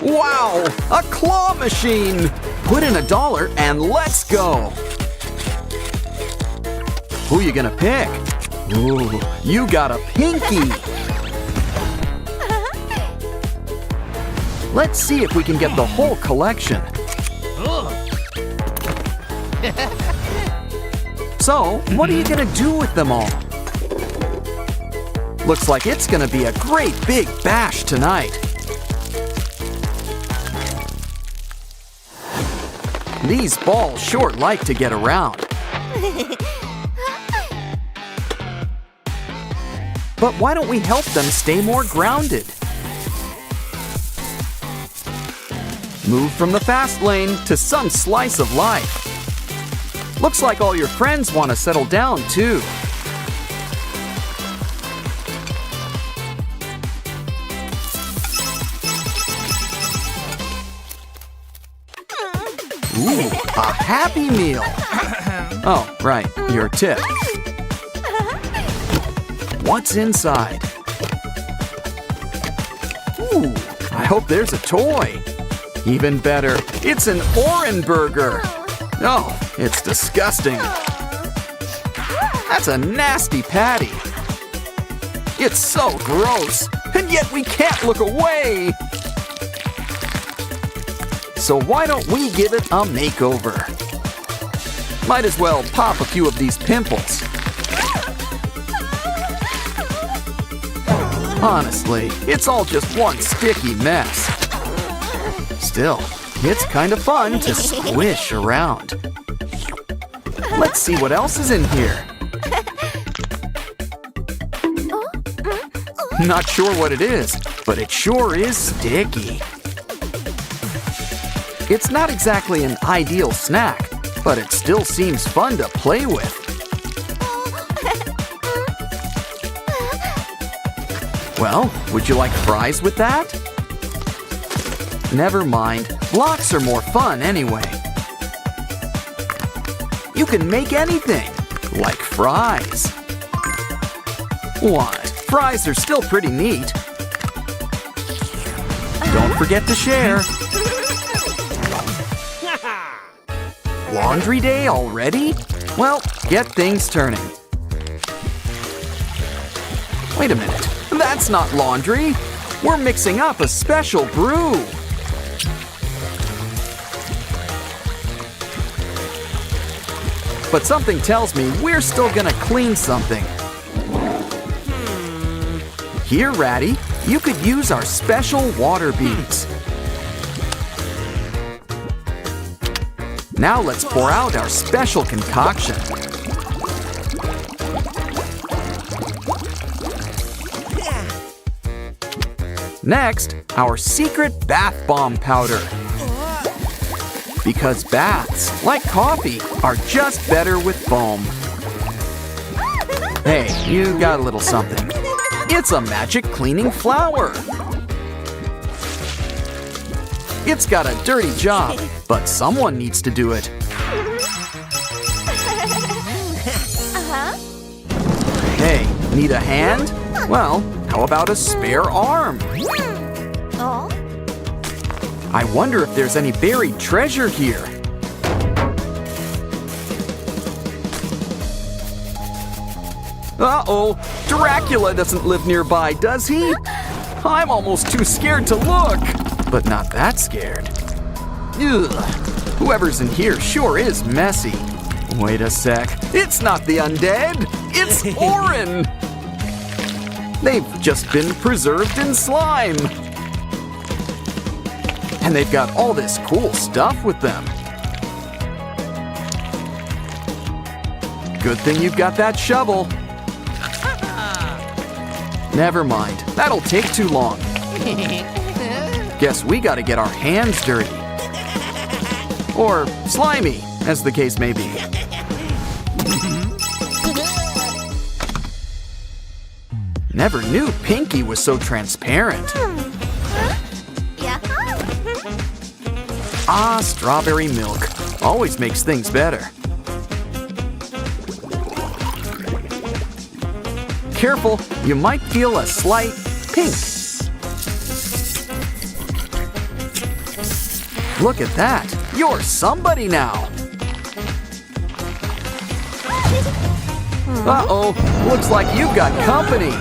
Wow, a claw machine! Put in $1 and let's go! Who you gonna pick? Ooh, you got a pinky! Let's see if we can get the whole collection. So, what are you gonna do with them all? Looks like it's gonna be a great big bash tonight. These balls sure like to get around. But why don't we help them stay more grounded? Move from the fast lane to some slice of life. Looks like all your friends want to settle down too. Ooh, a Happy Meal! Oh, right, your tip. What's inside? Ooh, I hope there's a toy. Even better, it's an OREN burger. Oh, it's disgusting. That's a nasty patty. It's so gross, and yet we can't look away. So why don't we give it a makeover? Might as well pop a few of these pimples. Honestly, it's all just one sticky mess. Still, it's kind of fun to squish around. Let's see what else is in here. Not sure what it is, but it sure is sticky. It's not exactly an ideal snack, but it still seems fun to play with. Well, would you like fries with that? Never mind, blocks are more fun anyway. You can make anything, like fries. What? Fries are still pretty neat. Don't forget to share. Laundry day already? Well, get things turning. Wait a minute, that's not laundry. We're mixing up a special brew. But something tells me we're still gonna clean something. Here, Ratty, you could use our special water beads. Now let's pour out our special concoction. Next, our secret bath bomb powder. Because baths, like coffee, are just better with foam. Hey, you got a little something. It's a magic cleaning flower. It's got a dirty job, but someone needs to do it. Hey, need a hand? Well, how about a spare arm? I wonder if there's any buried treasure here. Uh-oh, Dracula doesn't live nearby, does he? I'm almost too scared to look, but not that scared. Ugh, whoever's in here sure is messy. Wait a sec, it's not the undead, it's OREN! They've just been preserved in slime. And they've got all this cool stuff with them. Good thing you've got that shovel. Never mind, that'll take too long. Guess we gotta get our hands dirty. Or slimy, as the case may be. Never knew Pinky was so transparent. Ah, strawberry milk. Always makes things better. Careful, you might feel a slight pink. Look at that! You're somebody now! Uh-oh! Looks like you've got company!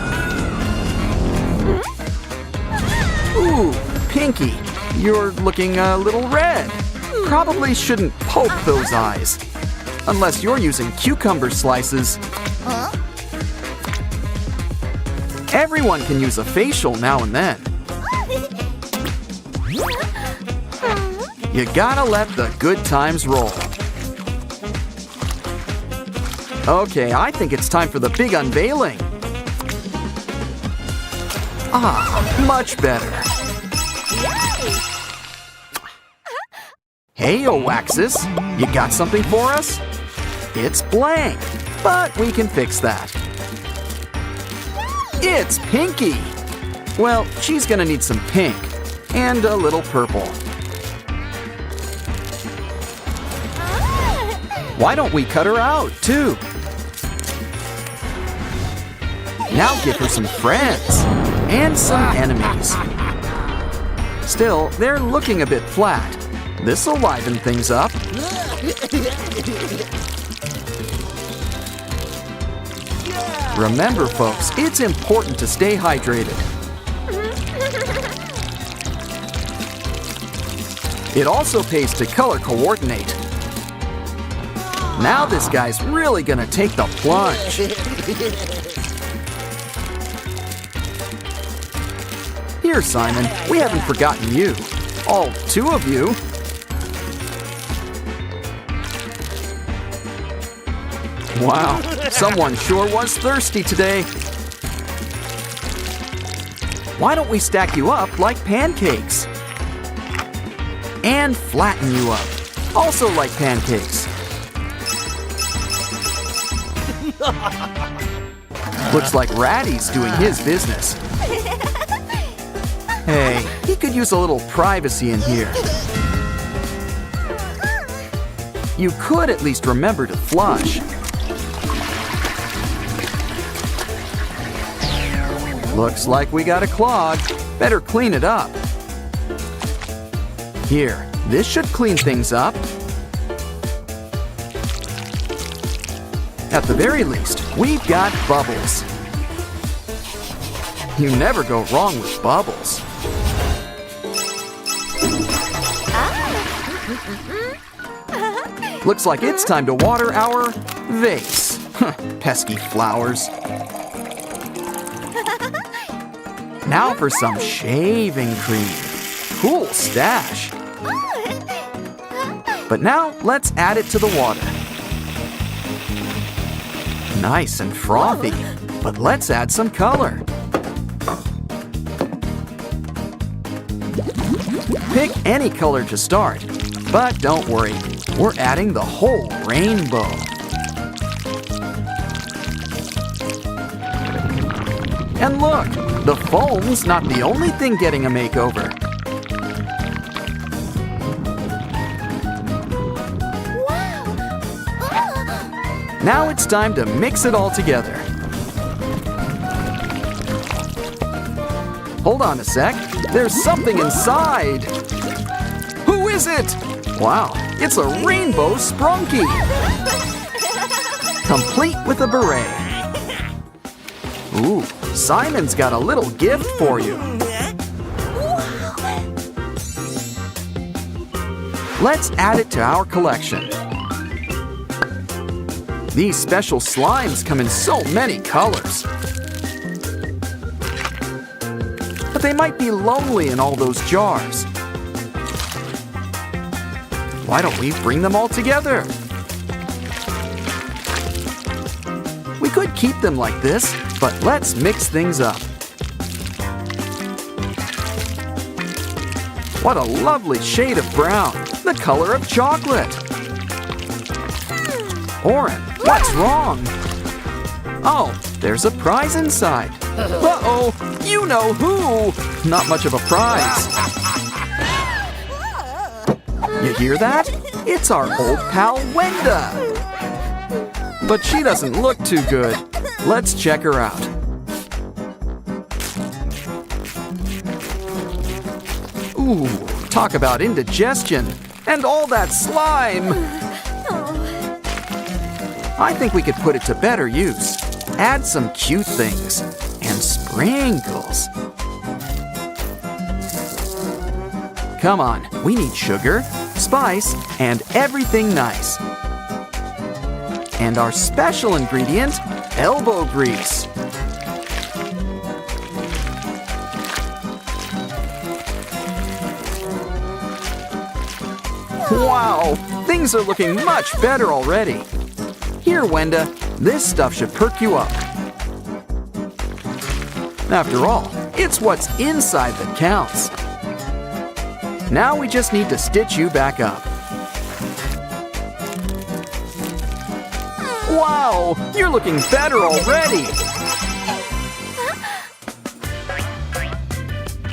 Ooh, Pinky, you're looking a little red. Probably shouldn't poke those eyes. Unless you're using cucumber slices. Everyone can use a facial now and then. You gotta let the good times roll. Okay, I think it's time for the big unveiling. Ah, much better. Hey, Oaxis, you got something for us? It's blank, but we can fix that. It's Pinky! Well, she's gonna need some pink and a little purple. Why don't we cut her out, too? Now give her some friends and some enemies. Still, they're looking a bit flat. This'll liven things up. Remember, folks, it's important to stay hydrated. It also pays to color coordinate. Now this guy's really gonna take the plunge. Here, Simon, we haven't forgotten you. All two of you. Wow, someone sure was thirsty today. Why don't we stack you up like pancakes? And flatten you up, also like pancakes. Looks like Ratty's doing his business. Hey, he could use a little privacy in here. You could at least remember to flush. Looks like we got a clog. Better clean it up. Here, this should clean things up. At the very least, we've got bubbles. You never go wrong with bubbles. Looks like it's time to water our vase. Pesky flowers. Now for some shaving cream. Cool stash. But now let's add it to the water. Nice and frothy, but let's add some color. Pick any color to start, but don't worry, we're adding the whole rainbow. And look, the foam's not the only thing getting a makeover. Now it's time to mix it all together. Hold on a sec, there's something inside. Who is it? Wow, it's a rainbow Sprunki. Complete with a beret. Ooh, Simon's got a little gift for you. Let's add it to our collection. These special slimes come in so many colors. But they might be lonely in all those jars. Why don't we bring them all together? We could keep them like this, but let's mix things up. What a lovely shade of brown, the color of chocolate. OREN, what's wrong? Oh, there's a prize inside. Uh-oh, you know who? Not much of a prize. You hear that? It's our old pal Wenda. But she doesn't look too good. Let's check her out. Ooh, Talk about indigestion and all that slime. I think we could put it to better use. Add some cute things and sprinkles. Come on, we need sugar, spice, and everything nice. And our special ingredient, elbow grease. Wow, things are looking much better already. Here, Wenda, this stuff should perk you up. After all, it's what's inside that counts. Now we just need to stitch you back up. Wow, you're looking better already.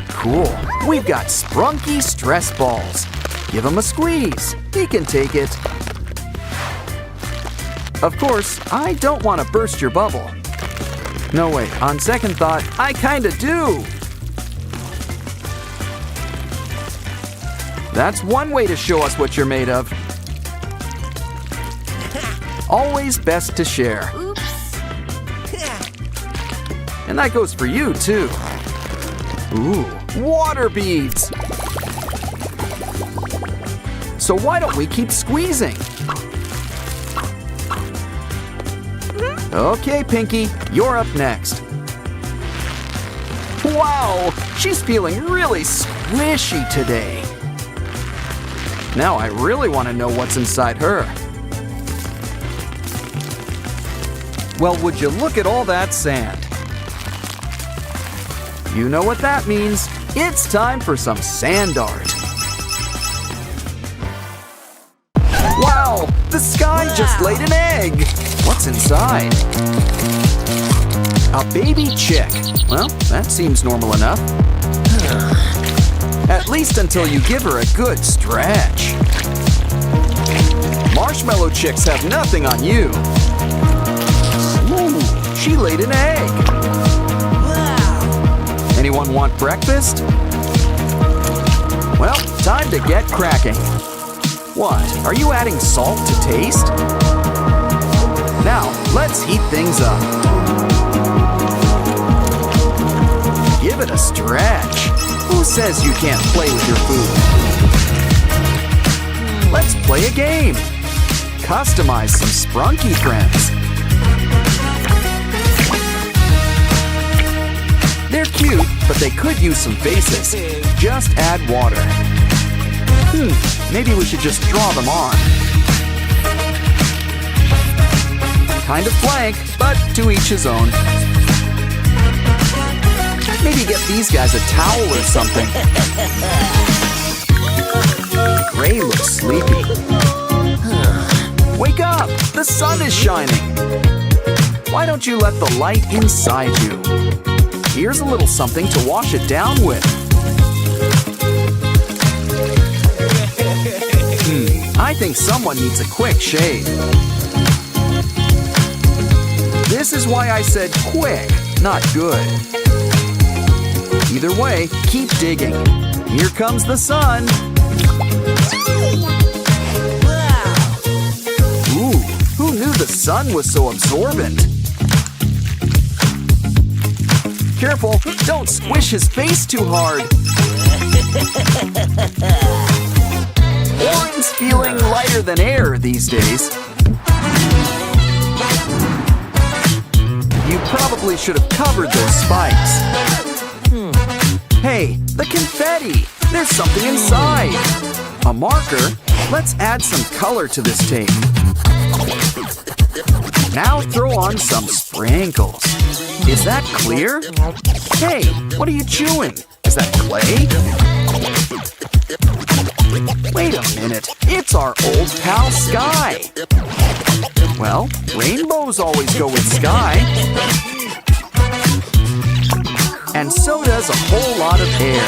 Cool, we've got Sprunki stress balls. Give him a squeeze, he can take it. Of course, I don't want to burst your bubble. No, wait, on second thought, I kinda do. That's one way to show us what you're made of. Always best to share. Oops. And that goes for you, too. Ooh, water beads. So why don't we keep squeezing? Okay, Pinky, you're up next. Wow, she's feeling really squishy today. Now I really want to know what's inside her. Well, would you look at all that sand? You know what that means. It's time for some sand art. Wow, the sky just laid an egg. What's inside? A baby chick. Well, that seems normal enough. At least until you give her a good stretch. Marshmallow chicks have nothing on you. Ooh, she laid an egg. Wow. Anyone want breakfast? Well, time to get cracking. What, are you adding salt to taste? Now, let's heat things up. Give it a stretch. Who says you can't play with your food? Let's play a game. Customize some Sprunki friends. They're cute, but they could use some faces. Just add water. Maybe we should just draw them on. Kind of blank, but to each his own. Maybe get these guys a towel or something. Gray looks sleepy. Wake up! The sun is shining. Why don't you let the light inside you? Here's a little something to wash it down with. I think someone needs a quick shave. This is why I said quick, not good. Either way, keep digging. Here comes the sun. Ooh, who knew the sun was so absorbent? Careful, don't squish his face too hard. Oren's feeling lighter than air these days. You probably should have covered those spikes. Hey, the confetti! There's something inside! A marker? Let's add some color to this tape. Now throw on some sprinkles. Is that clear? Hey, what are you chewing? Is that clay? Wait a minute, it's our old pal Sky. Well, rainbows always go with sky. And so does a whole lot of air.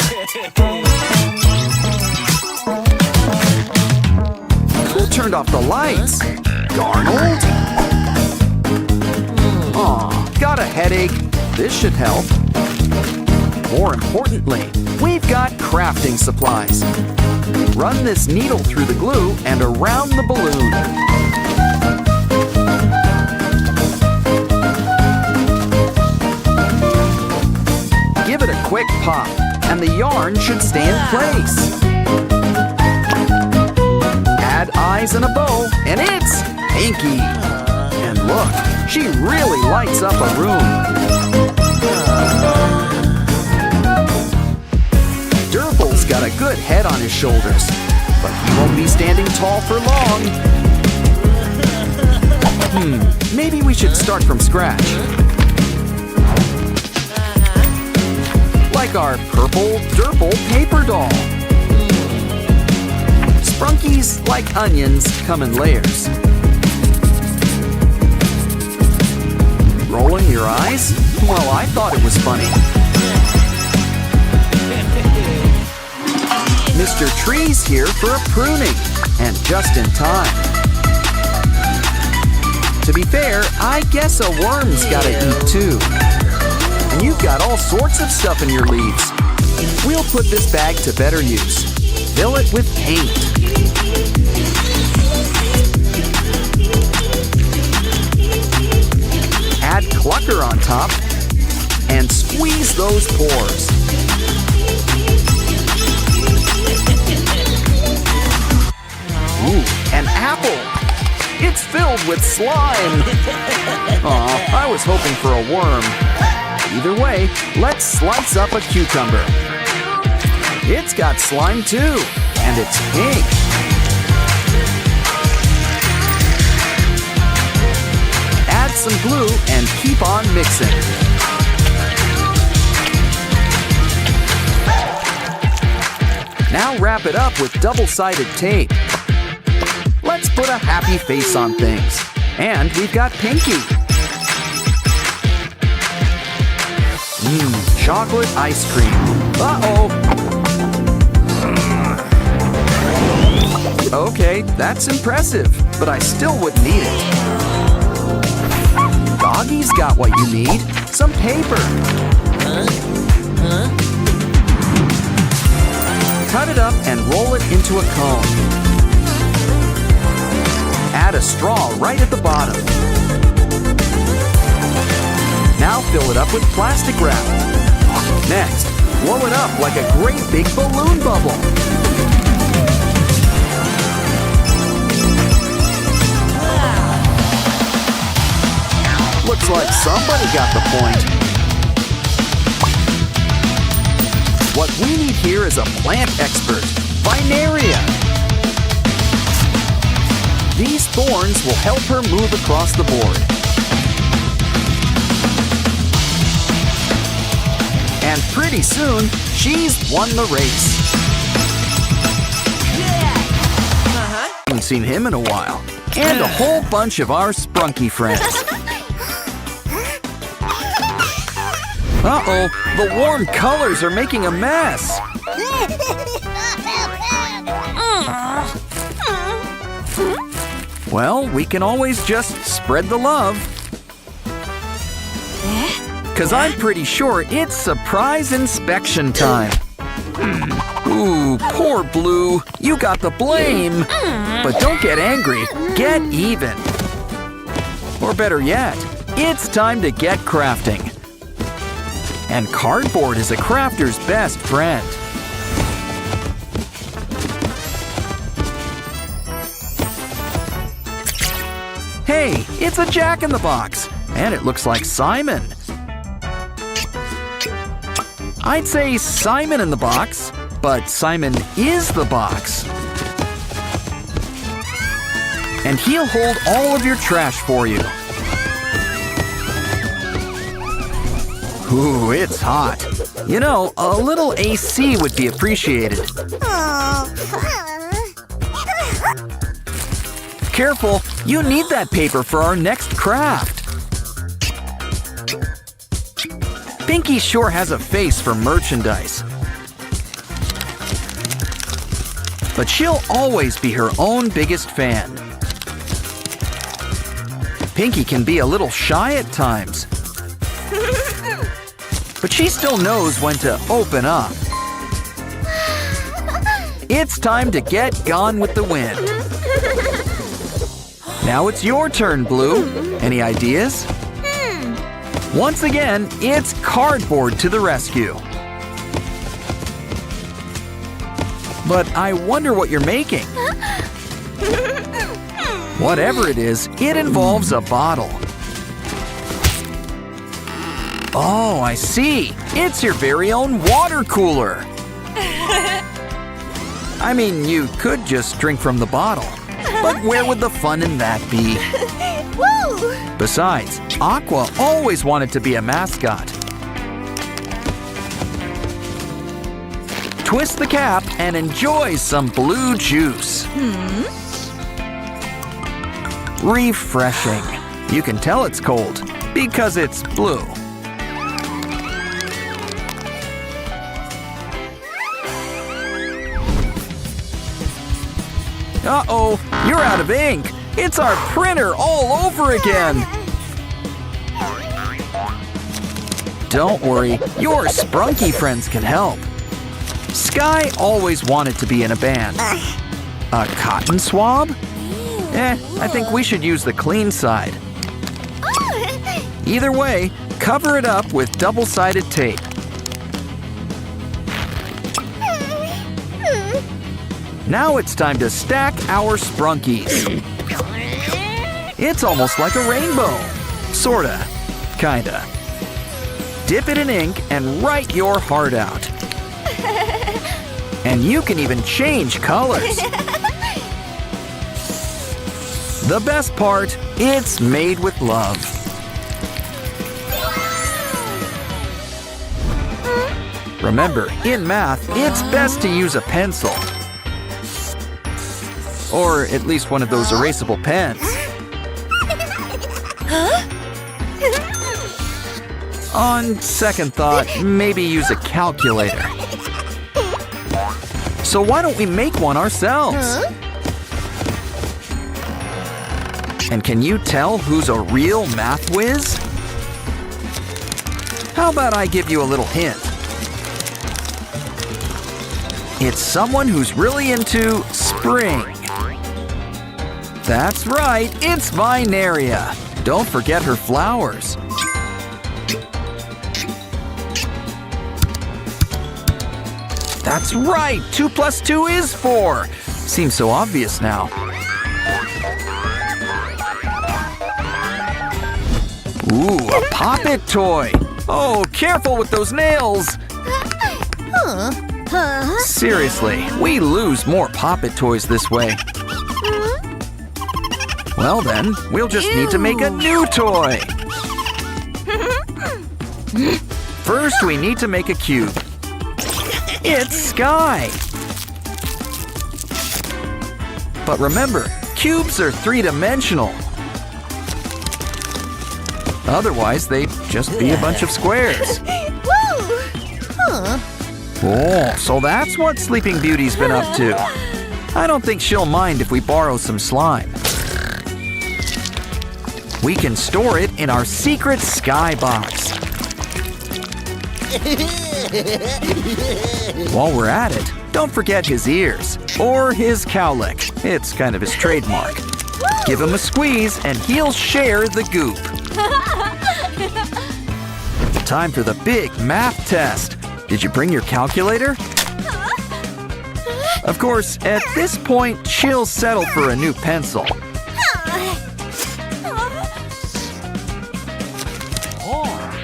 Who turned off the lights? Darnold? Aw, got a headache. This should help. More importantly, we've got crafting supplies. Run this needle through the glue and around the balloon. Give it a quick pop, and the yarn should stay in place. Add eyes and a bow, and it's Pinky. And look, she really lights up a room. Durple's got a good head on his shoulders, but he won't be standing tall for long. Maybe we should start from scratch. Like our purple Durple paper doll. Sprunkies, like onions, come in layers. Rolling your eyes? Well, I thought it was funny. Mr. Tree's here for a pruning, and just in time. To be fair, I guess a worm's gotta eat too. And you've got all sorts of stuff in your leaves. We'll put this bag to better use. Fill it with paint. Add clucker on top and squeeze those pores. Ooh, an apple! It's filled with slime! Aw, I was hoping for a worm. Either way, let's slice up a cucumber. It's got slime too, and it's pink. Add some glue and keep on mixing. Now wrap it up with double-sided tape. Let's put a happy face on things. And we've got Pinky. Chocolate ice cream. Uh-oh. Okay, that's impressive, but I still wouldn't eat it. Doggy's got what you need. Some paper. Cut it up and roll it into a cone. Add a straw right at the bottom. Now fill it up with plastic wrap. Next, blow it up like a great big balloon bubble. Looks like somebody got the point. What we need here is a plant expert, Vinaria. These thorns will help her move across the board. And pretty soon, she's won the race. Haven't seen him in a while. And a whole bunch of our Sprunki friends. Uh-oh, the warm colors are making a mess. Well, we can always just spread the love. 'Cause I'm pretty sure it's surprise inspection time. Ooh, poor Blue, you got the blame. But don't get angry, get even. Or better yet, it's time to get crafting. And cardboard is a crafter's best friend. Hey, it's a Jack-in-the-Box, and it looks like Simon. I'd say Simon in the box, but Simon is the box. And he'll hold all of your trash for you. Ooh, it's hot. You know, a little AC would be appreciated. Careful, you need that paper for our next craft. Pinky sure has a face for merchandise. But she'll always be her own biggest fan. Pinky can be a little shy at times. But she still knows when to open up. it's time to get gone with the wind. Now it's your turn, Blue. Any ideas? Once again, it's cardboard to the rescue. But I wonder what you're making. Whatever it is, it involves a bottle. Oh, I see. It's your very own water cooler. I mean, you could just drink from the bottle. But where would the fun in that be? Besides, Aqua always wanted to be a mascot. Twist the cap and enjoy some blue juice. Refreshing. You can tell it's cold because it's blue. Uh-oh, you're out of ink. It's our printer all over again. Don't worry, your Sprunki friends can help. Sky always wanted to be in a band. A cotton swab? I think we should use the clean side. Either way, cover it up with double-sided tape. Now it's time to stack our Sprunkies. It's almost like a rainbow. Sorta. Kinda. Dip it in ink and write your heart out. And you can even change colors. The best part, it's made with love. Remember, in math, it's best to use a pencil. Or at least one of those erasable pens. On second thought, maybe use a calculator. So why don't we make one ourselves? And can you tell who's a real math whiz? How about I give you a little hint? It's someone who's really into spring. That's right, it's Vinaria. Don't forget her flowers. That's right, 2 + 2 is 4. Seems so obvious now. Ooh, a Pop-It toy. Oh, careful with those nails. Seriously, we lose more Pop-It toys this way. Well then, we'll just need to make a new toy. First, we need to make a cube. It's Sky. But remember, cubes are three-dimensional. Otherwise, they'd just be a bunch of squares. Oh, so that's what Sleeping Beauty's been up to. I don't think she'll mind if we borrow some slime. We can store it in our secret Sky box. While we're at it, don't forget his ears, or his cowlick. It's kind of his trademark. Give him a squeeze and he'll share the goop. Time for the big math test. Did you bring your calculator? Of course, at this point, she'll settle for a new pencil.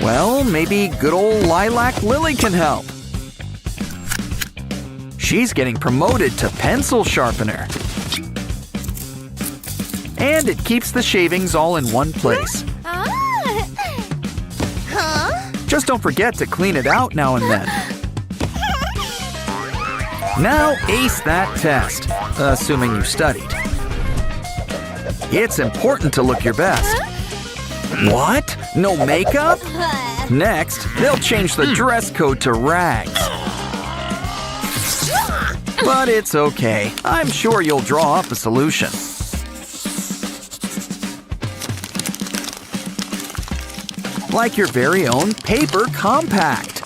Well, maybe good old Lilac Lily can help. She's getting promoted to pencil sharpener. And it keeps the shavings all in one place. Just don't forget to clean it out now and then. Now ace that test, assuming you studied. It's important to look your best. What? No makeup? Next, they'll change the dress code to rags. But it's okay. I'm sure you'll draw up a solution. Like your very own paper compact.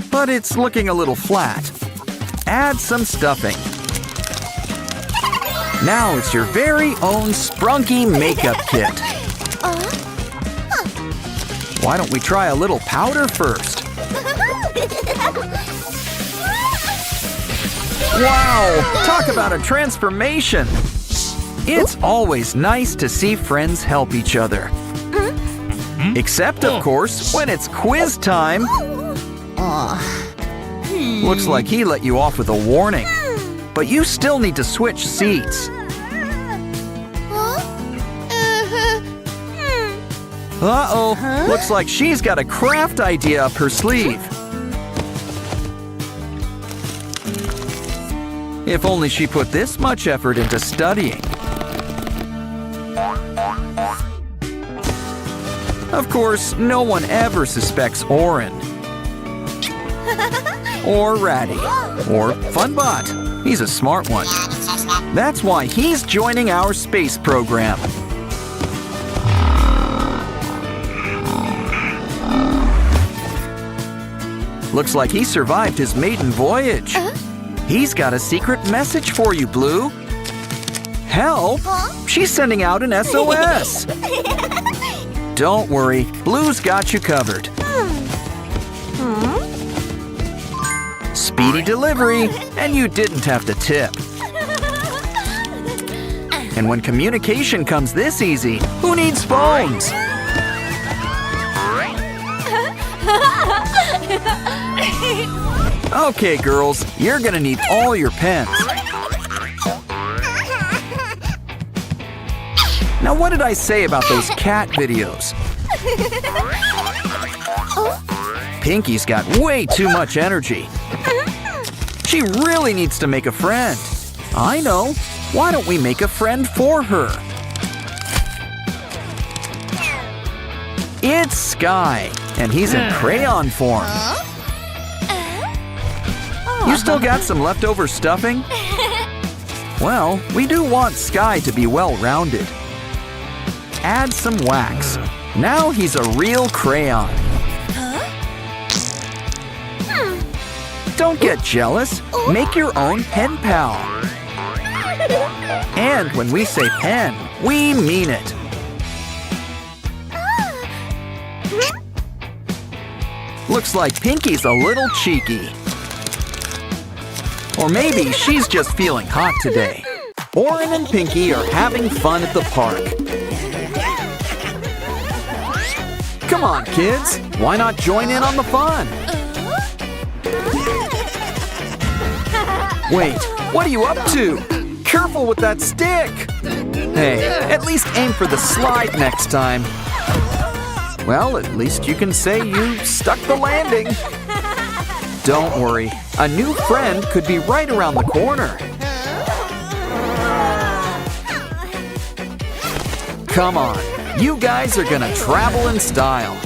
But it's looking a little flat. add some stuffing. Now it's your very own Sprunki makeup kit. Why don't we try a little powder first? Wow! Talk about a transformation! It's always nice to see friends help each other. Except, of course, when it's quiz time. Looks like he let you off with a warning. But you still need to switch seats. Uh-oh, looks like she's got a craft idea up her sleeve. If only she put this much effort into studying. Of course, no one ever suspects OREN. Or Ratty. Or Funbot. He's a smart one. That's why he's joining our space program. Looks like he survived his maiden voyage. He's got a secret message for you, Blue. Help! She's sending out an SOS. Don't worry, Blue's got you covered. Speedy delivery, and you didn't have to tip. And when communication comes this easy, who needs phones? Okay, girls, you're gonna need all your pens. Now, what did I say about those cat videos? Pinky's got way too much energy. She really needs to make a friend. I know. Why don't we make a friend for her? It's Sky, and he's in crayon form. You still got some leftover stuffing? Well, we do want Sky to be well-rounded. Add some wax. Now he's a real crayon. Don't get jealous. Make your own pen pal. And when we say pen, we mean it. Looks like Pinky's a little cheeky. Or maybe she's just feeling hot today. OREN and Pinky are having fun at the park. Come on, kids. Why not join in on the fun? Wait, what are you up to? Careful with that stick! Hey, at least aim for the slide next time. Well, at least you can say you stuck the landing. Don't worry, a new friend could be right around the corner. Come on, you guys are gonna travel in style.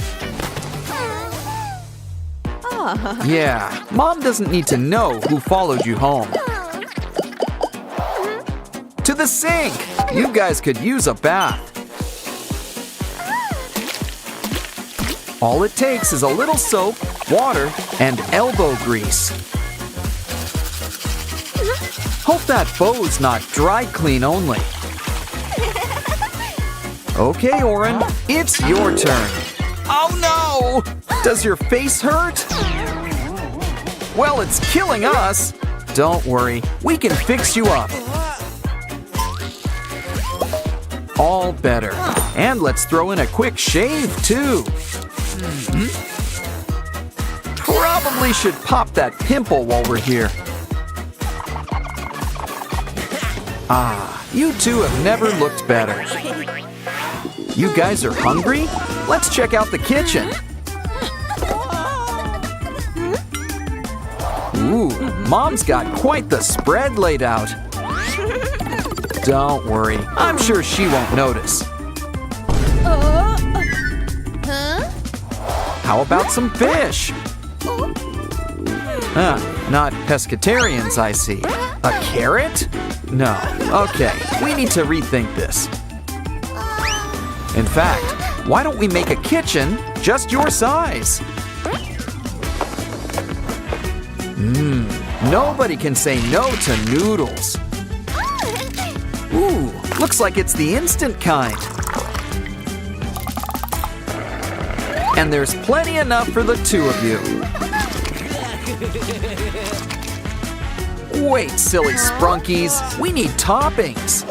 Yeah, Mom doesn't need to know who followed you home. To the sink! You guys could use a bath. All it takes is a little soap, water, and elbow grease. Hope that bow's not dry clean only. Okay, OREN, it's your turn. Oh no! Does your face hurt? Well, it's killing us. Don't worry, we can fix you up. All better. And let's throw in a quick shave, too. Probably should pop that pimple while we're here. Ah, you two have never looked better. You guys are hungry? Let's check out the kitchen. Ooh, Mom's got quite the spread laid out. Don't worry, I'm sure she won't notice. How about some fish? Not pescatarians, I see. A carrot? No. Okay, we need to rethink this. In fact, why don't we make a kitchen just your size? Nobody can say no to noodles. Ooh, looks like it's the instant kind. And there's plenty enough for the two of you. Wait, silly Sprunkies, we need toppings.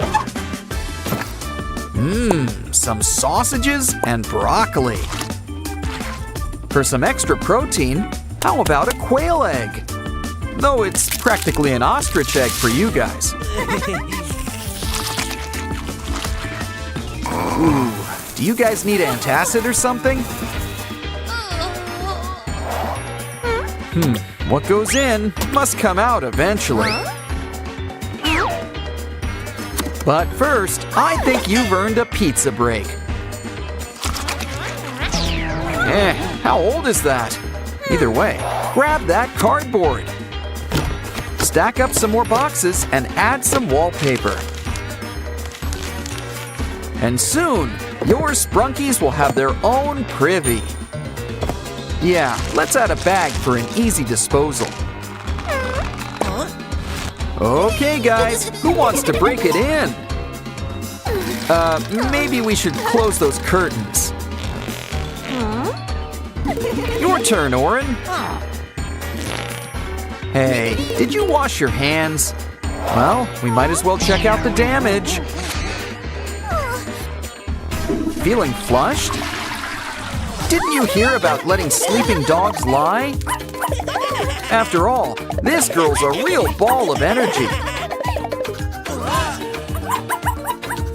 Some sausages and broccoli. For some extra protein, how about a quail egg? Though it's practically an ostrich egg for you guys. Ooh, do you guys need antacid or something? What goes in must come out eventually. But first, I think you've earned a pizza break. How old is that? Either way, grab that cardboard. Stack up some more boxes and add some wallpaper. And soon, your Sprunkies will have their own privy. Yeah, let's add a bag for an easy disposal. Okay, guys, who wants to break it in? Maybe we should close those curtains. Your turn, Oren. Hey, did you wash your hands? Well, we might as well check out the damage. Feeling flushed? Didn't you hear about letting sleeping dogs lie? After all, this girl's a real ball of energy.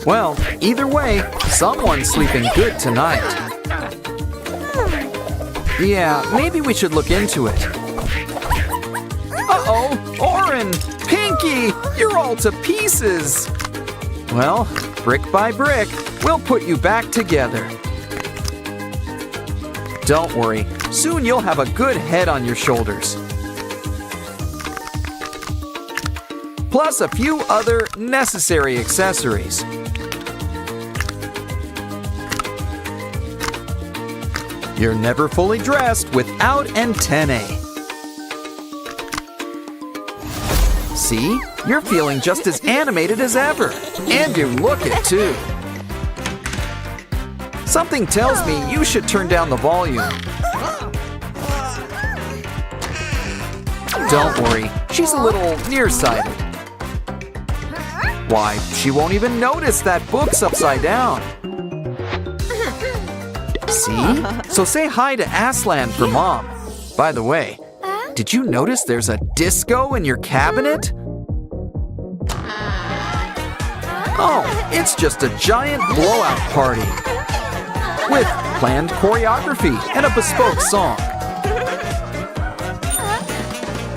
Well, either way, someone's sleeping good tonight. Yeah, maybe we should look into it. Uh-oh, Oren, Pinky, you're all to pieces. Well, brick by brick, we'll put you back together. Don't worry, soon you'll have a good head on your shoulders. Plus a few other necessary accessories. You're never fully dressed without antennae. See? You're feeling just as animated as ever. And you look it too. Something tells me you should turn down the volume. Don't worry, she's a little nearsighted. Why, she won't even notice that book's upside down. See? So say hi to Aslan for Mom. By the way, did you notice there's a disco in your cabinet? Oh, it's just a giant blowout party. With planned choreography and a bespoke song.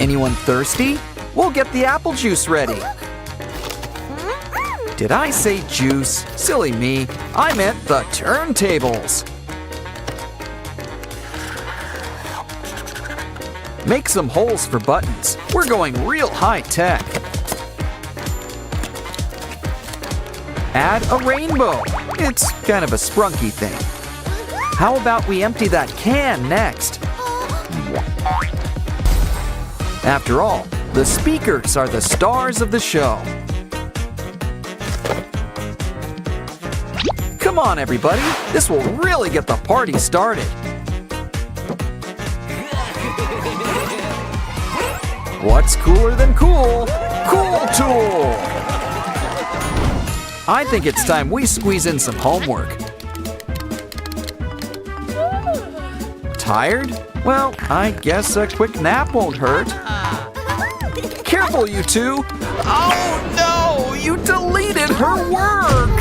Anyone thirsty? We'll get the apple juice ready. Did I say juice? Silly me. I meant the turntables. Make some holes for buttons. We're going real high tech. Add a rainbow. It's kind of a Sprunky thing. How about we empty that can next? After all, the speakers are the stars of the show. Come on, everybody. This will really get the party started. What's cooler than cool? Cool Tool! I think it's time we squeeze in some homework. Tired? Well, I guess a quick nap won't hurt. Careful, you two! Oh no! You deleted her work!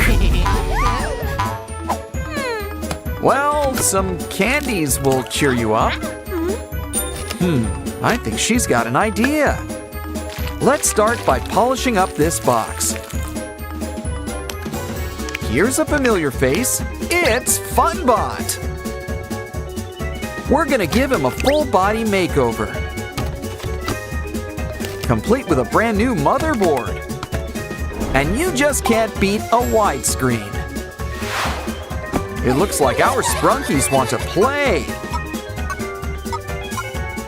Well, some candies will cheer you up. I think she's got an idea. Let's start by polishing up this box. Here's a familiar face. It's Funbot. We're gonna give him a full body makeover. Complete with a brand new motherboard. And you just can't beat a widescreen. It looks like our Sprunkies want to play.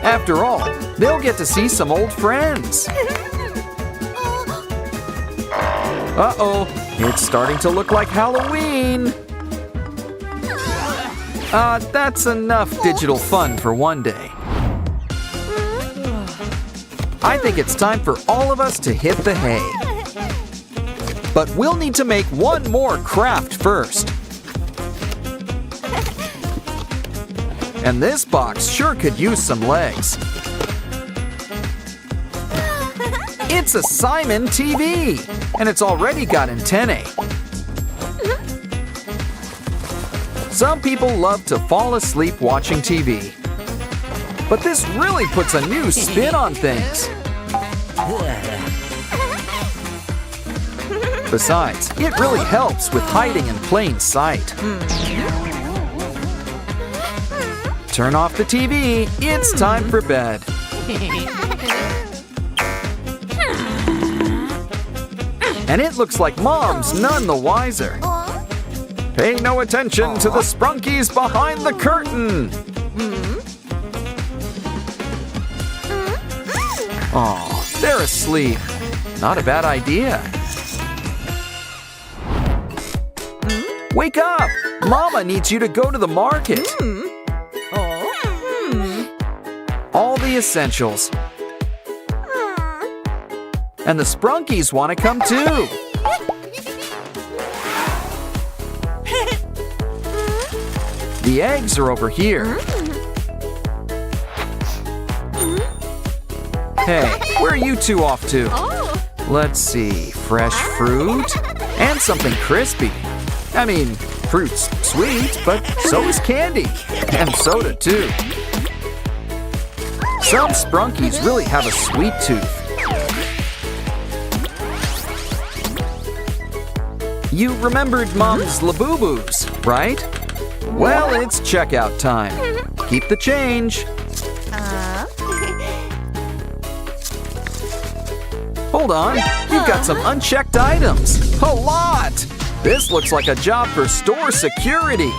After all, They'll get to see some old friends. Uh-oh, it's starting to look like Halloween. That's enough digital fun for one day. I think it's time for all of us to hit the hay. But we'll need to make one more craft first. And this box sure could use some legs. It's a Simon TV, and it's already got antennae. Some people love to fall asleep watching TV. But this really puts a new spin on things. Besides, it really helps with hiding in plain sight. Turn off the TV. It's time for bed. And it looks like Mom's none the wiser. Pay no attention to the Sprunkies behind the curtain. Aw, they're asleep. Not a bad idea. Wake up! Mama needs you to go to the market. All the essentials. And the Sprunkies want to come too. The eggs are over here. Hey, where are you two off to? Let's see, fresh fruit and something crispy. I mean, fruit's sweet, but so is candy. And soda too. Some Sprunkies really have a sweet tooth. You remembered Mom's Labubu's, right? Well, it's checkout time. Keep the change. Hold on, you've got some unchecked items. A lot! This looks like a job for store security.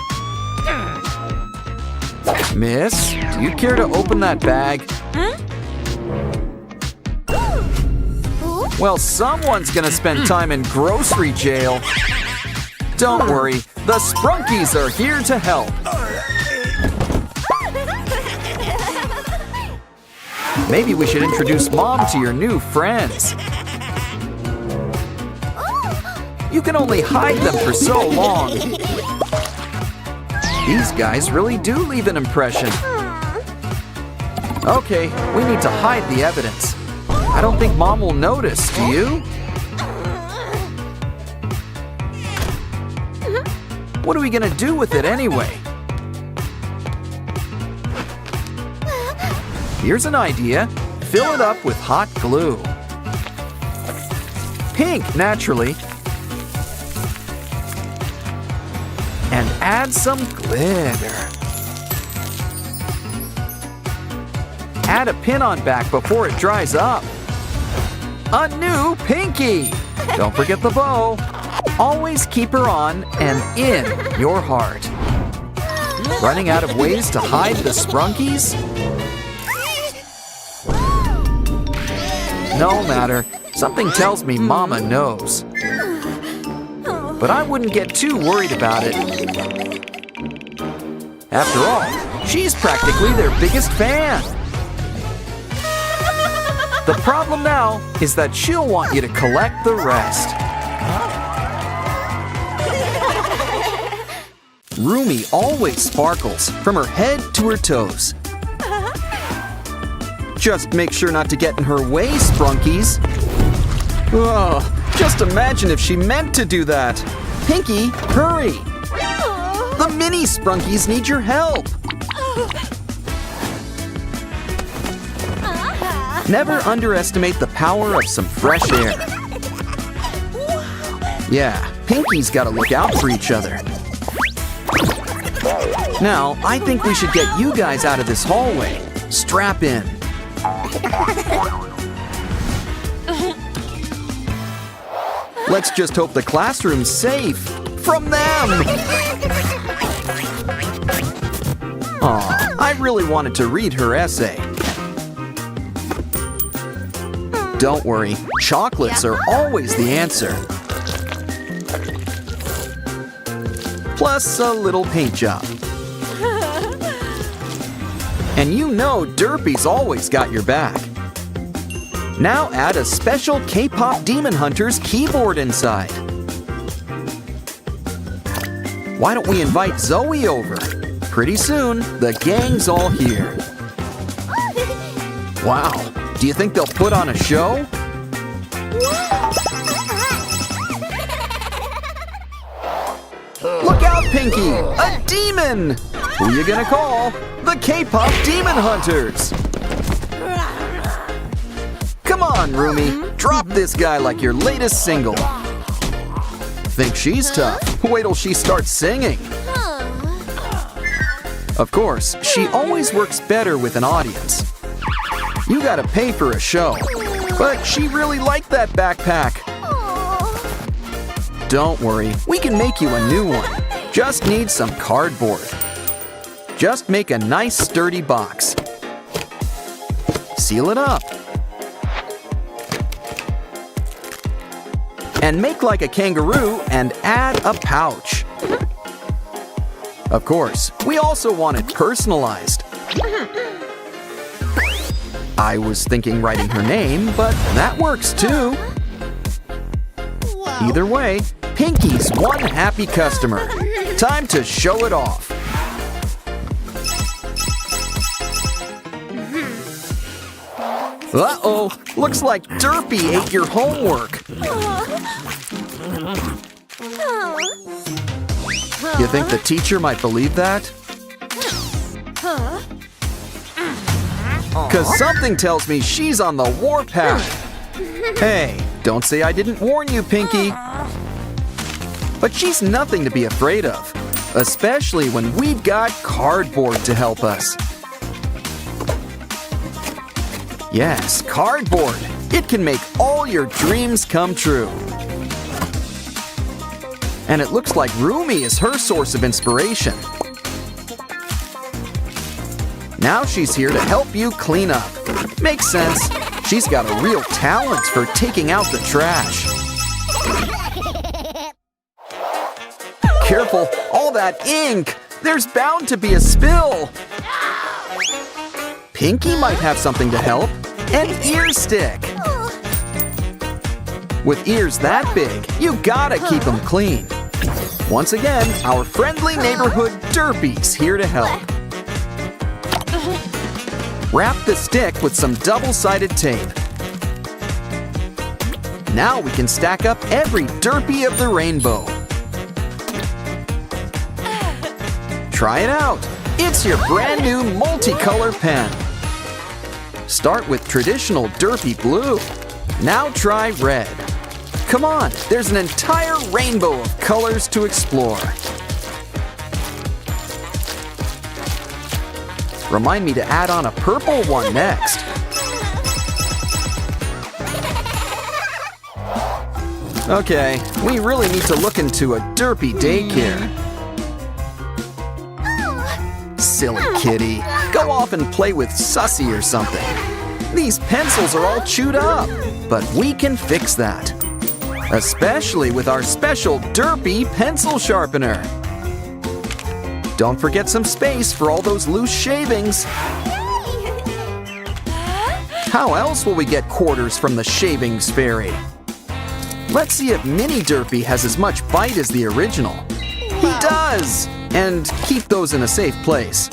Miss, do you care to open that bag? Well, someone's gonna spend time in grocery jail. Don't worry, the Sprunkies are here to help. Maybe we should introduce Mom to your new friends. You can only hide them for so long. These guys really do leave an impression. Okay, we need to hide the evidence. I don't think Mom will notice, do you? What are we gonna do with it anyway? Here's an idea. Fill it up with hot glue. Pink, naturally. And add some glitter. Add a pin on back before it dries up. A new pinky! Don't forget the bow. Always keep her on and in your heart. Running out of ways to hide the Sprunkies? No matter. Something tells me Mama knows. But I wouldn't get too worried about it. After all, she's practically their biggest fan. The problem now is that she'll want you to collect the rest. Rumi always sparkles from her head to her toes. Just make sure not to get in her way, Sprunkies. Oh, just imagine if she meant to do that. Pinky, hurry! The mini Sprunkies need your help. Never underestimate the power of some fresh air. Yeah, Pinky's gotta look out for each other. Now, I think we should get you guys out of this hallway. Strap in. Let's just hope the classroom's safe from them. Aw, I really wanted to read her essay. Don't worry, chocolates are always the answer. Plus a little paint job. And you know Derpy's always got your back. Now add a special K-pop Demon Hunter's keyboard inside. Why don't we invite Zoe over? Pretty soon, the gang's all here. Wow, do you think they'll put on a show? Look out, Pinky! A demon! Who you gonna call? The K-pop Demon Hunters! Come on, Rumi, drop this guy like your latest single. Think she's tough? Wait till she starts singing. Of course, she always works better with an audience. You gotta pay for a show, but she really liked that backpack. Don't worry, we can make you a new one. Just need some cardboard. Just make a nice sturdy box. Seal it up. And make like a kangaroo and add a pouch. Of course, we also want it personalized. I was thinking writing her name, but that works too. Either way, Pinky's one happy customer. Time to show it off. Uh-oh, looks like Derpy ate your homework. You think the teacher might believe that? 'Cause something tells me she's on the warpath. Hey, don't say I didn't warn you, Pinky. But she's nothing to be afraid of, especially when we've got cardboard to help us. Yes, cardboard. It can make all your dreams come true. And it looks like Rumi is her source of inspiration. Now she's here to help you clean up. Makes sense. She's got a real talent for taking out the trash. Careful, all that ink! There's bound to be a spill! Pinky might have something to help. An ear stick! With ears that big, you gotta keep them clean. Once again, our friendly neighborhood Derpy's here to help. Wrap the stick with some double-sided tape. Now we can stack up every Derpy of the rainbow. Try it out. It's your brand new multicolor pen. Start with traditional Derpy blue. Now try red. Come on, there's an entire rainbow of colors to explore. Remind me to add on a purple one next. Okay, we really need to look into a Derpy daycare. Silly kitty, go off and play with Sussy or something. These pencils are all chewed up, but we can fix that. Especially with our special Derpy pencil sharpener. Don't forget some space for all those loose shavings. How else will we get quarters from the shavings fairy? Let's see if Mini Derpy has as much bite as the original. He does! And keep those in a safe place.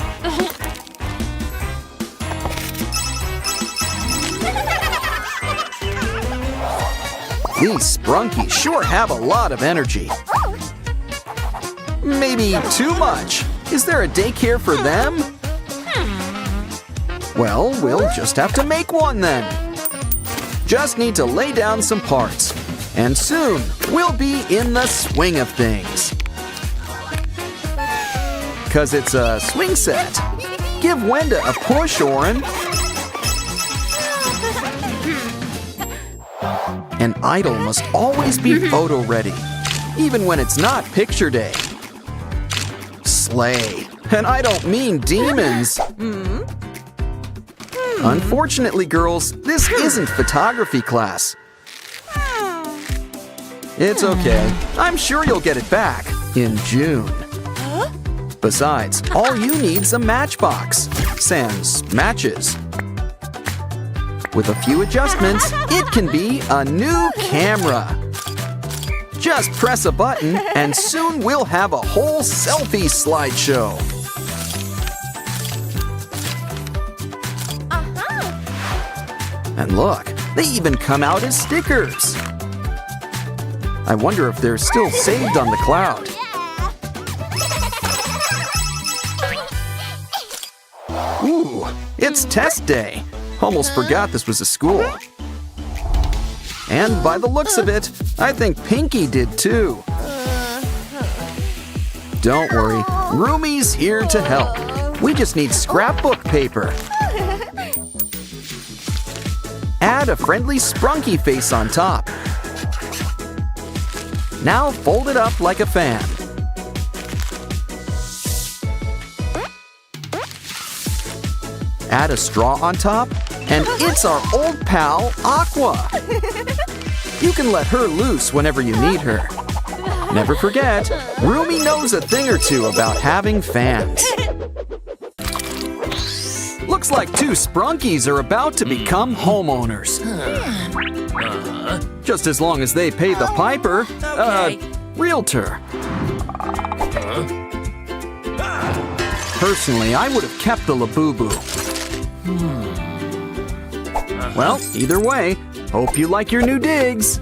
These Sprunkies sure have a lot of energy. Maybe too much. Is there a daycare for them? Well, we'll just have to make one then. Just need to lay down some parts. And soon, we'll be in the swing of things. 'Cause it's a swing set. Give Wenda a push, OREN. An idol must always be photo ready, even when it's not picture day. Slay. And I don't mean demons. Unfortunately, girls, this isn't photography class. It's okay. I'm sure you'll get it back in June. Besides, all you need's a matchbox. Sans matches. With a few adjustments, it can be a new camera. Just press a button and soon we'll have a whole selfie slideshow. And look, they even come out as stickers. I wonder if they're still saved on the cloud. Ooh, it's test day. Almost forgot this was a school. And by the looks of it, I think Pinky did too. Don't worry, Roomy's here to help. We just need scrapbook paper. Add a friendly Sprunki face on top. Now fold it up like a fan. Add a straw on top, and it's our old pal, Aqua. You can let her loose whenever you need her. Never forget, Roomy knows a thing or two about having fans. Looks like two Sprunkies are about to become homeowners. Just as long as they pay the piper, realtor. Personally, I would have kept the Labubu. Well, either way, hope you like your new digs.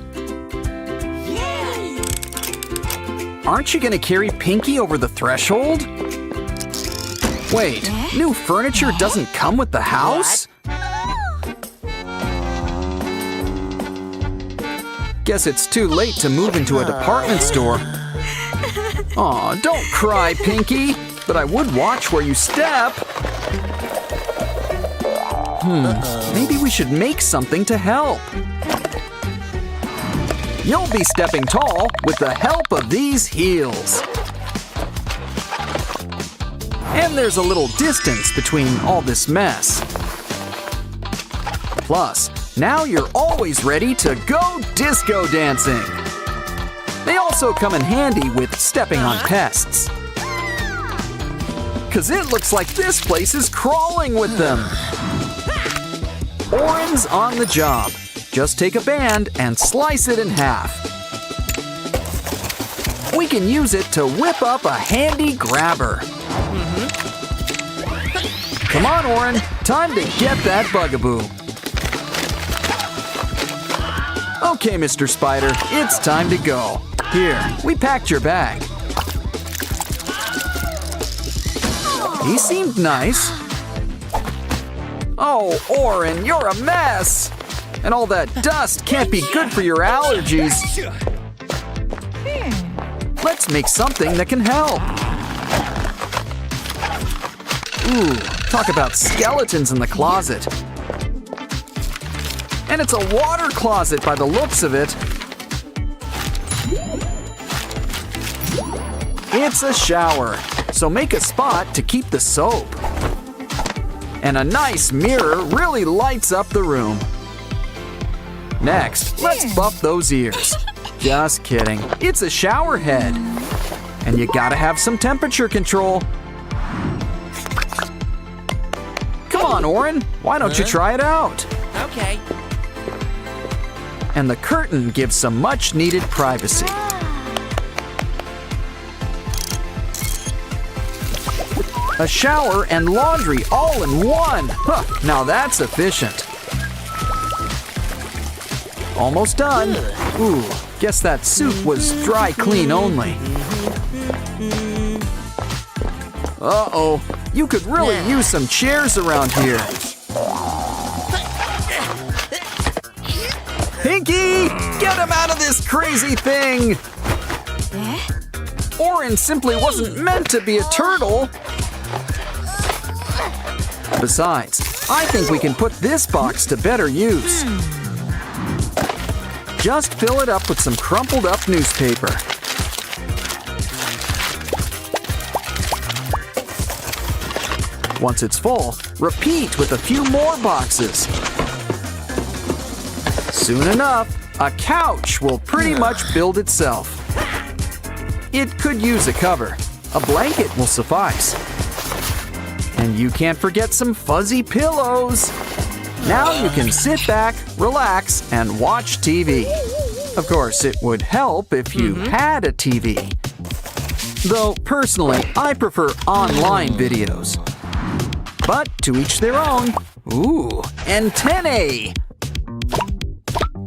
Aren't you gonna carry Pinky over the threshold? Wait, new furniture doesn't come with the house? Guess it's too late to move into a department store. Aw, don't cry, Pinky, but I would watch where you step. Maybe we should make something to help. You'll be stepping tall with the help of these heels. And there's a little distance between all this mess. Plus, now you're always ready to go disco dancing. They also come in handy with stepping on pests. 'Cause it looks like this place is crawling with them. OREN's on the job. Just take a band and slice it in half. We can use it to whip up a handy grabber. Come on, OREN, time to get that bugaboo. Okay, Mr. Spider, it's time to go. Here, we packed your bag. He seemed nice. Oh, OREN, you're a mess! And all that dust can't be good for your allergies. Let's make something that can help. Ooh, talk about skeletons in the closet. And it's a water closet by the looks of it. It's a shower, so make a spot to keep the soap. And a nice mirror really lights up the room. Next, let's buff those ears. Just kidding, it's a shower head. And you gotta have some temperature control. Come on, OREN, why don't you try it out? Okay. And the curtain gives some much-needed privacy. A shower and laundry all in one. Huh, now that's efficient. Almost done. Ooh, guess that soup was dry clean only. Uh-oh, you could really use some chairs around here. Pinky, get him out of this crazy thing! OREN simply wasn't meant to be a turtle. Besides, I think we can put this box to better use. Just fill it up with some crumpled up newspaper. Once it's full, repeat with a few more boxes. Soon enough, a couch will pretty much build itself. It could use a cover. A blanket will suffice. And you can't forget some fuzzy pillows. Now you can sit back, relax, and watch TV. Of course, it would help if you had a TV. Though, personally, I prefer online videos. But to each their own. Ooh, antennae!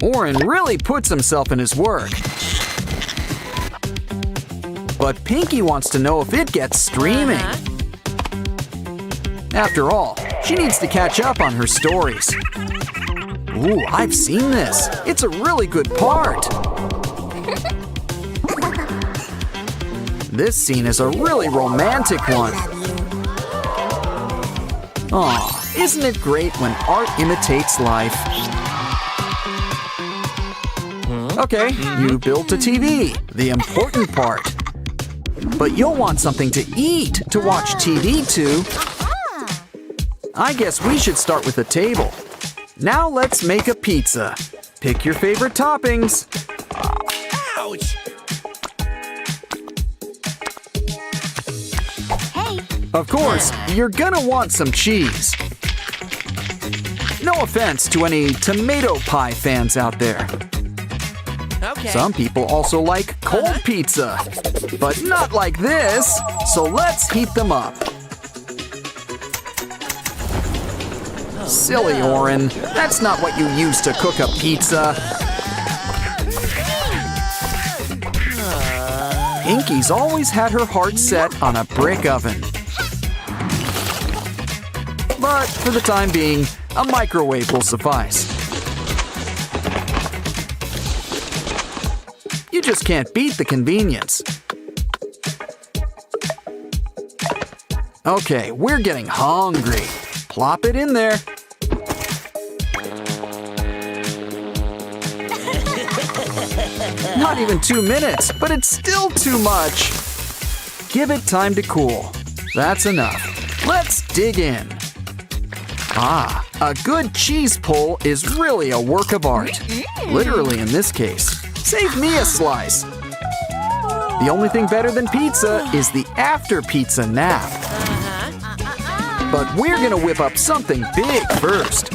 OREN really puts himself in his work. But Pinky wants to know if it gets streaming. After all, she needs to catch up on her stories. Ooh, I've seen this. It's a really good part. This scene is a really romantic one. Aw, isn't it great when art imitates life? Okay, you built a TV, the important part. But you'll want something to eat to watch TV to. I guess we should start with a table. Now let's make a pizza. Pick your favorite toppings. Ouch! Of course, you're gonna want some cheese. No offense to any tomato pie fans out there. Okay. Some people also like cold pizza, but not like this, so let's heat them up. Silly OREN, that's not what you use to cook a pizza. Pinky's always had her heart set on a brick oven. But for the time being, a microwave will suffice. You just can't beat the convenience. Okay, we're getting hungry. Plop it in there. Not even 2 minutes, but it's still too much. Give it time to cool. That's enough. Let's dig in. Ah, a good cheese pull is really a work of art. Literally in this case. Save me a slice. The only thing better than pizza is the after-pizza nap. But we're gonna whip up something big first.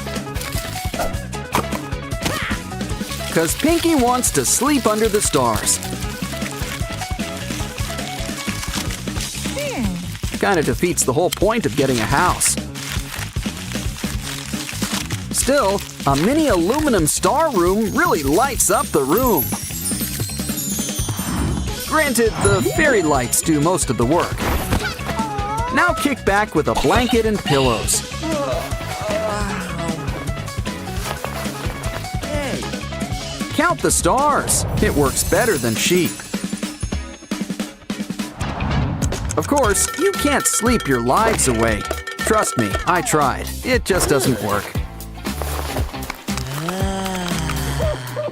'Cause Pinky wants to sleep under the stars. Kinda defeats the whole point of getting a house. Still, a mini aluminum star room really lights up the room. Granted, the fairy lights do most of the work. Now kick back with a blanket and pillows. Count the stars. It works better than sheep. Of course, you can't sleep your lives away. Trust me, I tried. It just doesn't work.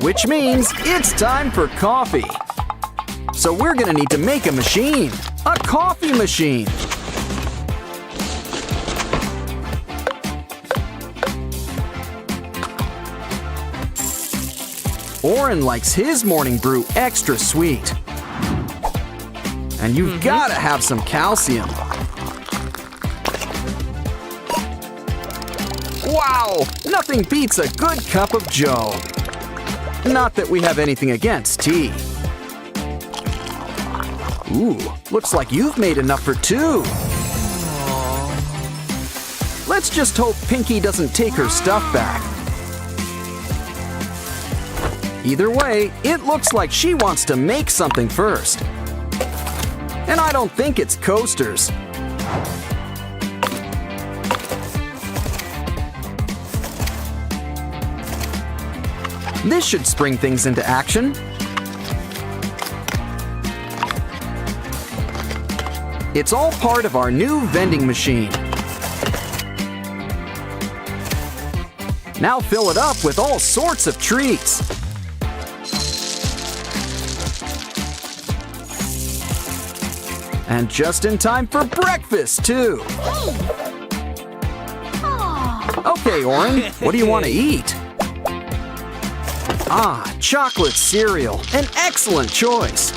Which means it's time for coffee. So we're gonna need to make a machine. A coffee machine. OREN likes his morning brew extra sweet. And you've gotta have some calcium. Wow! Nothing beats a good cup of joe. Not that we have anything against tea. Ooh, looks like you've made enough for 2. Let's just hope Pinky doesn't take her stuff back. Either way, it looks like she wants to make something first. And I don't think it's coasters. This should spring things into action. It's all part of our new vending machine. Now fill it up with all sorts of treats. And just in time for breakfast, too. Okay, Oren, what do you want to eat? Ah, chocolate cereal. An excellent choice.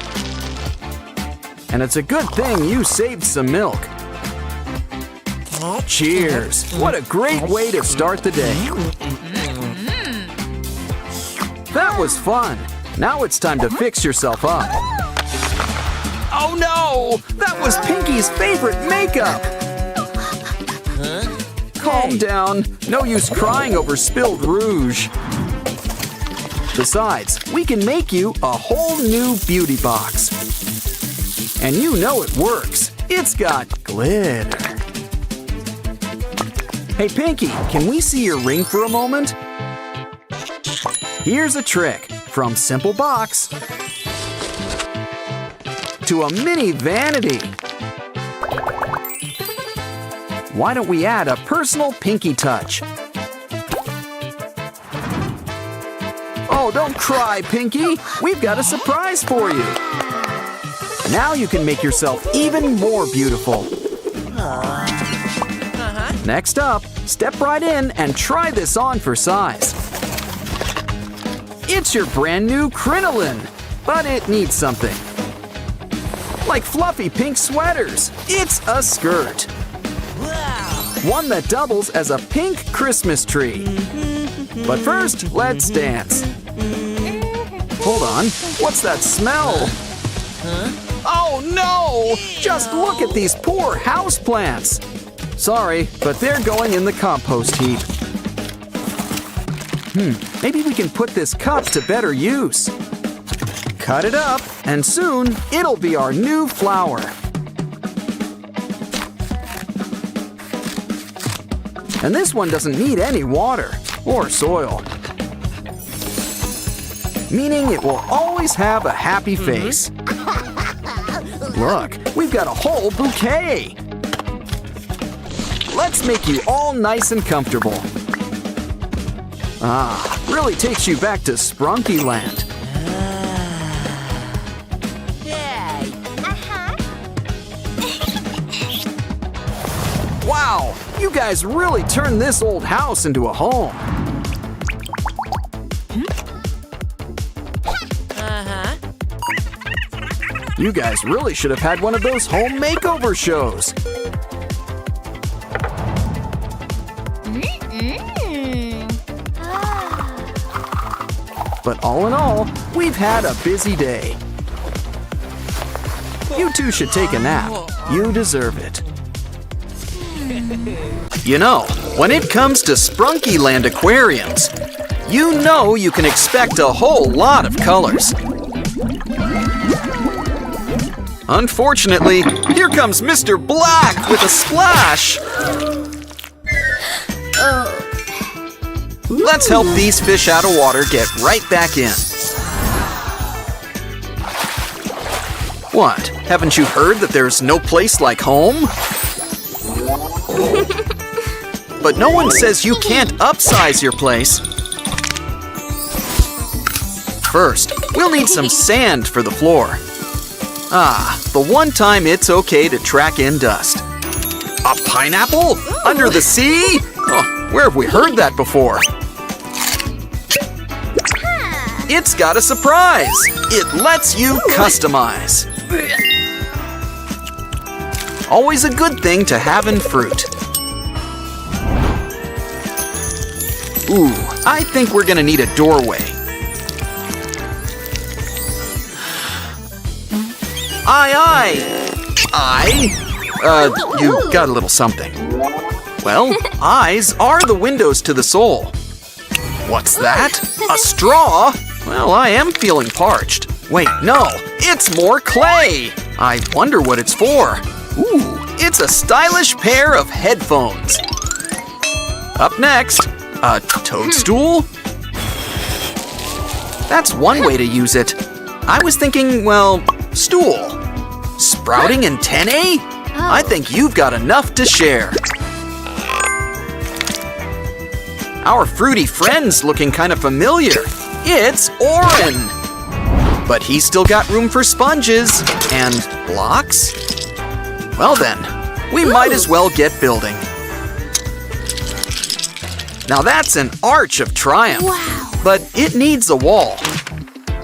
And it's a good thing you saved some milk. Cheers. What a great way to start the day. That was fun. Now it's time to fix yourself up. Oh no! That was Pinky's favorite makeup! Calm down. No use crying over spilled rouge. Besides, we can make you a whole new beauty box. And you know it works. It's got glitter. Hey Pinky, can we see your ring for a moment? Here's a trick. From simple box to a mini vanity. Why don't we add a personal Pinky touch? Oh, don't cry, Pinky. We've got a surprise for you. Now you can make yourself even more beautiful. Next up, step right in and try this on for size. It's your brand new crinoline, but it needs something. Like fluffy pink sweaters, it's a skirt. One that doubles as a pink Christmas tree. But first, let's dance. Hold on, what's that smell? Oh no! Just look at these poor houseplants. Sorry, but they're going in the compost heap. Maybe we can put this cup to better use. Cut it up, and soon it'll be our new flower. And this one doesn't need any water or soil. Meaning it will always have a happy face. Look, we've got a whole bouquet. Let's make you all nice and comfortable. Ah, really takes you back to Sprunki land. Wow, you guys really turned this old house into a home. You guys really should have had one of those home makeover shows. But all in all, we've had a busy day. You two should take a nap. You deserve it. You know, when it comes to Sprunki Land aquariums, you know you can expect a whole lot of colors. Unfortunately, here comes Mr. Black with a splash. Let's help these fish out of water get right back in. What? Haven't you heard that there's no place like home? But no one says you can't upsize your place. First, we'll need some sand for the floor. Ah, the one time it's okay to track in dust. A pineapple? Under the sea? Oh, where have we heard that before? It's got a surprise! It lets you customize. Always a good thing to have in fruit. Ooh, I think we're gonna need a doorway. You got a little something. Well, eyes are the windows to the soul. What's that? A straw? Well, I am feeling parched. Wait, no, it's more clay. I wonder what it's for. Ooh, it's a stylish pair of headphones. Up next, a toadstool? That's one way to use it. I was thinking, well, stool. Sprouting antennae? I think you've got enough to share. Our fruity friend's looking kind of familiar. It's OREN. But he's still got room for sponges and blocks. Well then, we might as well get building. Now that's an arch of triumph. Wow. But it needs a wall.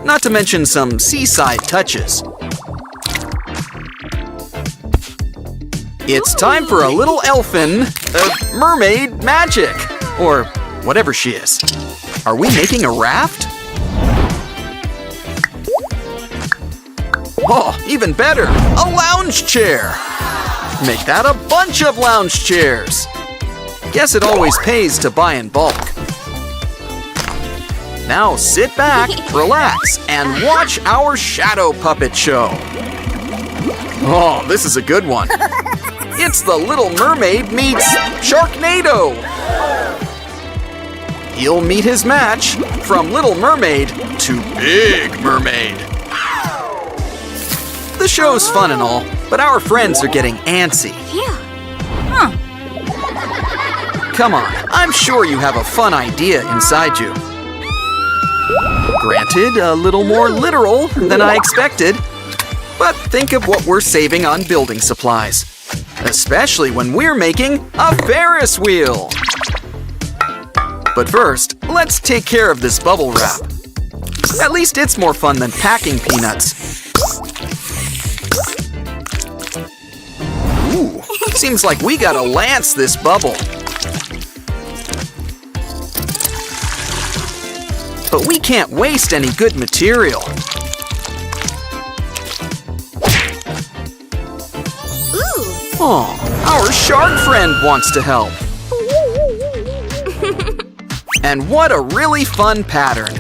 Not to mention some seaside touches. It's time for a little elfin, mermaid magic, or whatever she is. Are we making a raft? Oh, even better, a lounge chair. Make that a bunch of lounge chairs. Guess it always pays to buy in bulk. Now sit back, relax, and watch our shadow puppet show. Oh, this is a good one. It's the Little Mermaid meets Sharknado. He'll meet his match from Little Mermaid to Big Mermaid. The show's fun and all, but our friends are getting antsy. Yeah. Huh. Come on, I'm sure you have a fun idea inside you. Granted, a little more literal than I expected, but think of what we're saving on building supplies. Especially when we're making a Ferris wheel. But first, let's take care of this bubble wrap. At least it's more fun than packing peanuts. Ooh, seems like we gotta lance this bubble. But we can't waste any good material. Oh, our shark friend wants to help. And what a really fun pattern.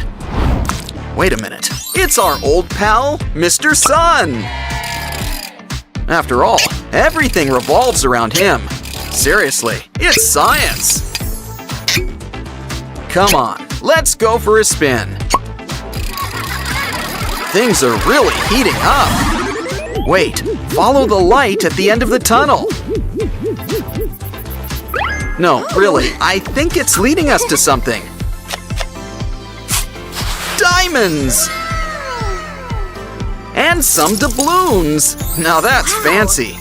Wait a minute, it's our old pal, Mr. Sun. After all, everything revolves around him. Seriously, it's science. Come on, let's go for a spin. Things are really heating up. Wait, follow the light at the end of the tunnel. No, really, I think it's leading us to something. Diamonds! And some doubloons. Now that's fancy.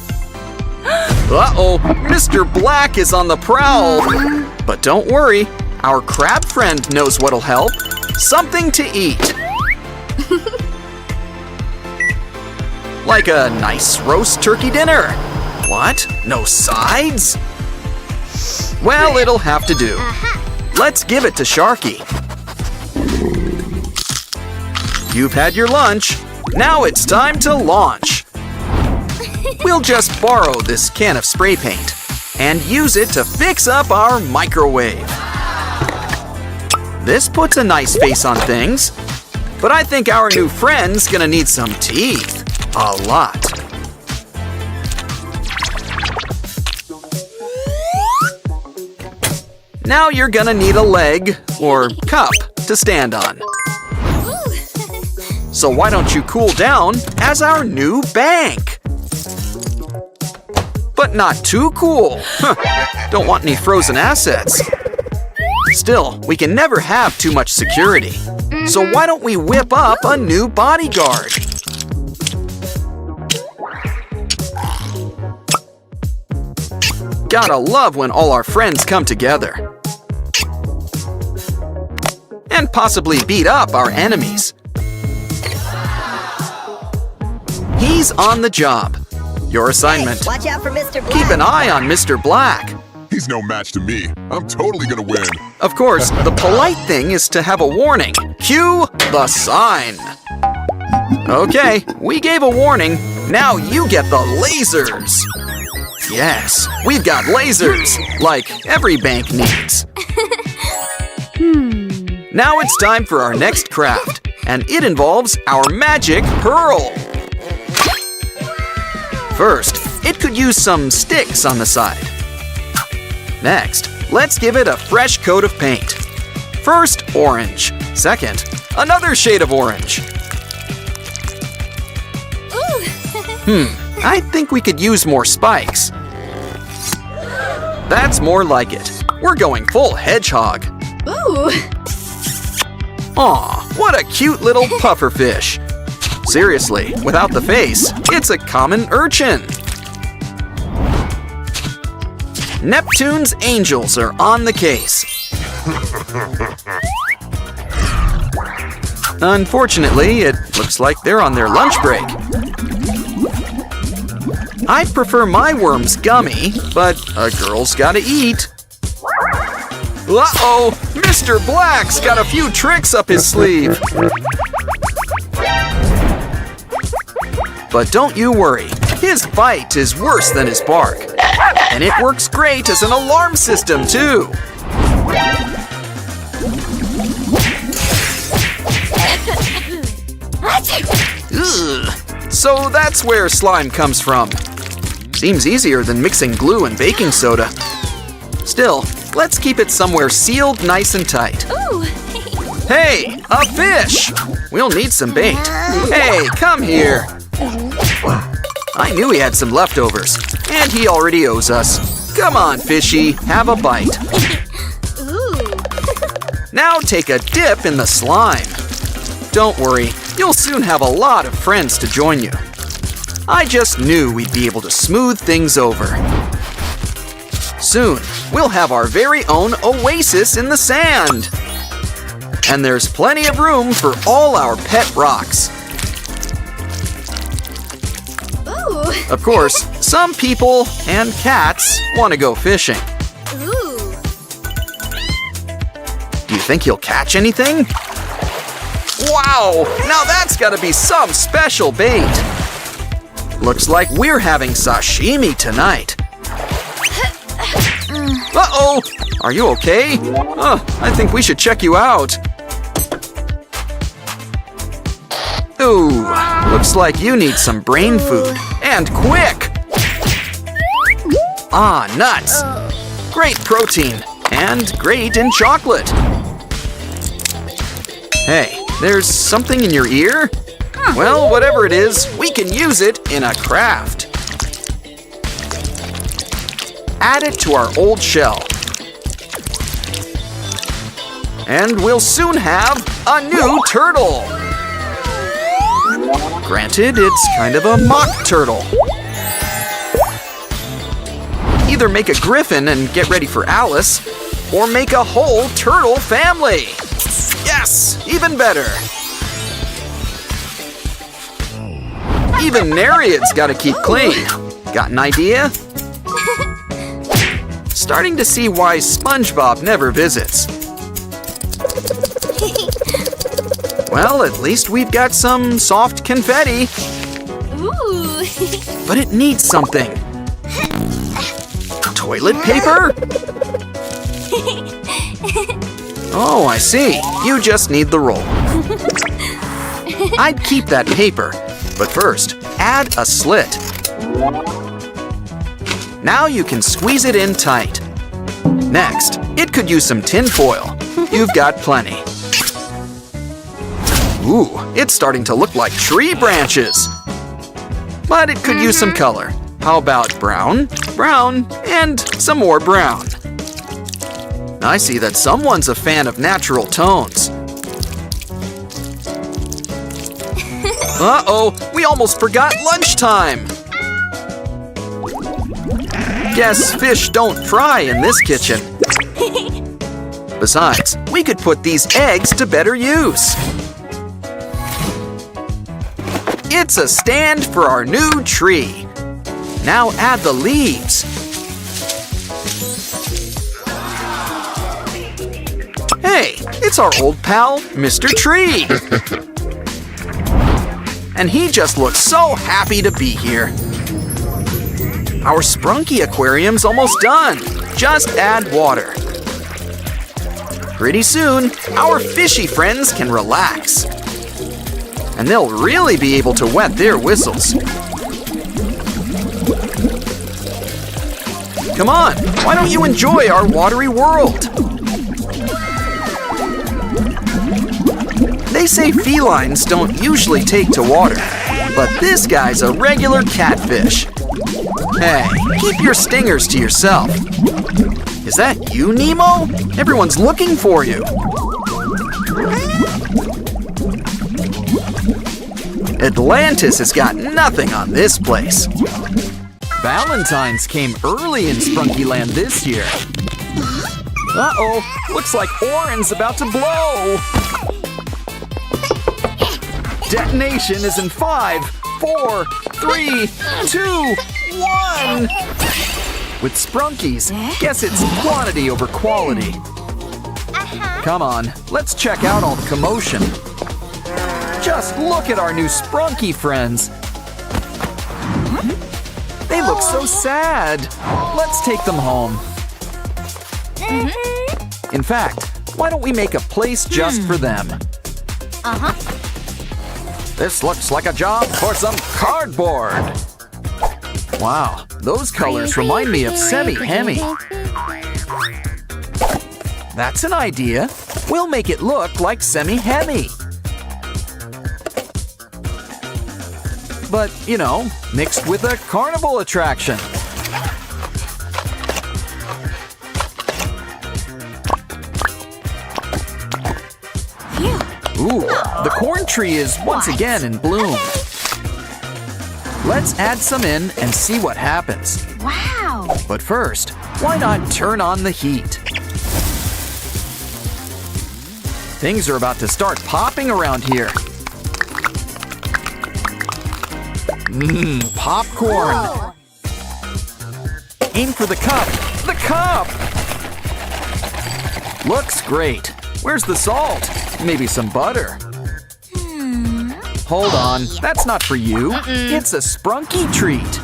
Uh-oh, Mr. Black is on the prowl. But don't worry, our crab friend knows what'll help. Something to eat. Like a nice roast turkey dinner. What? No sides? Well, it'll have to do. Let's give it to Sharky. You've had your lunch. Now it's time to launch. We'll just borrow this can of spray paint and use it to fix up our microwave. This puts a nice face on things, but I think our new friend's gonna need some teeth. A lot. Now you're gonna need a leg or cup to stand on. So why don't you cool down as our new bank? But not too cool. Don't want any frozen assets. Still, we can never have too much security. So why don't we whip up a new bodyguard? Gotta love when all our friends come together. And possibly beat up our enemies. He's on the job. Your assignment. Watch out for Mr. Black. Keep an eye on Mr. Black. He's no match to me. I'm totally gonna win. Of course, the polite thing is to have a warning. Cue the sign. Okay, we gave a warning. Now you get the lasers. Yes, we've got lasers, like every bank needs. Now it's time for our next craft, and it involves our magic pearl. First, it could use some sticks on the side. Next, let's give it a fresh coat of paint. First, orange. Second, another shade of orange. I think we could use more spikes. That's more like it. We're going full hedgehog. Ooh. Aw, what a cute little pufferfish. Seriously, without the face, it's a common urchin. Neptune's angels are on the case. Unfortunately, it looks like they're on their lunch break. I prefer my worms gummy, but a girl's gotta eat. Uh-oh! Mr. Black's got a few tricks up his sleeve. But don't you worry, his bite is worse than his bark. And it works great as an alarm system, too. Ugh. So that's where slime comes from. Seems easier than mixing glue and baking soda. Still, let's keep it somewhere sealed nice and tight. Ooh. Hey, a fish! We'll need some bait. Hey, come here. I knew he had some leftovers, and he already owes us. Come on, fishy, have a bite. Ooh. Now take a dip in the slime. Don't worry, you'll soon have a lot of friends to join you. I just knew we'd be able to smooth things over. Soon, we'll have our very own oasis in the sand. And there's plenty of room for all our pet rocks. Ooh. Of course, some people and cats want to go fishing. Ooh. Do you think he'll catch anything? Wow, now that's gotta be some special bait. Looks like we're having sashimi tonight. Uh-oh, are you okay? I think we should check you out. Ooh, looks like you need some brain food, and quick! Ah, nuts. Great protein, and great in chocolate. Hey, there's something in your ear? Well, whatever it is, we can use it in a craft. Add it to our old shell. And we'll soon have a new turtle. Granted, it's kind of a mock turtle. Either make a griffin and get ready for Alice, or make a whole turtle family. Yes, even better. Even Nereid's gotta keep clean. Got an idea? Starting to see why SpongeBob never visits. Well, at least we've got some soft confetti. Ooh. But it needs something. Toilet paper? Oh, I see. You just need the roll. I'd keep that paper, but first, add a slit. Now you can squeeze it in tight. Next, it could use some tin foil. You've got plenty. Ooh, it's starting to look like tree branches. But it could use some color. How about brown, brown, and some more brown? I see that someone's a fan of natural tones. Uh-oh, we almost forgot lunchtime. Guess fish don't fry in this kitchen. Besides, we could put these eggs to better use. It's a stand for our new tree. Now add the leaves. Hey, it's our old pal, Mr. Tree. And he just looks so happy to be here. Our Sprunki aquarium's almost done. Just add water. Pretty soon, our fishy friends can relax. And they'll really be able to wet their whistles. Come on, why don't you enjoy our watery world? They say felines don't usually take to water, but this guy's a regular catfish. Hey, keep your stingers to yourself. Is that you, Nemo? Everyone's looking for you. Atlantis has got nothing on this place. Valentine's came early in Sprunky Land this year. Uh-oh, Looks like OREN's about to blow! Detonation is in 5, 4, 3, 2, 1! With Sprunkies, guess it's quantity over quality. Come on, let's check out all the commotion. Just look at our new Sprunki friends. They look so sad. Let's take them home. In fact, why don't we make a place just for them? This looks like a job for some cardboard. Wow, those colors remind me of semi-hemi. That's an idea. We'll make it look like semi-hemi. But, you know, mixed with a carnival attraction. Ooh, the corn tree is once again in bloom. Let's add some in and see what happens. Wow. But first, why not turn on the heat? Things are about to start popping around here. Popcorn. Whoa. Aim for the cup. The cup! Looks great. Where's the salt? Maybe some butter. Hold on, that's not for you. It's a Sprunki treat.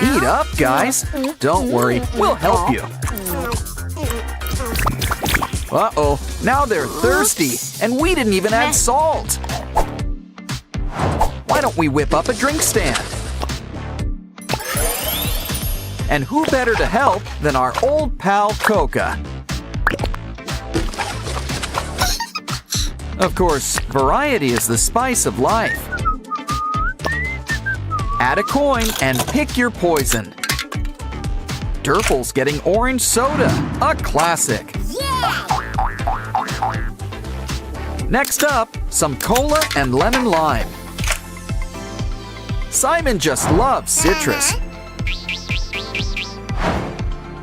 Eat up, guys. Don't worry, we'll help you. Uh-oh, now they're thirsty, and we didn't even add salt. Why don't we whip up a drink stand? And who better to help than our old pal Coca? Of course, variety is the spice of life. Add a coin and pick your poison. Durple's getting orange soda, a classic. Next up, some cola and lemon lime. Simon just loves citrus.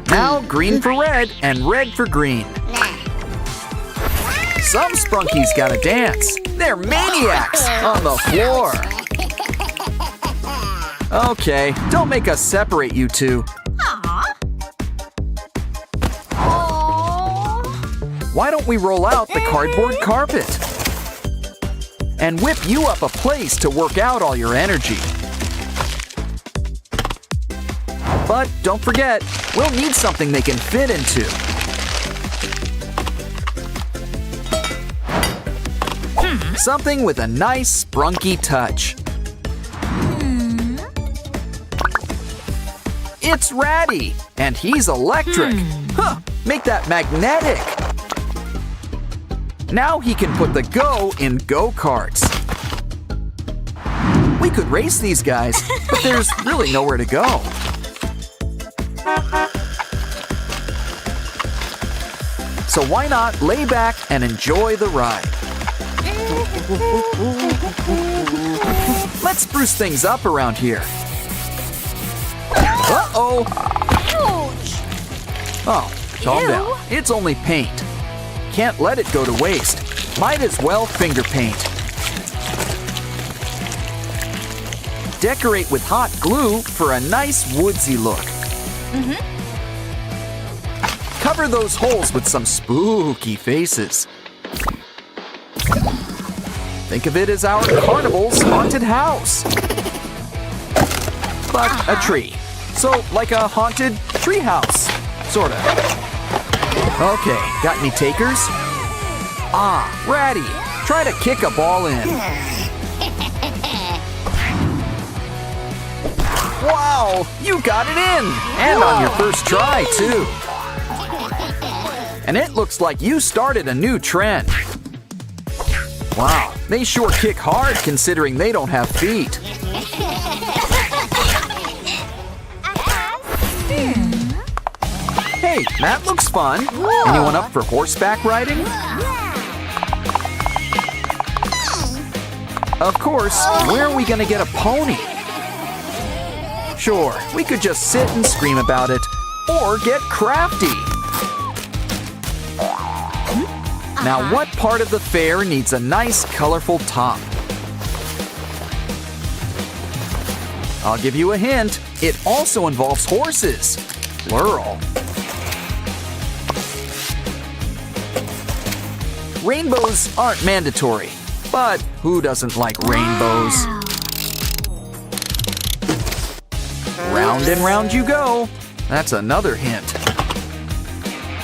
Now green for red and red for green. Some Sprunkies gotta dance. They're maniacs on the floor. Okay, don't make us separate you two. Why don't we roll out the cardboard carpet? And whip you up a place to work out all your energy. But don't forget, we'll need something they can fit into. Something with a nice Sprunki touch. It's Ratty, and he's electric. Huh, make that magnetic. Now he can put the go in go-karts. We could race these guys, but there's really nowhere to go. So why not lay back and enjoy the ride? Let's spruce things up around here. Uh-oh! Oh, calm down. It's only paint. Can't let it go to waste. Might as well finger paint. Decorate with hot glue for a nice woodsy look. Cover those holes with some spooky faces. Think of it as our carnival's haunted house. But a tree. So like a haunted tree house, sorta. Okay, got any takers? Ah, Ratty, try to kick a ball in. Wow, you got it in! And on your first try, too. And it looks like you started a new trend. Wow, they sure kick hard considering they don't have feet. Hey, that looks fun. Anyone up for horseback riding? Of course, where are we gonna get a pony? Sure, we could just sit and scream about it, or get crafty. Now, what part of the fair needs a nice, colorful top? I'll give you a hint. It also involves horses. Plural. Rainbows aren't mandatory, but who doesn't like rainbows? Wow. Round and round you go. That's another hint.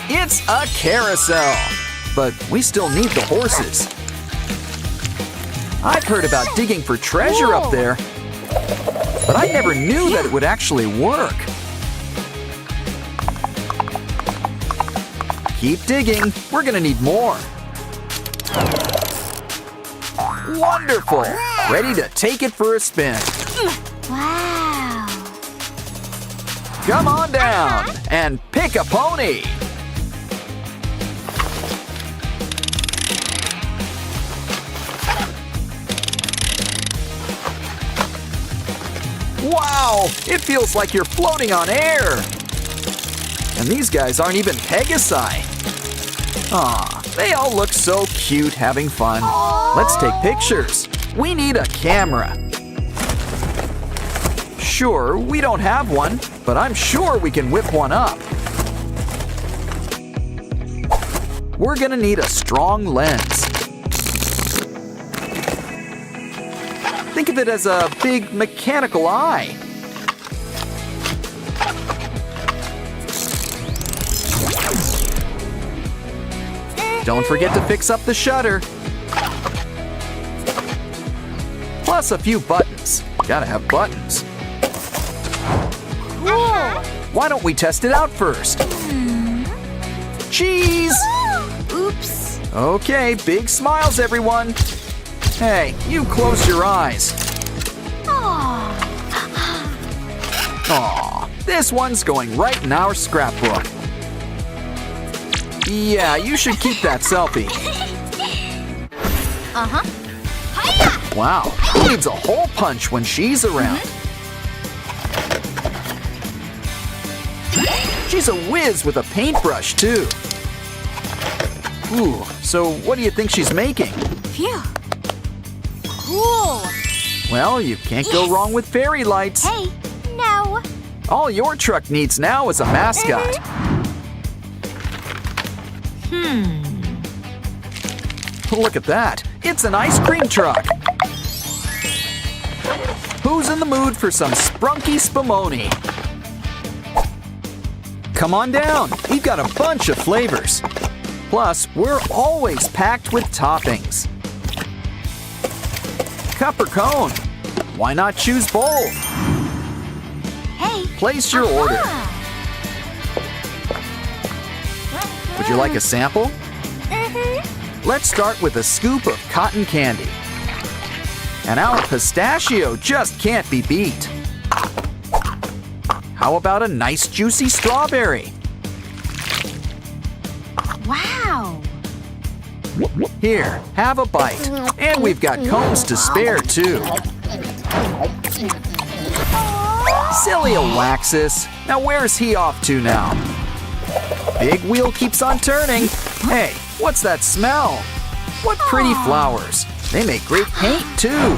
It's a carousel, but we still need the horses. I've heard about digging for treasure up there, but I never knew that it would actually work. Keep digging. We're gonna need more. Wonderful! Ready to take it for a spin. Wow. Come on down and pick a pony. Wow! It feels like you're floating on air. And these guys aren't even Pegasi. Aw, they all look so cute having fun. Let's take pictures. We need a camera. Sure, we don't have one, but I'm sure we can whip one up. We're gonna need a strong lens. Think of it as a big mechanical eye. Don't forget to fix up the shutter. Plus a few buttons. Gotta have buttons. Cool. Why don't we test it out first? Cheese! Oops. Okay, big smiles, everyone. Hey, you close your eyes. Aw. Aw, this one's going right in our scrapbook. Yeah, you should keep that selfie. Uh-huh. Hiya! Wow, who needs a hole punch when she's around? She's a whiz with a paintbrush, too. Ooh, so what do you think she's making? Phew. Cool. Well, you can't go wrong with fairy lights. Hey, no. All your truck needs now is a mascot. Look at that. It's an ice cream truck. Who's in the mood for some Sprunki spumoni? Come on down. We've got a bunch of flavors. Plus, we're always packed with toppings. Cup or cone? Why not choose both? Hey. Place your order. Would you like a sample? Let's start with a scoop of cotton candy. And our pistachio just can't be beat. How about a nice juicy strawberry? Wow. Here, have a bite. And we've got cones to spare too. Silly Alexis. Now where's he off to now? Big wheel keeps on turning. Hey, what's that smell? What pretty flowers. They make great paint too.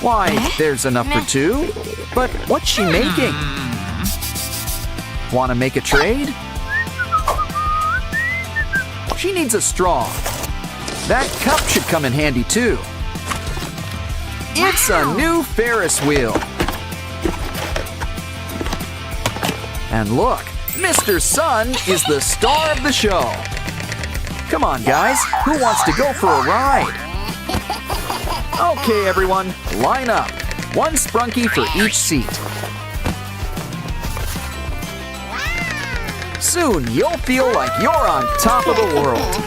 Why, there's enough for two. But what's she making? Want to make a trade? She needs a straw. That cup should come in handy too. It's a new Ferris wheel. And look, Mr. Sun is the star of the show. Come on, guys, who wants to go for a ride? Okay, everyone, line up. One Sprunki for each seat. Soon, you'll feel like you're on top of the world.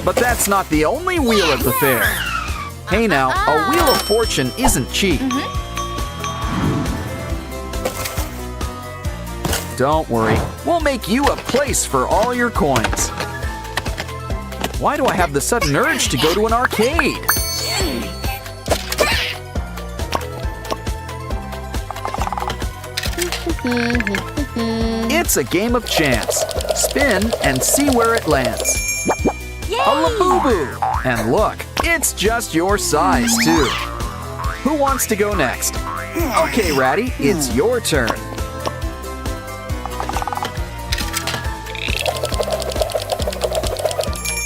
But that's not the only wheel at the fair. Hey now, a wheel of fortune isn't cheap. Don't worry, we'll make you a place for all your coins. Why do I have the sudden urge to go to an arcade? It's a game of chance. Spin and see where it lands. Yay! A Labubu! And look, it's just your size, too. Who wants to go next? Okay, Ratty, it's your turn.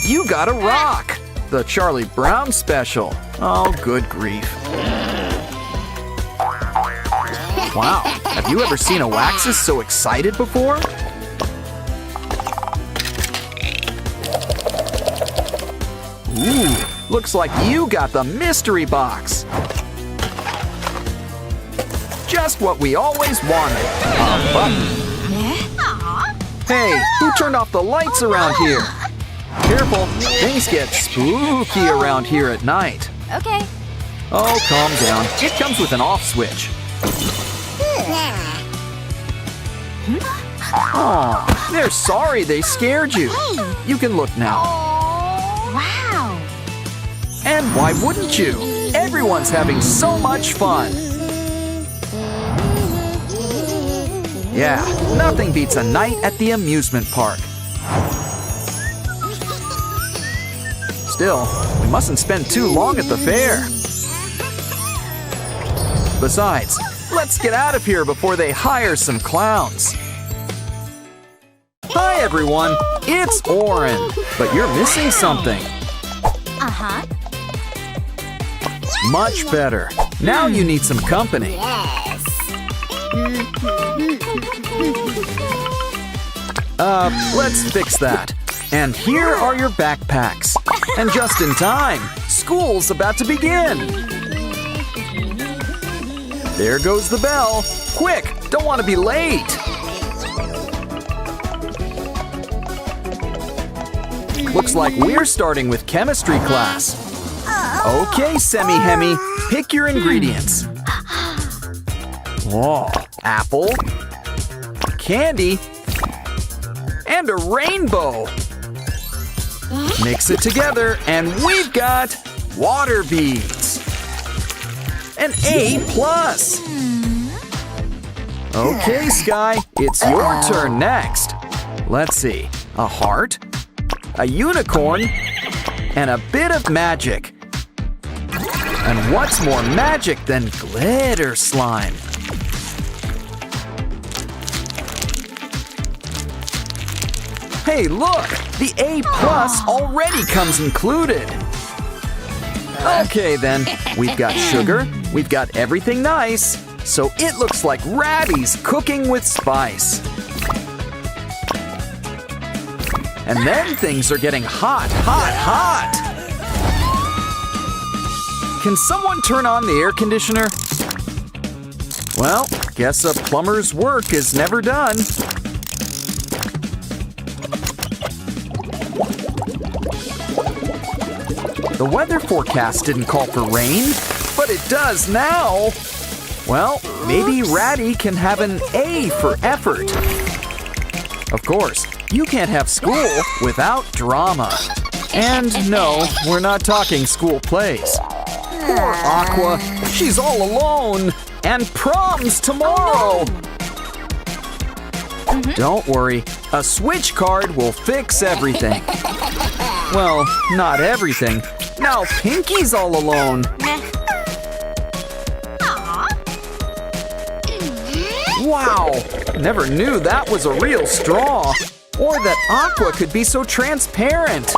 You got a rock! The Charlie Brown special. Oh, good grief. Wow, have you ever seen a Waxus so excited before? Ooh, looks like you got the mystery box. Just what we always wanted, a button. Hey, who turned off the lights around here? Careful, things get spooky around here at night. Okay. Oh, calm down. It comes with an off switch. Oh, they're sorry they scared you. You can look now. Wow. And why wouldn't you? Everyone's having so much fun. Yeah, nothing beats a night at the amusement park. Still, we mustn't spend too long at the fair. Besides, let's get out of here before they hire some clowns. Hi everyone, it's OREN, but you're missing something. Uh-huh. Much better. Now you need some company. Let's fix that. And here are your backpacks. And just in time, school's about to begin. There goes the bell. Quick, don't want to be late. Looks like we're starting with chemistry class. Okay, Semi-Hemi, pick your ingredients. Whoa, apple, candy, and a rainbow. Mix it together and we've got water beads. An A+. Okay, Sky, it's your turn next. Let's see, a heart, a unicorn, and a bit of magic. And what's more magic than glitter slime? Hey, look! The A+ already comes included. Okay then, we've got sugar, we've got everything nice, so it looks like Ratty's cooking with spice. And then things are getting hot, hot, hot! Can someone turn on the air conditioner? Well, guess a plumber's work is never done. The weather forecast didn't call for rain, but it does now. Well, maybe Ratty can have an A for effort. Of course, you can't have school without drama. And no, we're not talking school plays. Poor Aqua, she's all alone. And prom's tomorrow. Don't worry, a switch card will fix everything. Well, not everything. Now Pinky's all alone. Wow, never knew that was a real straw. Or that Aqua could be so transparent.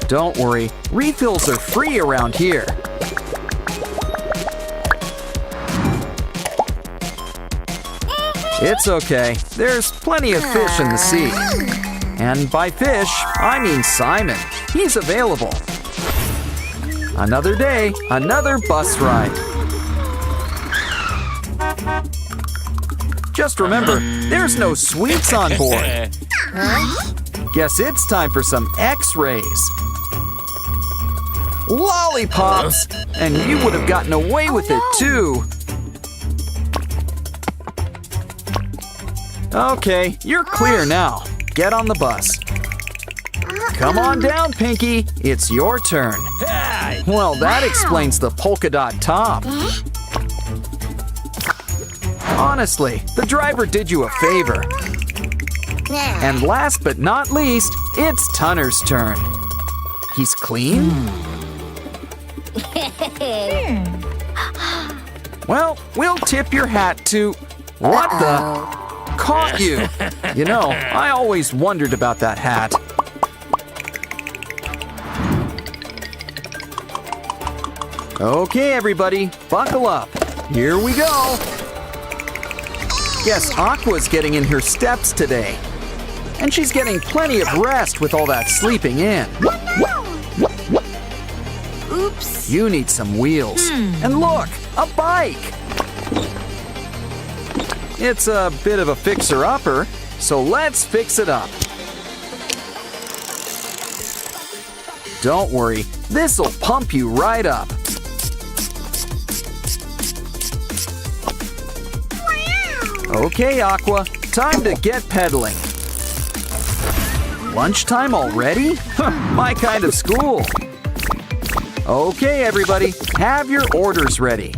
Don't worry, refills are free around here. It's okay, there's plenty of fish in the sea. And by fish, I mean Simon. He's available. Another day, another bus ride. Just remember, there's no sweets on board. Guess it's time for some X-rays. Lollipops! And you would have gotten away with it too. Okay, you're clear now. Get on the bus. Come on down, Pinky. It's your turn. Well, that explains the polka dot top. Honestly, the driver did you a favor. And last but not least, it's Tunner's turn. He's clean? Well, we'll tip your hat to... What the? Caught you! You know, I always wondered about that hat. Okay, everybody, buckle up. Here we go. Guess Aqua's getting in her steps today. And she's getting plenty of rest with all that sleeping in. Oops. You need some wheels. And look, a bike! It's a bit of a fixer-upper, so let's fix it up. Don't worry, this'll pump you right up. Okay, Aqua, time to get pedaling. Lunchtime already? Huh, my kind of school. Okay, everybody, have your orders ready.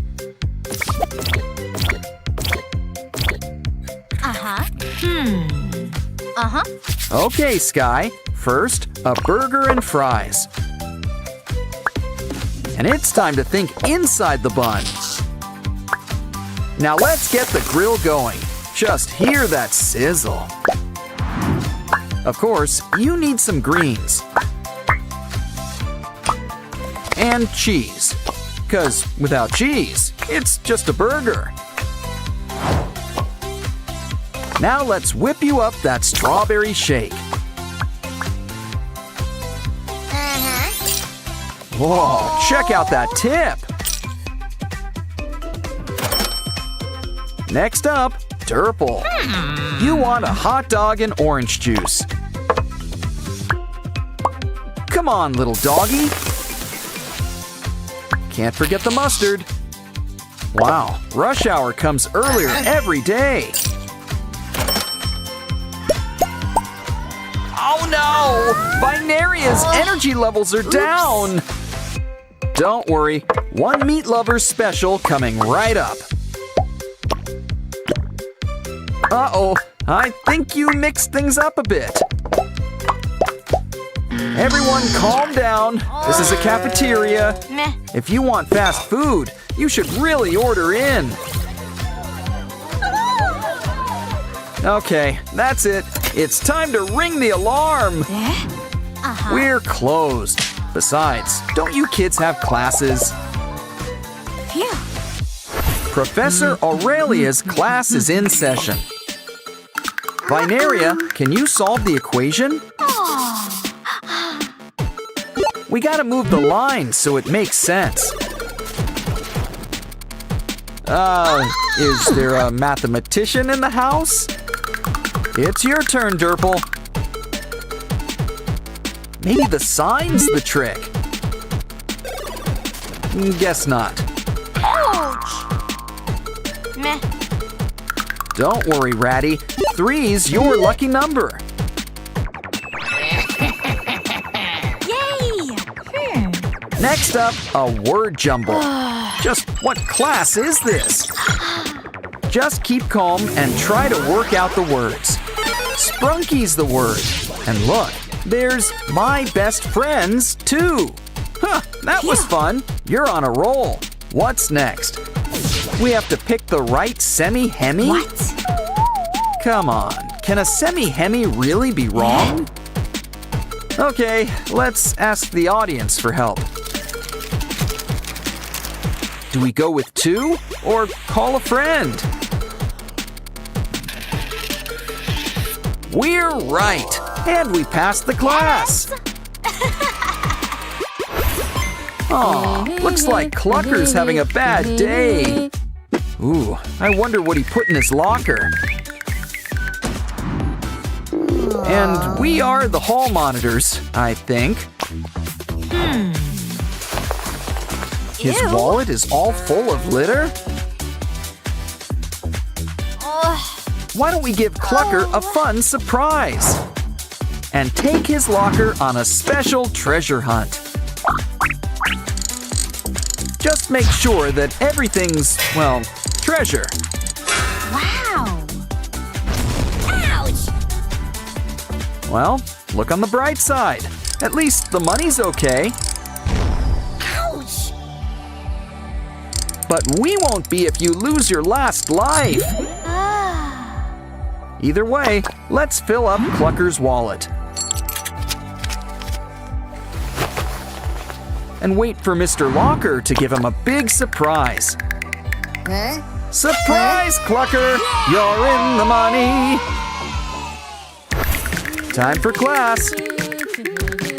Okay, Sky, first, a burger and fries. And it's time to think inside the bun. Now let's get the grill going. Just hear that sizzle. Of course, you need some greens. And cheese. 'Cause without cheese, it's just a burger. Now let's whip you up that strawberry shake. Whoa, check out that tip. Next up, Durple. You want a hot dog and orange juice. Come on, little doggy. Can't forget the mustard. Wow, rush hour comes earlier every day. Oh no! Binaria's energy levels are down. Don't worry, one meat lover special coming right up. Uh-oh, I think you mixed things up a bit. Everyone calm down. This is a cafeteria. If you want fast food, you should really order in. Okay, that's it. It's time to ring the alarm. We're closed. Besides, don't you kids have classes? Professor Aurelia's class is in session. Binaria, can you solve the equation? We gotta move the line so it makes sense. Is there a mathematician in the house? It's your turn, Durple. Maybe the sign's the trick. Guess not. Ouch! Meh. Don't worry, Ratty. 3's your lucky number. Yay! Next up, a word jumble. Just what class is this? Just keep calm and try to work out the words. Sprunki's the word. And look, there's my best friends, too. Huh, that was fun. You're on a roll. What's next? We have to pick the right semi-hemi? What? Come on, can a semi-hemi really be wrong? Okay, let's ask the audience for help. Do we go with 2 or call a friend? We're right, and we passed the class. Aw, looks like Clucker's having a bad day. Ooh, I wonder what he put in his locker. And we are the hall monitors, I think. His wallet is all full of litter? Why don't we give Clucker a fun surprise? And take his locker on a special treasure hunt. Just make sure that everything's, well, treasure. Well, look on the bright side. At least the money's okay. Ouch! But we won't be if you lose your last life. Either way, let's fill up Clucker's wallet. And wait for Mr. Locker to give him a big surprise. Huh? Surprise, Clucker! You're in the money! Time for class.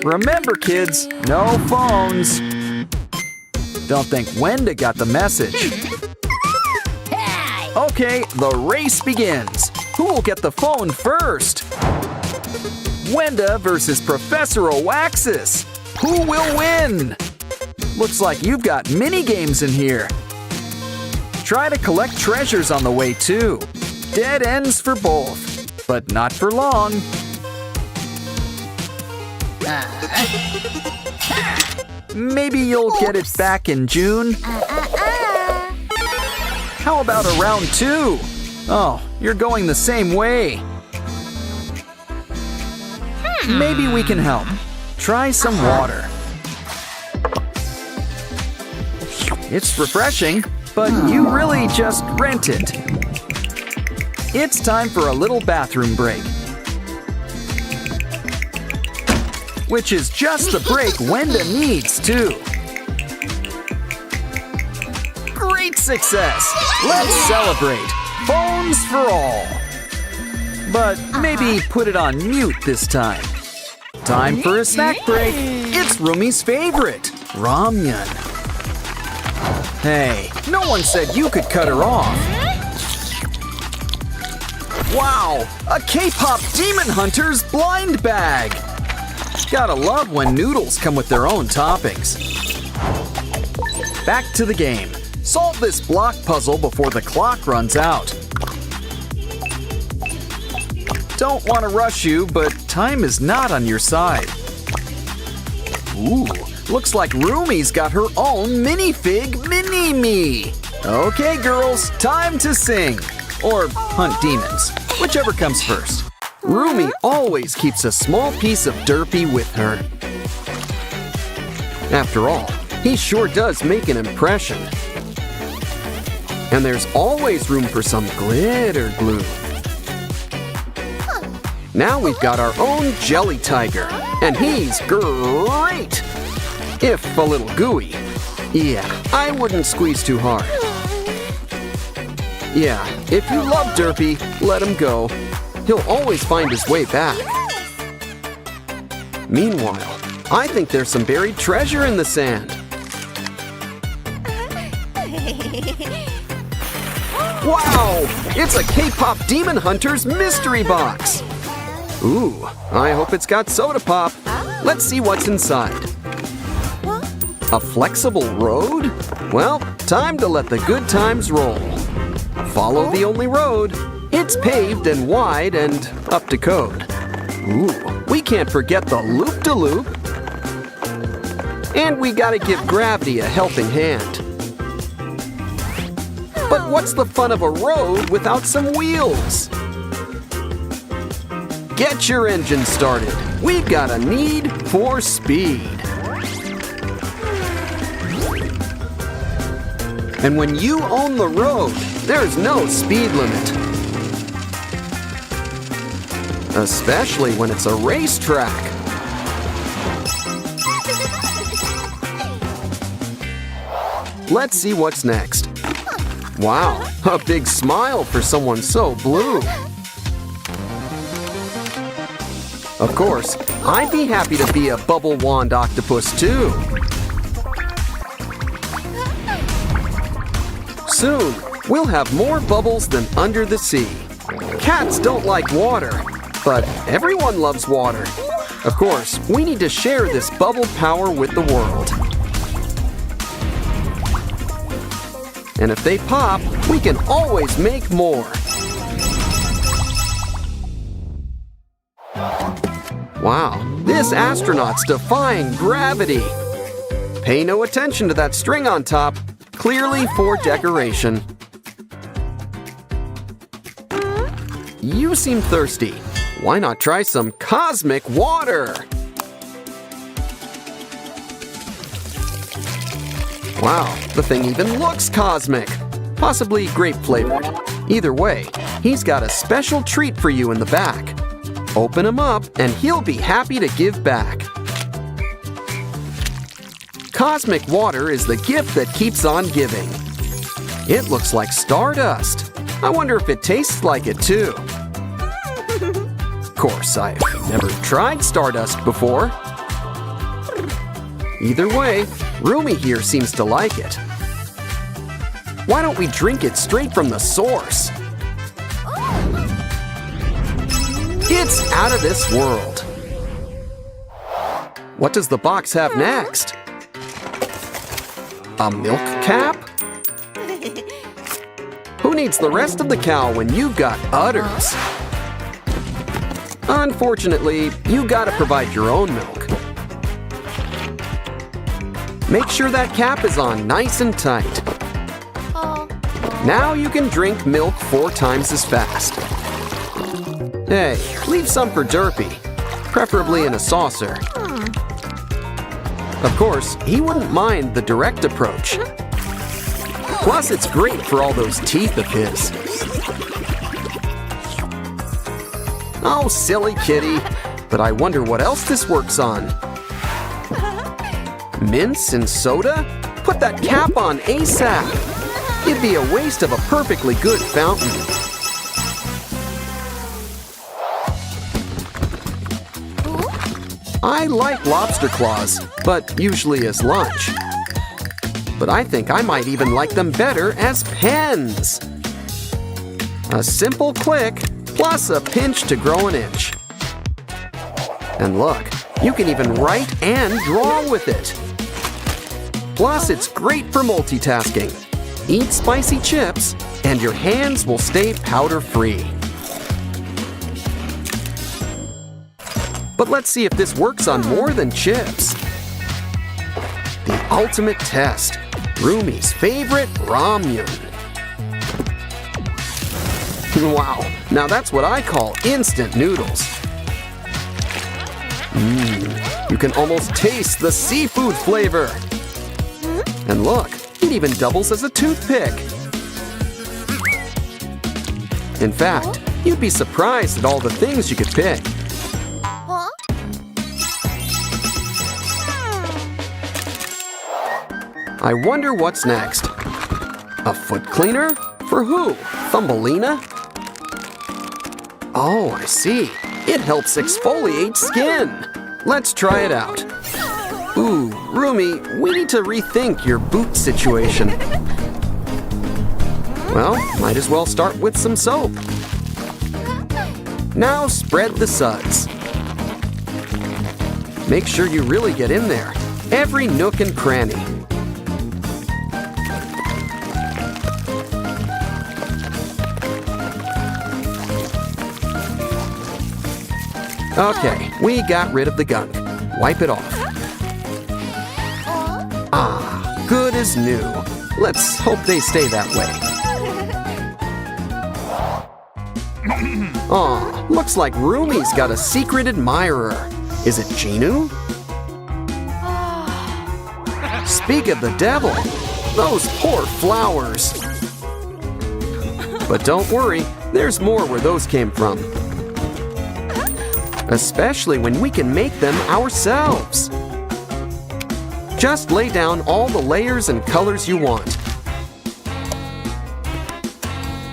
Remember, kids, no phones. Don't think Wenda got the message. Okay, the race begins. Who will get the phone first? Wenda versus Professor Oaxis. Who will win? Looks like you've got mini games in here. Try to collect treasures on the way too. Dead ends for both, but not for long. Maybe you'll get it back in June. How about a round 2? Oh, you're going the same way. Maybe we can help. Try some water. It's refreshing, but you really just rented. It's time for a little bathroom break. Which is just the break Wenda needs, too. Great success! Let's celebrate! Phones for all! But maybe put it on mute this time. Time for a snack break. It's Rumi's favorite, ramyun. Hey, no one said you could cut her off. Wow, a K-pop Demon Hunter's blind bag. Gotta love when noodles come with their own toppings. Back to the game. Solve this block puzzle before the clock runs out. Don't want to rush you, but time is not on your side. Ooh, looks like Rumi's got her own minifig mini-me. Okay, girls, time to sing. Or hunt demons, whichever comes first. Rumi always keeps a small piece of Derpy with her. After all, he sure does make an impression. And there's always room for some glitter glue. Now we've got our own Jelly Tiger, and he's great! If a little gooey. Yeah, I wouldn't squeeze too hard. Yeah, if you love Derpy, let him go. He'll always find his way back. Meanwhile, I think there's some buried treasure in the sand. Wow! It's a K-pop Demon Hunter's mystery box! Ooh, I hope it's got soda pop. Let's see what's inside. A flexible road? Well, time to let the good times roll. Follow the only road. It's paved and wide and up to code. Ooh, we can't forget the loop-de-loop. And we gotta give gravity a helping hand. But what's the fun of a road without some wheels? Get your engine started. We've got a need for speed. And when you own the road, there's no speed limit. Especially when it's a racetrack. Let's see what's next. Wow, a big smile for someone so blue. Of course, I'd be happy to be a bubble wand octopus too. Soon, we'll have more bubbles than under the sea. Cats don't like water, but everyone loves water. Of course, we need to share this bubble power with the world. And if they pop, we can always make more. Wow, this astronaut's defying gravity. Pay no attention to that string on top, clearly for decoration. You seem thirsty. Why not try some cosmic water? Wow, the thing even looks cosmic. Possibly grape flavored. Either way, he's got a special treat for you in the back. Open him up and he'll be happy to give back. Cosmic water is the gift that keeps on giving. It looks like stardust. I wonder if it tastes like it too. Of course, I've never tried stardust before. Either way, Rumi here seems to like it. Why don't we drink it straight from the source? It's out of this world. What does the box have next? A milk cap? Who needs the rest of the cow when you've got udders? Unfortunately, you gotta provide your own milk. Make sure that cap is on nice and tight. Now you can drink milk 4 times as fast. Hey, leave some for Derpy, preferably in a saucer. Of course, he wouldn't mind the direct approach. Plus, it's great for all those teeth of his. Oh, silly kitty. But I wonder what else this works on. Mints and soda? Put that cap on ASAP. It'd be a waste of a perfectly good fountain. I like lobster claws, but usually as lunch. But I think I might even like them better as pens. A simple click, plus a pinch to grow an inch. And look, you can even write and draw with it. Plus, it's great for multitasking. Eat spicy chips, and your hands will stay powder-free. But let's see if this works on more than chips. The ultimate test. Rumi's favorite ramyun. Wow, now that's what I call instant noodles. You can almost taste the seafood flavor. And look, it even doubles as a toothpick. In fact, you'd be surprised at all the things you could pick. I wonder what's next. A foot cleaner? For who? Thumbelina? Oh, I see. It helps exfoliate skin. Let's try it out. Ooh, Rumi, we need to rethink your boot situation. Well, might as well start with some soap. Now spread the suds. Make sure you really get in there. Every nook and cranny. Okay, we got rid of the gunk. Wipe it off. Ah, good as new. Let's hope they stay that way. Aw, looks like Rumi's got a secret admirer. Is it Genu? Speak of the devil, those poor flowers. But don't worry, there's more where those came from. Especially when we can make them ourselves. Just lay down all the layers and colors you want.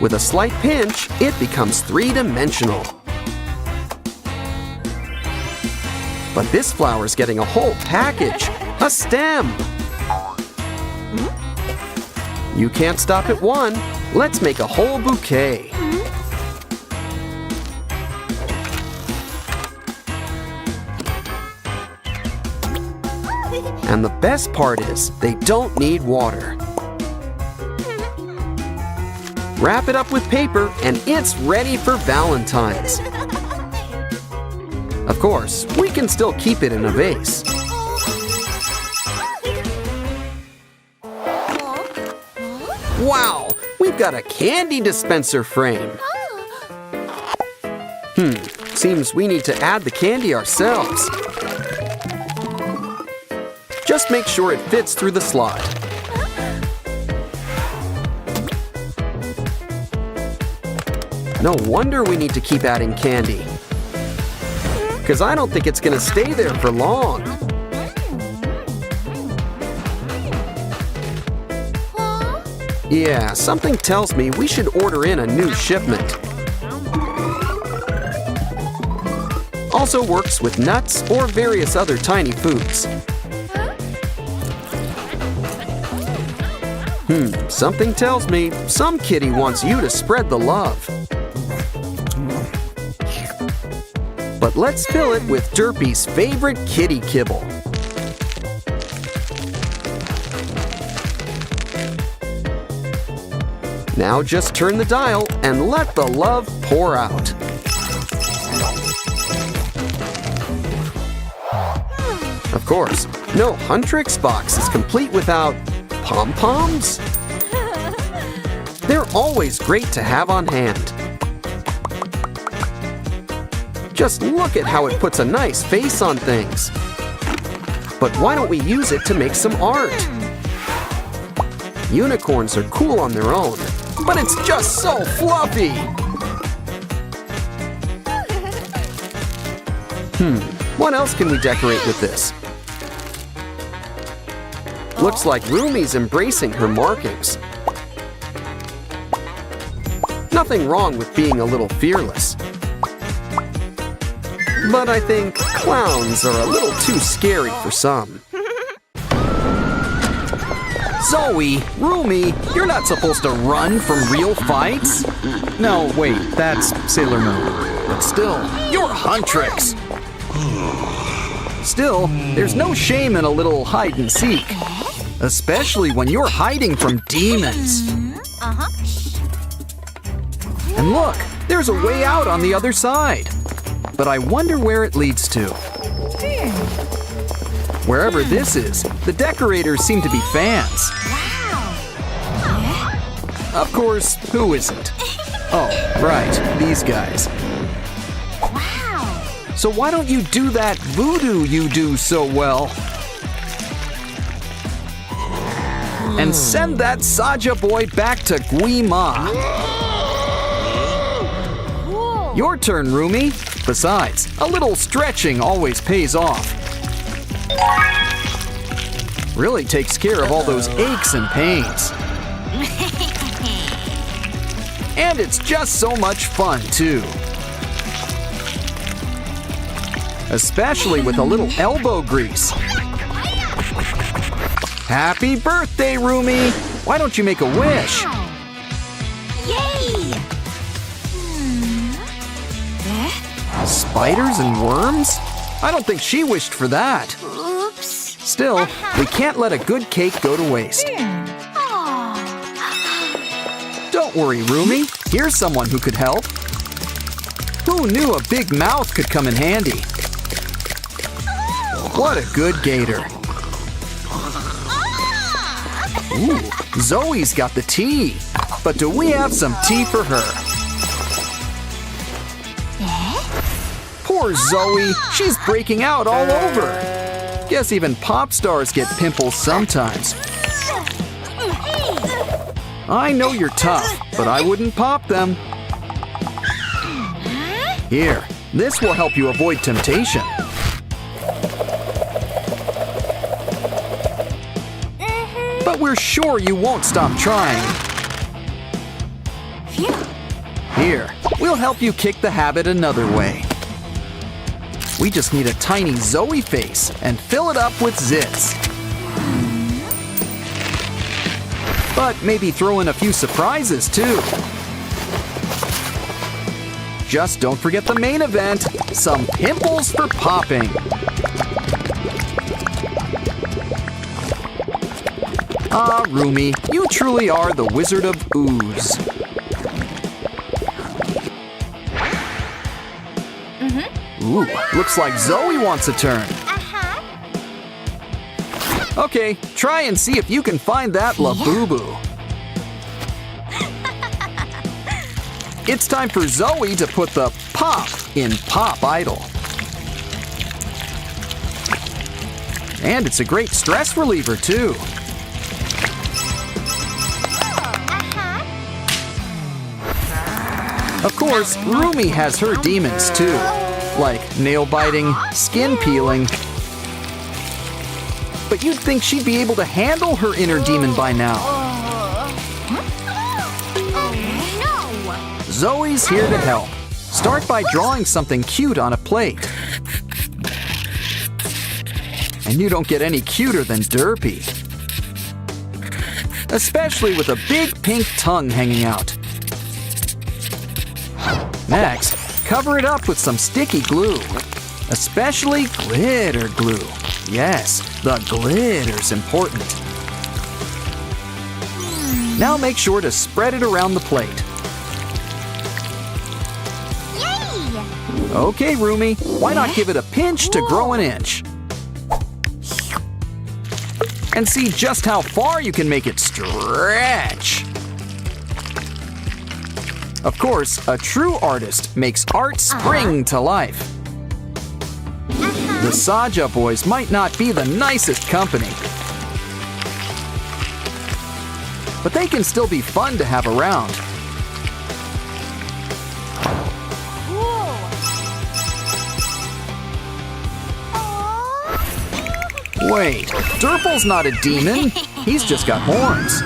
With a slight pinch, it becomes 3-dimensional. But this flower's getting a whole package, a stem. You can't stop at one. Let's make a whole bouquet. And the best part is, they don't need water. Wrap it up with paper and it's ready for Valentine's. Of course, we can still keep it in a vase. Wow, we've got a candy dispenser frame. Seems we need to add the candy ourselves. Just make sure it fits through the slot. No wonder we need to keep adding candy. Because I don't think it's going to stay there for long. Yeah, something tells me we should order in a new shipment. Also works with nuts or various other tiny foods. Something tells me some kitty wants you to spread the love. But let's fill it with Derpy's favorite kitty kibble. Now just turn the dial and let the love pour out. Of course, no Huntrix box is complete without pom-poms. They're always great to have on hand. Just look at how it puts a nice face on things. But why don't we use it to make some art? Unicorns are cool on their own, but it's just so fluffy! What else can we decorate with this? Looks like Rumi's embracing her markings. Nothing wrong with being a little fearless. But I think clowns are a little too scary for some. Zoe, Rumi, you're not supposed to run from real fights. No, wait, that's Sailor Moon. But still, you're Huntrix. Still, there's no shame in a little hide and seek. Especially when you're hiding from demons. And look, there's a way out on the other side. But I wonder where it leads to. Wherever this is, the decorators seem to be fans. Of course, who isn't? Oh, right, these guys. So why don't you do that voodoo you do so well? And send that Saja boy back to Guima. Your turn, Rumi. Besides, a little stretching always pays off. Really takes care of all those aches and pains. And it's just so much fun, too. Especially with a little elbow grease. Happy birthday, Rumi! Why don't you make a wish? Yay! Spiders and worms? I don't think she wished for that. Oops. Still, we can't let a good cake go to waste. Don't worry, Rumi. Here's someone who could help. Who knew a big mouth could come in handy? What a good gator. Ooh, Zoe's got the tea. But do we have some tea for her? Poor Zoe, she's breaking out all over. Guess even pop stars get pimples sometimes. I know you're tough, but I wouldn't pop them. Here, this will help you avoid temptation. But we're sure you won't stop trying. Here, we'll help you kick the habit another way. We just need a tiny Zoe face and fill it up with zits. But maybe throw in a few surprises too. Just don't forget the main event, some pimples for popping. Ah, Rumi, you truly are the Wizard of Ooze. Ooh, looks like Zoe wants a turn. Okay, try and see if you can find that Labubu. It's time for Zoe to put the pop in Pop Idol. And it's a great stress reliever, too. Of course, Rumi has her demons, too, like nail biting, skin peeling. But you'd think she'd be able to handle her inner demon by now. Zoe's here to help. Start by drawing something cute on a plate. And you don't get any cuter than Derpy. Especially with a big pink tongue hanging out. Next, cover it up with some sticky glue. Especially glitter glue. Yes, the glitter's important. Now make sure to spread it around the plate. Okay, Rumi, why not give it a pinch to grow an inch? And see just how far you can make it stretch. Of course, a true artist makes art spring to life. The Saja boys might not be the nicest company, but they can still be fun to have around. Wait, Derple's not a demon. He's just got horns.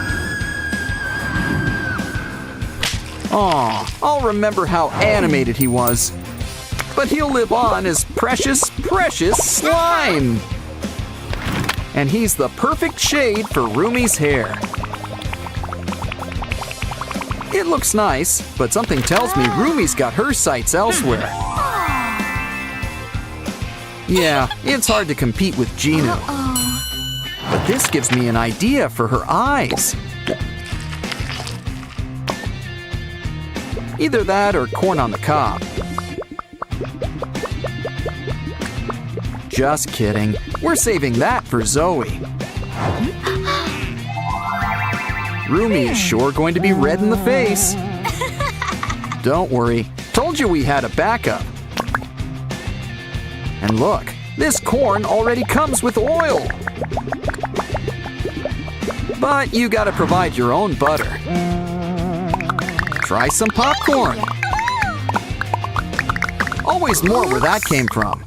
Aw, I'll remember how animated he was. But he'll live on as precious, precious slime. And he's the perfect shade for Rumi's hair. It looks nice, but something tells me Rumi's got her sights elsewhere. Yeah, it's hard to compete with Ginu. But this gives me an idea for her eyes. Either that or corn on the cob. Just kidding. We're saving that for Zoe. Rumi is sure going to be red in the face. Don't worry. Told you we had a backup. And look, this corn already comes with oil. But you gotta provide your own butter. Try some popcorn. Always more where that came from.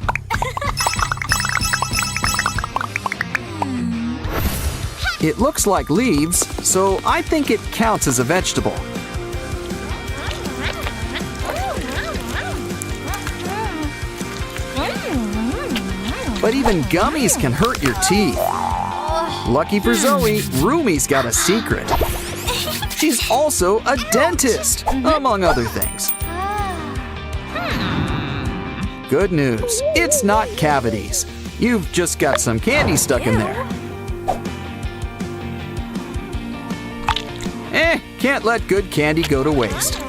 It looks like leaves, so I think it counts as a vegetable. But even gummies can hurt your teeth. Lucky for Zoe, Rumi's got a secret. She's also a dentist, among other things. Good news, it's not cavities. You've just got some candy stuck in there. Can't let good candy go to waste.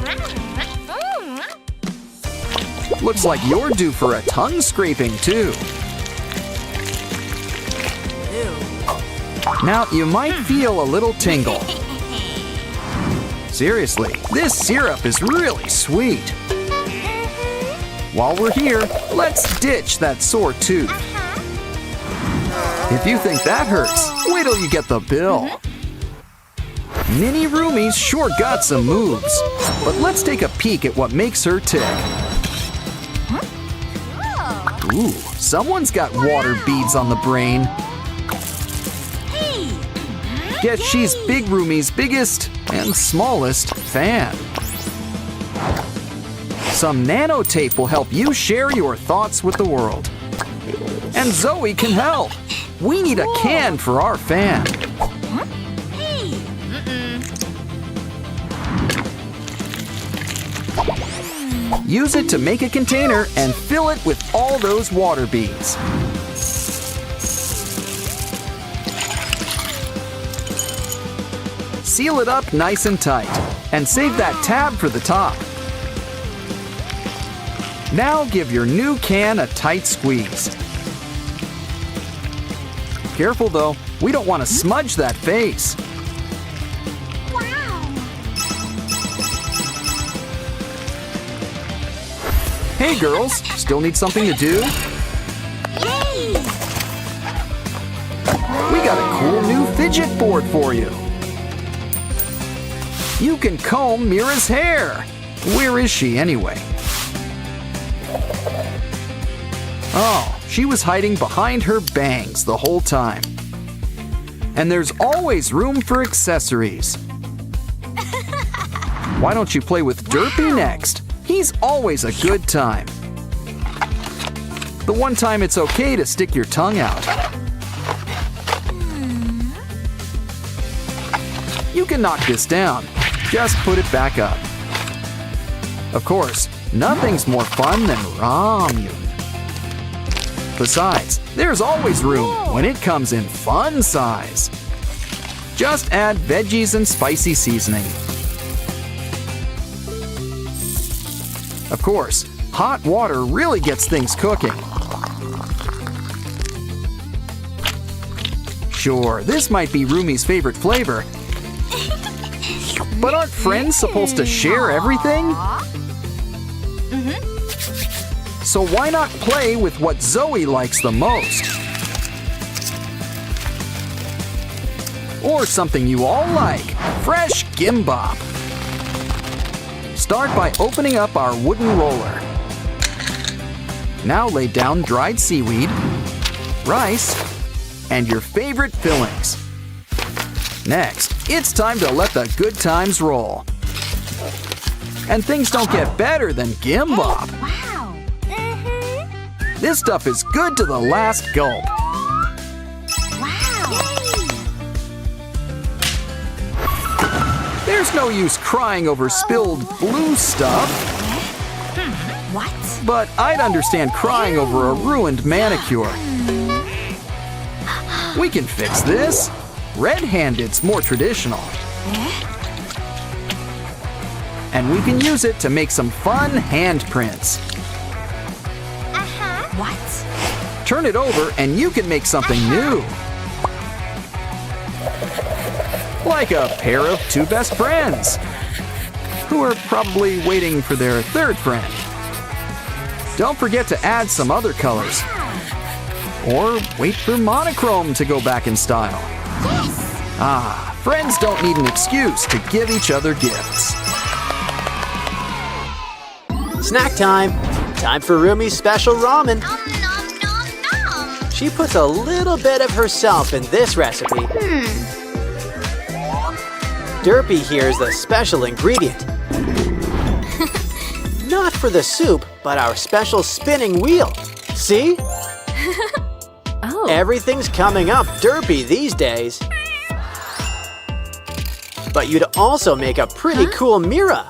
Looks like you're due for a tongue scraping, too. Now, you might feel a little tingle. Seriously, this syrup is really sweet. While we're here, let's ditch that sore tooth. If you think that hurts, wait till you get the bill. Mini Rumi's sure got some moves, but let's take a peek at what makes her tick. Ooh, someone's got water beads on the brain. Guess she's Big Rumi's biggest and smallest fan. Some nanotape will help you share your thoughts with the world. And Zoe can help. We need a can for our fan. Use it to make a container and fill it with all those water beads. Seal it up nice and tight, and save that tab for the top. Now give your new can a tight squeeze. Careful though, we don't want to smudge that face. Hey girls, still need something to do? Yay! We got a cool new fidget board for you. You can comb Mira's hair. Where is she anyway? Oh, she was hiding behind her bangs the whole time. And there's always room for accessories. Why don't you play with Derpy next? He's always a good time. The one time it's okay to stick your tongue out. You can knock this down. Just put it back up. Of course, nothing's more fun than ramen. Besides, there's always room when it comes in fun size. Just add veggies and spicy seasoning. Of course, hot water really gets things cooking. Sure, this might be Rumi's favorite flavor. But aren't friends supposed to share everything? So why not play with what Zoe likes the most? Or something you all like, fresh gimbap. Start by opening up our wooden roller. Now lay down dried seaweed, rice, and your favorite fillings. Next, it's time to let the good times roll. And things don't get better than gimbap. Wow! This stuff is good to the last gulp. Wow! There's no use crying over spilled blue stuff. What? But I'd understand crying over a ruined manicure. We can fix this. Red-handed's more traditional. And we can use it to make some fun handprints. What? Turn it over and you can make something new. Like a pair of two best friends who are probably waiting for their third friend. Don't forget to add some other colors. Or wait for monochrome to go back in style. Ah, friends don't need an excuse to give each other gifts. Snack time! Time for Rumi's special ramen. Nom nom nom nom! She puts a little bit of herself in this recipe. Derpy here's the special ingredient. Not for the soup, but our special spinning wheel. See? Oh. Everything's coming up Derpy these days. But you'd also make a pretty cool Mira.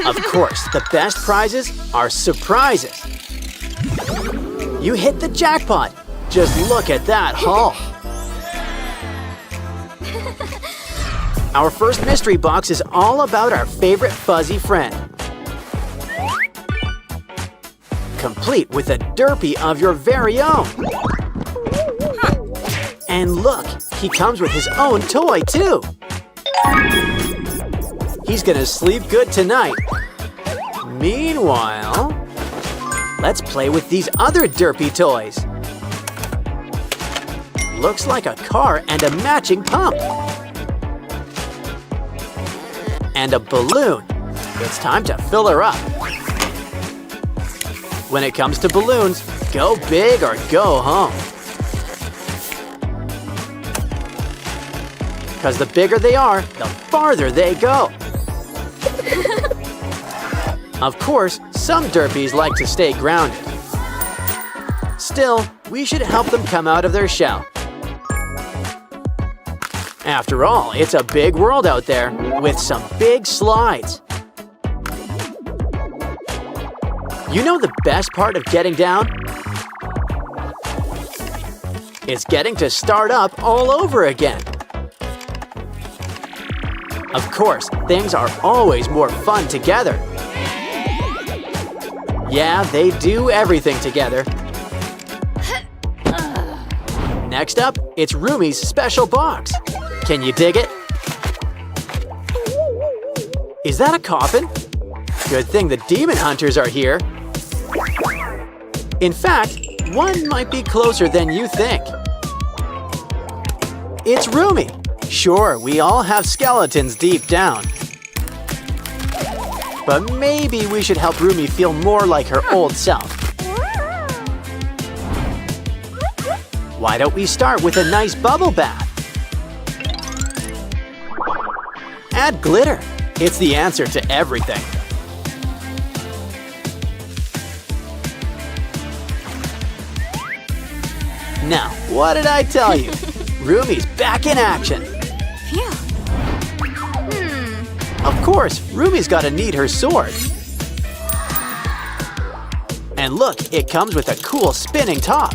Of course, the best prizes are surprises. You hit the jackpot. Just look at that haul. Our first mystery box is all about our favorite fuzzy friend. Complete with a Derpy of your very own. And look, he comes with his own toy too. He's gonna sleep good tonight. Meanwhile, let's play with these other Derpy toys. Looks like a car and a matching pump. And a balloon. It's time to fill her up. When it comes to balloons, go big or go home. Because the bigger they are, the farther they go. Of course, some Derpies like to stay grounded. Still, we should help them come out of their shell. After all, it's a big world out there with some big slides. You know the best part of getting down? It's getting to start up all over again. Of course, things are always more fun together. Yeah, they do everything together. Next up, it's Rumi's special box. Can you dig it? Is that a coffin? Good thing the demon hunters are here. In fact, one might be closer than you think. It's Rumi. Sure, we all have skeletons deep down. But maybe we should help Rumi feel more like her old self. Why don't we start with a nice bubble bath? Add glitter. It's the answer to everything. Now, what did I tell you? Rumi's back in action. Phew. Of course, Rumi's gotta need her sword. And look, it comes with a cool spinning top.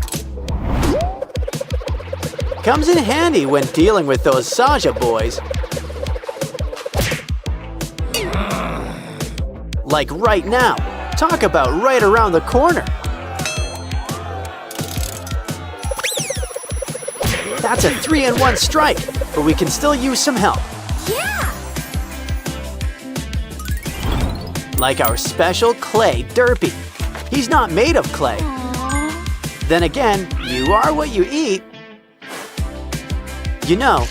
Comes in handy when dealing with those Saja boys. Like right now. Talk about right around the corner. That's a 3-in-1 strike, but we can still use some help. Yeah. Like our special clay derpy. He's not made of clay. Then again, you are what you eat. You know,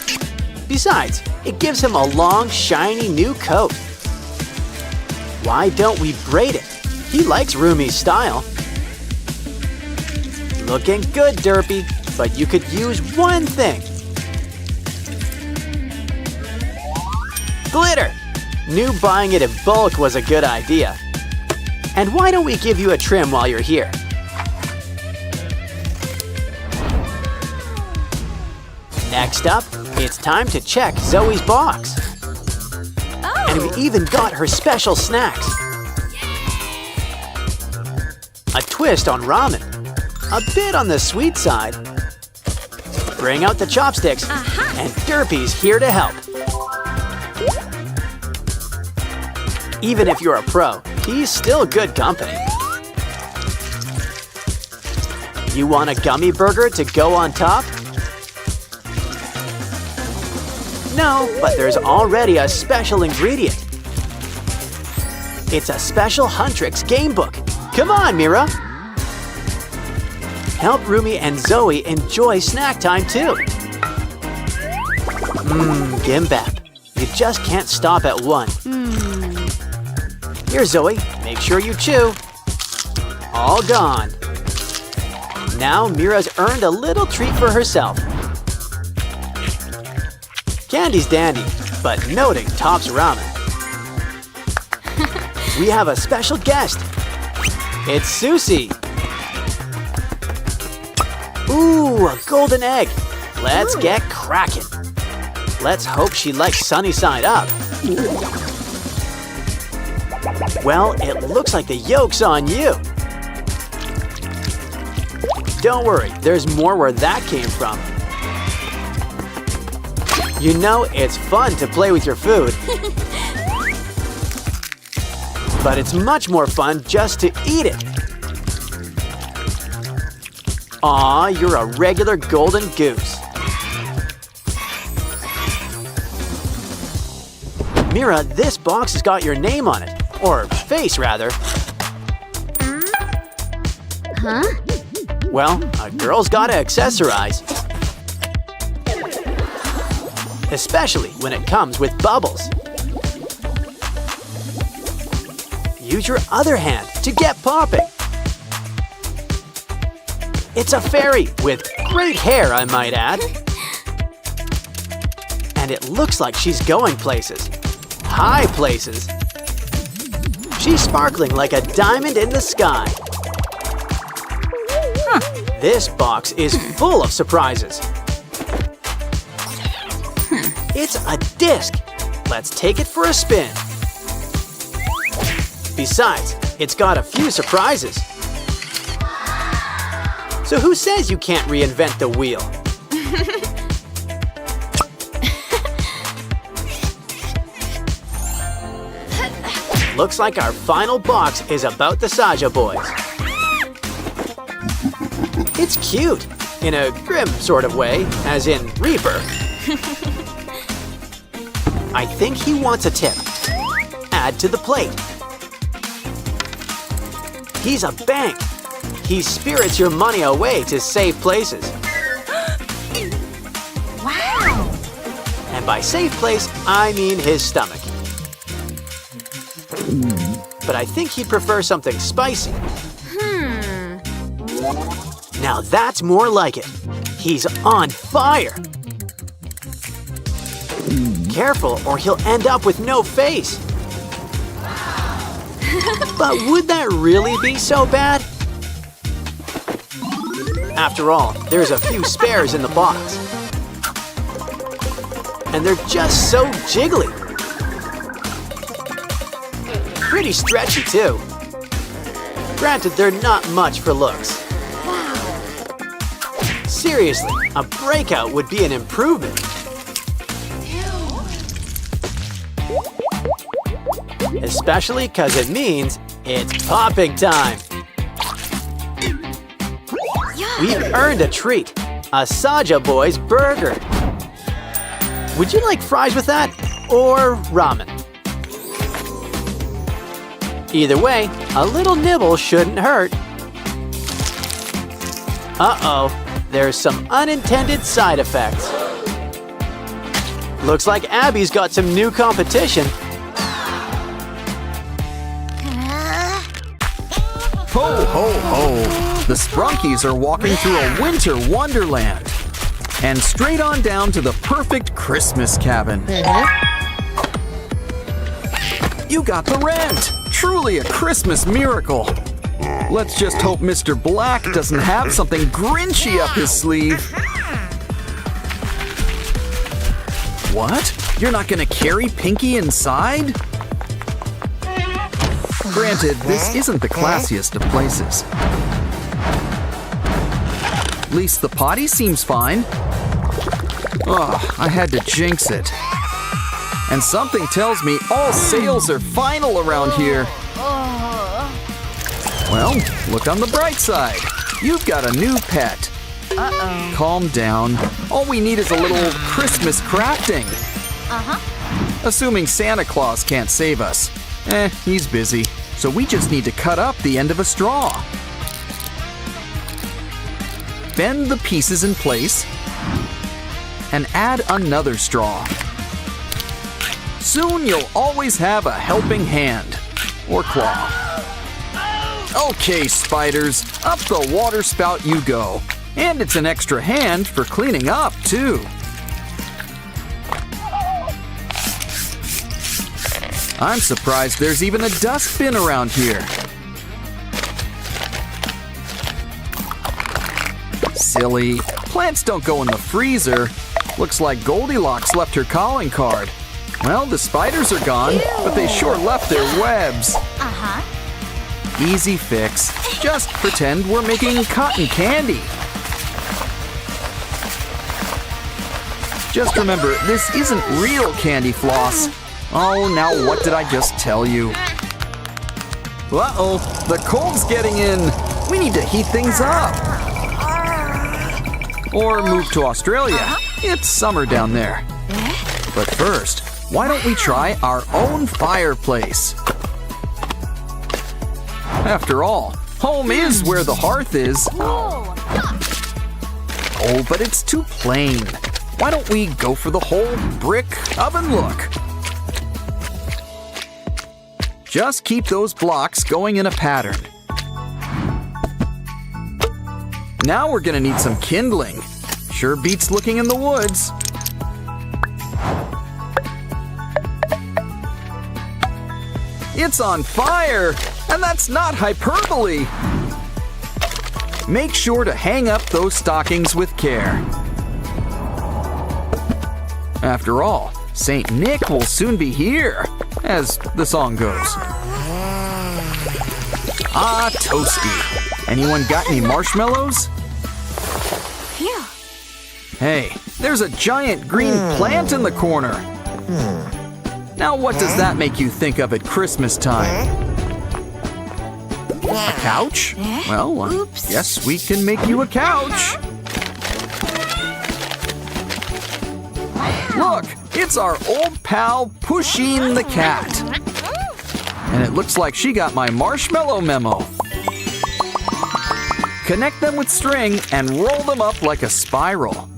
besides, it gives him a long, shiny new coat. Why don't we braid it? He likes Rumi's style. Looking good, derpy, but you could use one thing. Glitter! Knew buying it in bulk was a good idea. And why don't we give you a trim while you're here? Next up, it's time to check Zoe's box. Oh. And we even got her special snacks. A twist on ramen. A bit on the sweet side. Bring out the chopsticks, and Derpy's here to help. Even if you're a pro, he's still good company. You want a gummy burger to go on top? No, but there's already a special ingredient. It's a special Huntrix game book. Come on, Mira. Help Rumi and Zoe enjoy snack time too. Gimbap. You just can't stop at one. Here, Zoe, make sure you chew. All gone. Now Mira's earned a little treat for herself. Candy's dandy, but noting tops ramen. We have a special guest. It's Susie. Ooh, a golden egg. Let's get cracking. Let's hope she likes sunny side up. Well, it looks like the yolk's on you. Don't worry, there's more where that came from. You know, it's fun to play with your food. But it's much more fun just to eat it. Aw, you're a regular golden goose. Mira, this box has got your name on it. Or face, rather. Huh? Well, a girl's gotta accessorize. Especially when it comes with bubbles. Use your other hand to get popping. It's a fairy with great hair, I might add. And it looks like she's going places. High places. She's sparkling like a diamond in the sky. This box is full of surprises. It's a disc. Let's take it for a spin. Besides, it's got a few surprises. So who says you can't reinvent the wheel? Looks like our final box is about the Saja boys. It's cute, in a grim sort of way, as in Reaper. I think he wants a tip. Add to the plate. He's a bank. He spirits your money away to safe places. Wow. And by safe place, I mean his stomach. But I think he'd prefer something spicy. Now that's more like it. He's on fire. Careful, or he'll end up with no face. But would that really be so bad? After all, there's a few spares in the box. And they're just so jiggly. Pretty stretchy, too. Granted, they're not much for looks. Seriously, a breakout would be an improvement. Especially because it means it's popping time. We've earned a treat, a Saja Boy's burger. Would you like fries with that, or ramen? Either way, a little nibble shouldn't hurt. Uh-oh, there's some unintended side effects. Looks like Abby's got some new competition. Ho, ho, ho! The Sprunkies are walking through a winter wonderland. And straight on down to the perfect Christmas cabin. You got the rent! Truly a Christmas miracle. Let's just hope Mr. Black doesn't have something Grinchy up his sleeve. What? You're not gonna carry Pinky inside? Granted, this isn't the classiest of places. At least the potty seems fine. Oh, I had to jinx it. And something tells me all sales are final around here. Well, look on the bright side. You've got a new pet. Calm down. All we need is a little Christmas crafting. Assuming Santa Claus can't save us. He's busy. So we just need to cut up the end of a straw. Bend the pieces in place and add another straw. Soon you'll always have a helping hand or claw. Okay, spiders, up the water spout you go. And it's an extra hand for cleaning up, too. I'm surprised there's even a dustbin around here. Silly. Plants don't go in the freezer. Looks like Goldilocks left her calling card. Well, the spiders are gone, but they sure left their webs. Easy fix. Just pretend we're making cotton candy. Just remember, this isn't real candy floss. Oh, now what did I just tell you? Uh-oh, the cold's getting in. We need to heat things up. Or move to Australia. It's summer down there. But first, why don't we try our own fireplace? After all, home is where the hearth is. Oh, but it's too plain. Why don't we go for the whole brick oven look? Just keep those blocks going in a pattern. Now we're gonna need some kindling. Sure beats looking in the woods. It's on fire! And that's not hyperbole! Make sure to hang up those stockings with care. After all, Saint Nick will soon be here, as the song goes. Ah, toasty. Anyone got any marshmallows? Phew. Hey, there's a giant green plant in the corner. Now what does that make you think of at Christmas time? A couch? Well, yes, we can make you a couch. Look, it's our old pal Pusheen the cat. And it looks like she got my marshmallow memo. Connect them with string and roll them up like a spiral.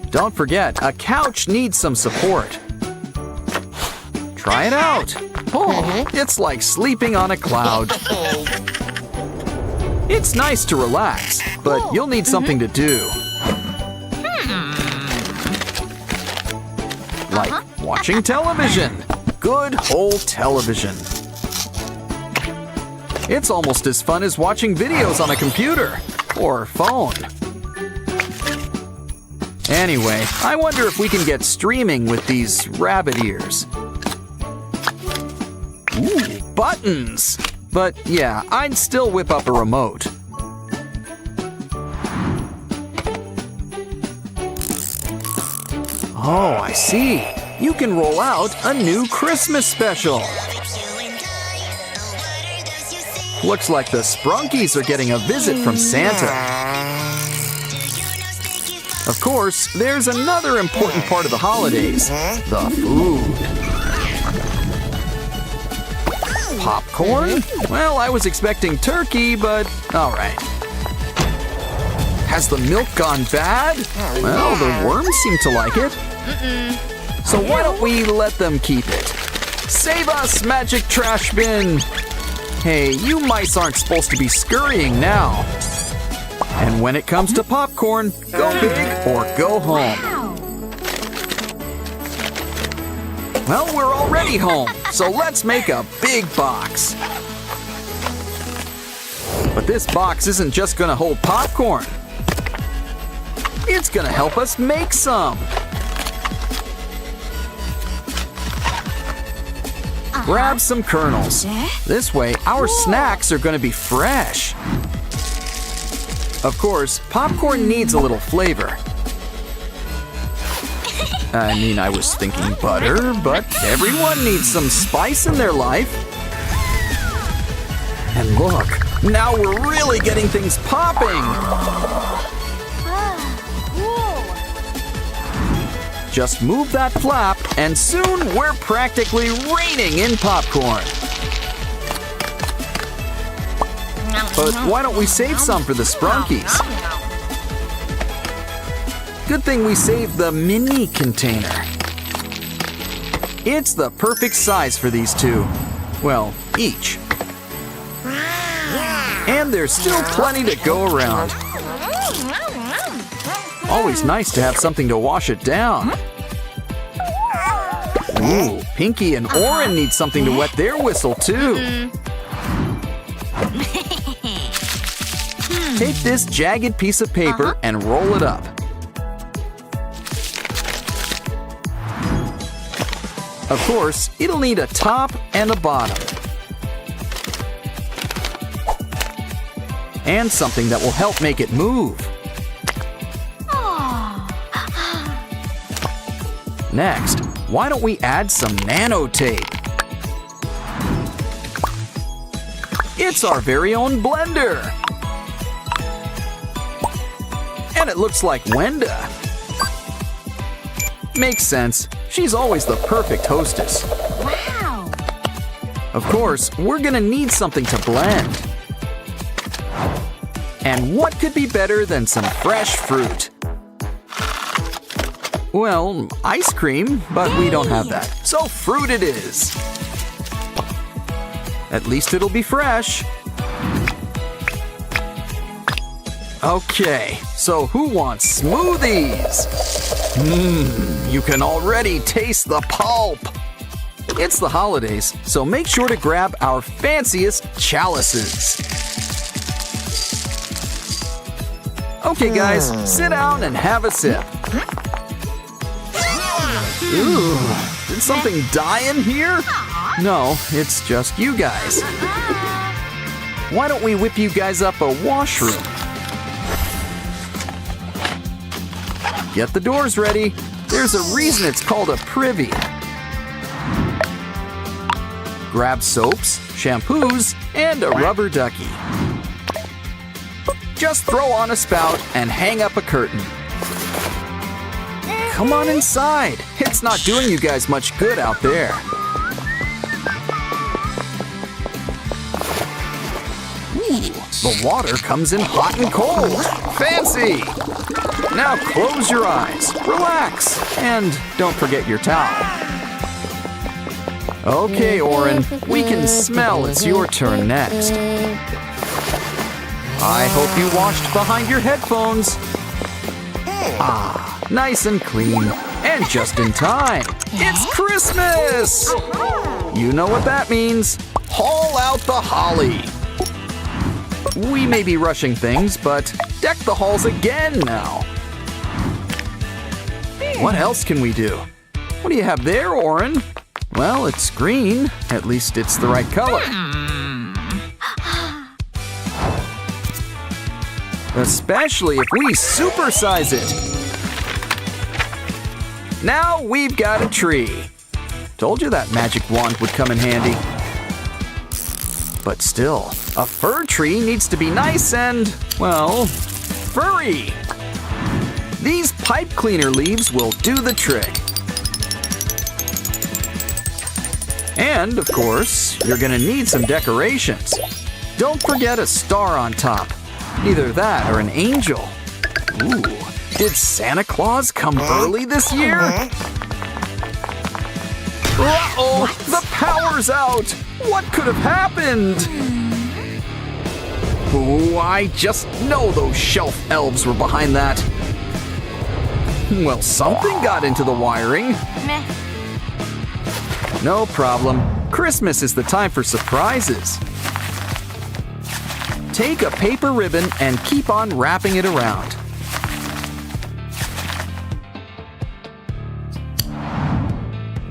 Don't forget, a couch needs some support. Try it out. Oh, it's like sleeping on a cloud. It's nice to relax, but you'll need something to do. Like watching television. Good whole television. It's almost as fun as watching videos on a computer or phone. Anyway, I wonder if we can get streaming with these rabbit ears. Ooh, buttons! But yeah, I'd still whip up a remote. Oh, I see. You can roll out a new Christmas special. Looks like the Sprunkies are getting a visit from Santa. Of course, there's another important part of the holidays, the food. Popcorn? Well, I was expecting turkey, but all right. Has the milk gone bad? Well, the worms seem to like it. So why don't we let them keep it? Save us, magic trash bin! Hey, you mice aren't supposed to be scurrying now. And when it comes to popcorn, go big or go home. Well, we're already home, so let's make a big box. But this box isn't just gonna hold popcorn. It's gonna help us make some. Grab some kernels. This way, our snacks are gonna be fresh. Of course, popcorn needs a little flavor. I mean, I was thinking butter, but everyone needs some spice in their life. And look, now we're really getting things popping. Just move that flap, and soon we're practically raining in popcorn. But why don't we save some for the Sprunkies? Good thing we saved the mini container. It's the perfect size for these two. Well, each. And there's still plenty to go around. Always nice to have something to wash it down. Ooh, Pinky and OREN need something to wet their whistle too. Take this jagged piece of paper and roll it up. Of course, it'll need a top and a bottom. And something that will help make it move. Next, why don't we add some nano tape? It's our very own blender. And it looks like Wenda. Makes sense. She's always the perfect hostess. Wow! Of course, we're gonna need something to blend. And what could be better than some fresh fruit? Well, ice cream, but we don't have that. So fruit it is. At least it'll be fresh. Okay, so who wants smoothies? You can already taste the pulp. It's the holidays, so make sure to grab our fanciest chalices. Okay, guys, sit down and have a sip. Ooh, did something die in here? No, it's just you guys. Why don't we whip you guys up a washroom? Get the doors ready. There's a reason it's called a privy. Grab soaps, shampoos, and a rubber ducky. Just throw on a spout and hang up a curtain. Come on inside. It's not doing you guys much good out there. The water comes in hot and cold. Fancy! Now close your eyes, relax, and don't forget your towel. Okay, Oren, we can smell it's your turn next. I hope you washed behind your headphones. Ah, nice and clean, and just in time. It's Christmas! You know what that means. Haul out the holly. We may be rushing things, but deck the halls again now. What else can we do? What do you have there, Oren? Well, it's green. At least it's the right color. Especially if we supersize it. Now we've got a tree. Told you that magic wand would come in handy. But still, a fir tree needs to be nice and, well, furry. These pipe cleaner leaves will do the trick. And, of course, you're gonna need some decorations. Don't forget a star on top. Either that or an angel. Ooh, did Santa Claus come early this year? Uh-oh, the power's out! What could have happened? Ooh, I just know those shelf elves were behind that. Well, something got into the wiring. No problem. Christmas is the time for surprises. Take a paper ribbon and keep on wrapping it around.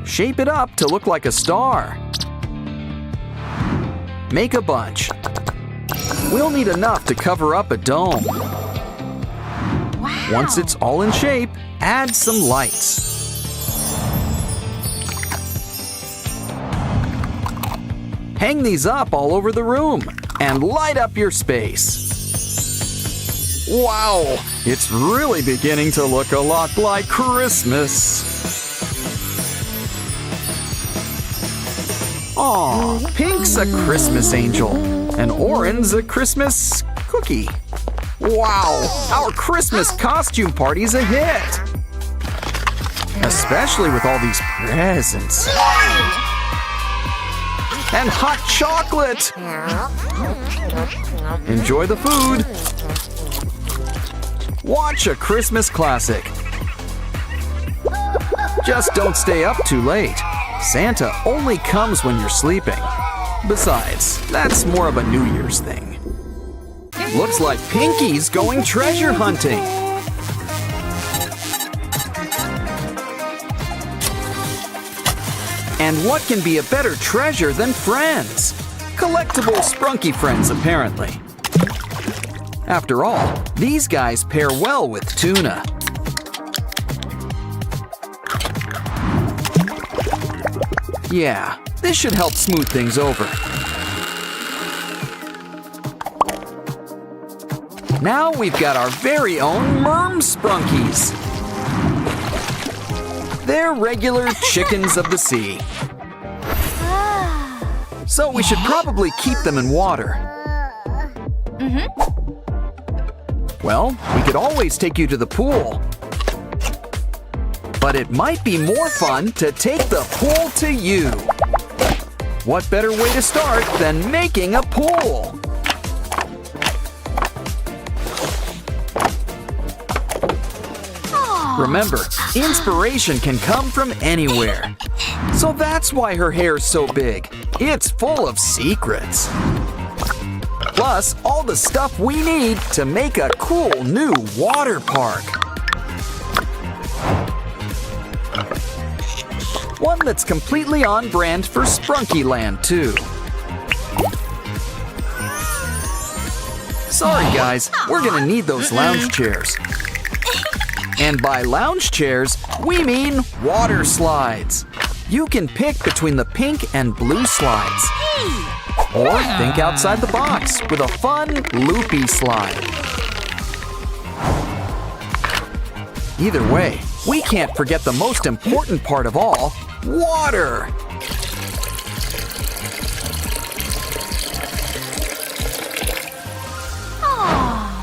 Shape it up to look like a star. Make a bunch. We'll need enough to cover up a dome. Wow. Once it's all in shape, add some lights. Hang these up all over the room and light up your space. Wow, it's really beginning to look a lot like Christmas. Aw, Pink's a Christmas angel, and Oren's a Christmas cookie. Wow, our Christmas costume party's a hit. Especially with all these presents. And hot chocolate! Enjoy the food! Watch a Christmas classic. Just don't stay up too late. Santa only comes when you're sleeping. Besides, that's more of a New Year's thing. Looks like Pinky's going treasure hunting. And what can be a better treasure than friends? Collectible Sprunki friends, apparently. After all, these guys pair well with tuna. Yeah, this should help smooth things over. Now we've got our very own Merm Sprunkies. They're regular chickens of the sea. So we should probably keep them in water. Well, we could always take you to the pool. But it might be more fun to take the pool to you. What better way to start than making a pool? Remember, inspiration can come from anywhere. So that's why her hair's so big. It's full of secrets. Plus, all the stuff we need to make a cool new water park. One that's completely on brand for Sprunky Land, too. Sorry, guys, we're gonna need those lounge chairs. And by lounge chairs, we mean water slides. You can pick between the pink and blue slides. Or think outside the box with a fun, loopy slide. Either way, we can't forget the most important part of all, water.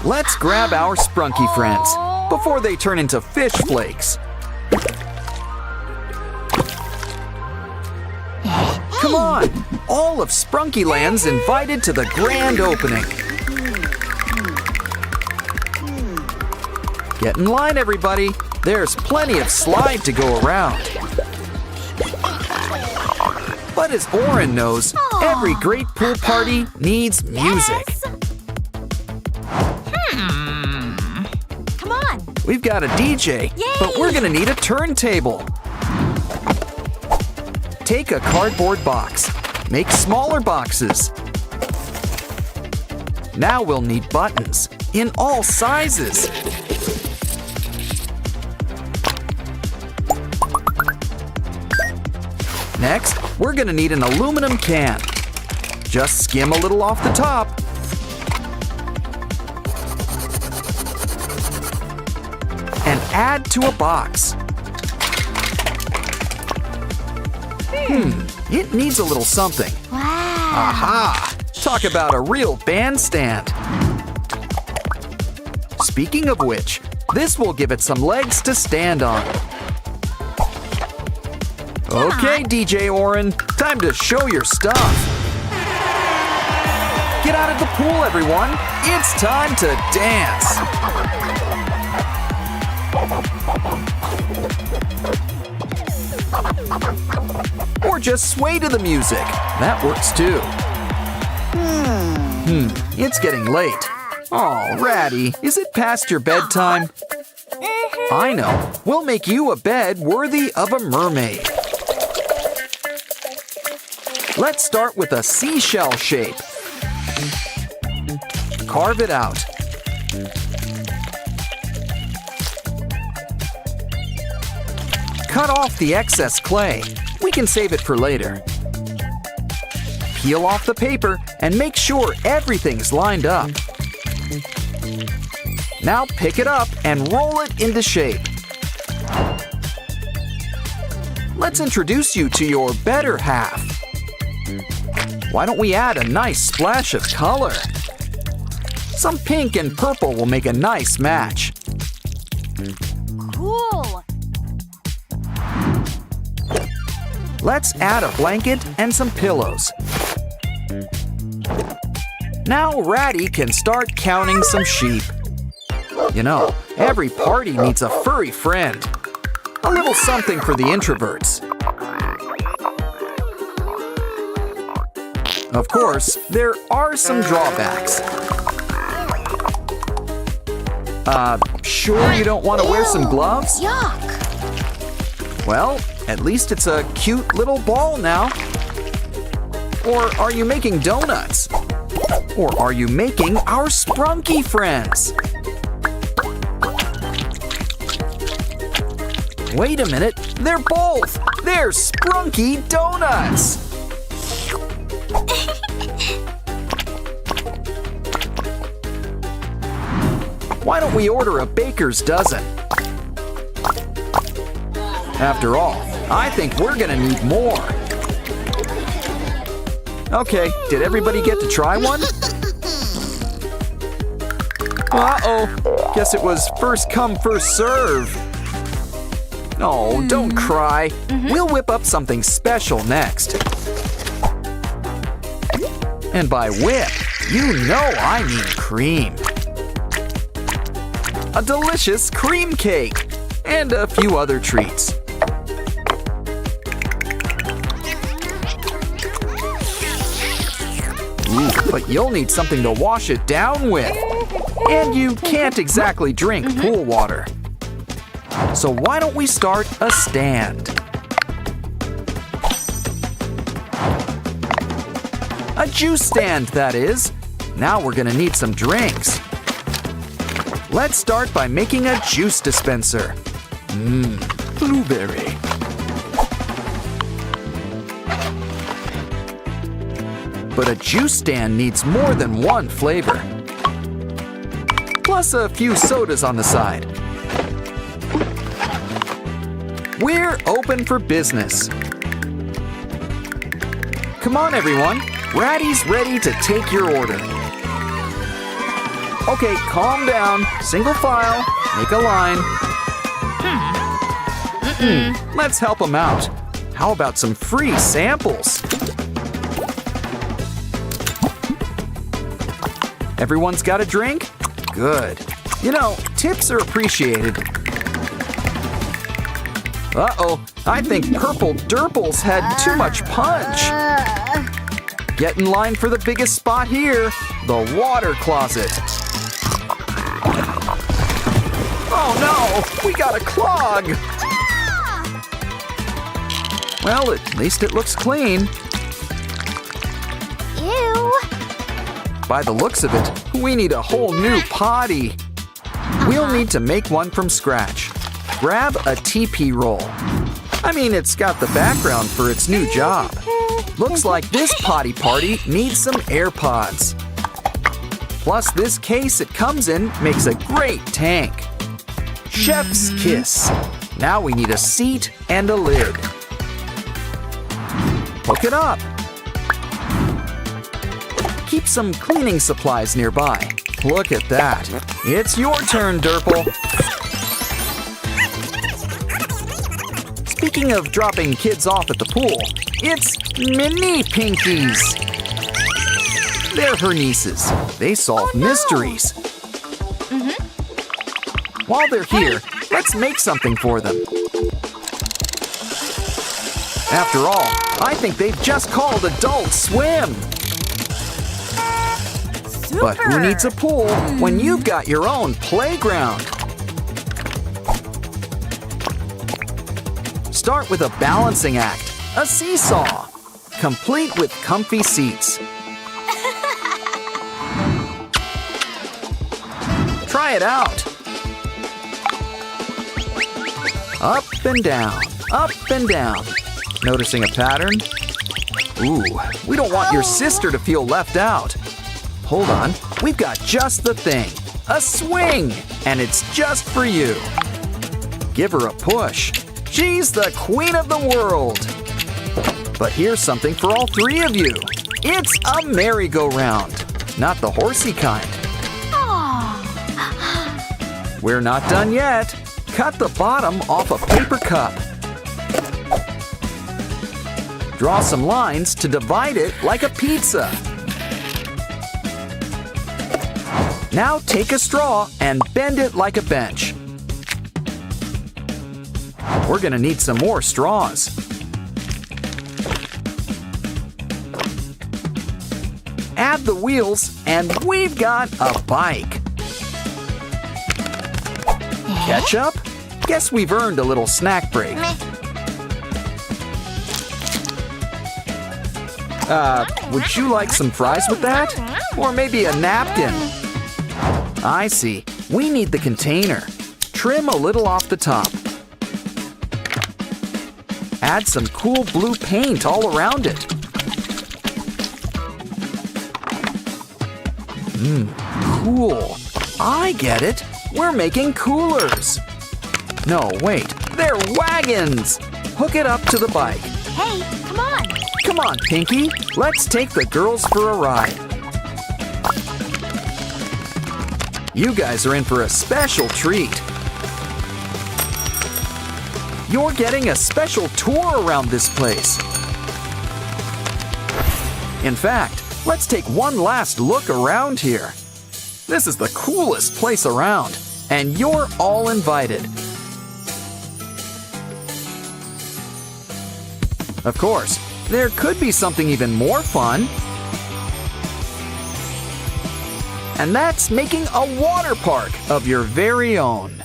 Let's grab our Sprunki friends before they turn into fish flakes. Come on! All of Sprunki Land's invited to the grand opening. Get in line, everybody. There's plenty of slide to go around. But as OREN knows, every great pool party needs music. Come on. We've got a DJ, but we're gonna need a turntable. Take a cardboard box. Make smaller boxes. Now we'll need buttons in all sizes. Next, we're gonna need an aluminum can. Just skim a little off the top. And add to a box. It needs a little something. Wow. Aha! Talk about a real bandstand. Speaking of which, this will give it some legs to stand on. Okay, DJ OREN, time to show your stuff. Get out of the pool, everyone. It's time to dance. Or just sway to the music. That works too. It's getting late. Oh, Ratty, is it past your bedtime? I know. We'll make you a bed worthy of a mermaid. Let's start with a seashell shape. Carve it out. Cut off the excess clay. We can save it for later. Peel off the paper and make sure everything's lined up. Now pick it up and roll it into shape. Let's introduce you to your better half. Why don't we add a nice splash of color? Some pink and purple will make a nice match. Cool. Let's add a blanket and some pillows. Now Ratty can start counting some sheep. You know, every party needs a furry friend. A little something for the introverts. Of course, there are some drawbacks. Sure you don't want to wear some gloves? Yuck. Well, at least it's a cute little ball now. Or are you making donuts? Or are you making our Sprunki friends? Wait a minute, they're both! They're Sprunki donuts! Why don't we order a baker's dozen? After all, I think we're gonna need more. Okay, did everybody get to try one? Uh-oh, guess it was first come, first serve. Oh, don't cry. We'll whip up something special next. And by whip, you know I mean cream. A delicious cream cake and a few other treats. Ooh, but you'll need something to wash it down with. And you can't exactly drink pool water. So why don't we start a stand? A juice stand, that is. Now we're gonna need some drinks. Let's start by making a juice dispenser. Blueberry. But a juice stand needs more than one flavor. Plus a few sodas on the side. We're open for business. Come on, everyone. Ratty's ready to take your order. Okay, calm down. Single file. Make a line. Let's help them out. How about some free samples? Everyone's got a drink? Good. You know, tips are appreciated. Uh-oh, I think Purple Durples had too much punch. Get in line for the biggest spot here, the water closet. Oh no, we got a clog. Well, at least it looks clean. Ew. By the looks of it, we need a whole new potty. We'll need to make one from scratch. Grab a TP roll. I mean, it's got the background for its new job. Looks like this potty party needs some AirPods. Plus, this case it comes in makes a great tank. Chef's kiss. Now we need a seat and a lid. Hook it up. Keep some cleaning supplies nearby. Look at that. It's your turn, Durple. Speaking of dropping kids off at the pool, it's Mini Pinkies. They're her nieces. They solve mysteries. While they're here, let's make something for them. After all, I think they've just called Adult Swim. But who needs a pool when you've got your own playground? Start with a balancing act, a seesaw, complete with comfy seats. Try it out. Up and down, up and down. Noticing a pattern? Ooh, we don't want your sister to feel left out. Hold on, we've got just the thing. A swing, and it's just for you. Give her a push. She's the queen of the world. But here's something for all three of you. It's a merry-go-round, not the horsey kind. We're not done yet. Cut the bottom off a paper cup. Draw some lines to divide it like a pizza. Now take a straw and bend it like a bench. We're gonna need some more straws. Add the wheels and we've got a bike. Ketchup? Guess we've earned a little snack break. Would you like some fries with that? Or maybe a napkin? I see. We need the container. Trim a little off the top. Add some cool blue paint all around it. Cool. I get it. We're making coolers. No, wait. They're wagons. Hook it up to the bike. Hey, come on. Come on, Pinky. Let's take the girls for a ride. You guys are in for a special treat. You're getting a special tour around this place. In fact, let's take one last look around here. This is the coolest place around, and you're all invited. Of course, there could be something even more fun. And that's making a water park of your very own.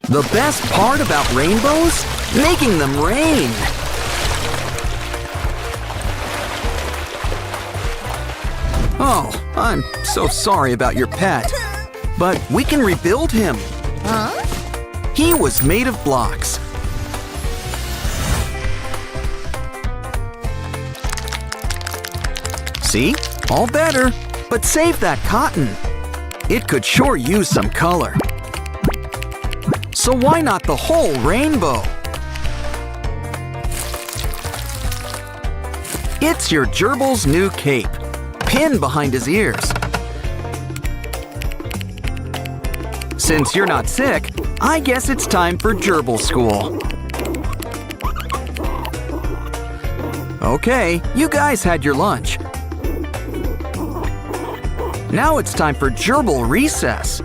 The best part about rainbows? Making them rain. Oh, I'm so sorry about your pet. But we can rebuild him. Huh? He was made of blocks. See? All better. But save that cotton. It could sure use some color. So why not the whole rainbow? It's your gerbil's new cape. Pin behind his ears. Since you're not sick, I guess it's time for gerbil school. Okay, you guys had your lunch. Now it's time for gerbil recess.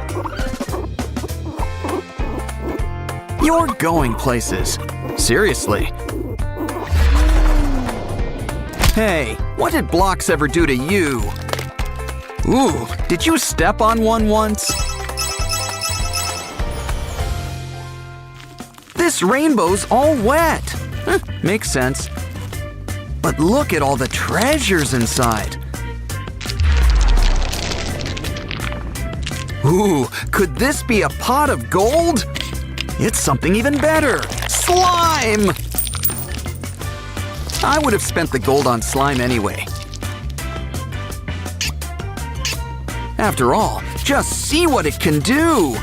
You're going places. Seriously. Hey, what did blocks ever do to you? Ooh, did you step on one once? This rainbow's all wet. Makes sense. But look at all the treasures inside. Ooh, could this be a pot of gold? It's something even better. Slime! I would have spent the gold on slime anyway. After all, just see what it can do.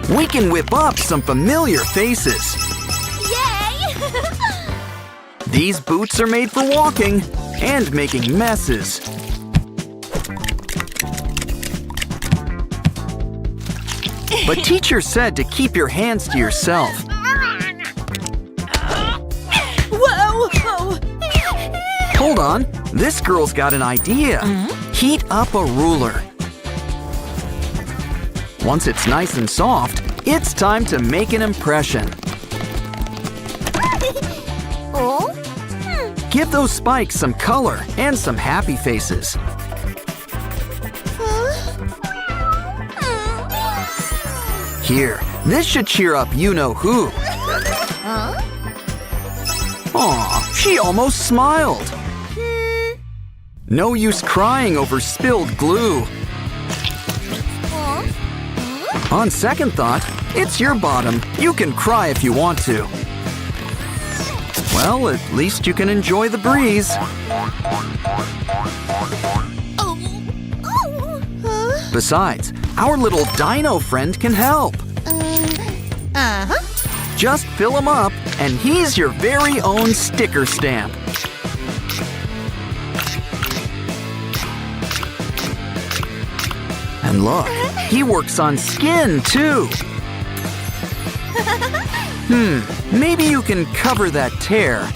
We can whip up some familiar faces. Yay! These boots are made for walking and making messes. But teacher said to keep your hands to yourself. Whoa! Hold on, this girl's got an idea. Heat up a ruler. Once it's nice and soft, it's time to make an impression. Oh? Give those spikes some color and some happy faces. Here, this should cheer up you-know-who. Aw, she almost smiled. No use crying over spilled glue. On second thought, it's your bottom. You can cry if you want to. Well, at least you can enjoy the breeze. Besides, our little dino friend can help. Just fill him up, and he's your very own sticker stamp. And look, he works on skin, too. Maybe you can cover that tear.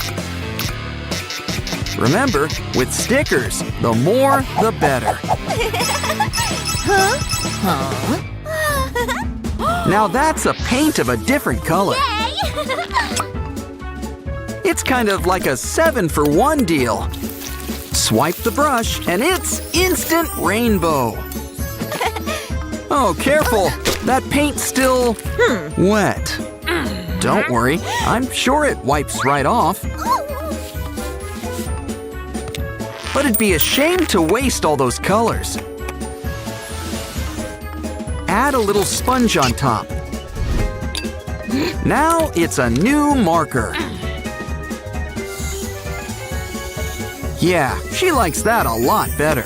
Remember, with stickers, the more, the better. Now that's a paint of a different color. It's kind of like a 7-for-1 deal. Swipe the brush, and it's instant rainbow. Oh, careful! That paint's still wet. Don't worry, I'm sure it wipes right off. But it'd be a shame to waste all those colors. Add a little sponge on top. Now it's a new marker. Yeah, she likes that a lot better.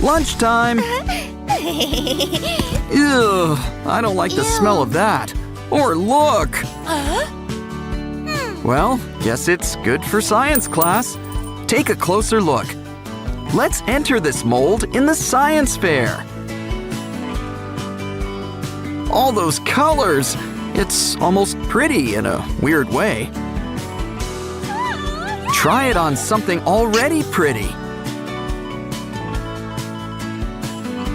Lunchtime! Ew, I don't like the smell of that. Or look! Well, guess it's good for science class. Take a closer look. Let's enter this mold in the science fair. All those colors! It's almost pretty in a weird way. Try it on something already pretty.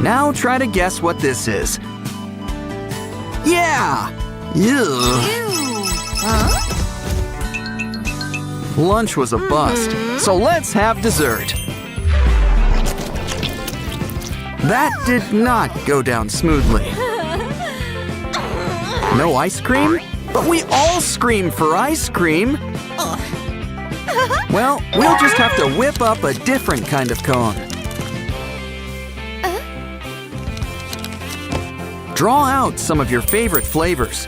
Now try to guess what this is. Yeah! Ew. Lunch was a bust, so let's have dessert. That did not go down smoothly. No ice cream? But we all scream for ice cream. Well, we'll just have to whip up a different kind of cone. Draw out some of your favorite flavors.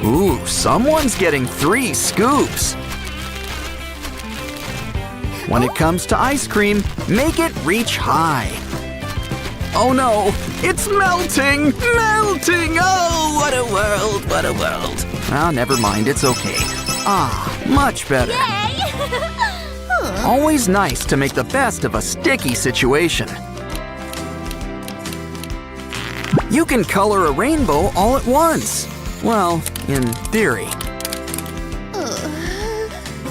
Ooh, someone's getting 3 scoops. When it comes to ice cream, make it reach high. Oh no, it's melting! Melting! Oh, what a world, what a world. Ah, never mind, it's okay. Ah, much better. Yay! Always nice to make the best of a sticky situation. You can color a rainbow all at once. Well, in theory.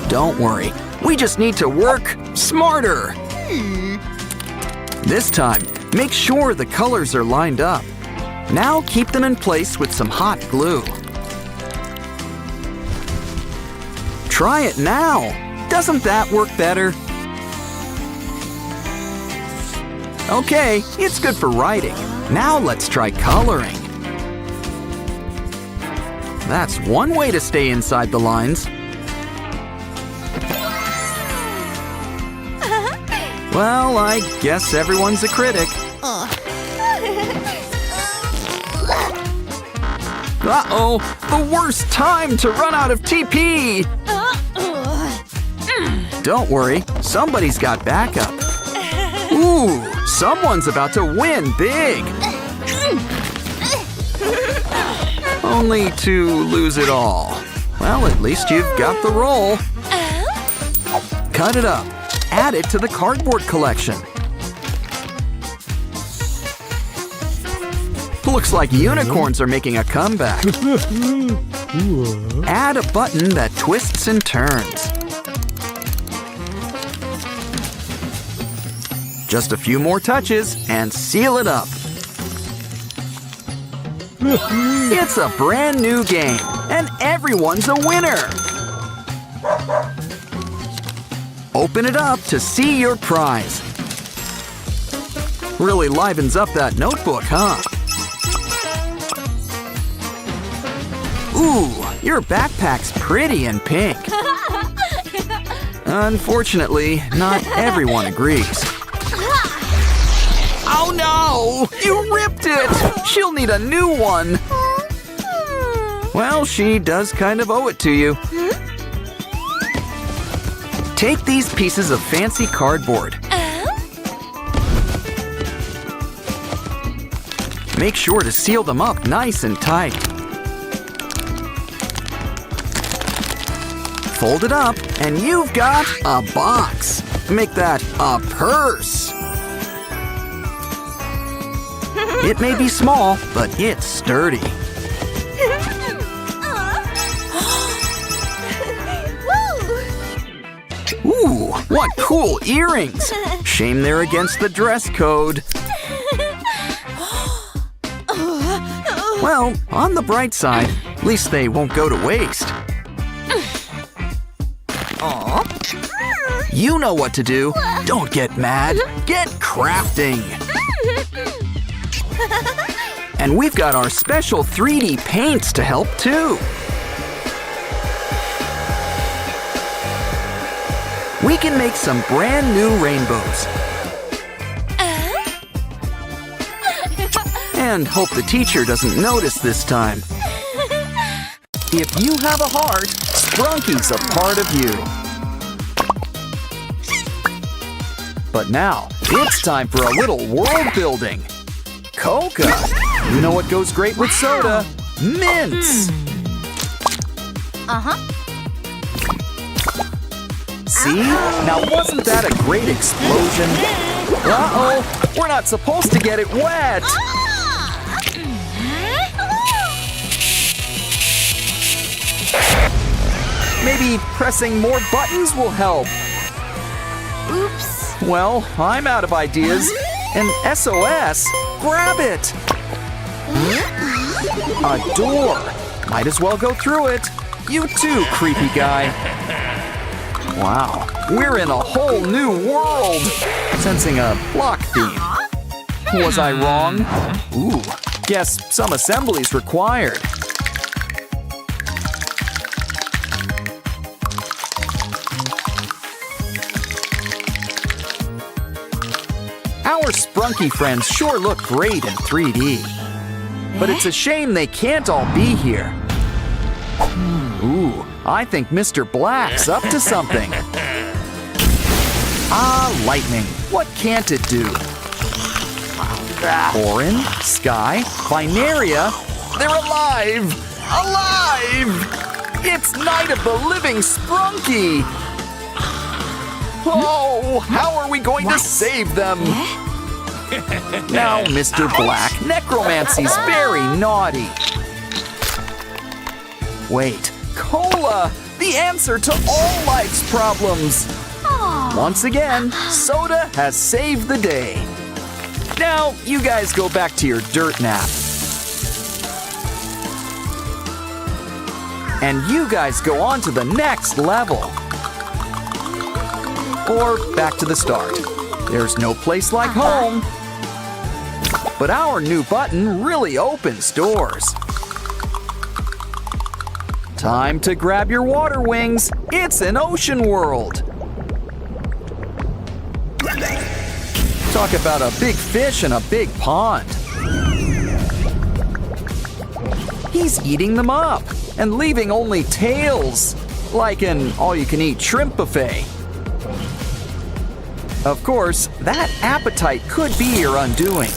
Don't worry, we just need to work smarter. This time, make sure the colors are lined up. Now keep them in place with some hot glue. Try it now. Doesn't that work better? Okay, it's good for writing. Now let's try coloring. That's one way to stay inside the lines. Well, I guess everyone's a critic. Uh-oh, the worst time to run out of TP! Don't worry, somebody's got backup. Ooh, someone's about to win big! Only to lose it all. Well, at least you've got the roll. Cut it up. Add it to the cardboard collection. Looks like unicorns are making a comeback. Add a button that twists and turns. Just a few more touches and seal it up. It's a brand new game, and everyone's a winner. Open it up to see your prize. Really livens up that notebook, huh? Ooh, your backpack's pretty and pink. Unfortunately, not everyone agrees. Oh no! You ripped it! She'll need a new one. Well, she does kind of owe it to you. Take these pieces of fancy cardboard. Make sure to seal them up nice and tight. Fold it up, and you've got a box. Make that a purse. It may be small, but it's sturdy. Ooh, what cool earrings! Shame they're against the dress code. Well, on the bright side, at least they won't go to waste. You know what to do. Don't get mad. Get crafting. And we've got our special 3D paints to help too. We can make some brand new rainbows. And hope the teacher doesn't notice this time. If you have a heart, Sprunki's a part of you. But now, it's time for a little world building. Coca! You know what goes great with soda? Mints! See? Now wasn't that a great explosion? Uh-oh! We're not supposed to get it wet! Maybe pressing more buttons will help. Oops. Well, I'm out of ideas. An SOS? Grab it! A door. Might as well go through it. You too, creepy guy. Wow, we're in a whole new world. Sensing a block theme. Was I wrong? Ooh, guess some assembly's required. Our Sprunki friends sure look great in 3D. But it's a shame they can't all be here. Ooh, I think Mr. Black's up to something. Ah, lightning. What can't it do? OREN, Sky, Binaria, they're alive! Alive! It's Night of the Living Sprunki! Oh, how are we going to save them? Now, Mr. Black, necromancy's very naughty. Wait, cola! The answer to all life's problems! Once again, soda has saved the day. Now, you guys go back to your dirt nap. And you guys go on to the next level. Or back to the start. There's no place like home. But our new button really opens doors. Time to grab your water wings. It's an ocean world. Talk about a big fish in a big pond. He's eating them up and leaving only tails, like an all-you-can-eat shrimp buffet. Of course, that appetite could be your undoing.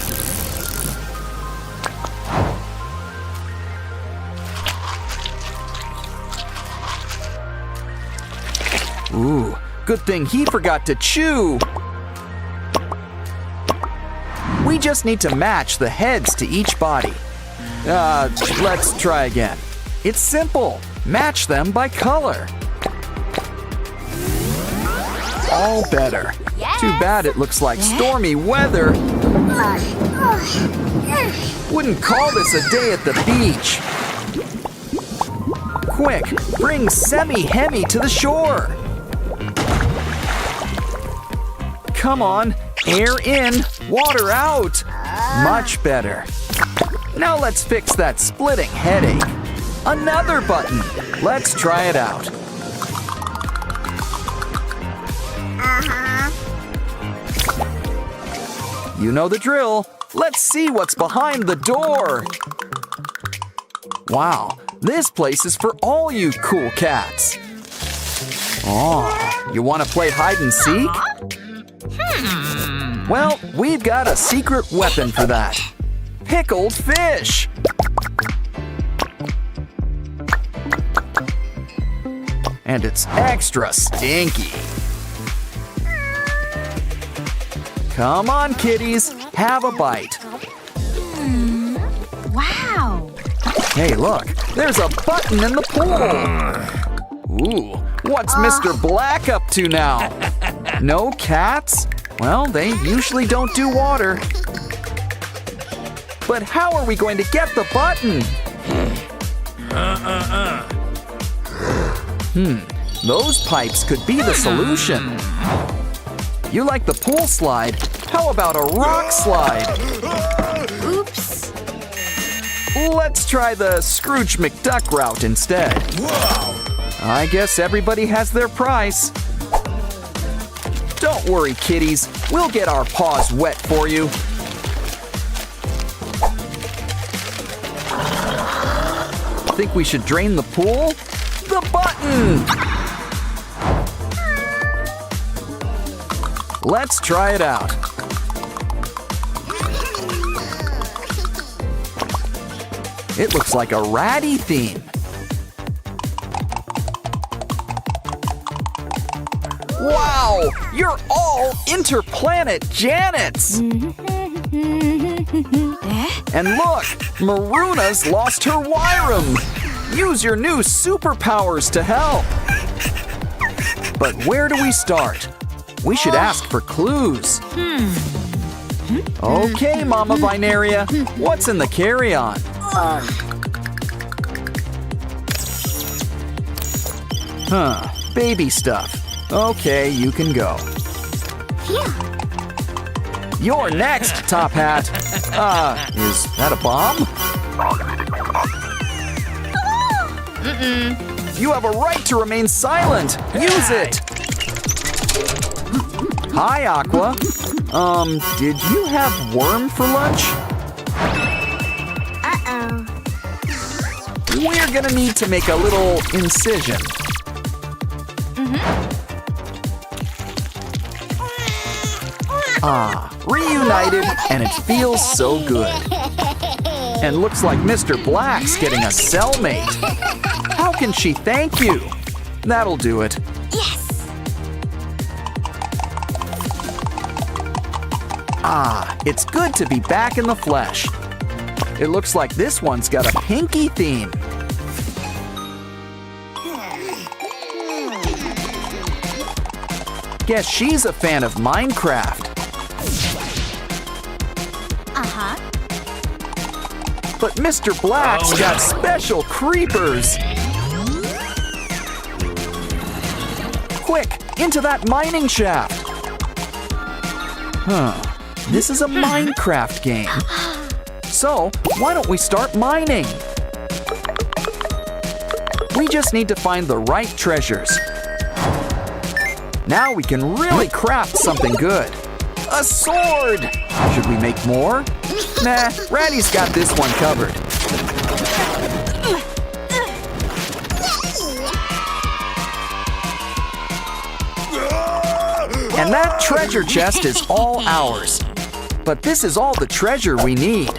Ooh, good thing he forgot to chew. We just need to match the heads to each body. Let's try again. It's simple. Match them by color. All better. Too bad it looks like stormy weather. Wouldn't call this a day at the beach. Quick, bring Semi-Hemi to the shore. Come on, air in, water out. Much better. Now let's fix that splitting headache. Another button. Let's try it out. You know the drill. Let's see what's behind the door. Wow, this place is for all you cool cats. Oh, you want to play hide and seek? Well, we've got a secret weapon for that. Pickled fish. And it's extra stinky. Come on, kitties, have a bite. Wow. Hey, look, there's a button in the pool. Ooh, what's Mr. Black up to now? No cats? Well, they usually don't do water. But how are we going to get the button? Those pipes could be the solution. You like the pool slide? How about a rock slide? Oops. Let's try the Scrooge McDuck route instead. I guess everybody has their price. Don't worry, kitties. We'll get our paws wet for you. Think we should drain the pool? The button! Let's try it out. It looks like a ratty theme. Wow! You're all interplanet Janets! And look! Maruna's lost her Wyram! Use your new superpowers to help! But where do we start? We should ask for clues. Okay, Mama Binaria, what's in the carry-on? Baby stuff. Okay, you can go. You're next, Top Hat. Is that a bomb? You have a right to remain silent. Use it. Hi, Aqua. Did you have worm for lunch? We're gonna need to make a little incision. Reunited, and it feels so good. And looks like Mr. Black's getting a cellmate. How can she thank you? That'll do it. Yes. It's good to be back in the flesh. It looks like this one's got a pinky theme. Guess she's a fan of Minecraft. Uh-huh. But Mr. Black's got special creepers. Quick, into that mining shaft. This is a Minecraft game. So, why don't we start mining? We just need to find the right treasures. Now we can really craft something good. A sword! Should we make more? Nah, Ratty's got this one covered. And that treasure chest is all ours. But this is all the treasure we need.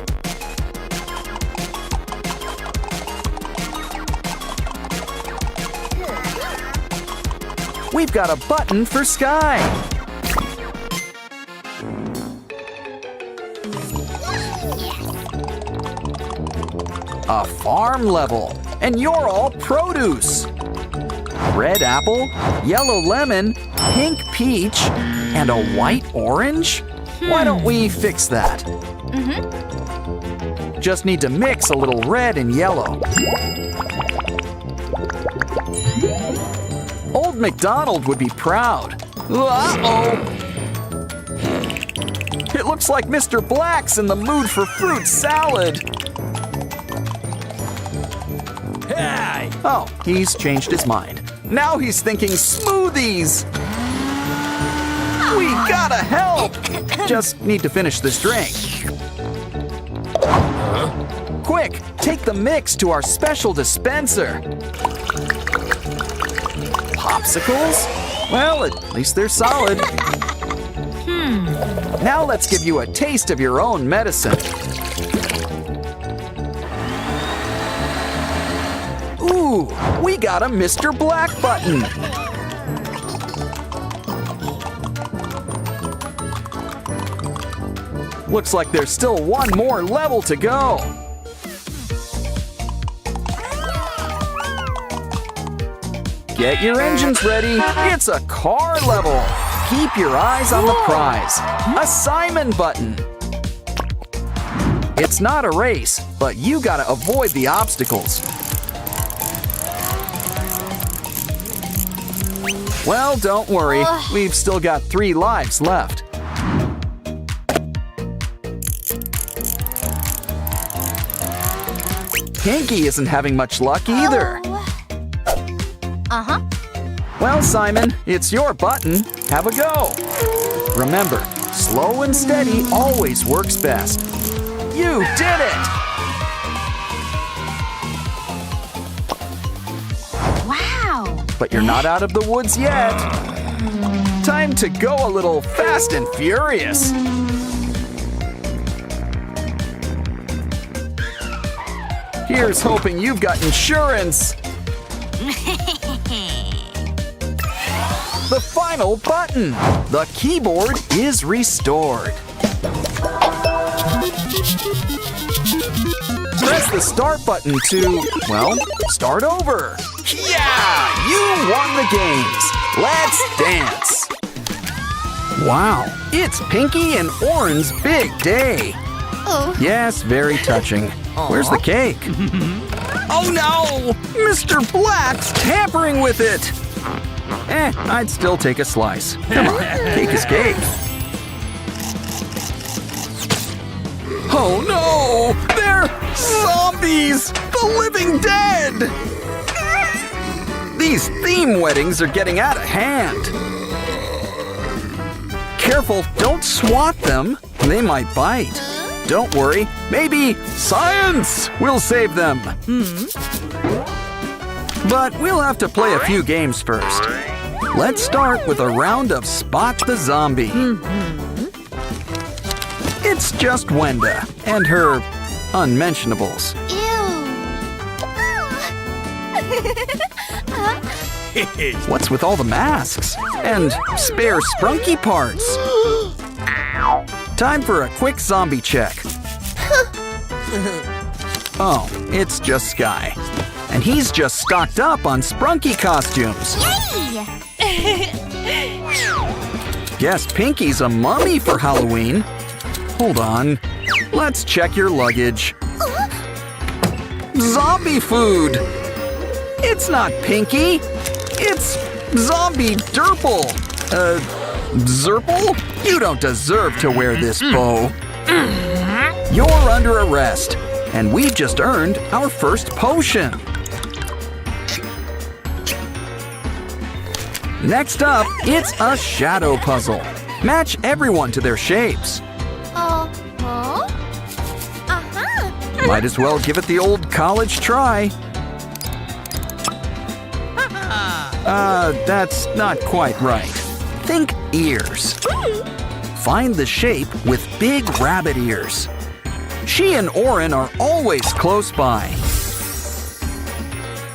We've got a button for Sky. A farm level, and you're all produce. Red apple, yellow lemon, pink peach, and a white orange? Why don't we fix that? Just need to mix a little red and yellow. Old MacDonald would be proud. Uh-oh! It looks like Mr. Black's in the mood for fruit salad. Hey! Oh, he's changed his mind. Now he's thinking smoothies. We gotta help! Just need to finish this drink. Quick, take the mix to our special dispenser. Popsicles? Well, at least they're solid. Now let's give you a taste of your own medicine. Ooh, we got a Mr. Black button. Looks like there's still one more level to go. Get your engines ready. It's a car level. Keep your eyes on the prize. A Simon button. It's not a race, but you gotta avoid the obstacles. Well, don't worry. We've still got 3 lives left. Pinky isn't having much luck either. Uh-huh. Well, Simon, it's your button. Have a go. Remember, slow and steady always works best. You did it! Wow. But you're not out of the woods yet. Time to go a little fast and furious. Here's hoping you've got insurance. The final button. The keyboard is restored. Press the start button to, well, start over. Yeah! You won the games. Let's dance. Wow, it's Pinky and Oren's big day. Oh. Yes, very touching. Where's the cake? Oh no! Mr. Black's tampering with it! I'd still take a slice. Come on, cake is cake. Oh no! They're zombies! The living dead! These theme weddings are getting out of hand. Careful, don't swat them. They might bite. Don't worry, maybe science will save them. But we'll have to play a few games first. Let's start with a round of Spot the Zombie. It's just Wenda and her unmentionables. Ew. What's with all the masks? And spare Sprunki parts? Time for a quick zombie check. Oh, it's just Sky. And he's just stocked up on Sprunki costumes. Yay! Guess Pinky's a mummy for Halloween. Hold on. Let's check your luggage. Zombie food! It's not Pinky. It's Zombie Derple. Zerple? You don't deserve to wear this bow. You're under arrest, and we've just earned our first potion. Next up, it's a shadow puzzle. Match everyone to their shapes. Might as well give it the old college try. That's not quite right. Think ears. Find the shape with big rabbit ears. She and OREN are always close by.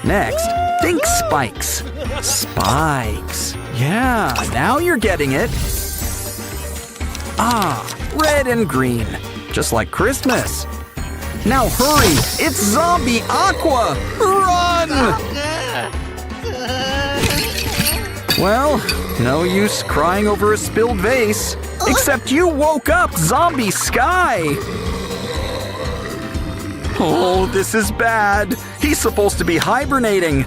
Next, think spikes. Spikes. Yeah, now you're getting it. Ah, red and green. Just like Christmas. Now hurry, it's Zombie Aqua! Run! Well, no use crying over a spilled vase. Except you woke up Zombie Sky! Oh, this is bad. He's supposed to be hibernating.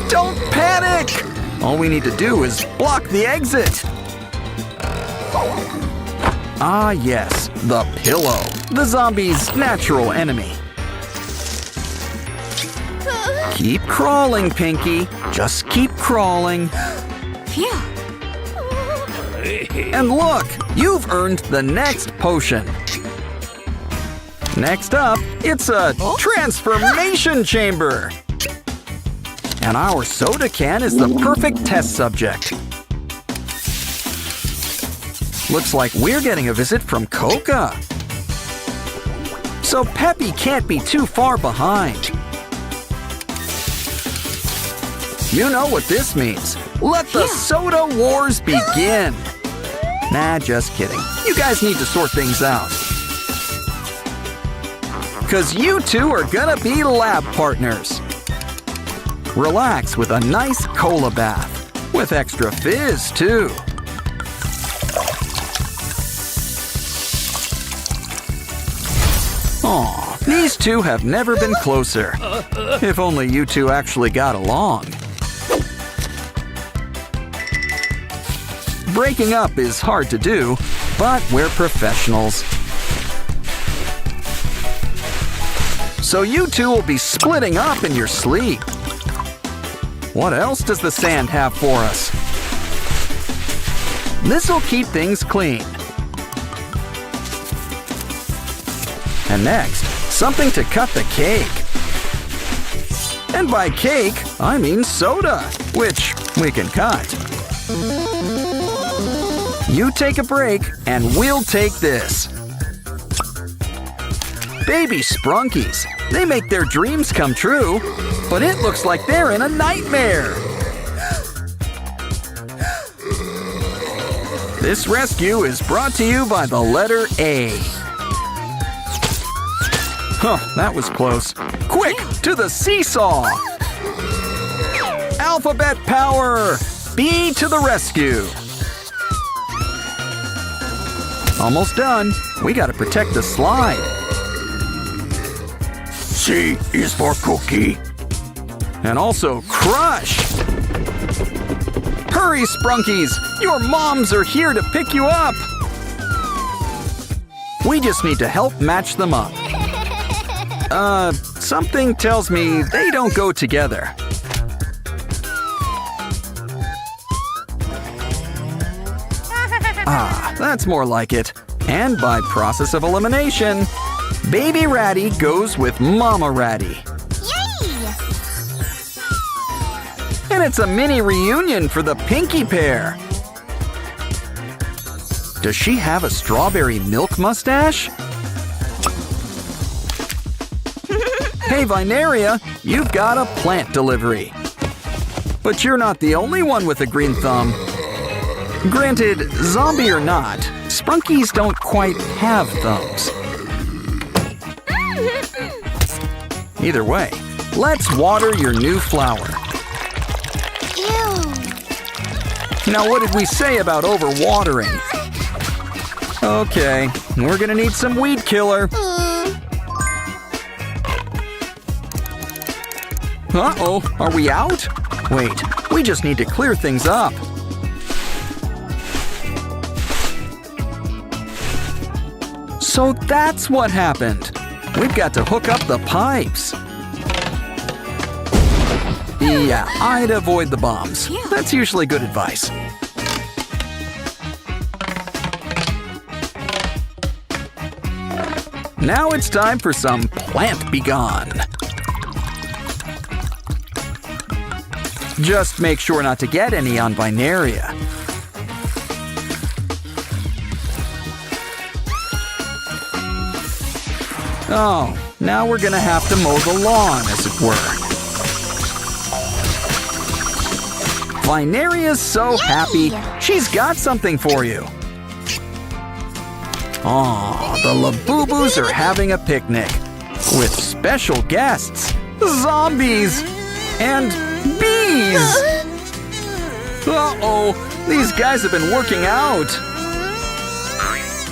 Don't panic! All we need to do is block the exit. Ah, yes, the pillow. The zombie's natural enemy. Keep crawling, Pinky. Just keep crawling. Phew. And look, you've earned the next potion. Next up, it's a transformation chamber. And our soda can is the perfect test subject. Looks like we're getting a visit from Coca. So Peppy can't be too far behind. You know what this means. Let the soda wars begin. Nah, just kidding. You guys need to sort things out. 'Cause you two are gonna be lab partners. Relax with a nice cola bath. With extra fizz, too. Aw, these two have never been closer. If only you two actually got along. Breaking up is hard to do, but we're professionals. So you two will be splitting up in your sleep. What else does the sand have for us? This'll keep things clean. And next, something to cut the cake. And by cake, I mean soda, which we can cut. You take a break, and we'll take this. Baby Sprunkies. They make their dreams come true, but it looks like they're in a nightmare. This rescue is brought to you by the letter A. Huh, that was close. Quick, to the seesaw! Alphabet power! B to the rescue! Almost done. We gotta protect the slide. C is for cookie. And also crush! Hurry, Sprunkies! Your moms are here to pick you up! We just need to help match them up. Something tells me they don't go together. Ah, that's more like it. And by process of elimination, Baby Ratty goes with Mama Ratty. Yay! And it's a mini reunion for the Pinky pair. Does she have a strawberry milk mustache? Hey, Vineria, you've got a plant delivery. But you're not the only one with a green thumb. Granted, zombie or not, Sprunkies don't quite have thumbs. Either way, let's water your new flower. Ew. Now, what did we say about overwatering? Okay, we're gonna need some weed killer. Uh-oh, are we out? Wait, we just need to clear things up. So that's what happened. We've got to hook up the pipes. Yeah, I'd avoid the bombs. That's usually good advice. Now it's time for some plant be gone. Just make sure not to get any on Vineria. Oh, now we're gonna have to mow the lawn, as it were. Vineria's so happy. She's got something for you. Aw, the Labubus are having a picnic with special guests, zombies, and bees. Uh-oh, these guys have been working out.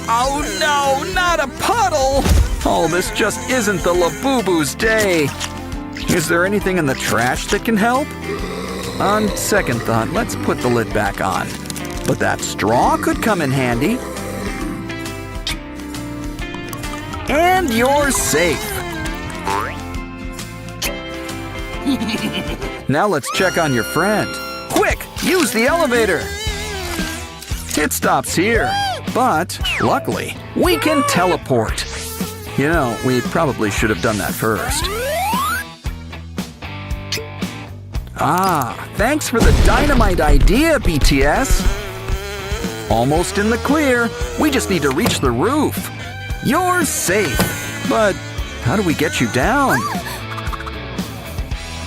Oh no, not a puddle! Oh, this just isn't the Labubu's day. Is there anything in the trash that can help? On second thought, let's put the lid back on. But that straw could come in handy. And you're safe. Now let's check on your friend. Quick, use the elevator. It stops here, but luckily, we can teleport. You know, we probably should have done that first. Ah, thanks for the dynamite idea, BTS. Almost in the clear. We just need to reach the roof. You're safe. But how do we get you down?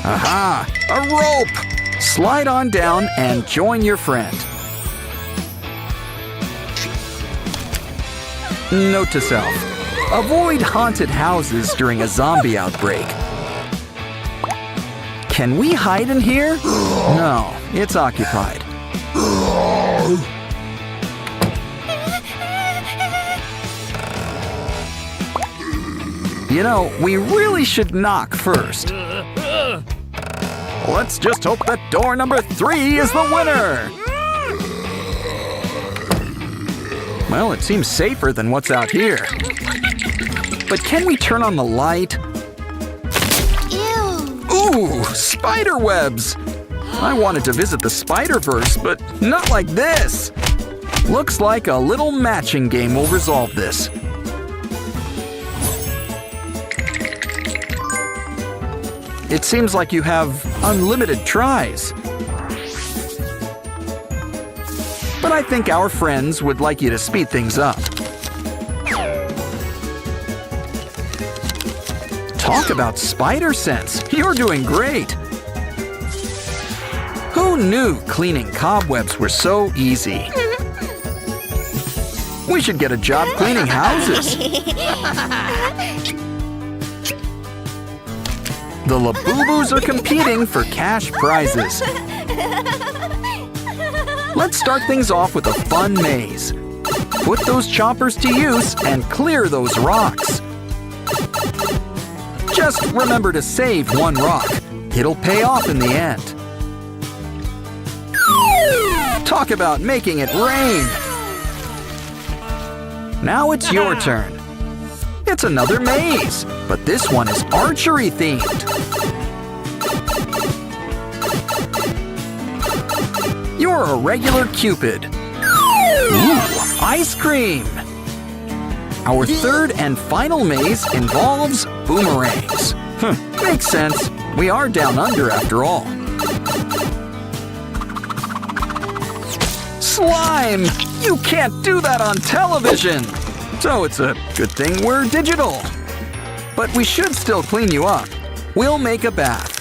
Aha, a rope. Slide on down and join your friend. Note to self. Avoid haunted houses during a zombie outbreak. Can we hide in here? No, it's occupied. You know, we really should knock first. Let's just hope that door number 3 is the winner. Well, it seems safer than what's out here. But can we turn on the light? Ooh, spider webs! I wanted to visit the Spider-Verse, but not like this. Looks like a little matching game will resolve this. It seems like you have unlimited tries. But I think our friends would like you to speed things up. Talk about spider sense. You're doing great. Who knew cleaning cobwebs were so easy? We should get a job cleaning houses. The Labubus are competing for cash prizes. Let's start things off with a fun maze. Put those choppers to use and clear those rocks. Just remember to save one rock. It'll pay off in the end. Talk about making it rain. Now it's your turn. It's another maze, but this one is archery themed. You're a regular Cupid. Ooh, ice cream. Our third and final maze involves boomerangs. Makes sense. We are down under after all. Slime! You can't do that on television! So it's a good thing we're digital. But we should still clean you up. We'll make a bath.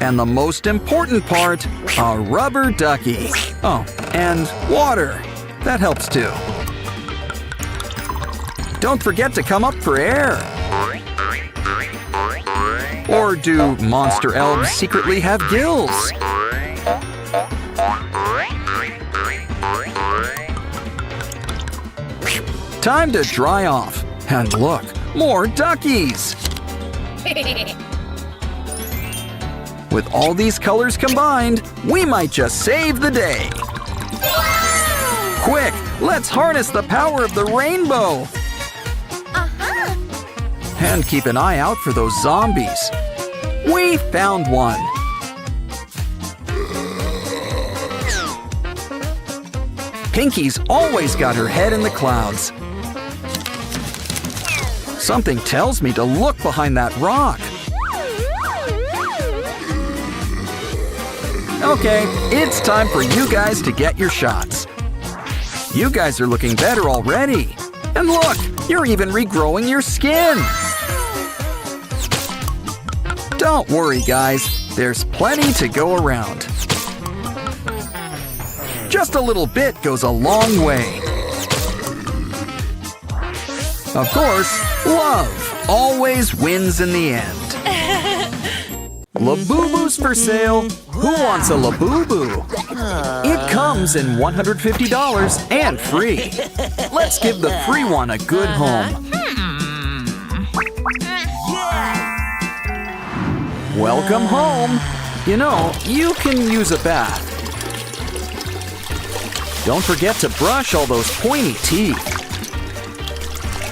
And the most important part, a rubber ducky. Oh, and water. That helps too. Don't forget to come up for air. Or do monster elves secretly have gills? Time to dry off. And look, more duckies! With all these colors combined, we might just save the day. Quick, let's harness the power of the rainbow. And keep an eye out for those zombies. We found one. Pinky's always got her head in the clouds. Something tells me to look behind that rock. Okay, it's time for you guys to get your shots. You guys are looking better already. And look, you're even regrowing your skin. Don't worry, guys. There's plenty to go around. Just a little bit goes a long way. Of course, love always wins in the end. Labubu's for sale. Who wants a Labubu? It comes in $150 and free. Let's give the free one a good home. Welcome home. You know, you can use a bath. Don't forget to brush all those pointy teeth.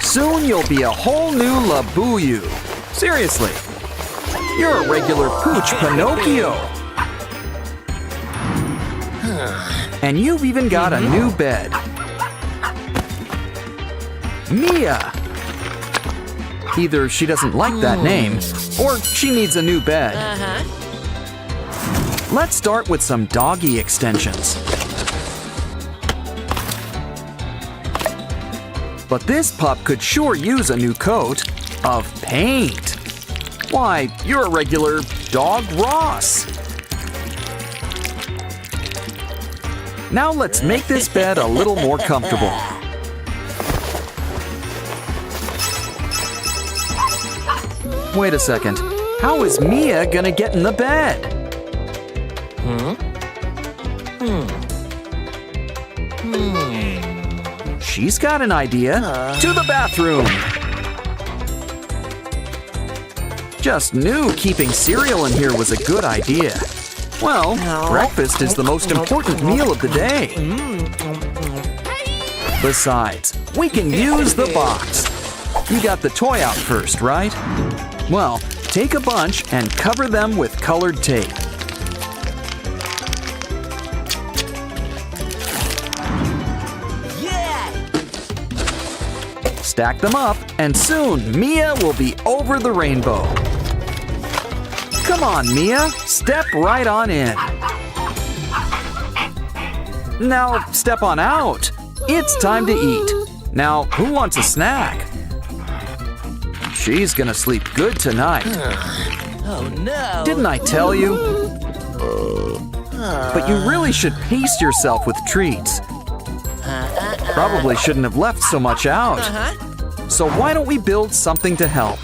Soon you'll be a whole new Labuyu. Seriously. You're a regular pooch Pinocchio. And you've even got a new bed. Mia. Either she doesn't like that name, or she needs a new bed. Let's start with some doggy extensions. But this pup could sure use a new coat of paint. Why, you're a regular dog Ross. Now let's make this bed a little more comfortable. Wait a second. How is Mia gonna get in the bed? She's got an idea. To the bathroom. Just knew keeping cereal in here was a good idea. Well, breakfast is the most important meal of the day. Besides, we can use the box. You got the toy out first, right? Well, take a bunch and cover them with colored tape. Stack them up, and soon Mia will be over the rainbow. Come on, Mia, step right on in. Now, step on out. It's time to eat. Now, who wants a snack? She's gonna sleep good tonight. Oh no! Didn't I tell you? But you really should pace yourself with treats. Probably shouldn't have left so much out. So why don't we build something to help?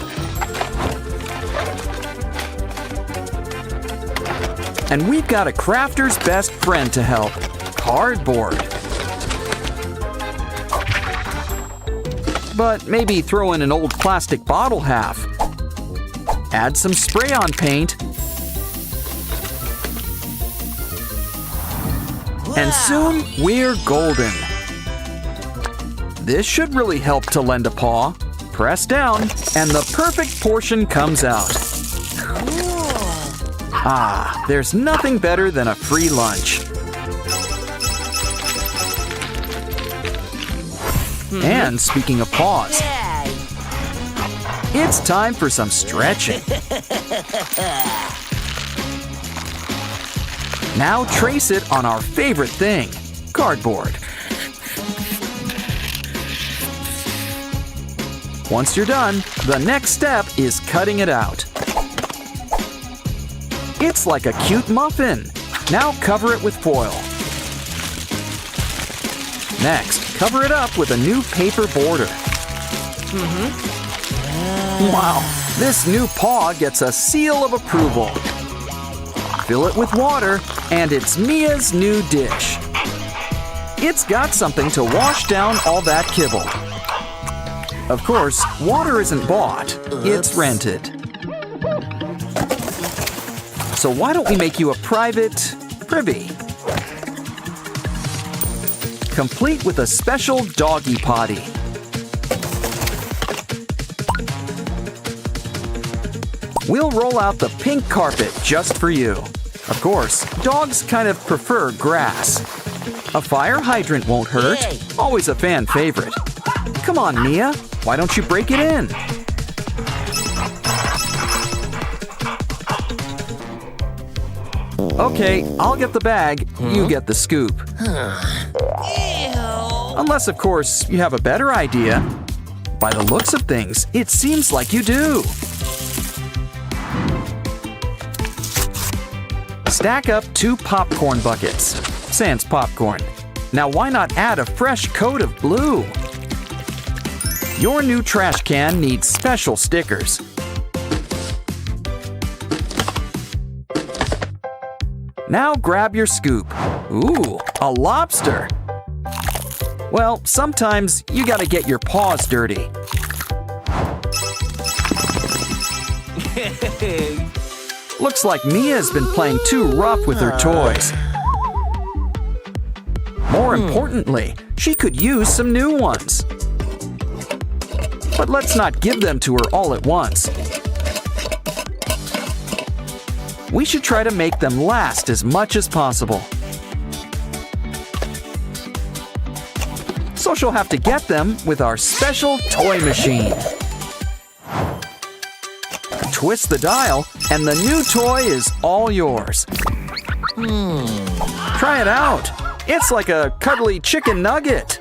And we've got a crafter's best friend to help, cardboard. But maybe throw in an old plastic bottle half. Add some spray-on paint. And soon we're golden. This should really help to lend a paw. Press down, and the perfect portion comes out. Ah, there's nothing better than a free lunch. And speaking of paws, it's time for some stretching. Now trace it on our favorite thing, cardboard. Once you're done, the next step is cutting it out. It's like a cute muffin. Now cover it with foil. Next, cover it up with a new paper border. Wow, this new paw gets a seal of approval. Fill it with water, and it's Mia's new dish. It's got something to wash down all that kibble. Of course, water isn't bought, it's rented. So why don't we make you a private privy? Complete with a special doggy potty. We'll roll out the pink carpet just for you. Of course, dogs kind of prefer grass. A fire hydrant won't hurt. Always a fan favorite. Come on, Mia. Why don't you break it in? Okay, I'll get the bag. You get the scoop. Unless, of course, you have a better idea. By the looks of things, it seems like you do. Stack up 2 popcorn buckets. Sans popcorn. Now why not add a fresh coat of blue? Your new trash can needs special stickers. Now grab your scoop. Ooh, a lobster. Well, sometimes you gotta get your paws dirty. Looks like Mia's been playing too rough with her toys. More importantly, she could use some new ones. But let's not give them to her all at once. We should try to make them last as much as possible. So she'll have to get them with our special toy machine. Twist the dial, and the new toy is all yours. Try it out. It's like a cuddly chicken nugget.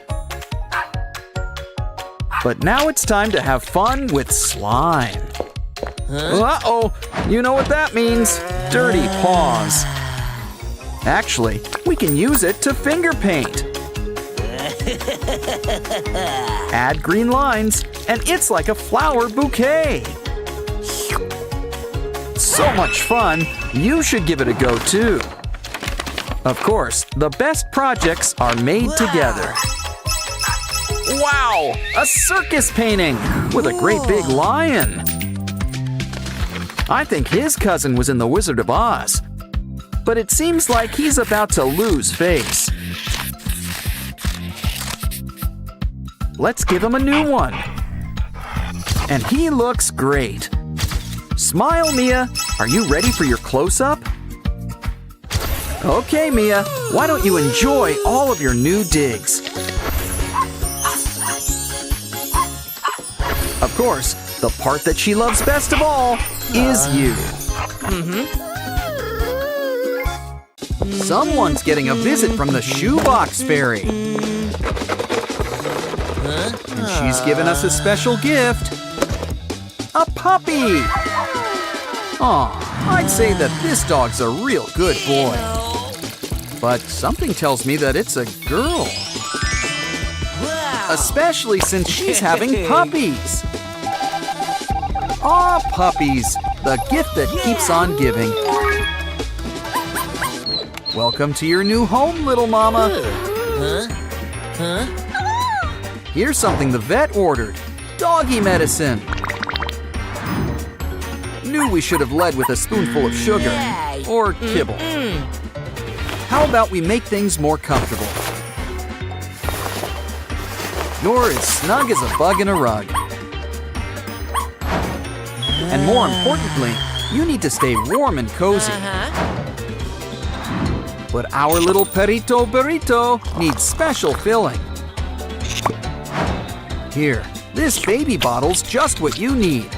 But now it's time to have fun with slime. Uh-oh, you know what that means. Dirty paws. Actually, we can use it to finger paint. Add green lines, and it's like a flower bouquet. So much fun, you should give it a go too. Of course, the best projects are made together. Wow, a circus painting with a great big lion. I think his cousin was in The Wizard of Oz. But it seems like he's about to lose face. Let's give him a new one. And he looks great. Smile, Mia. Are you ready for your close-up? Okay, Mia. Why don't you enjoy all of your new digs? Of course, the part that she loves best of all is you. Someone's getting a visit from the shoebox fairy. And she's given us a special gift. A puppy! Aw, I'd say that this dog's a real good boy. But something tells me that it's a girl. Especially since she's having puppies. Aw, puppies, the gift that keeps on giving. Welcome to your new home, little mama. Here's something the vet ordered. Doggy medicine. Knew we should have led with a spoonful of sugar. Or kibble. How about we make things more comfortable? You're as snug as a bug in a rug. And more importantly, you need to stay warm and cozy. But our little perrito burrito needs special filling. Here, this baby bottle's just what you need.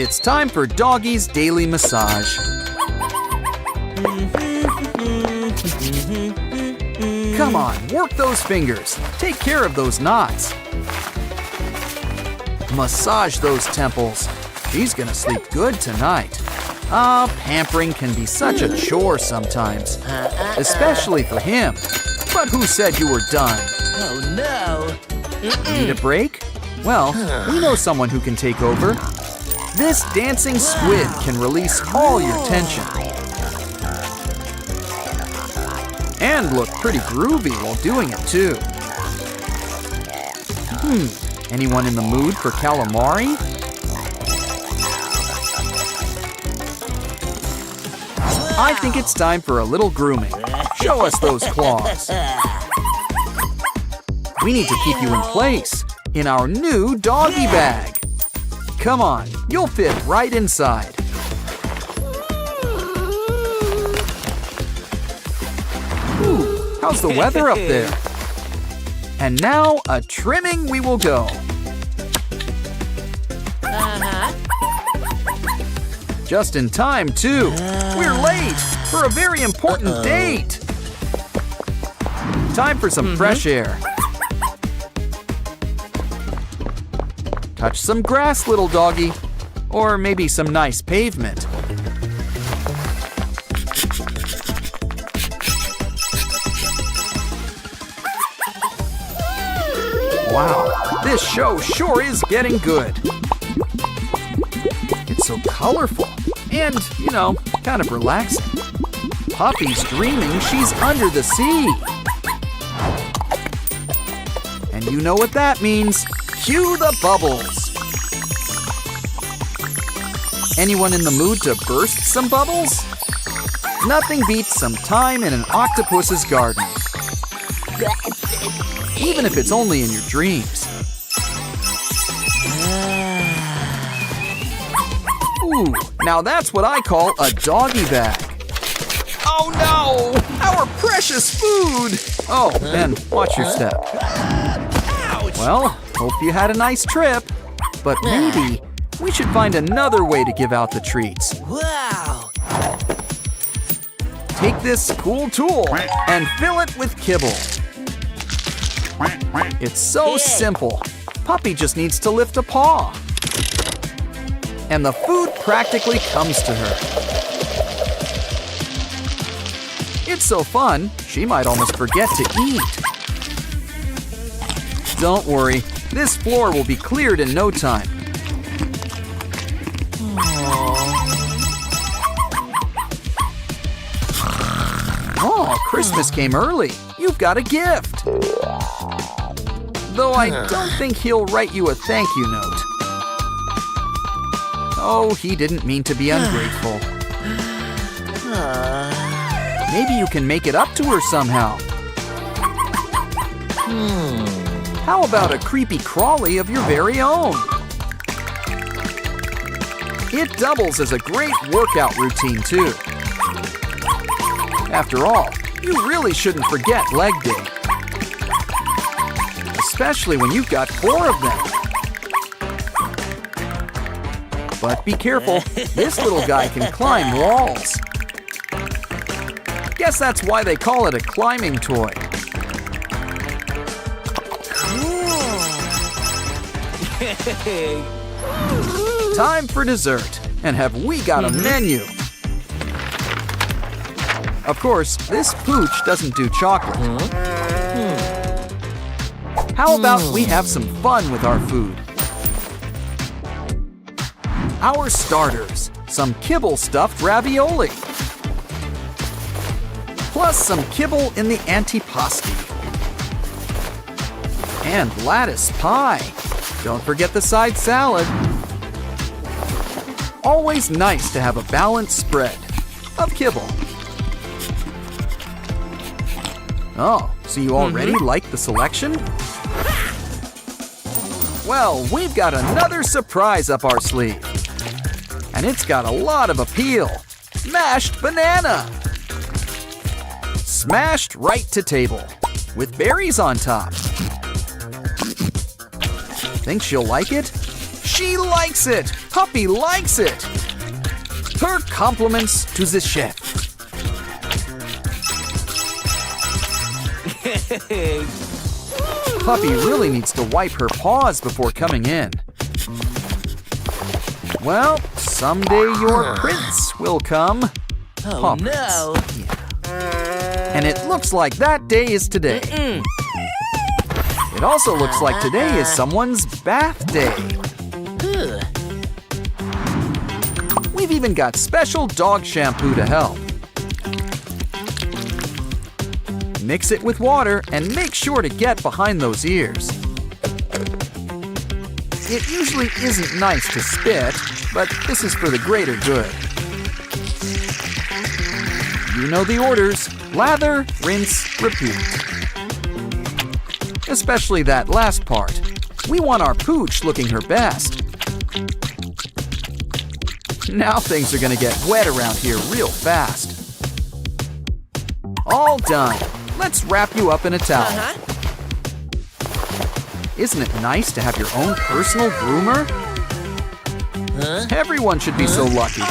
It's time for Doggy's daily massage. Come on, work those fingers. Take care of those knots. Massage those temples. She's gonna sleep good tonight. Pampering can be such a chore sometimes, especially for him. But who said you were done? Oh no! Need a break? Well, we know someone who can take over. This dancing squid can release all your tension. And look pretty groovy while doing it too. Anyone in the mood for calamari? I think it's time for a little grooming. Show us those claws. We need to keep you in place in our new doggy bag. Come on, you'll fit right inside. Ooh, how's the weather up there? And now a trimming we will go. Just in time, too. We're late for a very important date. Time for some fresh air. Touch some grass, little doggy. Or maybe some nice pavement. Wow, this show sure is getting good. It's so colorful and, you know, kind of relaxing. Puppy's dreaming she's under the sea. And you know what that means. Cue the bubbles. Anyone in the mood to burst some bubbles? Nothing beats some time in an octopus's garden. Even if it's only in your dreams. Ooh, now that's what I call a doggy bag. Oh no! Our precious food! Oh, and watch your step. Well, hope you had a nice trip. But maybe we should find another way to give out the treats. Wow! Take this cool tool and fill it with kibble. It's so simple. Puppy just needs to lift a paw. And the food practically comes to her. It's so fun, she might almost forget to eat. Don't worry, this floor will be cleared in no time. Oh, Christmas came early. You've got a gift. Though I don't think he'll write you a thank you note. Oh, he didn't mean to be ungrateful. Maybe you can make it up to her somehow. How about a creepy crawly of your very own? It doubles as a great workout routine, too. After all, you really shouldn't forget leg day. Especially when you've got 4 of them. But be careful, this little guy can climb walls. Guess that's why they call it a climbing toy. Time for dessert, and have we got a menu? Of course, this pooch doesn't do chocolate. How about we have some fun with our food? Our starters, some kibble stuffed ravioli. Plus some kibble in the antipasti. And lattice pie. Don't forget the side salad. Always nice to have a balanced spread of kibble. Oh, so you already like the selection? Well, we've got another surprise up our sleeve. And it's got a lot of appeal. Mashed banana. Smashed right to table, with berries on top. Think she'll like it? She likes it! Puppy likes it! Her compliments to the chef. Puppy really needs to wipe her paws before coming in. Well, someday your prince will come. Oh Paw no. prince. And it looks like that day is today. It also looks like today is someone's bath day. Ugh. We've even got special dog shampoo to help. Mix it with water and make sure to get behind those ears. It usually isn't nice to spit, but this is for the greater good. You know the orders: lather, rinse, repeat. Especially that last part. We want our pooch looking her best. Now things are gonna get wet around here real fast. All done. Let's wrap you up in a towel. Isn't it nice to have your own personal groomer? Everyone should be so lucky.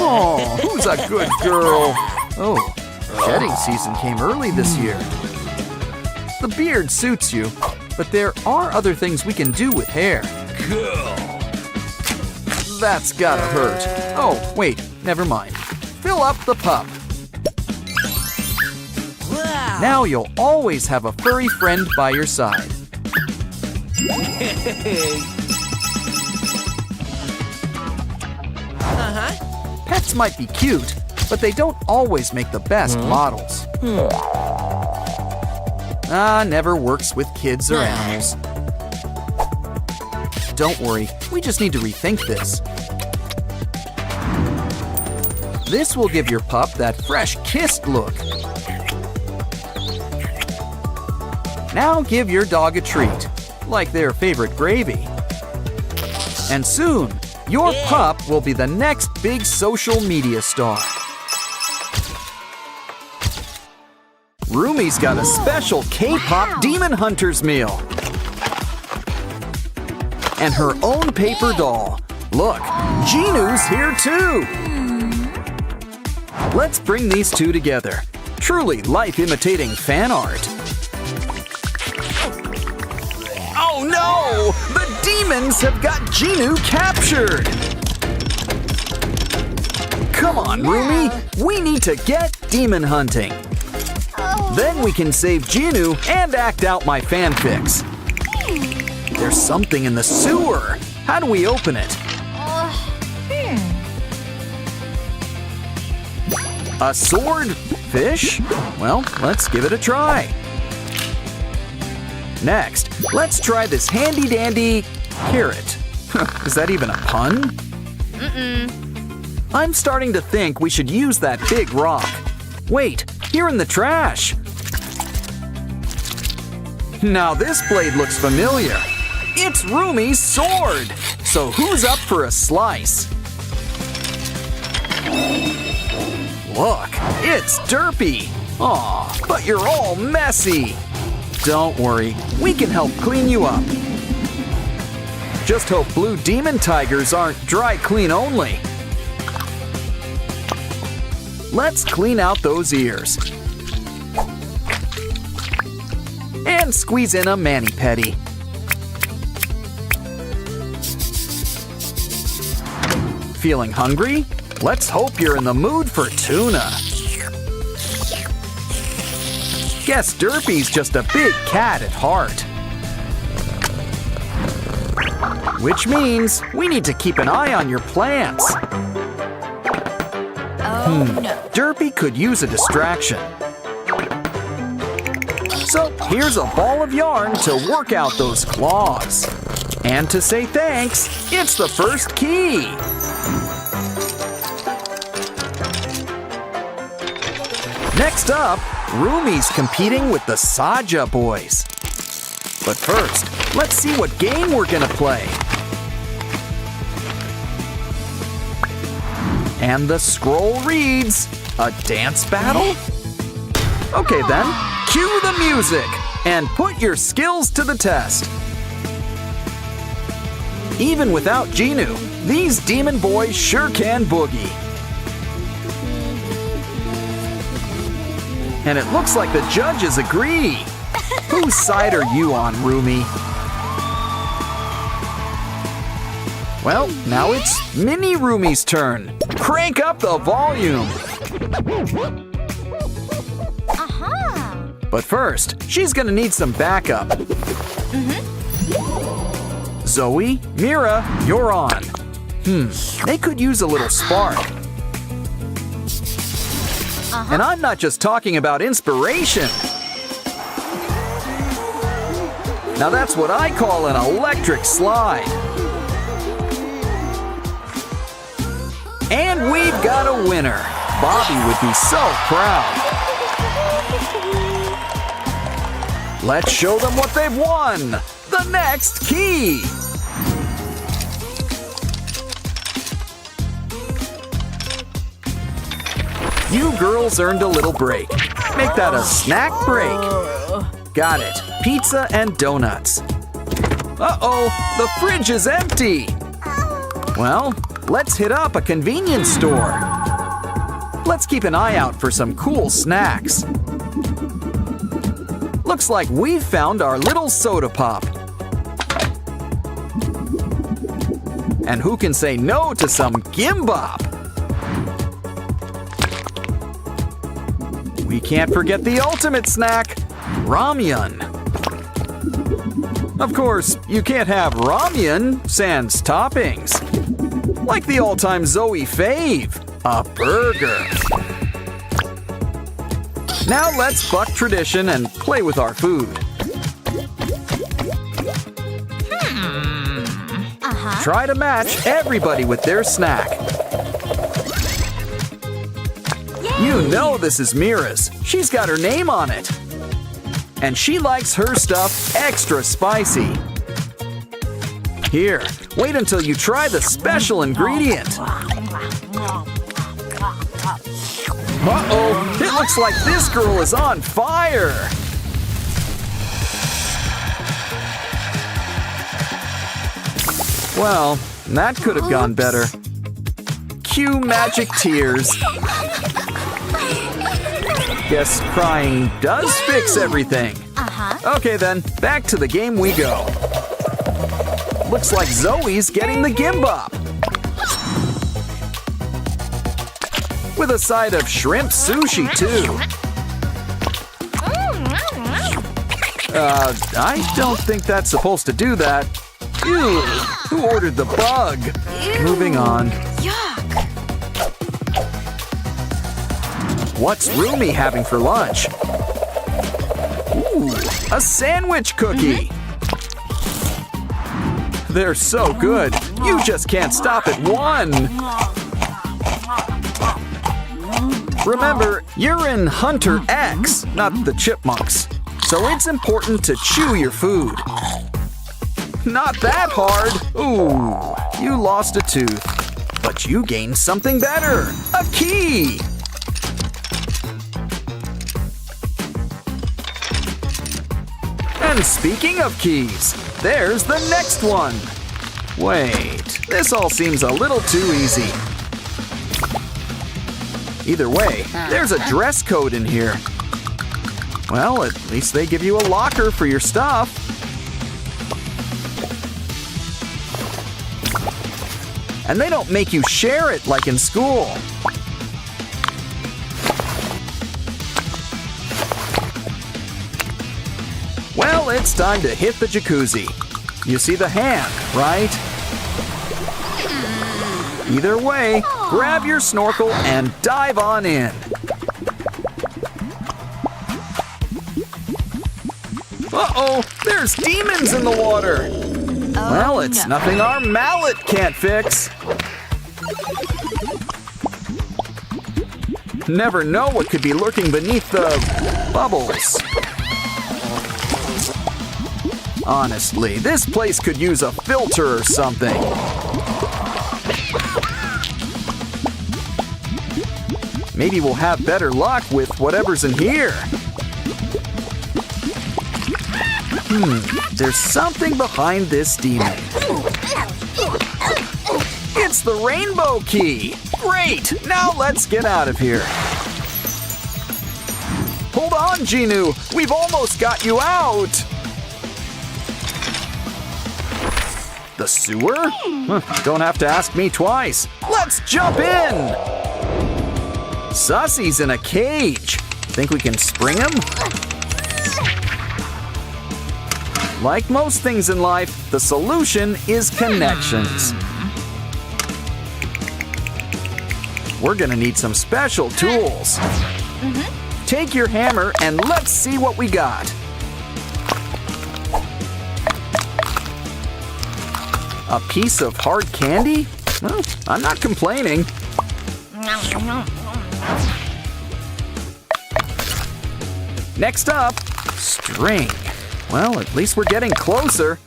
Oh, who's a good girl? Oh, shedding season came early this year. The beard suits you, but there are other things we can do with hair. That's gotta hurt. Oh, wait, never mind. Fill up the pup. Wow. Now you'll always have a furry friend by your side. Pets might be cute, but they don't always make the best models. Never works with kids or animals. Don't worry, we just need to rethink this. This will give your pup that fresh kissed look. Now give your dog a treat, like their favorite gravy. And soon, your pup will be the next big social media star. Rumi's got a special K-pop Demon Hunters meal. And her own paper doll. Look, Jinu's here too! Let's bring these two together. Truly life-imitating fan art. Oh no! The demons have got Jinu captured! Come on, Rumi! We need to get demon hunting. Then we can save Jinu and act out my fanfics. There's something in the sewer. How do we open it? A sword? Fish? Well, let's give it a try. Next, let's try this handy-dandy carrot. Is that even a pun? I'm starting to think we should use that big rock. Wait, here in the trash. Now this blade looks familiar. It's Rumi's sword! So who's up for a slice? Look, it's Derpy! Aw, but you're all messy! Don't worry, we can help clean you up. Just hope blue demon tigers aren't dry clean only. Let's clean out those ears. And squeeze in a mani-pedi. Feeling hungry? Let's hope you're in the mood for tuna. Guess Derpy's just a big cat at heart. Which means we need to keep an eye on your plants. Derpy could use a distraction. So here's a ball of yarn to work out those claws. And to say thanks, it's the first key. Next up, Rumi's competing with the Saja boys. But first, let's see what game we're gonna play. And the scroll reads, a dance battle? Okay then, cue the music and put your skills to the test. Even without Genu, these demon boys sure can boogie. And it looks like the judges agree. Whose side are you on, Rumi? Well, now it's Mini Rumi's turn. Crank up the volume. But first, she's gonna need some backup. Zoe, Mira, you're on. They could use a little spark. And I'm not just talking about inspiration. Now that's what I call an electric slide. And we've got a winner. Bobby would be so proud. Let's show them what they've won. The next key. You girls earned a little break. Make that a snack break. Got it. Pizza and donuts. Uh-oh, the fridge is empty. Well, let's hit up a convenience store. Let's keep an eye out for some cool snacks. Looks like we've found our little soda pop. And who can say no to some gimbap? We can't forget the ultimate snack, ramyun. Of course, you can't have ramyun sans toppings. Like the all-time Zoe fave, a burger. Now let's buck tradition and play with our food. Try to match everybody with their snack. You know this is Mira's. She's got her name on it. And she likes her stuff extra spicy. Here, wait until you try the special ingredient. Uh-oh, it looks like this girl is on fire. Well, that could have gone better. Cue magic tears. Guess crying does fix everything. Okay then, back to the game we go. Looks like Zoe's getting the gimbap. With a side of shrimp sushi too. I don't think that's supposed to do that. Ew, who ordered the bug? Moving on. What's Rumi having for lunch? Ooh, a sandwich cookie. They're so good, you just can't stop at one. Remember, you're in Hunter X, not the chipmunks. So it's important to chew your food. Not that hard. Ooh, you lost a tooth. But you gained something better, a key. And speaking of keys, there's the next one. Wait, this all seems a little too easy. Either way, there's a dress code in here. Well, at least they give you a locker for your stuff. And they don't make you share it like in school. Well, it's time to hit the jacuzzi. You see the hand, right? Either way, grab your snorkel and dive on in. Uh-oh, there's demons in the water. Well, it's nothing our mallet can't fix. Never know what could be lurking beneath the bubbles. Honestly, this place could use a filter or something. Maybe we'll have better luck with whatever's in here. There's something behind this demon. It's the rainbow key! Great! Now let's get out of here. Hold on, Genu! We've almost got you out! The sewer? Don't have to ask me twice. Let's jump in! Sussy's in a cage. Think we can spring him? Like most things in life, the solution is connections. We're gonna need some special tools. Take your hammer and let's see what we got. A piece of hard candy? Well, I'm not complaining. Next up, string. Well, at least we're getting closer.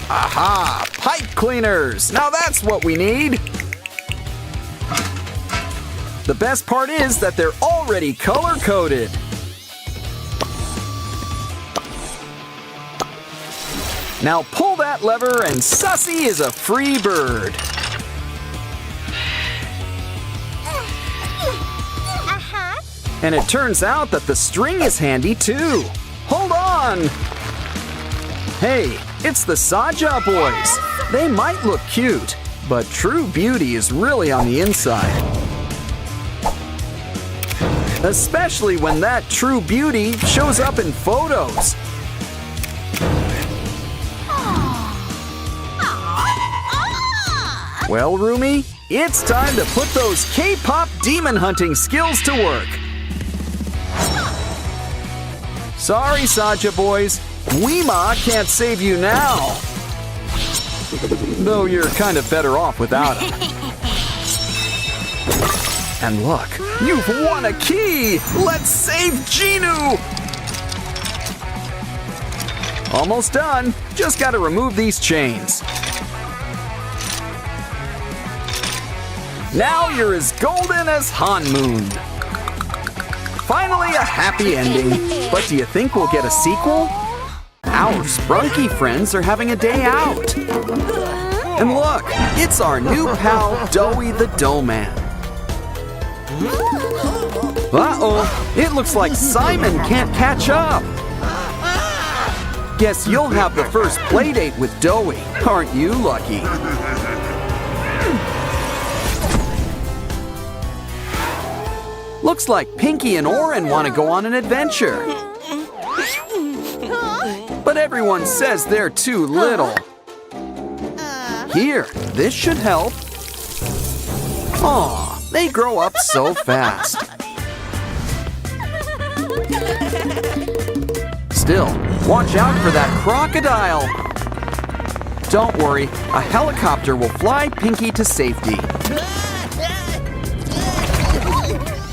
Aha! Pipe cleaners! Now that's what we need! The best part is that they're already color-coded. Now pull that lever and Sussy is a free bird. And it turns out that the string is handy too. Hold on! Hey, it's the Saja boys. They might look cute, but true beauty is really on the inside. Especially when that true beauty shows up in photos. Well, Rumi, it's time to put those K-pop demon hunting skills to work. Sorry, Saja boys, Weema can't save you now. Though you're kind of better off without him. And look, you've won a key! Let's save Genu! Almost done. Just gotta remove these chains. Now you're as golden as Hanmoon. Finally a happy ending. But do you think we'll get a sequel? Our Sprunki friends are having a day out. And look, it's our new pal, Doughy the Doughman. Uh-oh, it looks like Simon can't catch up. Guess you'll have the first playdate with Doughy, aren't you, Lucky? Looks like Pinky and OREN want to go on an adventure. But everyone says they're too little. Here, this should help. Aw, they grow up so fast. Still, watch out for that crocodile. Don't worry, a helicopter will fly Pinky to safety.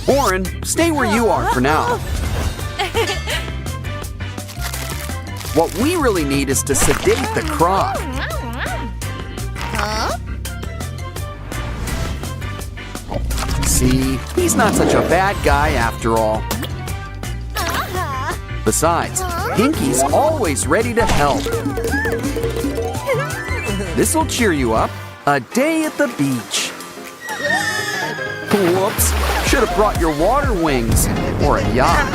OREN, stay where you are for now. What we really need is to sedate the croc. See, he's not such a bad guy after all. Besides, Pinky's always ready to help. This'll cheer you up. A day at the beach. Whoops, should have brought your water wings or a yacht.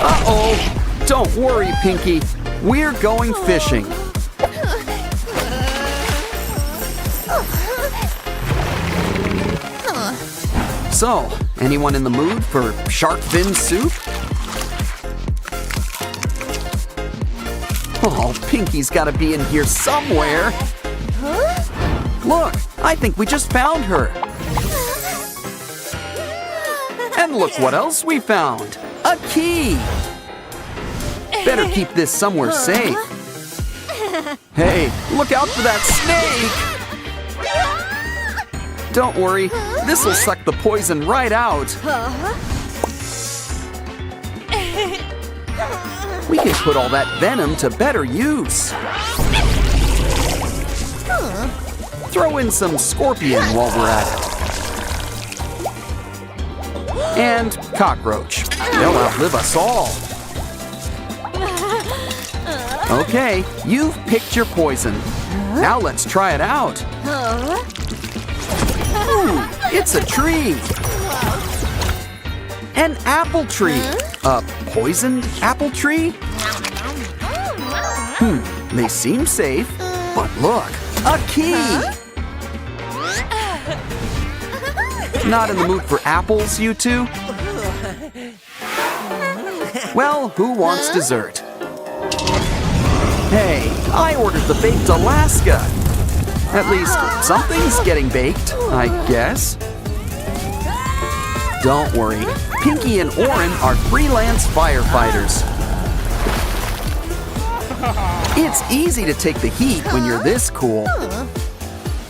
Uh-oh, don't worry, Pinky. We're going fishing. So, anyone in the mood for shark fin soup? Oh, Pinky's gotta be in here somewhere. Look, I think we just found her. And look what else we found. A key. Better keep this somewhere safe. Hey, look out for that snake. Don't worry, this'll suck the poison right out. We can put all that venom to better use. throw in some scorpion while we're at it. And cockroach. They'll outlive us all. Okay, you've picked your poison. Now let's try it out. Ooh, it's a tree. An apple tree. A poisoned apple tree? They seem safe, but look, a key. Not in the mood for apples, you two? Well, who wants dessert? Hey, I ordered the baked Alaska. At least something's getting baked, I guess. Don't worry, Pinky and Oren are freelance firefighters. It's easy to take the heat when you're this cool.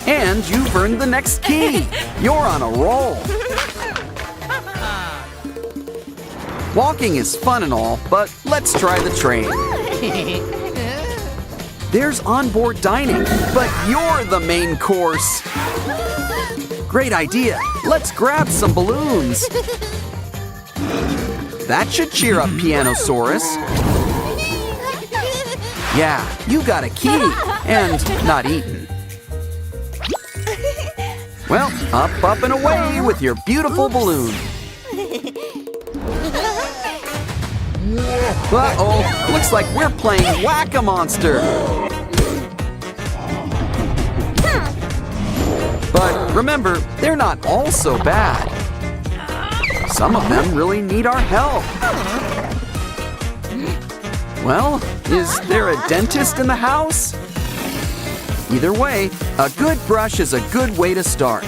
And you've earned the next key. You're on a roll. Walking is fun and all, but let's try the train. There's onboard dining, but you're the main course. Great idea. Let's grab some balloons. That should cheer up Pianosaurus. Yeah, you got a key and not eaten. Well, up and away with your beautiful balloon. Uh-oh, looks like we're playing Whack-A-Monster. But remember, they're not all so bad. Some of them really need our help. Well, is there a dentist in the house? Either way, a good brush is a good way to start.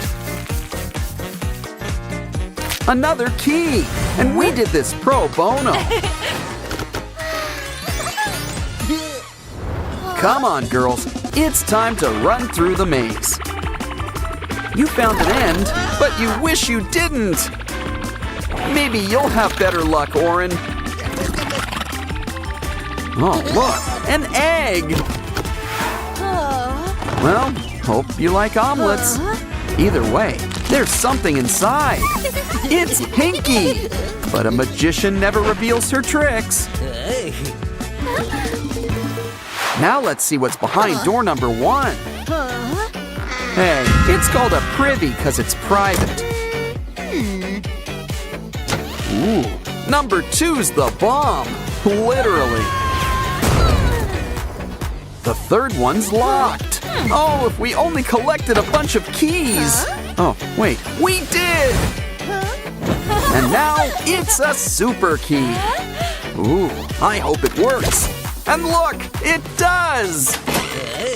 Another key, and we did this pro bono. Come on, girls, it's time to run through the maze. You found an end, but you wish you didn't. Maybe you'll have better luck, Oren. Oh, look, an egg. Well, hope you like omelets. Either way, there's something inside. It's Pinky, but a magician never reveals her tricks. Now let's see what's behind door number 1. Hey, it's called a privy because it's private. Ooh, number 2's the bomb, literally. The third one's locked. Oh, if we only collected a bunch of keys. Oh, wait, we did! And now it's a super key. Ooh, I hope it works. And look, it does!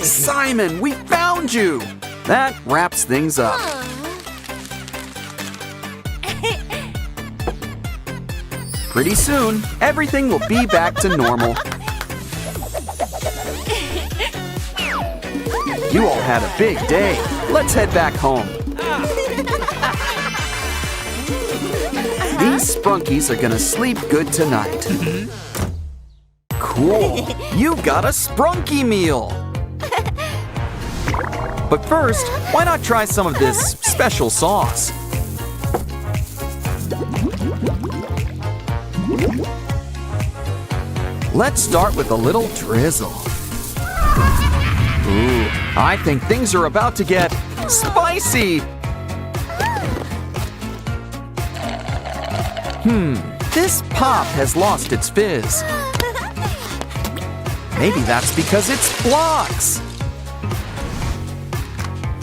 Simon, we found you! That wraps things up. Pretty soon, everything will be back to normal. You all had a big day. Let's head back home. These Sprunkies are gonna sleep good tonight. Cool, you got a Sprunky meal. But first, why not try some of this special sauce? Let's start with a little drizzle. Ooh, I think things are about to get spicy. This pop has lost its fizz. Maybe that's because it's blocks.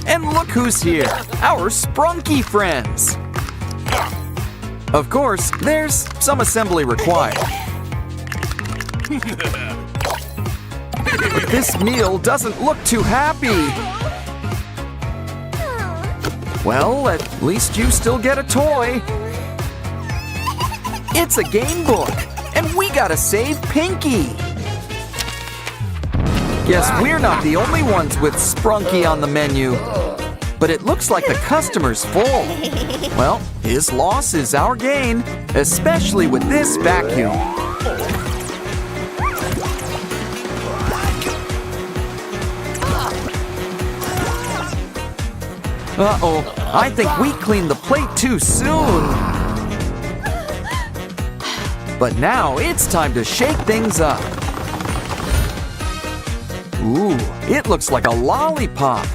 And look who's here, our Sprunky friends. Of course, there's some assembly required. But this meal doesn't look too happy. Well, at least you still get a toy. It's a game book, and we gotta save Pinky. Guess we're not the only ones with Sprunky on the menu. But it looks like the customer's full. Well, his loss is our gain, especially with this vacuum. Uh-oh, I think we cleaned the plate too soon. But now it's time to shake things up. Ooh, it looks like a lollipop.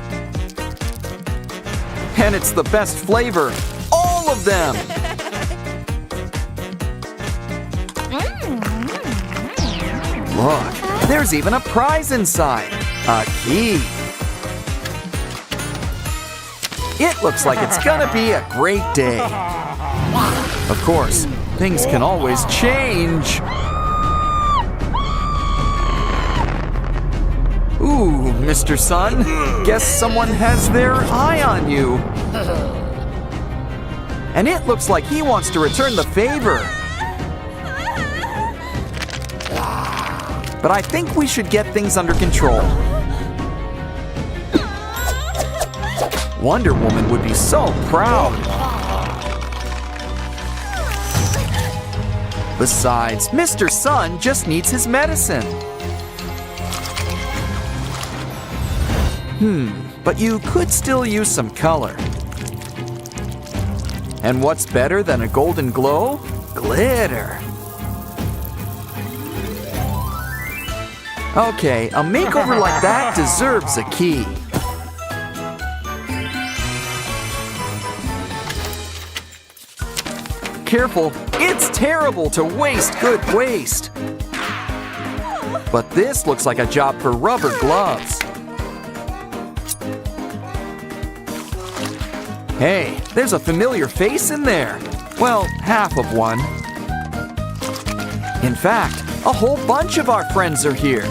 And it's the best flavor, all of them. Look, there's even a prize inside, a key. It looks like it's gonna be a great day. Of course, things can always change. Ooh, Mr. Sun, guess someone has their eye on you. And it looks like he wants to return the favor. But I think we should get things under control. Wonder Woman would be so proud. Besides, Mr. Sun just needs his medicine. But you could still use some color. And what's better than a golden glow? Glitter. Okay, a makeover like that deserves a key. Careful, it's terrible to waste good waste. But this looks like a job for rubber gloves. Hey, there's a familiar face in there. Well, half of one. In fact, a whole bunch of our friends are here.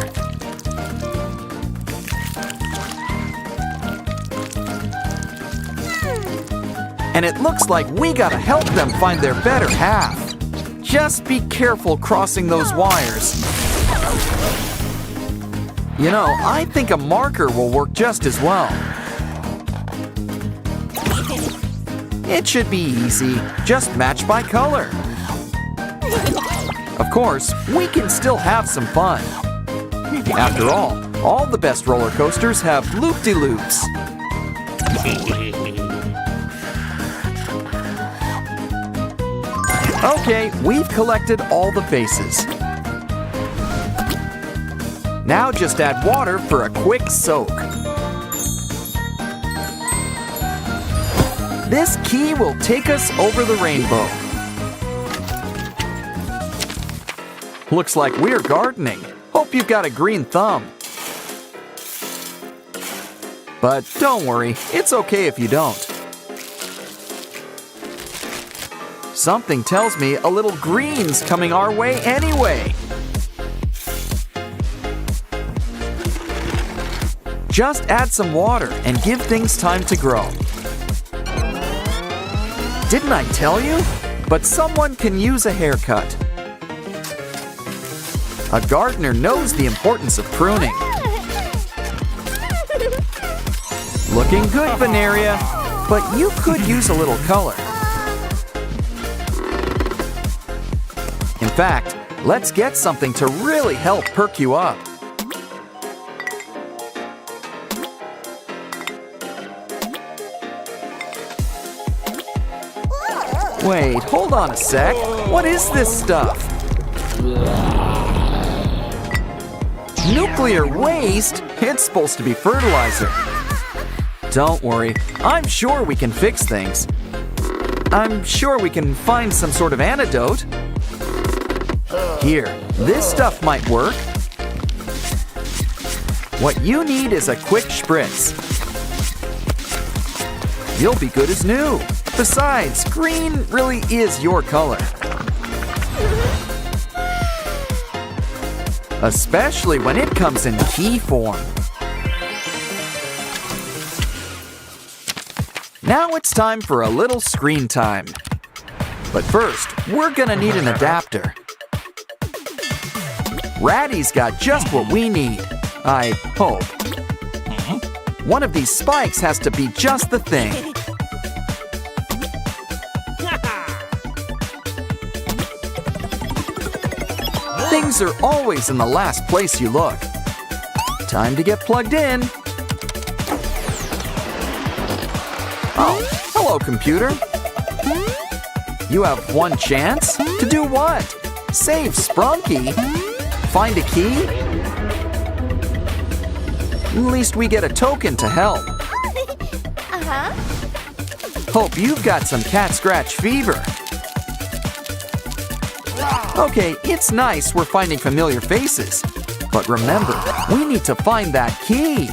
And it looks like we gotta help them find their better half. Just be careful crossing those wires. You know, I think a marker will work just as well. It should be easy, just match by color. Of course, we can still have some fun. After all the best roller coasters have loop-de-loops. Okay, we've collected all the faces. Now just add water for a quick soak. This key will take us over the rainbow. Looks like we're gardening. Hope you've got a green thumb. But don't worry, it's okay if you don't. Something tells me a little green's coming our way anyway. Just add some water and give things time to grow. Didn't I tell you? But someone can use a haircut. A gardener knows the importance of pruning. Looking good, Veneria, but you could use a little color. In fact, let's get something to really help perk you up. Wait, hold on a sec. What is this stuff? Nuclear waste? It's supposed to be fertilizer. Don't worry, I'm sure we can fix things. I'm sure we can find some sort of antidote. Here, this stuff might work. What you need is a quick spritz. You'll be good as new. Besides, green really is your color. Especially when it comes in key form. Now it's time for a little screen time. But first, we're gonna need an adapter. Ratty's got just what we need, I hope. One of these spikes has to be just the thing. Things are always in the last place you look. Time to get plugged in. Oh, hello, computer. You have one chance? To do what? Save Sprunki? Find a key? At least we get a token to help. Hope you've got some cat scratch fever. Okay, it's nice we're finding familiar faces. But remember, we need to find that key.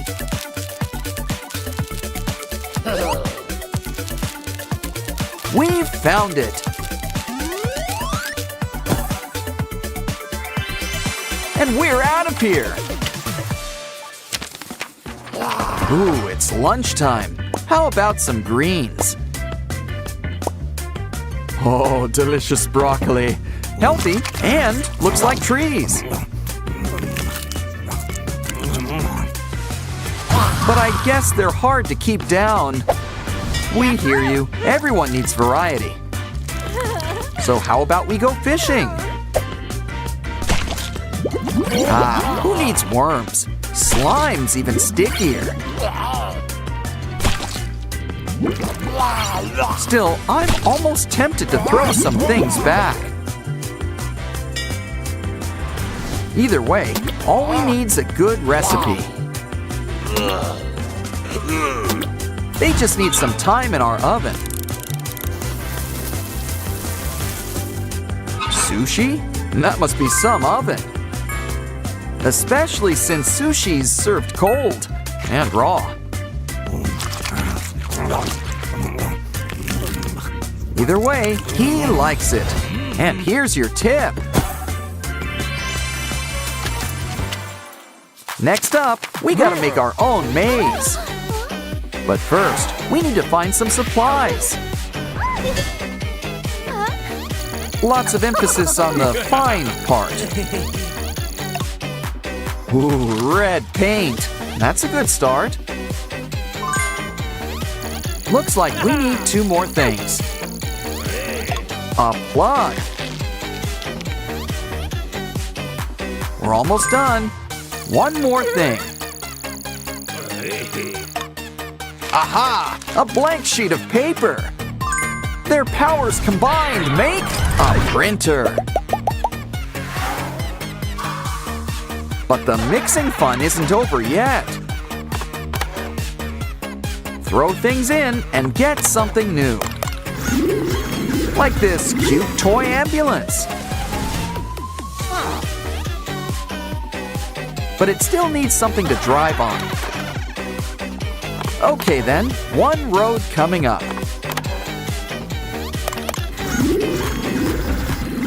We've found it. And we're out of here. Ooh, it's lunchtime. How about some greens? Oh, delicious broccoli. Healthy and looks like trees. But I guess they're hard to keep down. We hear you. Everyone needs variety. So how about we go fishing? Ah, who needs worms? Slime's even stickier. Still, I'm almost tempted to throw some things back. Either way, all we need's a good recipe. They just need some time in our oven. Sushi? That must be some oven. Especially since sushi's served cold and raw. Either way, he likes it. And here's your tip. Next up, we gotta make our own maze. But first, we need to find some supplies. Lots of emphasis on the fine part. Ooh, red paint. That's a good start. Looks like we need 2 more things. A plug. We're almost done. One more thing. Aha! A blank sheet of paper. Their powers combined make a printer. But the mixing fun isn't over yet. Throw things in and get something new. Like this cute toy ambulance. But it still needs something to drive on. Okay then, one road coming up.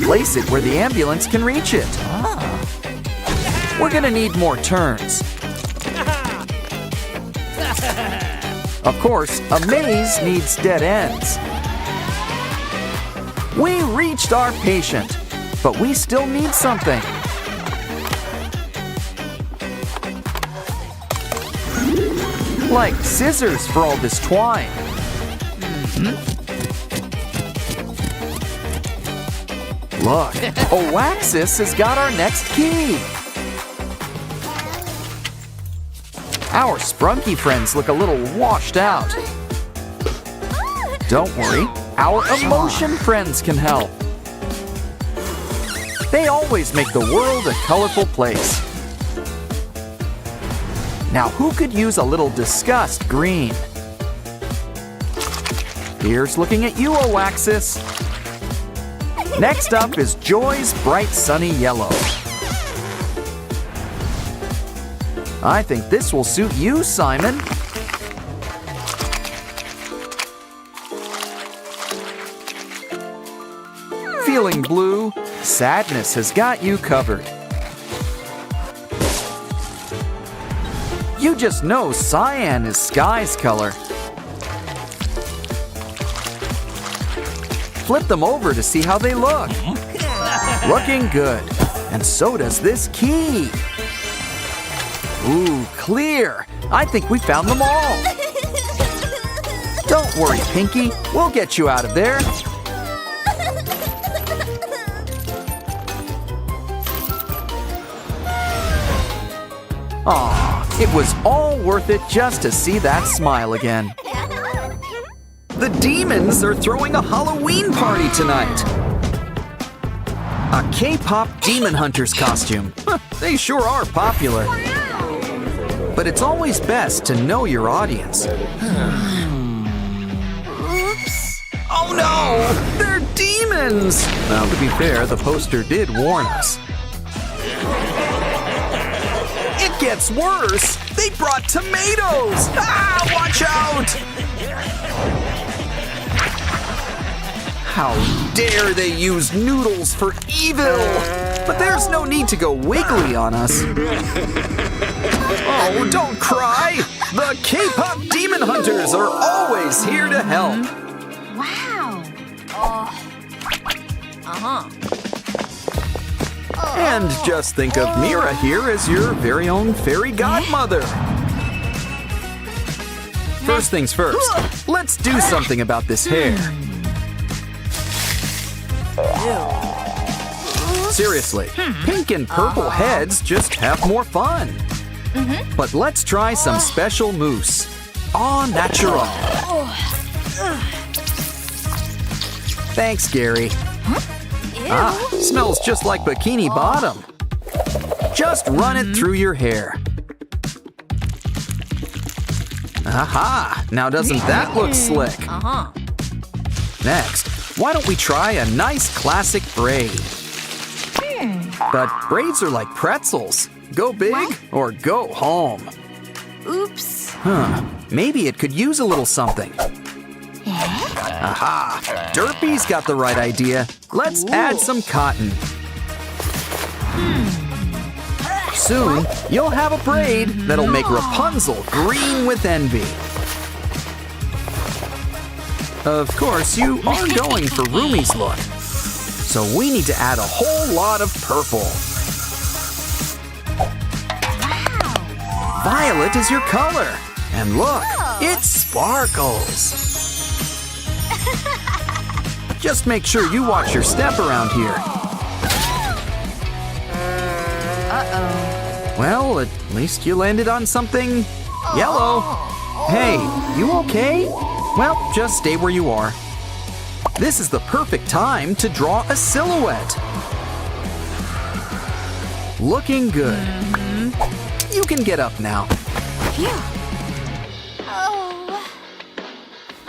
Place it where the ambulance can reach it. We're gonna need more turns. Of course, a maze needs dead ends. We reached our patient, but we still need something. Like scissors for all this twine. Look, Oaxis has got our next key. Our Sprunki friends look a little washed out. Don't worry, our emotion friends can help. They always make the world a colorful place. Now who could use a little disgust green? Here's looking at you, Oaxis. Next up is Joy's bright sunny yellow. I think this will suit you, Simon. Feeling blue? Sadness has got you covered. You just know cyan is sky's color. Flip them over to see how they look. Looking good. And so does this key. Ooh, clear. I think we found them all. Don't worry, Pinky. We'll get you out of there. Aw, it was all worth it just to see that smile again. The demons are throwing a Halloween party tonight. A K-pop demon hunter's costume. They sure are popular. But it's always best to know your audience. Oops. Oh no! They're demons! Well, to be fair, the poster did warn us. It gets worse! They brought tomatoes! Ah, watch out! How dare they use noodles for evil! But there's no need to go wiggly on us. Oh, don't cry! The K-pop demon hunters are always here to help. Wow. And just think of Mira here as your very own fairy godmother. First things first, let's do something about this hair. Seriously, pink and purple heads just have more fun. But let's try some special mousse. Au natural. Thanks, Gary. Ah, smells just like bikini bottom. Just run it through your hair. Aha! Now doesn't that look slick? Next, why don't we try a nice classic braid? But braids are like pretzels. Go big or go home. Oops. Maybe it could use a little something. Aha! Derpy's got the right idea. Let's add some cotton. Soon, you'll have a braid that'll make Rapunzel green with envy. Of course, you are going for Rumi's look. So we need to add a whole lot of purple. Violet is your color. And look, it sparkles. Just make sure you watch your step around here. Well, at least you landed on something yellow. Hey, you okay? Well, just stay where you are. This is the perfect time to draw a silhouette. Looking good. You can get up now.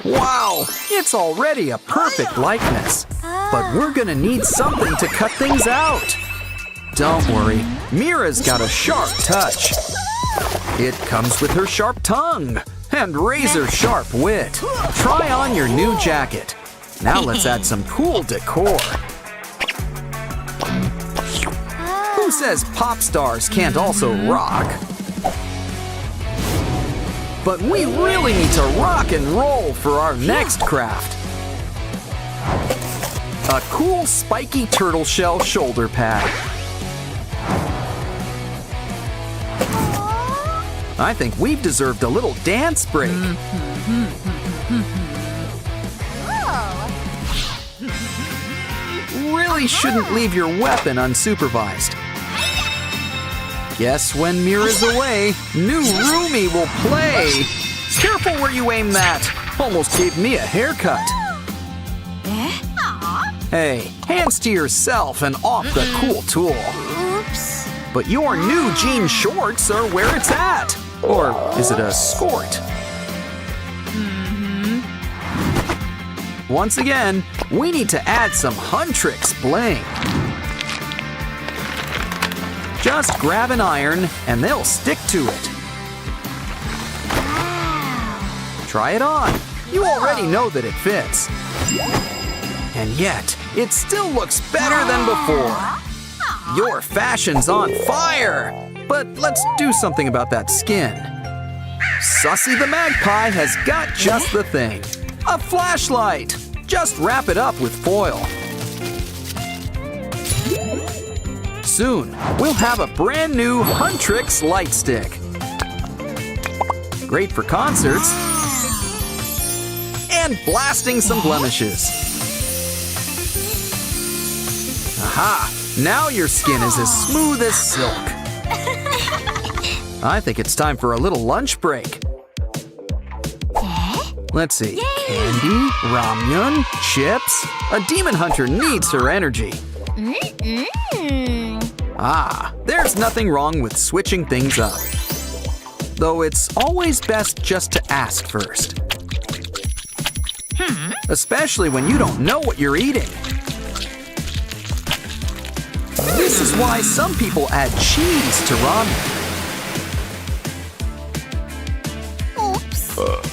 Wow, it's already a perfect likeness. But we're gonna need something to cut things out. Don't worry, Mira's got a sharp touch. It comes with her sharp tongue and razor-sharp wit. Try on your new jacket. Now let's add some cool decor. Who says pop stars can't also rock? But we really need to rock and roll for our next craft. A cool spiky turtle shell shoulder pad. I think we've deserved a little dance break. Really shouldn't leave your weapon unsupervised. Guess when Mira's away, new Rumi will play. Careful where you aim that. Almost gave me a haircut. Hey, hands to yourself and off the cool tool. Oops. But your new jean shorts are where it's at. Or is it a skort? Once again, we need to add some Huntrix bling. Just grab an iron and they'll stick to it. Try it on. You already know that it fits. And yet, it still looks better than before. Your fashion's on fire. But let's do something about that skin. Sussy the Magpie has got just the thing. A flashlight. Just wrap it up with foil. Soon, we'll have a brand new Huntrix light stick. Great for concerts and blasting some blemishes. Aha! Now your skin is as smooth as silk. I think it's time for a little lunch break. Let's see. Candy, ramyun, chips. A demon hunter needs her energy. Ah, there's nothing wrong with switching things up. Though it's always best just to ask first. Especially when you don't know what you're eating. This is why some people add cheese to ramen.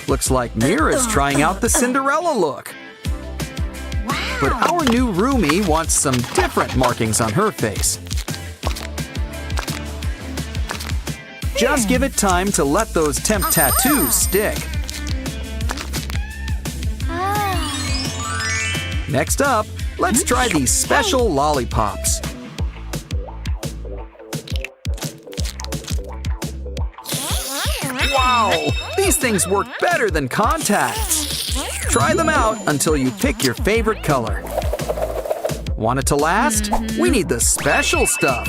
Looks like Mira's trying out the Cinderella look. Wow. But our new roomie wants some different markings on her face. Just give it time to let those temp tattoos stick. Next up, let's try these special lollipops. Wow! These things work better than contacts. Try them out until you pick your favorite color. Want it to last? We need the special stuff.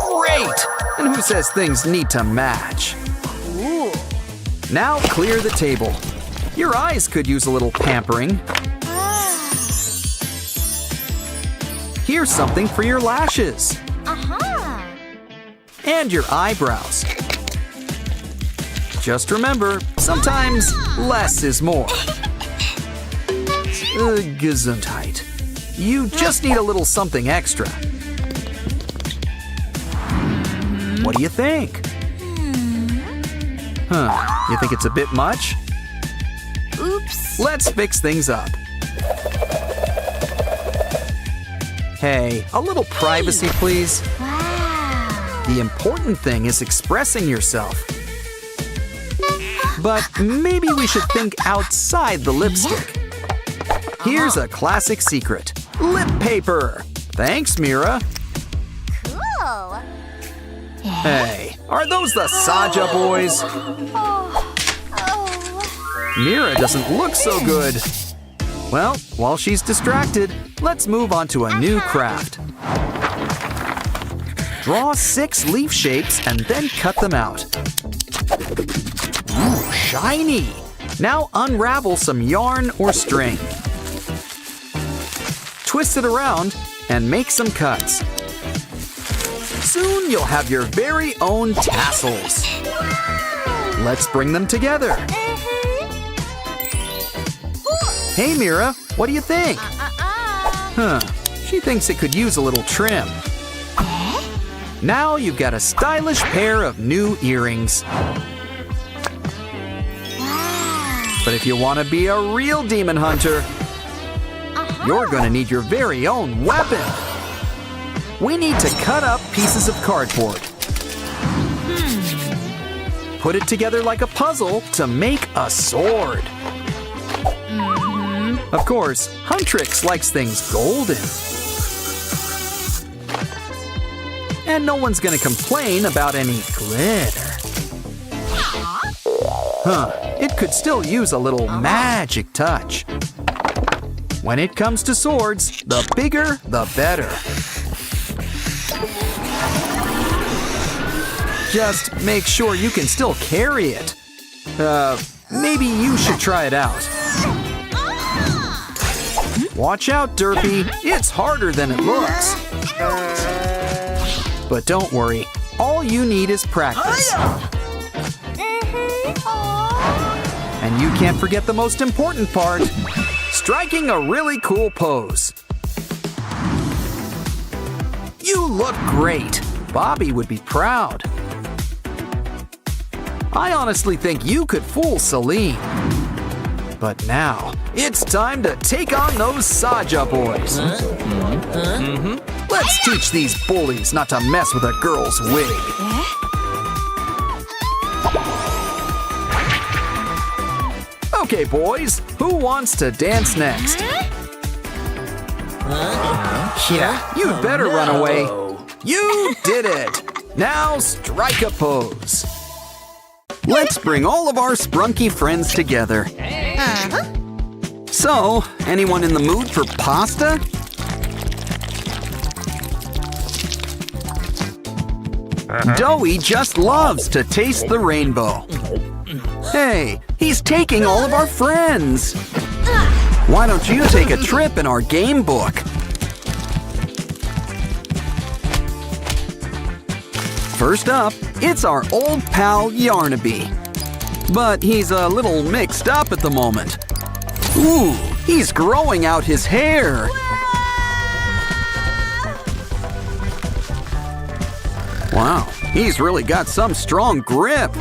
Great! And who says things need to match? Now clear the table. Your eyes could use a little pampering. Here's something for your lashes. And your eyebrows. Just remember, sometimes less is more. Gesundheit. You just need a little something extra. What do you think? You think it's a bit much? Oops. Let's fix things up. Hey, a little privacy, please. Wow. The important thing is expressing yourself. But maybe we should think outside the lipstick. Here's a classic secret. Lip paper. Thanks, Mira. Cool. Hey, are those the Saja boys? Mira doesn't look so good. Well, while she's distracted, let's move on to a new craft. Draw 6 leaf shapes and then cut them out. Ooh, shiny! Now unravel some yarn or string. Twist it around and make some cuts. Soon you'll have your very own tassels. Let's bring them together. Hey Mira, what do you think? She thinks it could use a little trim. Now you've got a stylish pair of new earrings. But if you want to be a real demon hunter, you're going to need your very own weapon. We need to cut up pieces of cardboard. Put it together like a puzzle to make a sword. Of course, Huntrix likes things golden. And no one's gonna complain about any glitter. It could still use a little magic touch. When it comes to swords, the bigger, the better. Just make sure you can still carry it. Maybe you should try it out. Watch out, Derpy. It's harder than it looks. But don't worry. All you need is practice. And you can't forget the most important part. Striking a really cool pose. You look great. Bobby would be proud. I honestly think you could fool Celine. But now, it's time to take on those Saja boys. Let's teach these bullies not to mess with a girl's wig. Okay, boys, who wants to dance next? Yeah, you'd better run away. You did it! Now strike a pose. Let's bring all of our Sprunki friends together. So, anyone in the mood for pasta? Doughy just loves to taste the rainbow. Hey, he's taking all of our friends. Why don't you take a trip in our game book? First up, it's our old pal Yarnaby. But he's a little mixed up at the moment. Ooh, he's growing out his hair. Wow, he's really got some strong grip.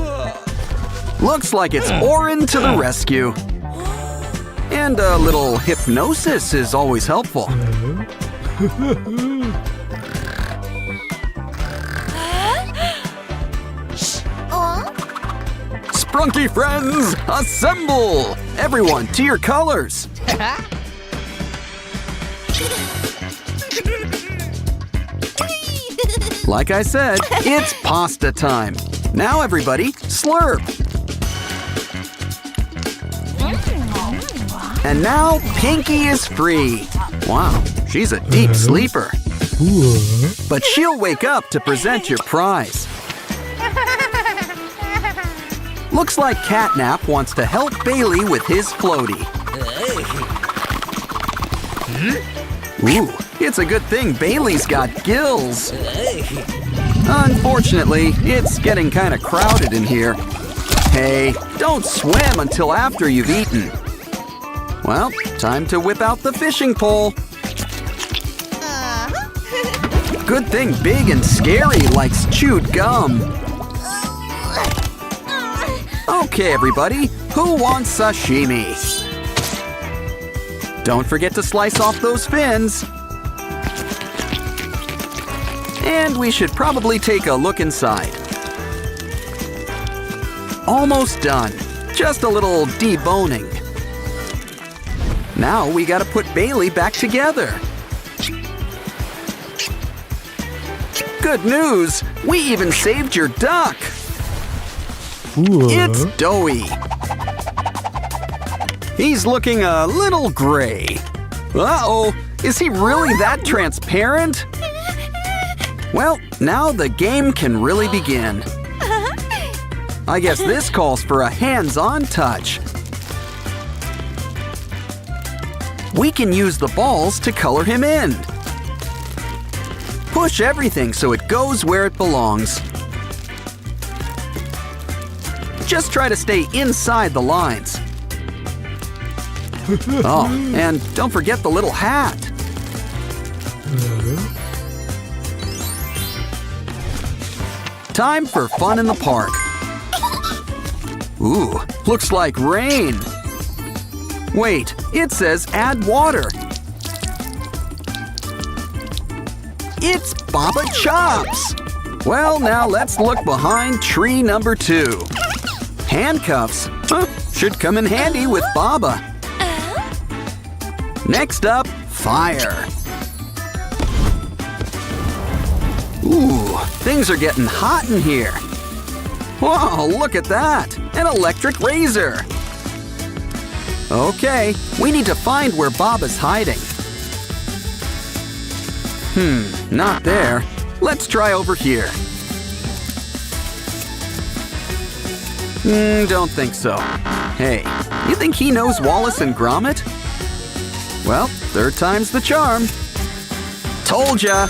Looks like it's OREN to the rescue. And a little hypnosis is always helpful. Sprunki friends, assemble! Everyone to your colors. Like I said, it's pasta time. Now everybody, slurp. And now Pinky is free. Wow, she's a deep sleeper. But she'll wake up to present your prize. Looks like Catnap wants to help Bailey with his floaty. Ooh, it's a good thing Bailey's got gills. Unfortunately, it's getting kind of crowded in here. Hey, don't swim until after you've eaten. Well, time to whip out the fishing pole. Good thing Big and Scary likes chewed gum. Okay, everybody, who wants sashimi? Don't forget to slice off those fins. And we should probably take a look inside. Almost done. Just a little deboning. Now we gotta put Bailey back together. Good news! We even saved your duck! It's doughy. He's looking a little gray. Uh-oh, is he really that transparent? Well, now the game can really begin. I guess this calls for a hands-on touch. We can use the balls to color him in. Push everything so it goes where it belongs. Just try to stay inside the lines. Oh, and don't forget the little hat. Time for fun in the park. Ooh, looks like rain. Wait, it says add water. It's Baba Chops. Well, now let's look behind tree number 2. Handcuffs? Huh, should come in handy with Baba. Next up, fire. Ooh, things are getting hot in here. Whoa, look at that! An electric razor. Okay, we need to find where Baba's hiding. Not there. Let's try over here. Don't think so. Hey, you think he knows Wallace and Gromit? Well, third time's the charm. Told ya!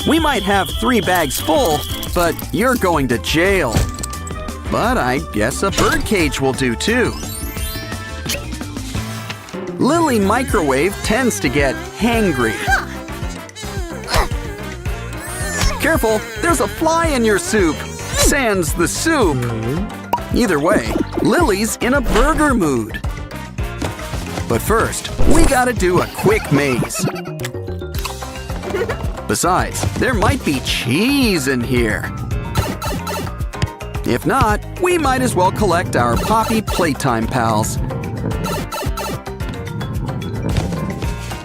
We might have 3 bags full, but you're going to jail. But I guess a birdcage will do too. Lily Microwave tends to get hangry. Careful, there's a fly in your soup. Sans the soup. Either way, Lily's in a burger mood. But first, we gotta do a quick maze. Besides, there might be cheese in here. If not, we might as well collect our Poppy Playtime pals.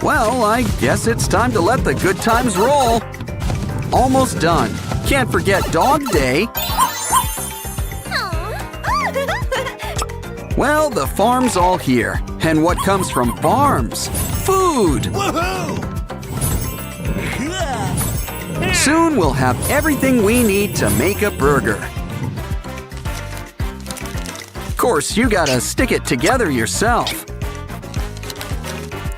Well, I guess it's time to let the good times roll. Almost done. Can't forget Dog Day. Well, the farm's all here. And what comes from farms? Food! Soon we'll have everything we need to make a burger. course, you gotta stick it together yourself.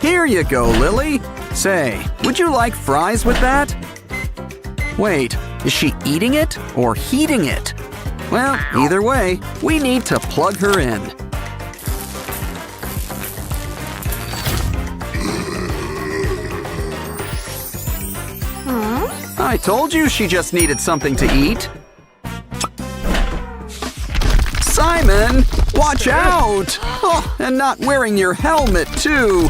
Here you go, Lily. Say, would you like fries with that? Wait, is she eating it or heating it? Well, either way, we need to plug her in. I told you she just needed something to eat. Simon, watch out! Oh, and not wearing your helmet, too.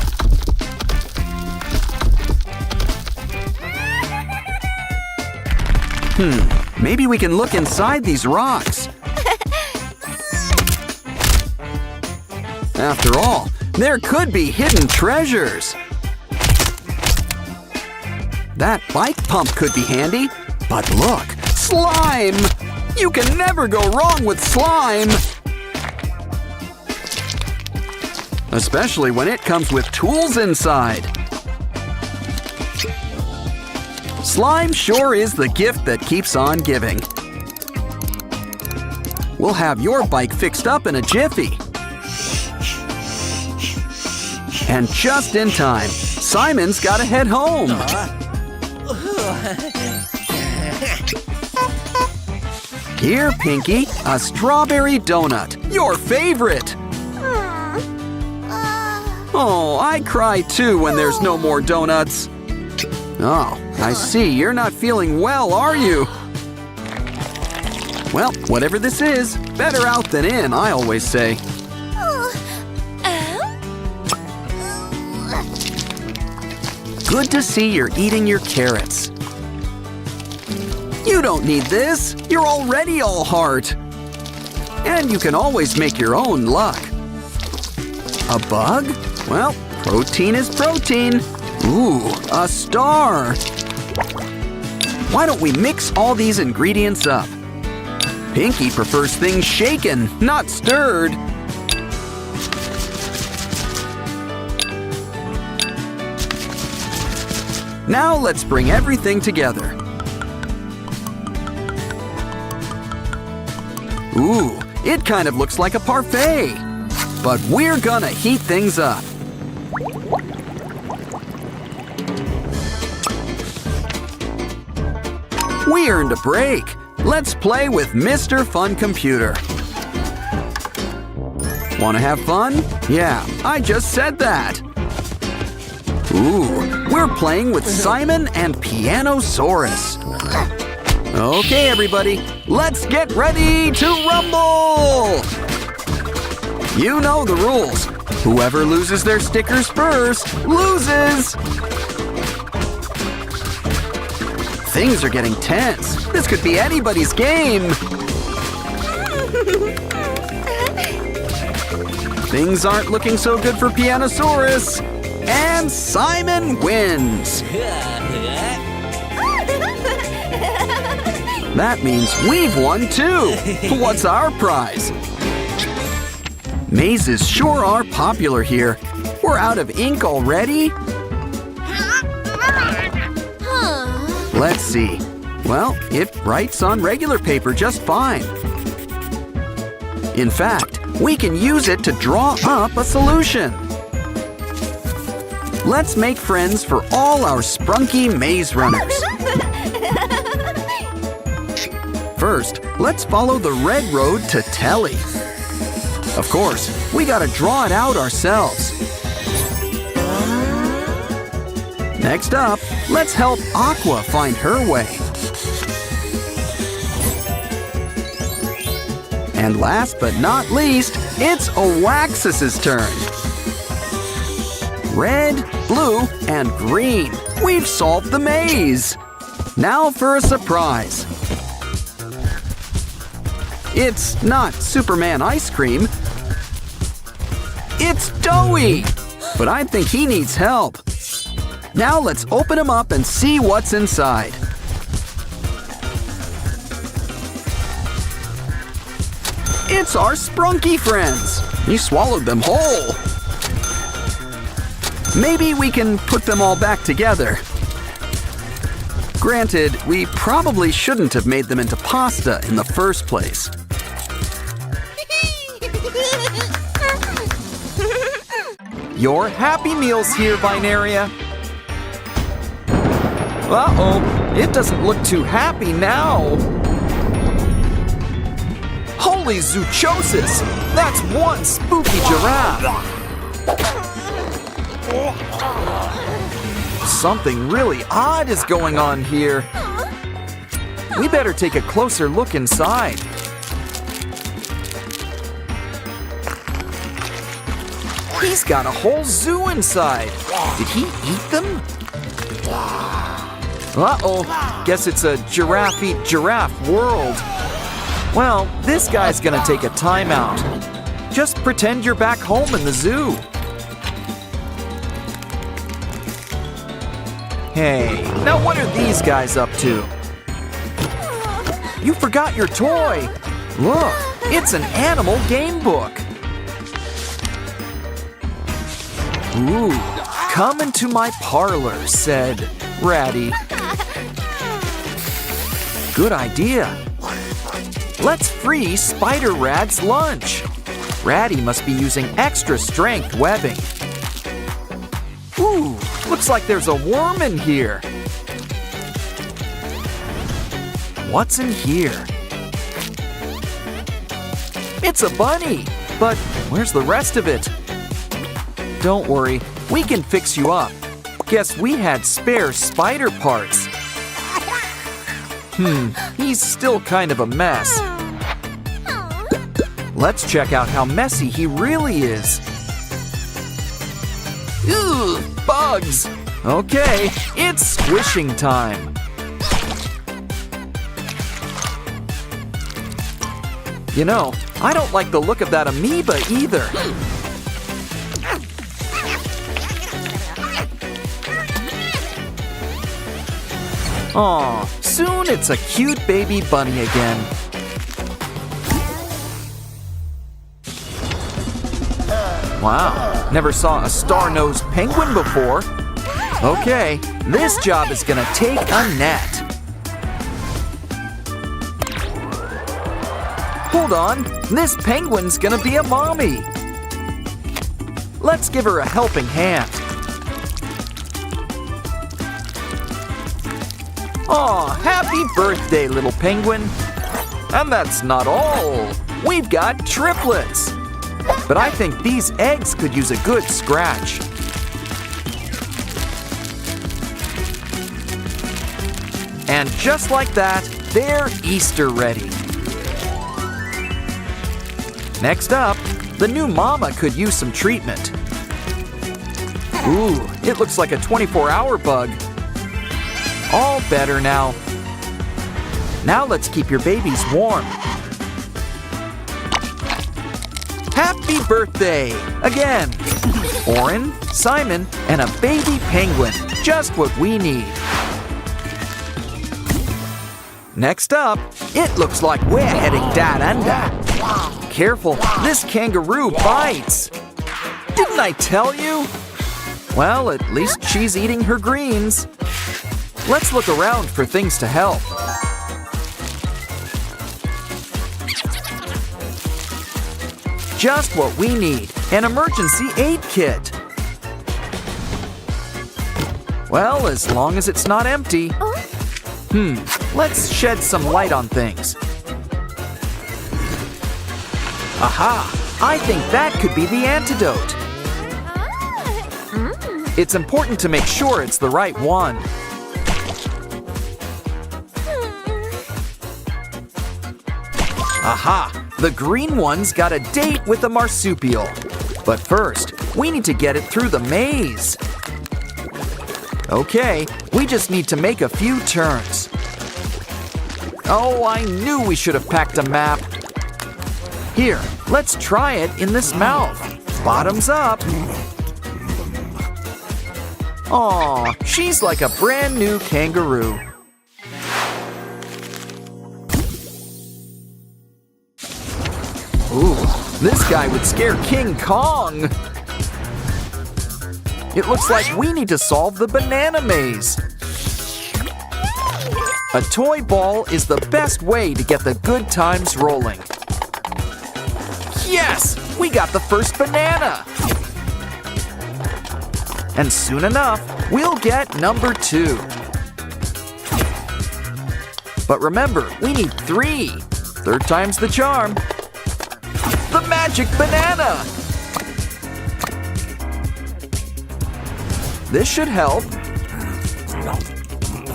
Maybe we can look inside these rocks. After all, there could be hidden treasures. That bike pump could be handy. But look, slime! You can never go wrong with slime! Especially when it comes with tools inside. Slime sure is the gift that keeps on giving. We'll have your bike fixed up in a jiffy. And just in time, Simon's gotta head home. Here, Pinky, a strawberry donut, your favorite. Oh, I cry too when there's no more donuts. Oh, I see, you're not feeling well, are you? Well, whatever this is, better out than in, I always say. Good to see you're eating your carrots. You don't need this. You're already all heart. And you can always make your own luck. A bug? Well, protein is protein. Ooh, a star. Why don't we mix all these ingredients up? Pinky prefers things shaken, not stirred. Now let's bring everything together. Ooh, it kind of looks like a parfait. But we're gonna heat things up. We earned a break. Let's play with Mr. Fun Computer. Wanna have fun? Yeah, I just said that. Ooh, we're playing with Simon and Pianosaurus. Okay, everybody, let's get ready to rumble! You know the rules. Whoever loses their stickers first loses! Things are getting tense. This could be anybody's game. Things aren't looking so good for Pianosaurus. And Simon wins. That means we've won too. What's our prize? Mazes sure are popular here. We're out of ink already? Let's see. Well, it writes on regular paper just fine. In fact, we can use it to draw up a solution. Let's make friends for all our Sprunki maze runners. First, let's follow the red road to Telly. Of course, we gotta draw it out ourselves. Next up, let's help Aqua find her way. And last but not least, it's Oaxis's turn. Red, blue, and green. We've solved the maze. Now for a surprise. It's not Superman ice cream. It's Doughy. But I think he needs help. Now let's open him up and see what's inside. It's our Sprunki friends. You swallowed them whole. Maybe we can put them all back together. Granted, we probably shouldn't have made them into pasta in the first place. Your Happy Meal's here, Binaria. Uh-oh, it doesn't look too happy now. Holy zoochosis! That's one spooky giraffe. Something really odd is going on here. We better take a closer look inside. He's got a whole zoo inside. Did he eat them? Uh-oh, guess it's a giraffe eat giraffe world. Well, this guy's gonna take a timeout. Just pretend you're back home in the zoo. Hey, now what are these guys up to? You forgot your toy. Look, it's an animal game book. Ooh, come into my parlor, said Ratty. Good idea. Let's free Spider Rad's lunch. Ratty must be using extra strength webbing. Ooh, looks like there's a worm in here. What's in here? It's a bunny, but where's the rest of it? Don't worry, we can fix you up. Guess we had spare spider parts. He's still kind of a mess. Let's check out how messy he really is. Ugh, bugs! Okay, it's squishing time. You know, I don't like the look of that amoeba either. Aw, soon it's a cute baby bunny again. Wow, never saw a star-nosed penguin before. Okay, this job is gonna take a net. Hold on, this penguin's gonna be a mommy. Let's give her a helping hand. Aw, happy birthday, little penguin. And that's not all. We've got triplets. But I think these eggs could use a good scratch. And just like that, they're Easter ready. Next up, the new mama could use some treatment. Ooh, it looks like a 24-hour bug. All better now. Now let's keep your babies warm. Happy birthday! Again! Oren, Simon, and a baby penguin. Just what we need. Next up, it looks like we're heading down under. Careful, this kangaroo bites. Didn't I tell you? Well, at least she's eating her greens. Let's look around for things to help. Just what we need, an emergency aid kit. Well, as long as it's not empty. Let's shed some light on things. Aha! I think that could be the antidote. It's important to make sure it's the right one. Aha! The green one's got a date with a marsupial. But first, we need to get it through the maze. Okay, we just need to make a few turns. Oh, I knew we should have packed a map. Here, let's try it in this mouth. Bottoms up. Aw, she's like a brand new kangaroo. Ooh, this guy would scare King Kong. It looks like we need to solve the banana maze. A toy ball is the best way to get the good times rolling. Yes, we got the first banana. And soon enough, we'll get number 2. But remember, we need 3. Third time's the charm. The magic banana! This should help.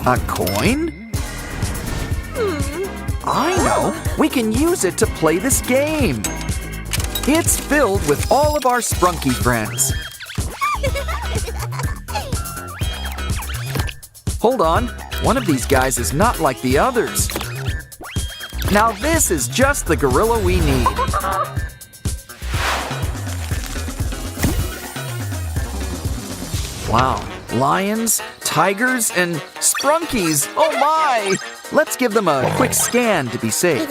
A coin? I know! We can use it to play this game. It's filled with all of our Sprunki friends. Hold on, one of these guys is not like the others. Now this is just the gorilla we need. Wow, lions, tigers, and Sprunkies, oh my! Let's give them a quick scan to be safe.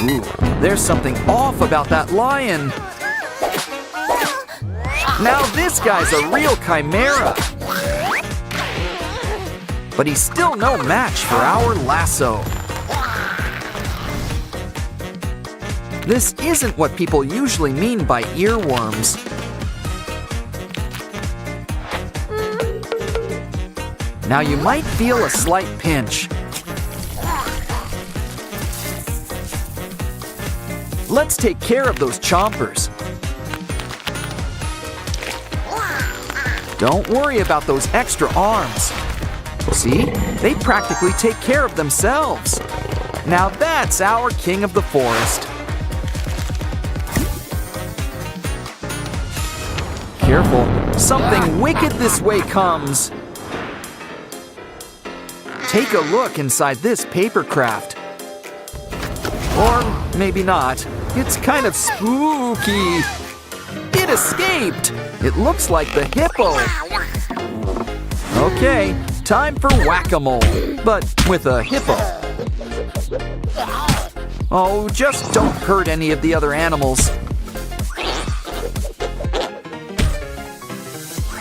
Ooh, there's something off about that lion. Now this guy's a real chimera. But he's still no match for our lasso. This isn't what people usually mean by earworms. Now you might feel a slight pinch. Let's take care of those chompers. Don't worry about those extra arms. See, they practically take care of themselves. Now that's our king of the forest. Careful, something wicked this way comes. Take a look inside this paper craft. Or maybe not. It's kind of spooky. It escaped. It looks like the hippo. Okay, time for whack-a-mole, but with a hippo. Oh, just don't hurt any of the other animals.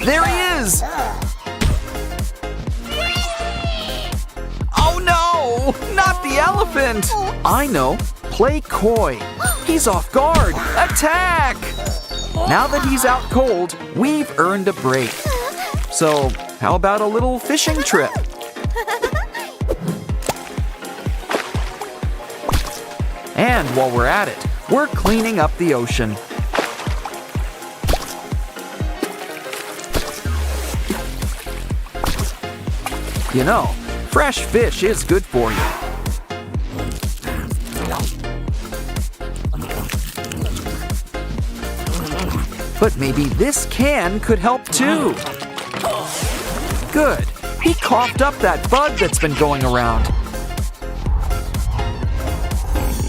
There he is! Oh no! Not the elephant! I know. Play coy. He's off guard. Attack! Now that he's out cold, we've earned a break. So, how about a little fishing trip? And while we're at it, we're cleaning up the ocean. You know, fresh fish is good for you. But maybe this can could help too. Good. He coughed up that bug that's been going around.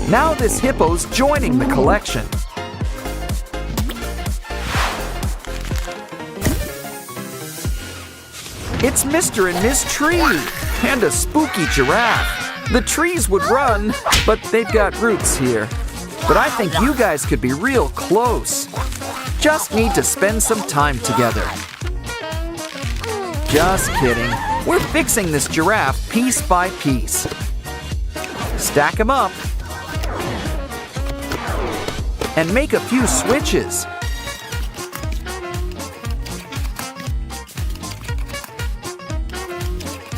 Now this hippo's joining the collection. It's Mr. and Miss Tree and a spooky giraffe. The trees would run, but they've got roots here. But I think you guys could be real close. Just need to spend some time together. Just kidding. We're fixing this giraffe piece by piece. Stack them up. And make a few switches.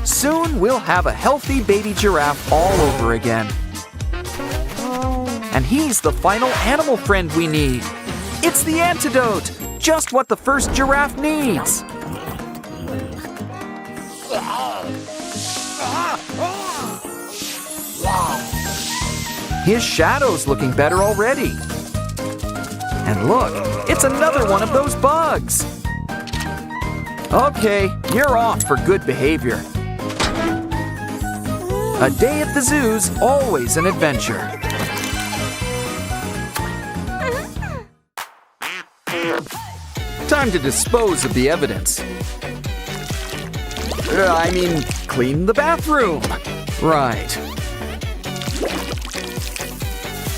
Soon we'll have a healthy baby giraffe all over again. And he's the final animal friend we need. It's the antidote, just what the first giraffe needs. His shadow's looking better already. And look, it's another one of those bugs. Okay, you're off for good behavior. A day at the zoo's always an adventure. Time to dispose of the evidence. Clean the bathroom. Right.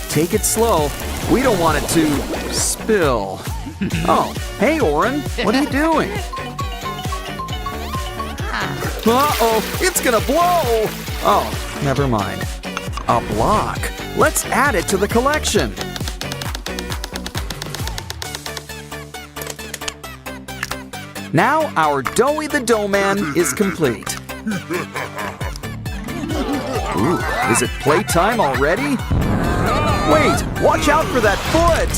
Take it slow. We don't want it to spill. Oh, hey, Oren. What are you doing? Uh-oh, it's gonna blow! Oh, never mind. A block. Let's add it to the collection. Now our Doughy the Dough Man is complete. Ooh, is it playtime already? Wait, watch out for that foot!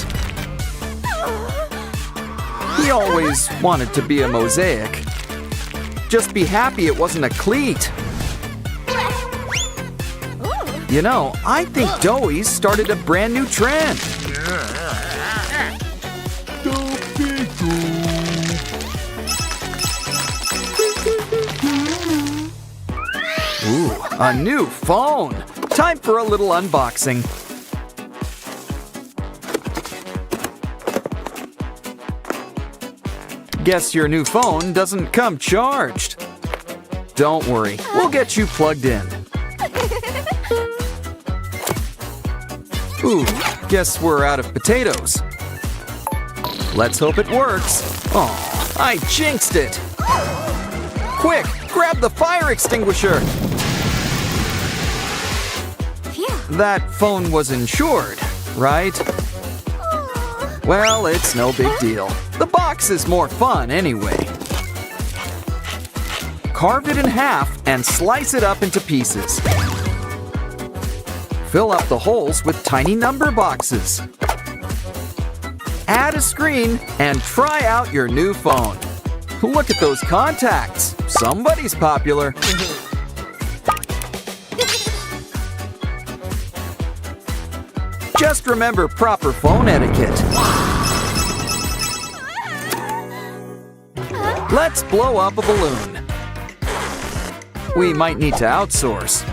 He always wanted to be a mosaic. Just be happy it wasn't a cleat. You know, I think Doughy's started a brand new trend. Ooh, a new phone! Time for a little unboxing. Guess your new phone doesn't come charged. Don't worry, we'll get you plugged in. Ooh, guess we're out of potatoes. Let's hope it works. Oh, I jinxed it. Quick, grab the fire extinguisher. That phone was insured, right? Well, it's no big deal. The box is more fun anyway. Carve it in half and slice it up into pieces. Fill up the holes with tiny number boxes. Add a screen and try out your new phone. Look at those contacts. Somebody's popular. Just remember proper phone etiquette. Let's blow up a balloon. We might need to outsource.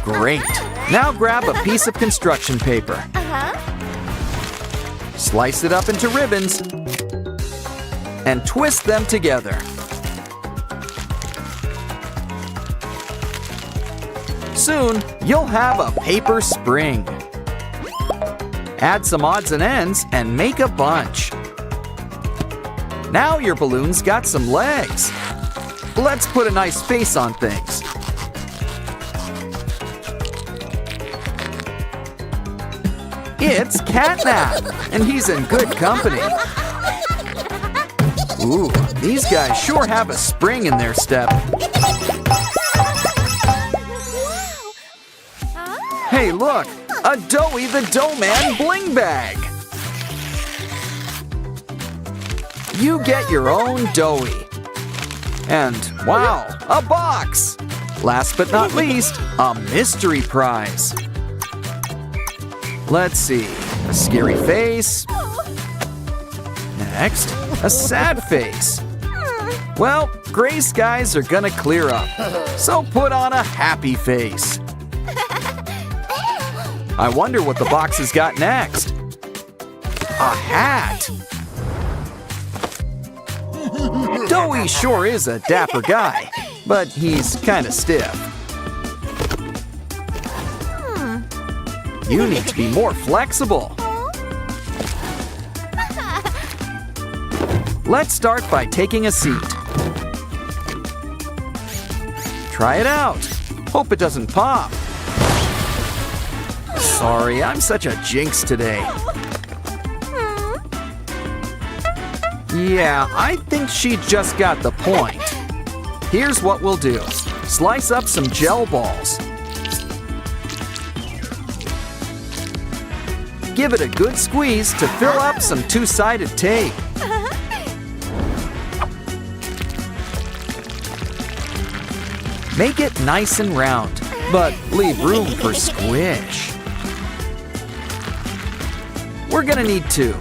Great. Now grab a piece of construction paper. Slice it up into ribbons and twist them together. Soon, you'll have a paper spring. Add some odds and ends and make a bunch. Now your balloon's got some legs. Let's put a nice face on things. It's Catnap, and he's in good company. Ooh, these guys sure have a spring in their step. Hey, look, a Doughy the Dough Man bling bag. You get your own Doughy. And wow, a box. Last but not least, a mystery prize. Let's see, a scary face. Next, a sad face. Well, gray skies are gonna clear up, so put on a happy face. I wonder what the box has got next. A hat. Doughy sure is a dapper guy, but he's kinda stiff. You need to be more flexible. Let's start by taking a seat. Try it out. Hope it doesn't pop. Sorry, I'm such a jinx today. Yeah, I think she just got the point. Here's what we'll do. Slice up some gel balls. Give it a good squeeze to fill up some two-sided tape. Make it nice and round, but leave room for squish. We're gonna need two.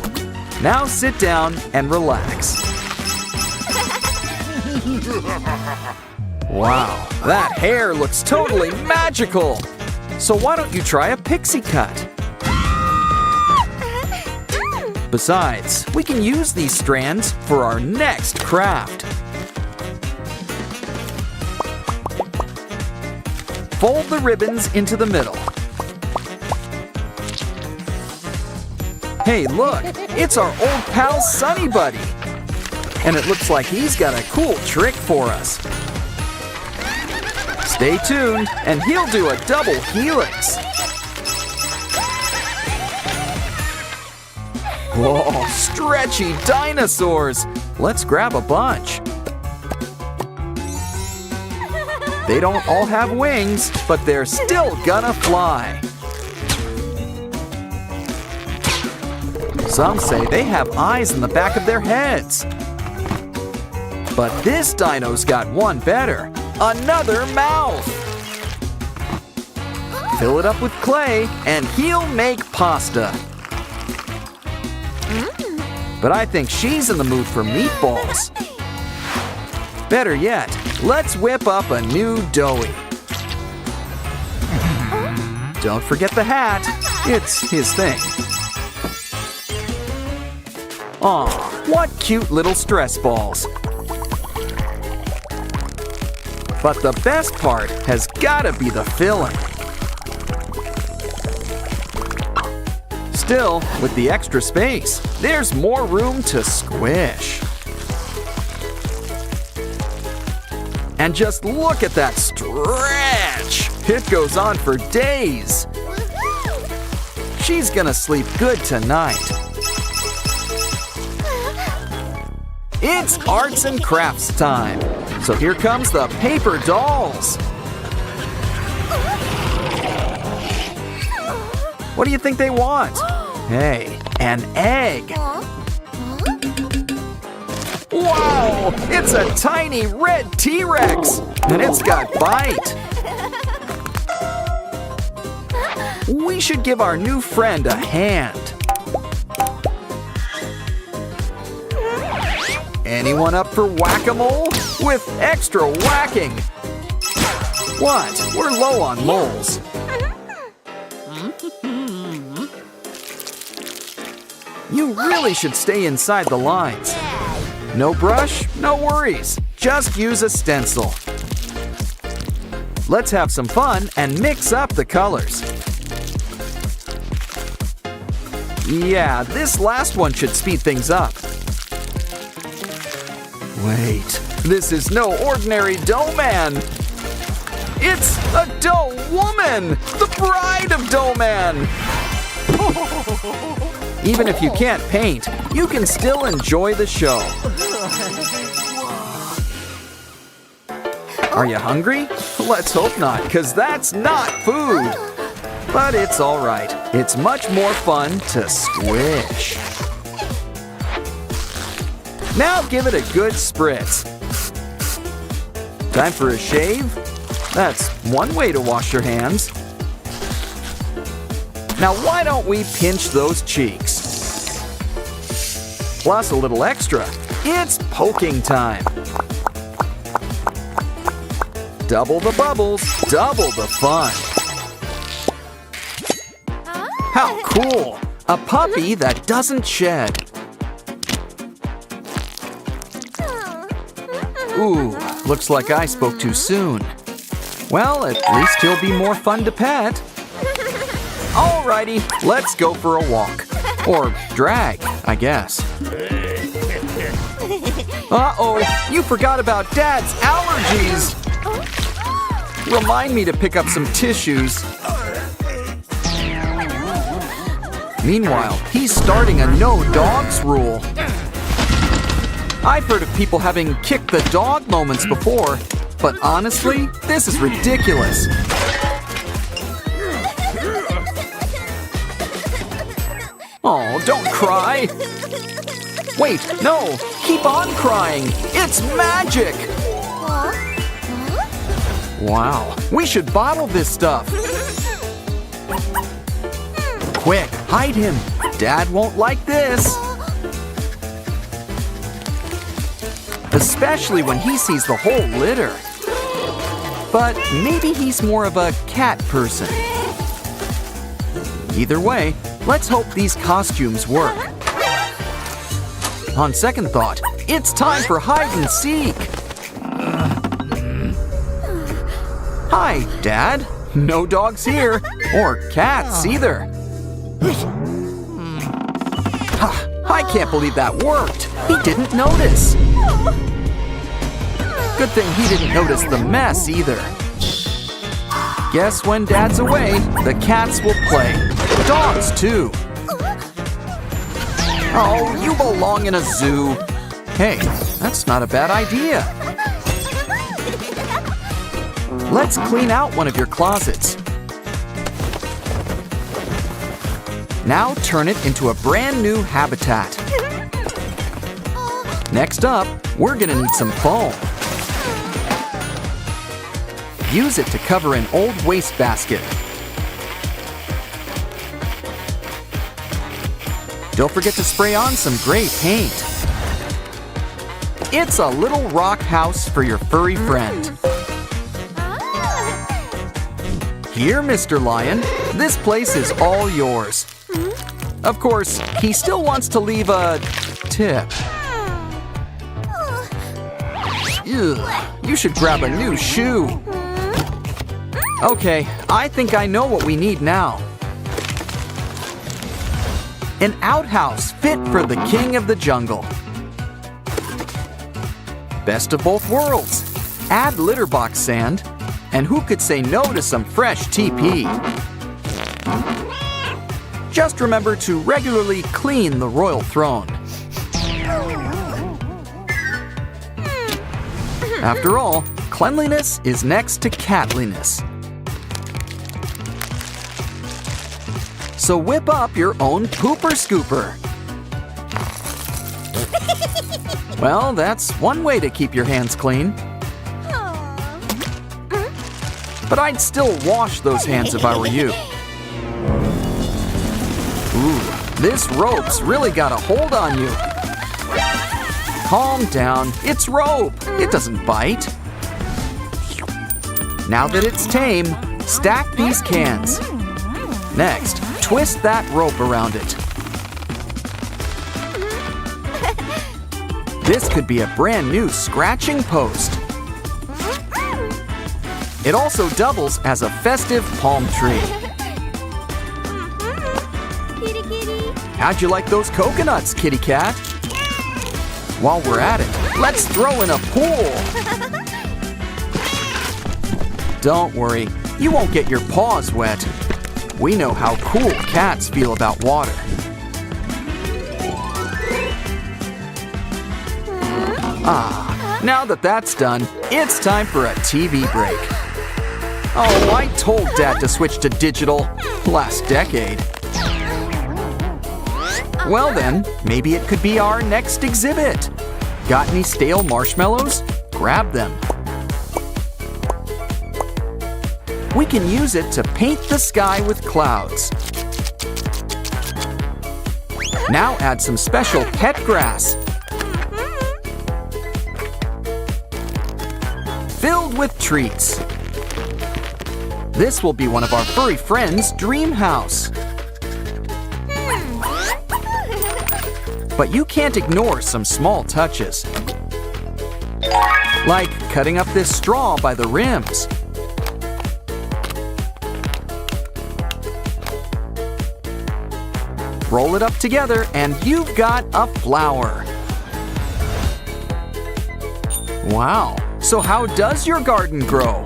Now sit down and relax. Wow, that hair looks totally magical. So why don't you try a pixie cut? Besides, we can use these strands for our next craft. Fold the ribbons into the middle. Hey, look, it's our old pal Sunny Buddy. And it looks like he's got a cool trick for us. Stay tuned, and he'll do a double helix. Whoa, stretchy dinosaurs! Let's grab a bunch. They don't all have wings, but they're still gonna fly. Some say they have eyes in the back of their heads. But this dino's got one better, another mouth. Fill it up with clay and he'll make pasta. But I think she's in the mood for meatballs. Better yet, let's whip up a new doughy. Don't forget the hat. It's his thing. Aw, what cute little stress balls. But the best part has gotta be the filling. Still, with the extra space, there's more room to squish. And just look at that stretch! It goes on for days. She's gonna sleep good tonight. It's arts and crafts time. So here comes the paper dolls. What do you think they want? Hey, an egg. Wow, it's a tiny red T-Rex, and it's got bite. We should give our new friend a hand. Anyone up for whack-a-mole? With extra whacking. What? We're low on moles. You really should stay inside the lines. No brush, no worries. Just use a stencil. Let's have some fun and mix up the colors. Yeah, this last one should speed things up. Wait, this is no ordinary dough man. It's a dough woman, the bride of dough man. Even if you can't paint, you can still enjoy the show. Are you hungry? Let's hope not, because that's not food. But it's all right. It's much more fun to squish. Now give it a good spritz. Time for a shave? That's one way to wash your hands. Now why don't we pinch those cheeks? Plus a little extra. It's poking time. Double the bubbles, double the fun. How cool! A puppy that doesn't shed. Ooh, looks like I spoke too soon. Well, at least he'll be more fun to pet. Alrighty, let's go for a walk. Or drag, I guess. Uh-oh, you forgot about Dad's allergies. Remind me to pick up some tissues. Meanwhile, he's starting a no dogs rule. I've heard of people having kick the dog moments before, but honestly, this is ridiculous. Oh, don't cry. Wait, no, keep on crying. It's magic. Wow, we should bottle this stuff. Quick, hide him. Dad won't like this. Especially when he sees the whole litter. But maybe he's more of a cat person. Either way, let's hope these costumes work. On second thought, it's time for hide and seek. Hi, Dad. No dogs here, or cats either. I can't believe that worked. He didn't notice. Good thing he didn't notice the mess either. Guess when Dad's away, the cats will play. Dogs too. Oh, you belong in a zoo. Hey, that's not a bad idea. Let's clean out one of your closets. Now turn it into a brand new habitat. Next up, we're gonna need some foam. Use it to cover an old wastebasket. Don't forget to spray on some gray paint. It's a little rock house for your furry friend. Here, Mr. Lion, this place is all yours. Of course, he still wants to leave a tip. Ugh, you should grab a new shoe. Okay, I think I know what we need now. An outhouse fit for the king of the jungle. Best of both worlds. Add litter box sand, and who could say no to some fresh TP? Just remember to regularly clean the royal throne. After all, cleanliness is next to catliness. So whip up your own pooper scooper. Well, that's one way to keep your hands clean. But I'd still wash those hands if I were you. Ooh, this rope's really got a hold on you. Calm down, it's rope. It doesn't bite. Now that it's tame, stack these cans. Next, twist that rope around it. This could be a brand new scratching post. It also doubles as a festive palm tree. How'd you like those coconuts, kitty cat? While we're at it, let's throw in a pool. Don't worry, you won't get your paws wet. We know how cool cats feel about water. Now that that's done, it's time for a TV break. Oh, I told Dad to switch to digital last decade. Well then, maybe it could be our next exhibit. Got any stale marshmallows? Grab them. We can use it to paint the sky with clouds. Now add some special pet grass. Filled with treats. This will be one of our furry friends' dream house. But you can't ignore some small touches. Like cutting up this straw by the rims. Roll it up together and you've got a flower. Wow, so how does your garden grow?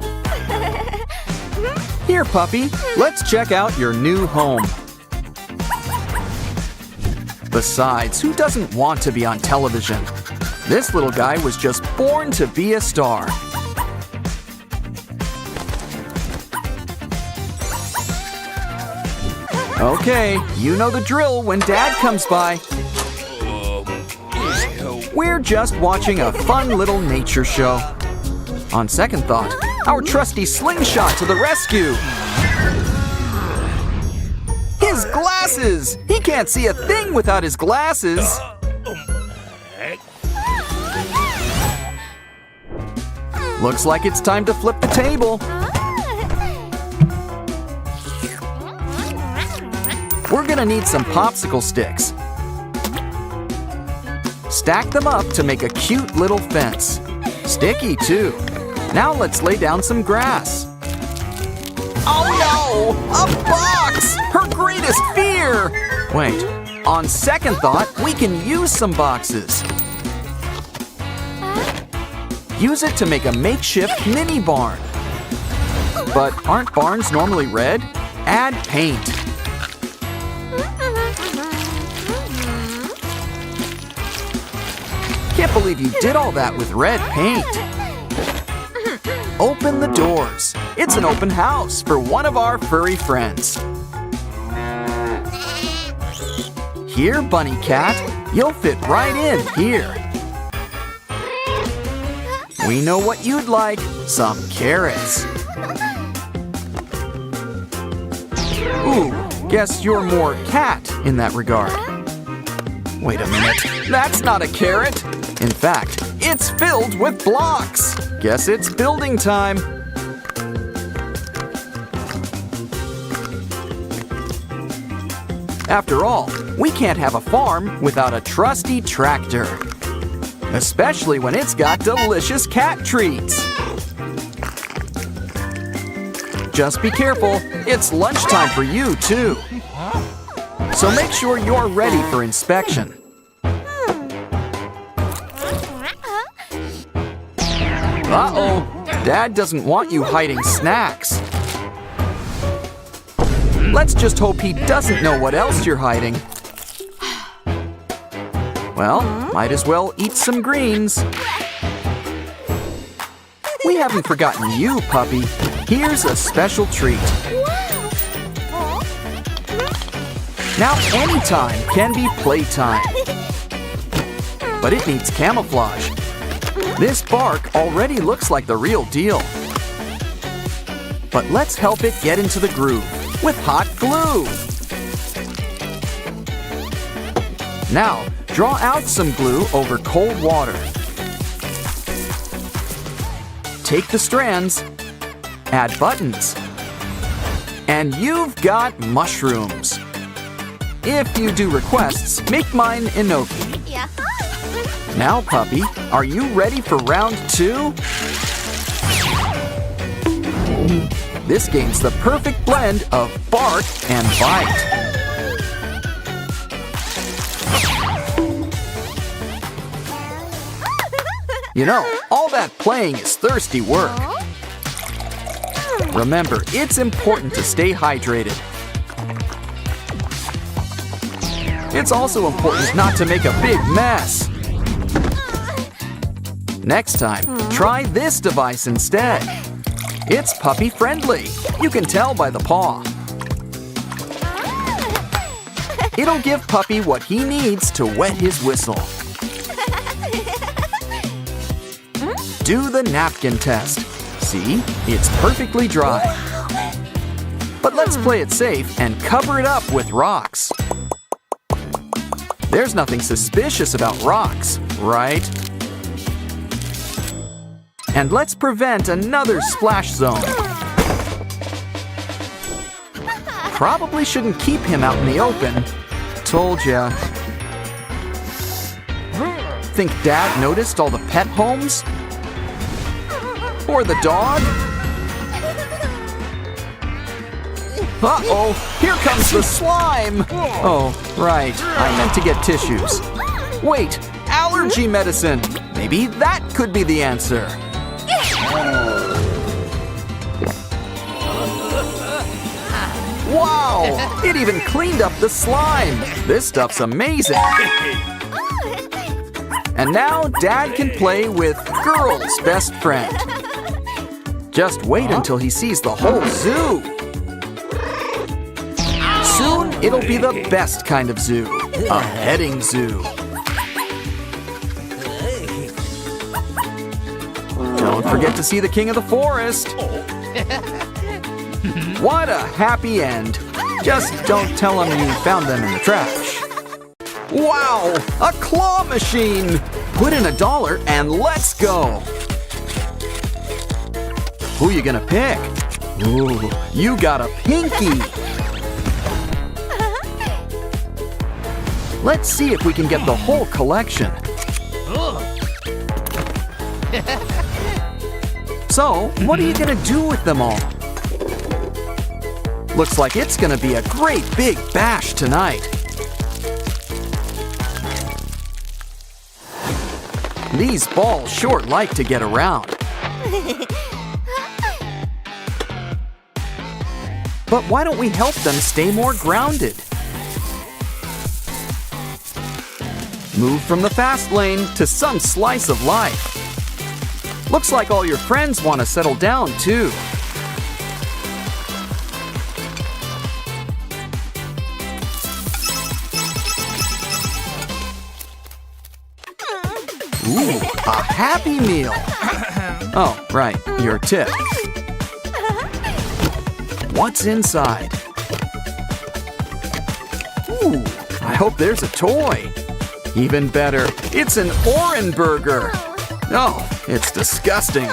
Here, puppy, let's check out your new home. Besides, who doesn't want to be on television? This little guy was just born to be a star. Okay, you know the drill when Dad comes by. We're just watching a fun little nature show. On second thought, our trusty slingshot to the rescue. His glasses! He can't see a thing without his glasses. Looks like it's time to flip the table. We're gonna need some popsicle sticks. Stack them up to make a cute little fence. Sticky too. Now let's lay down some grass. Oh no! A box! Her greatest fear! Wait, on second thought, we can use some boxes. Use it to make a makeshift mini barn. But aren't barns normally red? Add paint. believe you did all that with red paint. Open the doors. It's an open house for one of our furry friends. Here, Bunny Cat, you'll fit right in here. We know what you'd like, some carrots. Ooh, guess you're more cat in that regard. Wait a minute, that's not a carrot. In fact, it's filled with blocks. Guess it's building time. After all, we can't have a farm without a trusty tractor. Especially when it's got delicious cat treats. Just be careful, it's lunchtime for you too. So make sure you're ready for inspection. Uh-oh, Dad doesn't want you hiding snacks. Let's just hope he doesn't know what else you're hiding. Well, might as well eat some greens. We haven't forgotten you, puppy. Here's a special treat. Now anytime can be playtime. But it needs camouflage. This bark already looks like the real deal. But let's help it get into the groove with hot glue. Now, draw out some glue over cold water. Take the strands, add buttons, and you've got mushrooms. If you do requests, make mine enoki. Yeah. Now, puppy, are you ready for round 2? This game's the perfect blend of bark and bite. You know, all that playing is thirsty work. Remember, it's important to stay hydrated. It's also important not to make a big mess. Next time, try this device instead. It's puppy friendly. You can tell by the paw. It'll give Puppy what he needs to wet his whistle. Do the napkin test. See, it's perfectly dry. But let's play it safe and cover it up with rocks. There's nothing suspicious about rocks, right? And let's prevent another splash zone. Probably shouldn't keep him out in the open. Told ya. Think Dad noticed all the pet homes? Or the dog? Uh-oh, here comes the slime! Oh, right, I meant to get tissues. Wait, allergy medicine! Maybe that could be the answer. Wow, it even cleaned up the slime. This stuff's amazing. And now Dad can play with Girl's best friend. Just wait until he sees the whole zoo. Soon, it'll be the best kind of zoo, a petting zoo. Don't forget to see the king of the forest. What a happy end. Just don't tell him you found them in the trash. Wow, a claw machine. Put in $1 and let's go. Who you gonna pick? Ooh, you got a pinky. Let's see if we can get the whole collection. So, what are you gonna do with them all? Looks like it's gonna be a great big bash tonight. These balls sure like to get around. But why don't we help them stay more grounded? Move from the fast lane to some slice of life. Looks like all your friends want to settle down, too. Ooh, a Happy Meal. Oh, right, your tip. What's inside? Ooh, I hope there's a toy. Even better, it's an OREN burger. Oh, it's disgusting.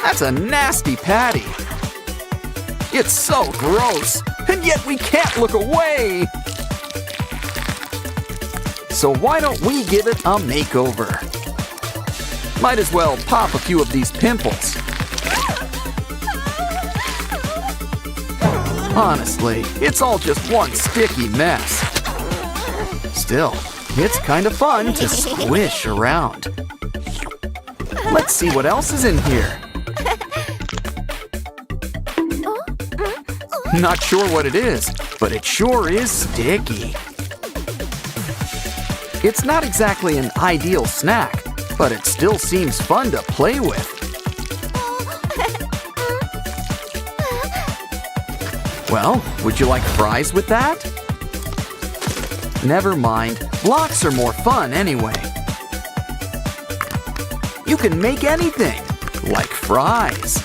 That's a nasty patty. It's so gross, and yet we can't look away. So why don't we give it a makeover? Might as well pop a few of these pimples. Honestly, it's all just one sticky mess. Still, it's kind of fun to squish around. Let's see what else is in here. Not sure what it is, but it sure is sticky. It's not exactly an ideal snack, but it still seems fun to play with. Well, would you like fries with that? Never mind, blocks are more fun anyway. You can make anything, like fries.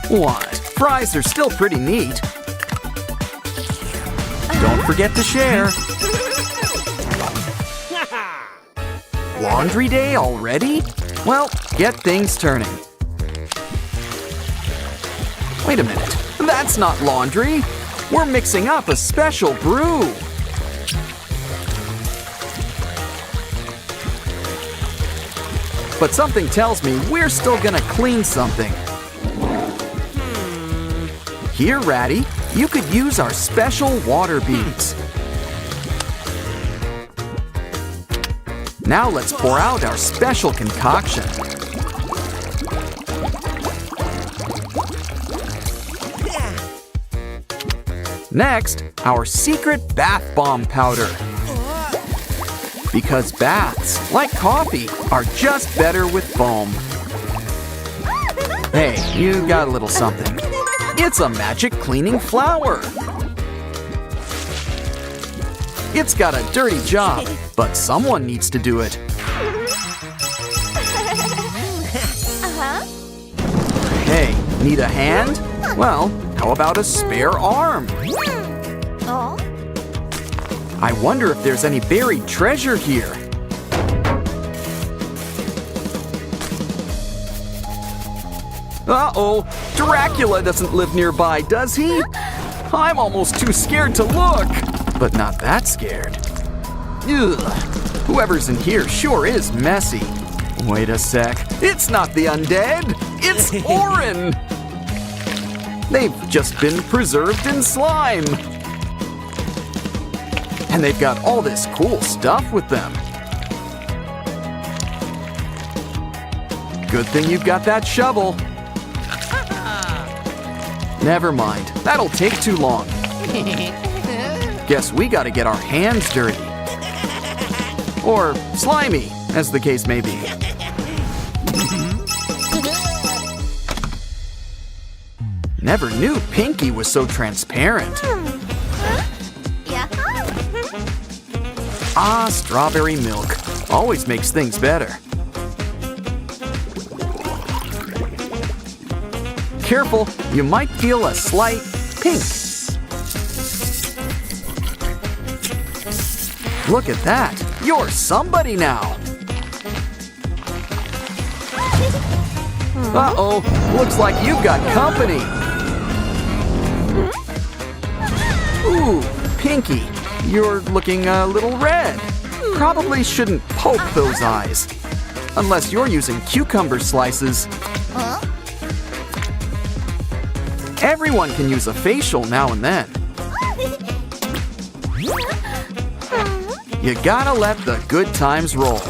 What? Fries are still pretty neat. Don't forget to share. Laundry day already? Well, get things turning. Wait a minute, that's not laundry. We're mixing up a special brew. But something tells me we're still gonna clean something. Here, Ratty, you could use our special water beads. Now let's pour out our special concoction. Next, our secret bath bomb powder. Because baths, like coffee, are just better with foam. Hey, you got a little something. It's a magic cleaning flower. It's got a dirty job, but someone needs to do it. Hey, need a hand? Well, how about a spare arm? I wonder if there's any buried treasure here. Uh-oh, Dracula doesn't live nearby, does he? I'm almost too scared to look, but not that scared. Ugh, whoever's in here sure is messy. Wait a sec, it's not the undead, it's OREN! They've just been preserved in slime. And they've got all this cool stuff with them. Good thing you've got that shovel. Never mind, that'll take too long. Guess we gotta get our hands dirty. Or slimy, as the case may be. Never knew Pinky was so transparent. Ah, strawberry milk. Always makes things better. Careful, you might feel a slight pink. Look at that. You're somebody now. Uh-oh, looks like you've got company. Ooh, Pinky, you're looking a little red. Probably shouldn't poke those eyes. Unless you're using cucumber slices. Everyone can use a facial now and then. You gotta let the good times roll.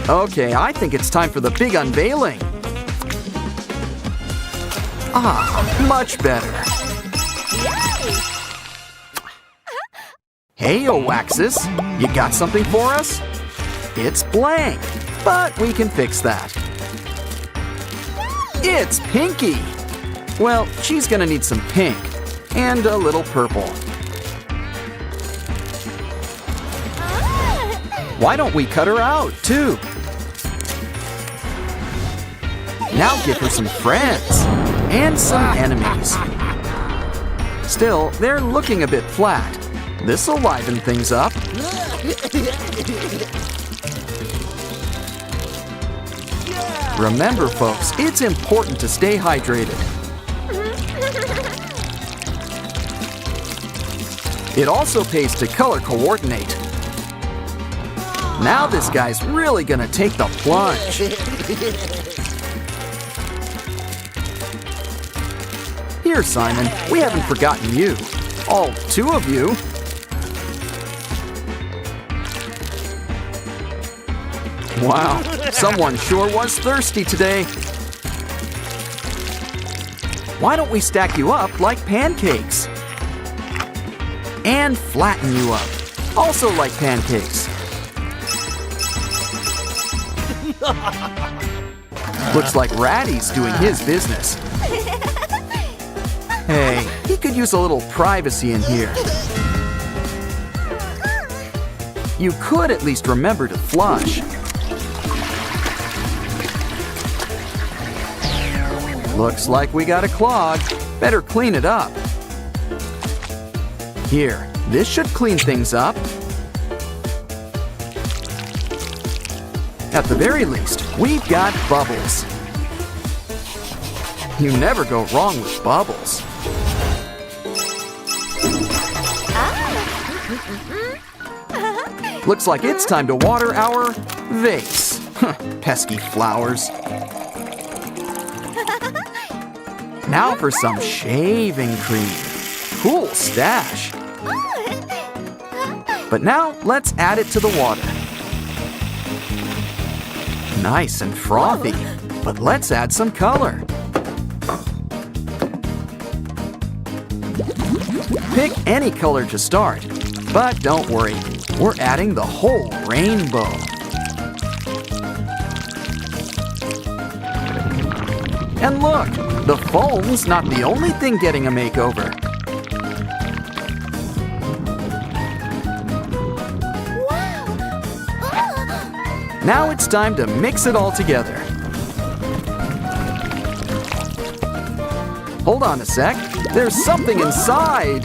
Okay, I think it's time for the big unveiling. Ah, much better. Hey, Oaxis, you got something for us? It's blank, but we can fix that. It's Pinky! Well, she's gonna need some pink and a little purple. Why don't we cut her out, too? Now give her some friends and some enemies. Still, they're looking a bit flat. This'll liven things up. Remember, folks, it's important to stay hydrated. It also pays to color coordinate. Now this guy's really gonna take the plunge. Here, Simon, we haven't forgotten you. All two of you. Wow, someone sure was thirsty today. Why don't we stack you up like pancakes? And flatten you up, also like pancakes. Looks like Ratty's doing his business. Hey, he could use a little privacy in here. You could at least remember to flush. Looks like we got a clog. Better clean it up. Here, this should clean things up. At the very least, we've got bubbles. You never go wrong with bubbles. Looks like it's time to water our vase. Pesky flowers. Now for some shaving cream. Cool stash. But now let's add it to the water. Nice and frothy, but let's add some color. Pick any color to start, but don't worry, we're adding the whole rainbow. And look, the foam's not the only thing getting a makeover. Now it's time to mix it all together. Hold on a sec, there's something inside.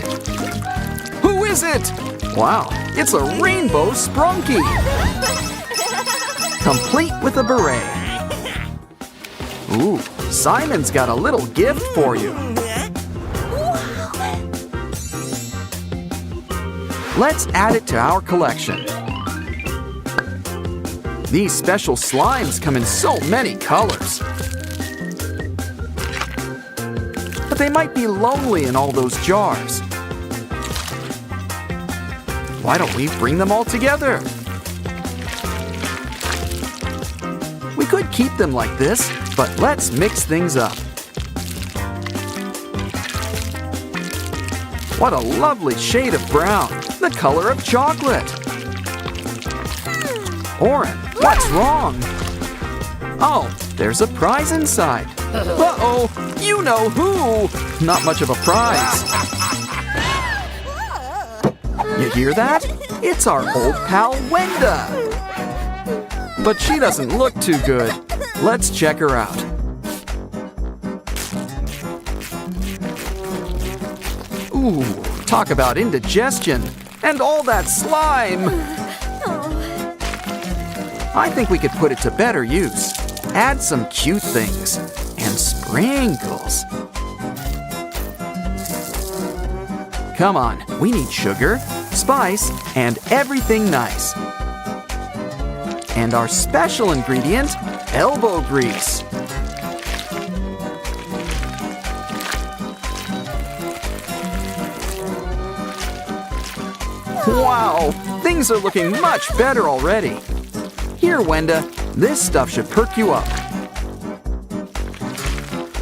Who is it? Wow, it's a rainbow Sprunki. Complete with a beret. Ooh, Simon's got a little gift for you. Let's add it to our collection. These special slimes come in so many colors. But they might be lonely in all those jars. Why don't we bring them all together? We could keep them like this, but let's mix things up. What a lovely shade of brown, the color of chocolate. Oren, what's wrong? Oh, there's a prize inside. Uh-oh, you know who? Not much of a prize. You hear that? It's our old pal Wenda. But she doesn't look too good. Let's check her out. Ooh, talk about indigestion and all that slime. I think we could put it to better use. Add some cute things and sprinkles. Come on, we need sugar, spice, and everything nice. And our special ingredient, elbow grease. Wow, things are looking much better already. Here, Wenda, this stuff should perk you up.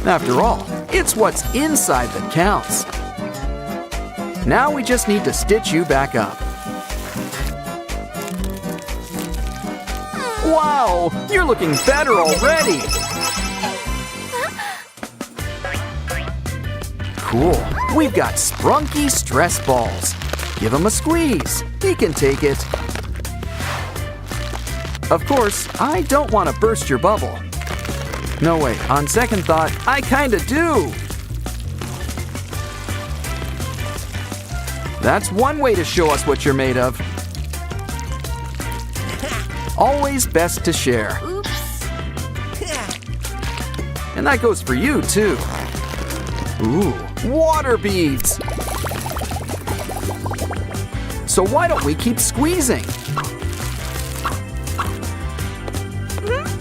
After all, it's what's inside that counts. Now we just need to stitch you back up. Wow, you're looking better already. Cool. We've got Sprunki stress balls. Give him a squeeze. He can take it. Of course, I don't want to burst your bubble. No, wait, on second thought, I kinda do. That's one way to show us what you're made of. Always best to share. Oops. And that goes for you, too. Ooh, water beads. So why don't we keep squeezing?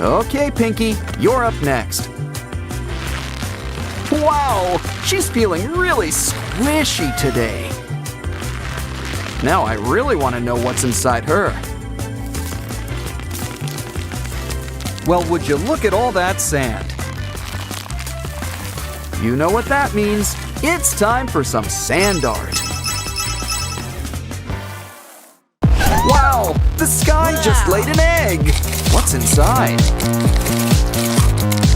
Okay, Pinky, you're up next. Wow, she's feeling really squishy today. Now I really want to know what's inside her. Well, would you look at all that sand? You know what that means. It's time for some sand art. Wow, the sky just laid an egg. What's inside?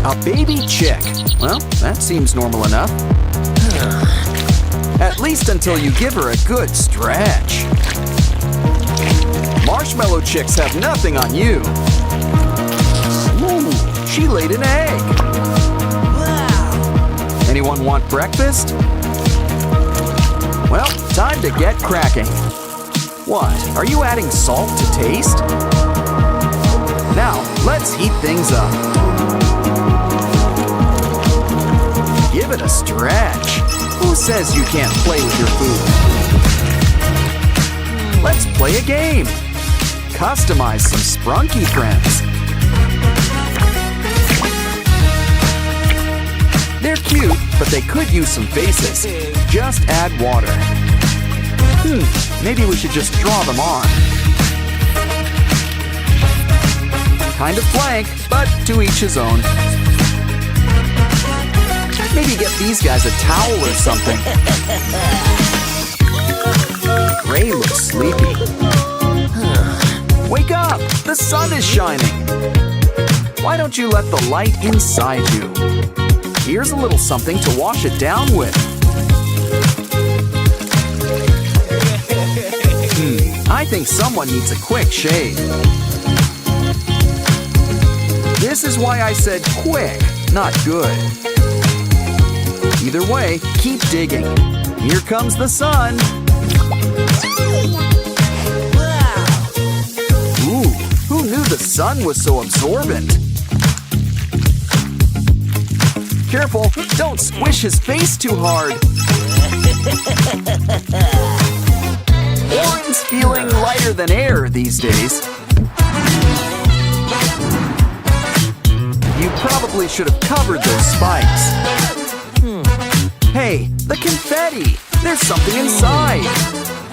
A baby chick. Well, that seems normal enough. At least until you give her a good stretch. Marshmallow chicks have nothing on you. Ooh, she laid an egg. Anyone want breakfast? Well, time to get cracking. What, are you adding salt to taste? Now, let's heat things up. Give it a stretch. Who says you can't play with your food? Let's play a game. Customize some Sprunki friends. They're cute, but they could use some faces. Just add water. Maybe we should just draw them on. Kind of blank, but to each his own. Maybe get these guys a towel or something. Gray looks sleepy. Wake up! The sun is shining. Why don't you let the light inside you? Here's a little something to wash it down with. I think someone needs a quick shave. This is why I said quick, not good. Either way, keep digging. Here comes the sun. Ooh, who knew the sun was so absorbent? Careful, don't squish his face too hard. Oren's feeling lighter than air these days. You probably should have covered those spikes. Hey, the confetti! There's something inside.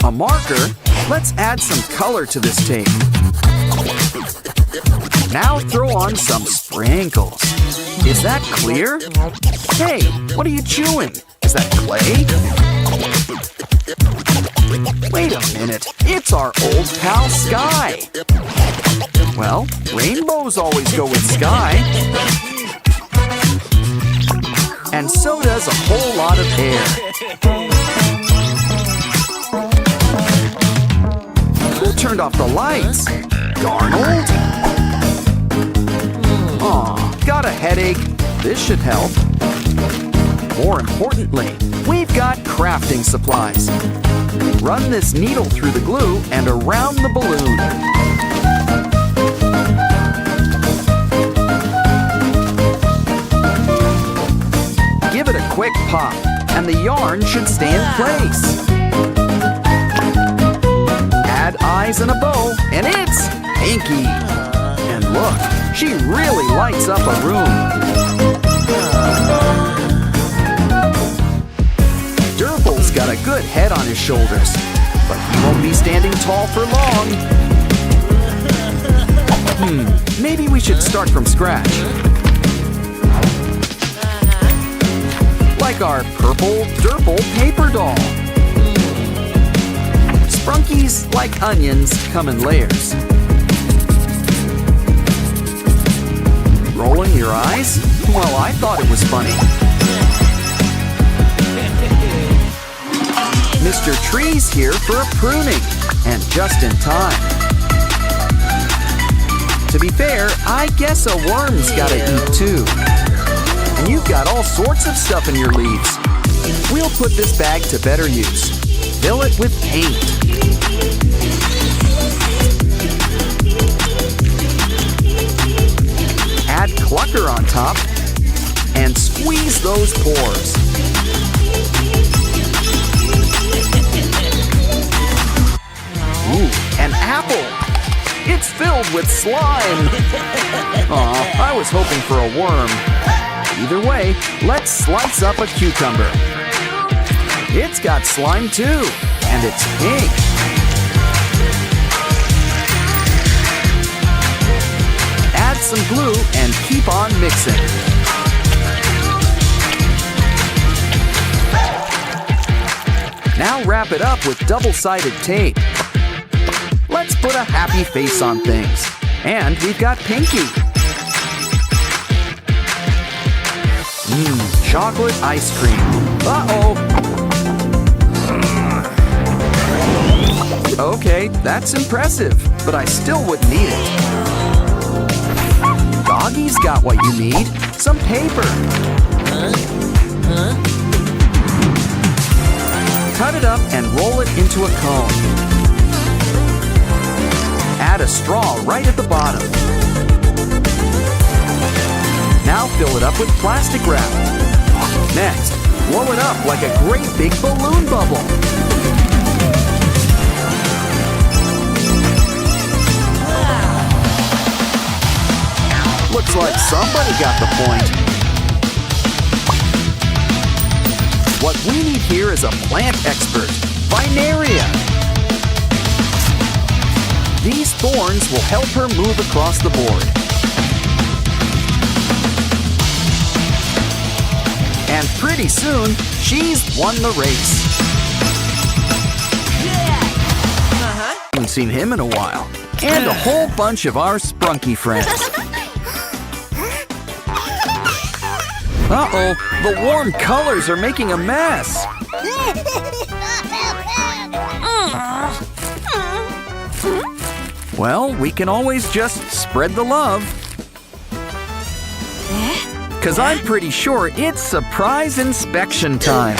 A marker? Let's add some color to this tape. Now throw on some sprinkles. Is that clear? Hey, what are you chewing? Is that clay? Wait a minute, it's our old pal Sky. Well, rainbows always go with sky. And so does a whole lot of air. Who turned off the lights? Darnold? Aw, got a headache. This should help. More importantly, we've got crafting supplies. Run this needle through the glue and around the balloon. Give it a quick pop, and the yarn should stay in place. Add eyes and a bow, and it's Pinky. And look, she really lights up a room. Durple's got a good head on his shoulders, but he won't be standing tall for long. Maybe we should start from scratch. Like our purple Durple paper doll. Sprunkies, like onions, come in layers. rolling your eyes? Well, I thought it was funny. Mr. Tree's here for a pruning, and just in time. To be fair, I guess a worm's gotta eat too. And you've got all sorts of stuff in your leaves. We'll put this bag to better use. Fill it with paint. Add clucker on top and squeeze those pores. Ooh, an apple! It's filled with slime! Aw, I was hoping for a worm. Either way, let's slice up a cucumber. It's got slime too, and it's pink. Add some glue and keep on mixing. Now wrap it up with double-sided tape. Let's put a happy face on things. And we've got Pinky. Chocolate ice cream. Uh-oh. Okay, that's impressive, but I still wouldn't eat it. Doggy's got what you need. Some paper. Cut it up and roll it into a cone. Add a straw right at the bottom. Now fill it up with plastic wrap. Next, blow it up like a great big balloon bubble. Looks like somebody got the point. What we need here is a plant expert, Vineria. These thorns will help her move across the board. And pretty soon, she's won the race. Haven't seen him in a while. And a whole bunch of our Sprunki friends. Uh-oh, the warm colors are making a mess. Well, we can always just spread the love. 'Cause I'm pretty sure it's surprise inspection time.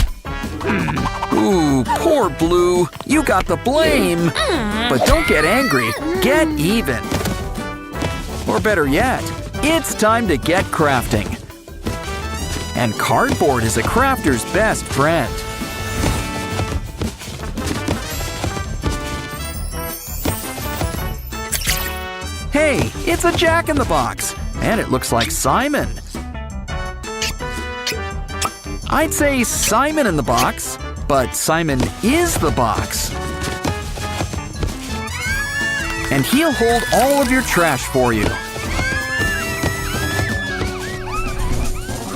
Ooh, poor Blue. You got the blame. But don't get angry. Get even. Or better yet, it's time to get crafting. And cardboard is a crafter's best friend. Hey, it's a Jack-in-the-Box, and it looks like Simon. I'd say Simon in the box, but Simon is the box. And he'll hold all of your trash for you.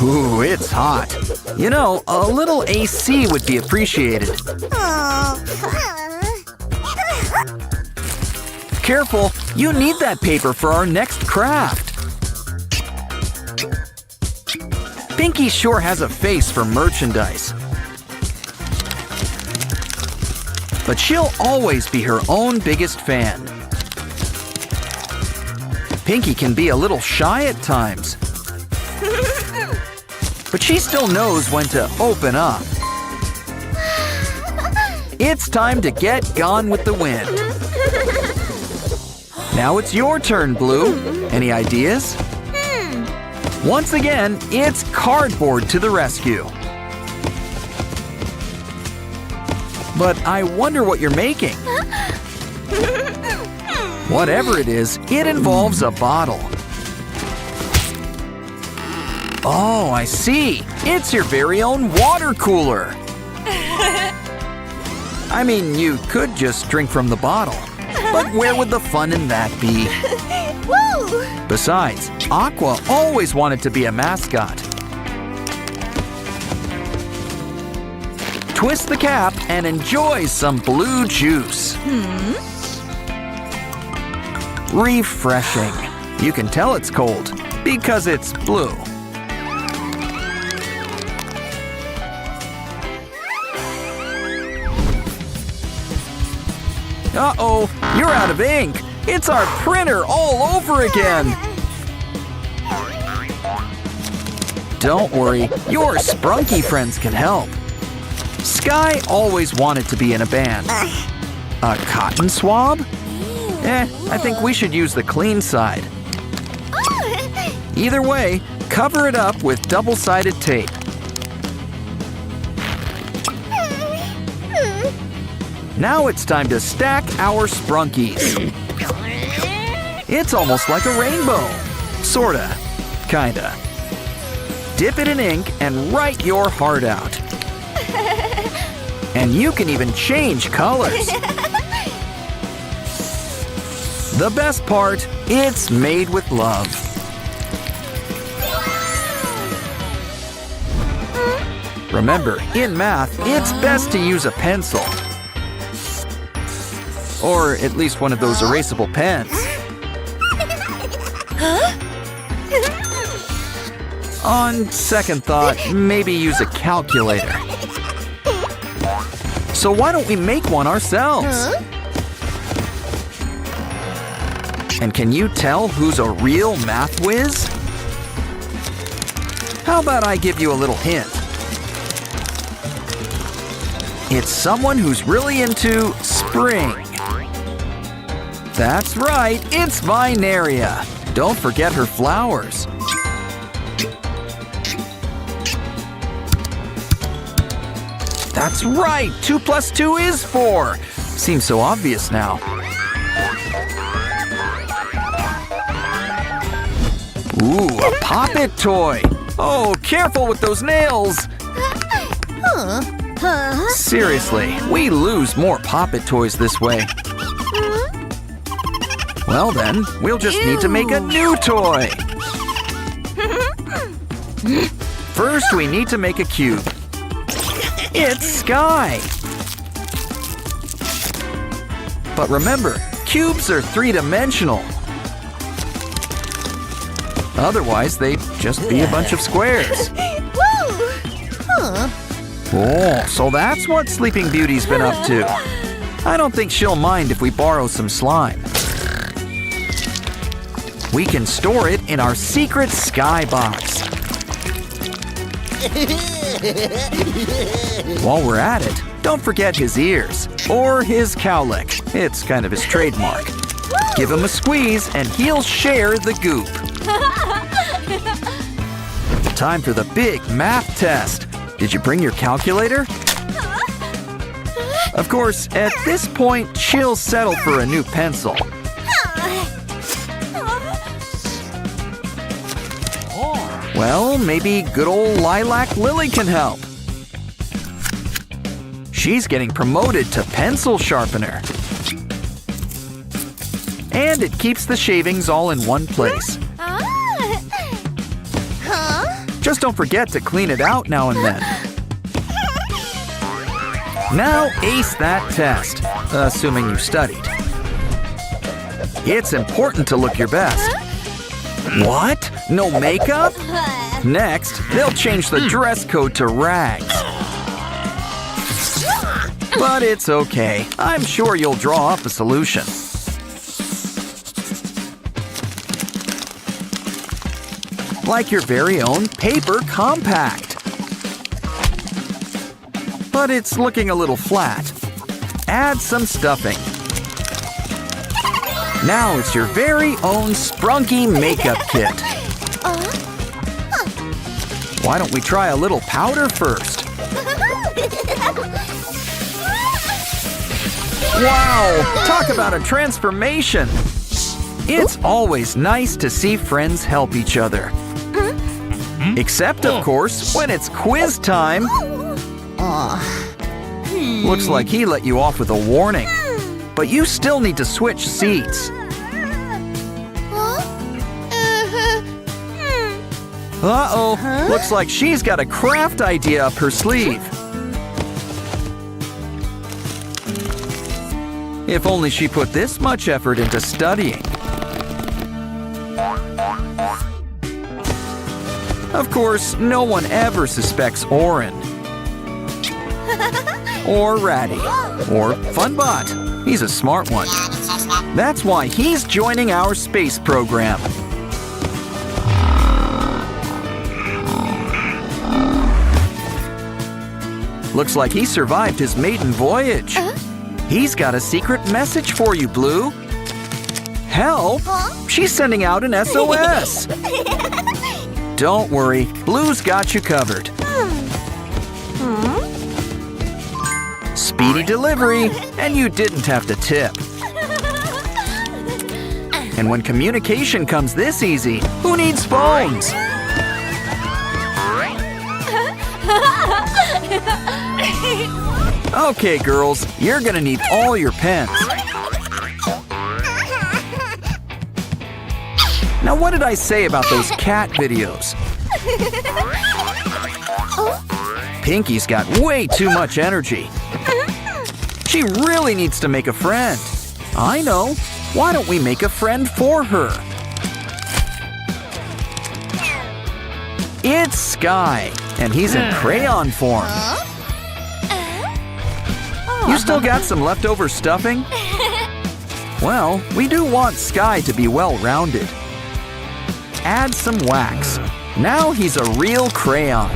Ooh, it's hot. You know, a little AC would be appreciated. Careful, you need that paper for our next craft. Pinky sure has a face for merchandise. But she'll always be her own biggest fan. Pinky can be a little shy at times. But she still knows when to open up. It's time to get gone with the wind. Now it's your turn, Blue. Any ideas? Once again, it's cardboard to the rescue. But I wonder what you're making. Whatever it is, it involves a bottle. Oh, I see. It's your very own water cooler. I mean, you could just drink from the bottle. But where would the fun in that be? Woo! Besides, Aqua always wanted to be a mascot. Twist the cap and enjoy some blue juice. Refreshing. You can tell it's cold. because it's blue. Uh-oh, you're out of ink. It's our printer all over again. Don't worry, your Sprunki friends can help. Sky always wanted to be in a band. A cotton swab? I think we should use the clean side. Either way, cover it up with double-sided tape. Now it's time to stack our Sprunkies. It's almost like a rainbow. Sorta. Kinda. Dip it in ink and write your heart out. And you can even change colors. The best part, it's made with love. Remember, in math, it's best to use a pencil. Or at least one of those erasable pens. On second thought, maybe use a calculator. So why don't we make one ourselves? And can you tell who's a real math whiz? How about I give you a little hint? It's someone who's really into spring. That's right, it's Vinaria. Don't forget her flowers. That's right, 2 plus 2 is 4. Seems so obvious now. Ooh, a Pop-It toy. Oh, careful with those nails. Seriously, we lose more Pop-It toys this way. Well then, we'll just need to make a new toy. First, we need to make a cube. It's Sky. But remember, cubes are three-dimensional. Otherwise, they'd just be a bunch of squares. Oh, so that's what Sleeping Beauty's been up to. I don't think she'll mind if we borrow some slime. We can store it in our secret Sky box. While we're at it, don't forget his ears, or his cowlick. It's kind of his trademark. Give him a squeeze and he'll share the goop. Time for the big math test. Did you bring your calculator? Of course, at this point, she'll settle for a new pencil. Well, maybe good old Lilac Lily can help. She's getting promoted to pencil sharpener. And it keeps the shavings all in one place. Just don't forget to clean it out now and then. Now ace that test, assuming you studied. It's important to look your best. What? No makeup? Next, they'll change the dress code to rags. But it's okay. I'm sure you'll draw up a solution. Like your very own paper compact. But it's looking a little flat. Add some stuffing. Now it's your very own Sprunki makeup kit. Why don't we try a little powder first? Wow! Talk about a transformation! It's always nice to see friends help each other. Except, of course, when it's quiz time. Looks like he let you off with a warning. But you still need to switch seats. Uh-oh, looks like she's got a craft idea up her sleeve. If only she put this much effort into studying. Of course, no one ever suspects OREN. Or Ratty. Or Funbot. He's a smart one. That's why he's joining our space program. Looks like he survived his maiden voyage. He's got a secret message for you, Blue. Help! She's sending out an SOS. Don't worry, Blue's got you covered. Speedy delivery, and you didn't have to tip. And when communication comes this easy, who needs phones? Okay, girls, you're gonna need all your pens. Now, what did I say about those cat videos? Pinky's got way too much energy. She really needs to make a friend. I know. Why don't we make a friend for her? It's Sky, and he's in crayon form. You still got some leftover stuffing? Well, we do want Sky to be well-rounded. Add some wax. Now he's a real crayon.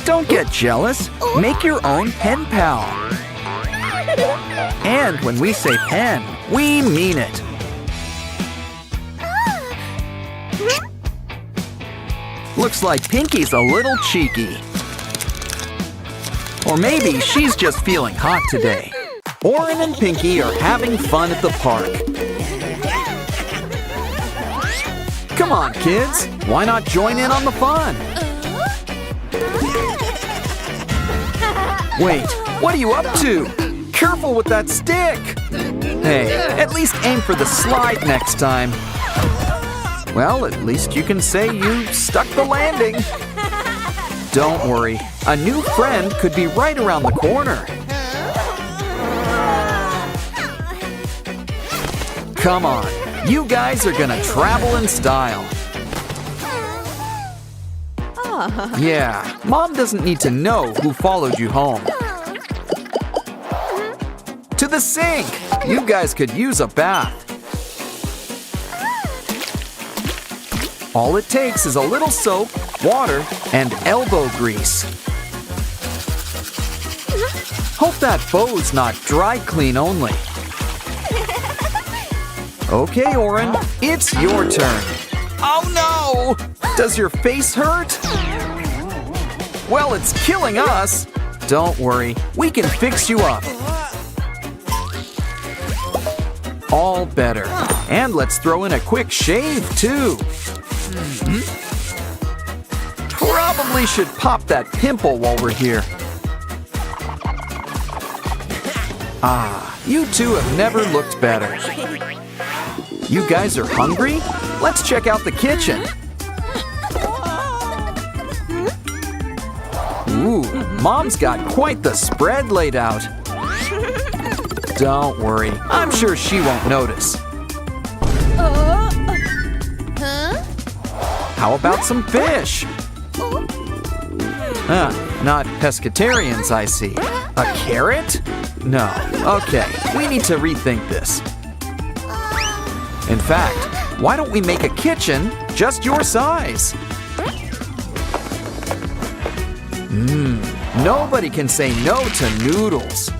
Don't get jealous. Make your own pen pal. And when we say pen, we mean it. Looks like Pinky's a little cheeky. Or maybe she's just feeling hot today. OREN and Pinky are having fun at the park. Come on, kids. Why not join in on the fun? Wait, what are you up to? Careful with that stick! Hey, at least aim for the slide next time. Well, at least you can say you stuck the landing. Don't worry, a new friend could be right around the corner. Come on, you guys are gonna travel in style. Yeah, Mom doesn't need to know who followed you home. To the sink! You guys could use a bath. All it takes is a little soap, water, and elbow grease. Hope that bow's not dry clean only. Okay, OREN, it's your turn. Oh no! Does your face hurt? Well, it's killing us. Don't worry, we can fix you up. All better. And let's throw in a quick shave, too. Probably should pop that pimple while we're here. Ah, you two have never looked better. You guys are hungry? Let's check out the kitchen. Ooh, Mom's got quite the spread laid out. Don't worry, I'm sure she won't notice. How about some fish? Not pescatarians, I see. A carrot? No. Okay, we need to rethink this. In fact, why don't we make a kitchen just your size? Nobody can say no to noodles.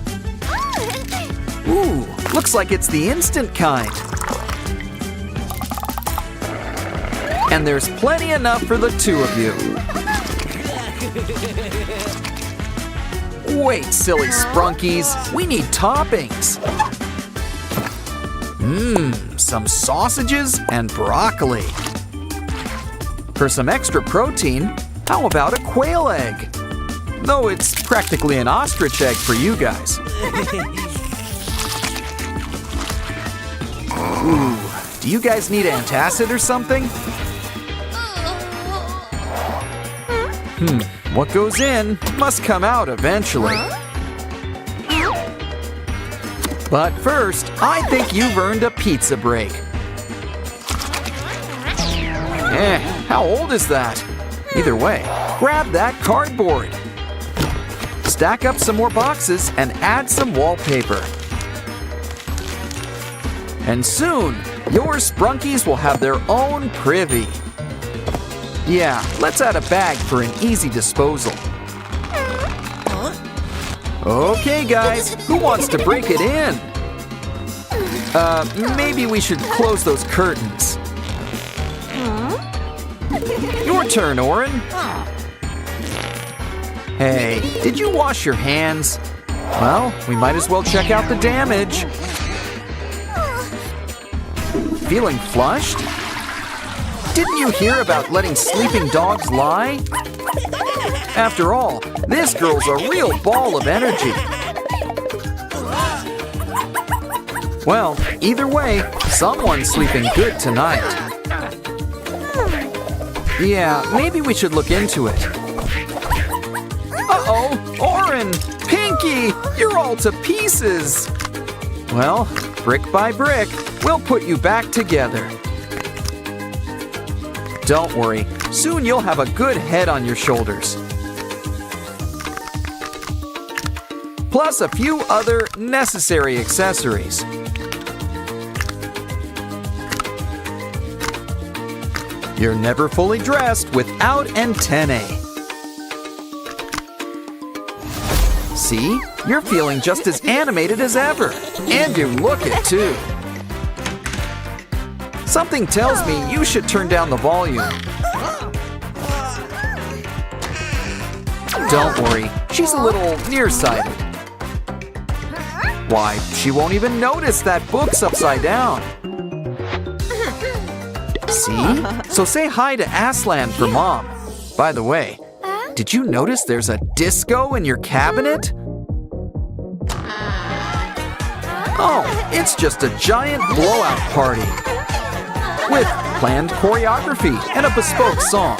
Ooh, looks like it's the instant kind. And there's plenty enough for the two of you. Wait, silly Sprunkies, we need toppings. Some sausages and broccoli. For some extra protein, how about a quail egg? Though it's practically an ostrich egg for you guys. Ooh, do you guys need antacid or something? What goes in must come out eventually. But first, I think you've earned a pizza break. How old is that? Either way, grab that cardboard. Stack up some more boxes and add some wallpaper. And soon, your Sprunkies will have their own privy. Yeah, let's add a bag for an easy disposal. Okay, guys, who wants to break it in? Maybe we should close those curtains. Your turn, Oren. Hey, did you wash your hands? Well, we might as well check out the damage. Feeling flushed? Didn't you hear about letting sleeping dogs lie? After all, this girl's a real ball of energy. Well, either way, someone's sleeping good tonight. Yeah, maybe we should look into it. Uh-oh, Oren, Pinky, you're all to pieces. Well, brick by brick, we'll put you back together. Don't worry, soon you'll have a good head on your shoulders. Plus a few other necessary accessories. You're never fully dressed without antennae. See? You're feeling just as animated as ever. And you look it too. Something tells me you should turn down the volume. Don't worry, she's a little nearsighted. Why, she won't even notice that book's upside down. See? So say hi to Aslan for Mom. By the way, did you notice there's a disco in your cabinet? Oh, it's just a giant blowout party with planned choreography and a bespoke song.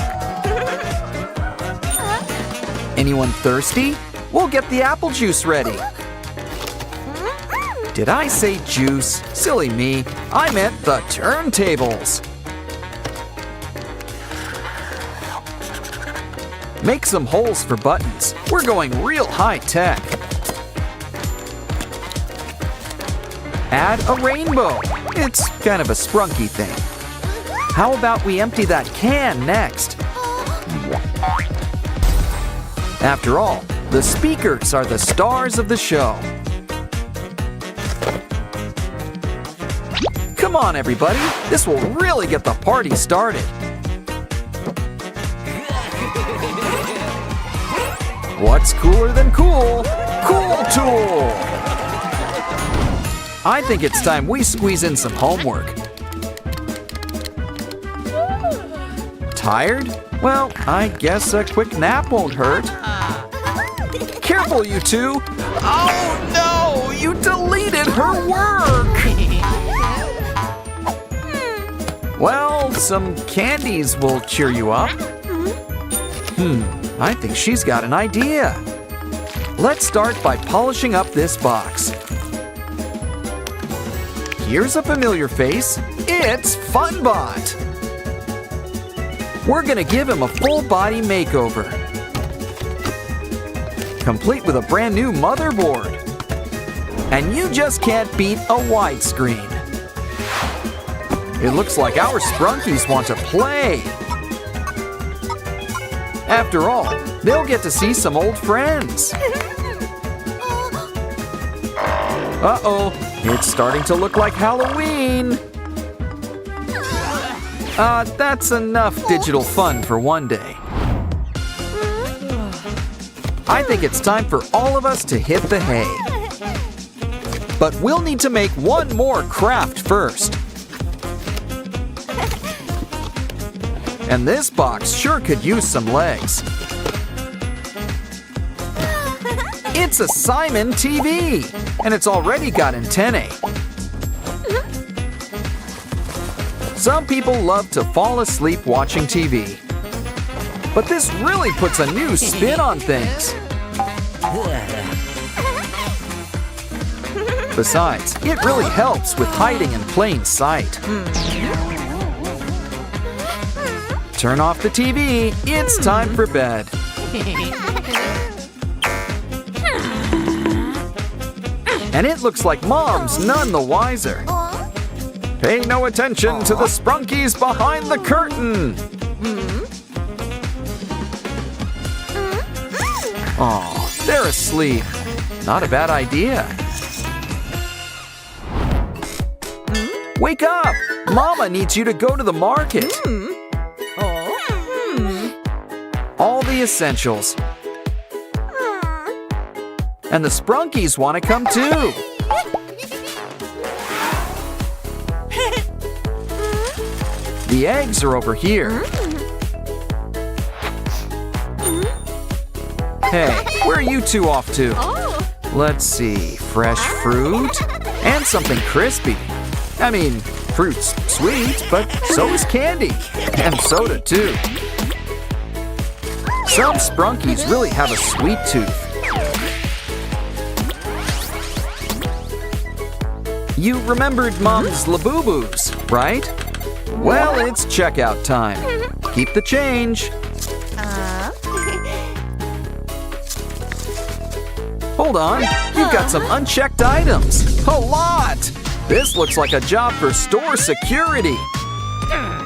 Anyone thirsty? We'll get the apple juice ready. Did I say juice? Silly me. I meant the turntables. Make some holes for buttons. We're going real high tech. Add a rainbow. It's kind of a Sprunki thing. How about we empty that can next? After all, the speakers are the stars of the show. Come on, everybody. This will really get the party started. What's cooler than cool? Cool Tool! I think it's time we squeeze in some homework. Tired? Well, I guess a quick nap won't hurt. Careful, you two! Oh no! You deleted her work! Well, some candies will cheer you up. I think she's got an idea. Let's start by polishing up this box. Here's a familiar face. It's Funbot. We're gonna give him a full body makeover, complete with a brand new motherboard. And you just can't beat a widescreen. It looks like our Sprunkies want to play. After all, they'll get to see some old friends. Uh-oh, it's starting to look like Halloween. That's enough digital fun for one day. I think it's time for all of us to hit the hay. But we'll need to make one more craft first. And this box sure could use some legs. It's a Simon TV, and it's already got antennae. Some people love to fall asleep watching TV. But this really puts a new spin on things. Besides, it really helps with hiding in plain sight. Turn off the TV. It's time for bed. And it looks like Mom's none the wiser. Pay no attention to the Sprunkies behind the curtain. Oh, they're asleep. Not a bad idea. Wake up! Mama needs you to go to the market. All the essentials. And the Sprunkies want to come too. The eggs are over here. Hey, where are you two off to? Let's see, fresh fruit and something crispy. I mean, fruit's sweet, but so is candy. And soda too. Some Sprunkies really have a sweet tooth. You remembered Mom's Labubu's, right? Well, it's checkout time. Keep the change. Hold on, you've got some unchecked items. A lot! This looks like a job for store security.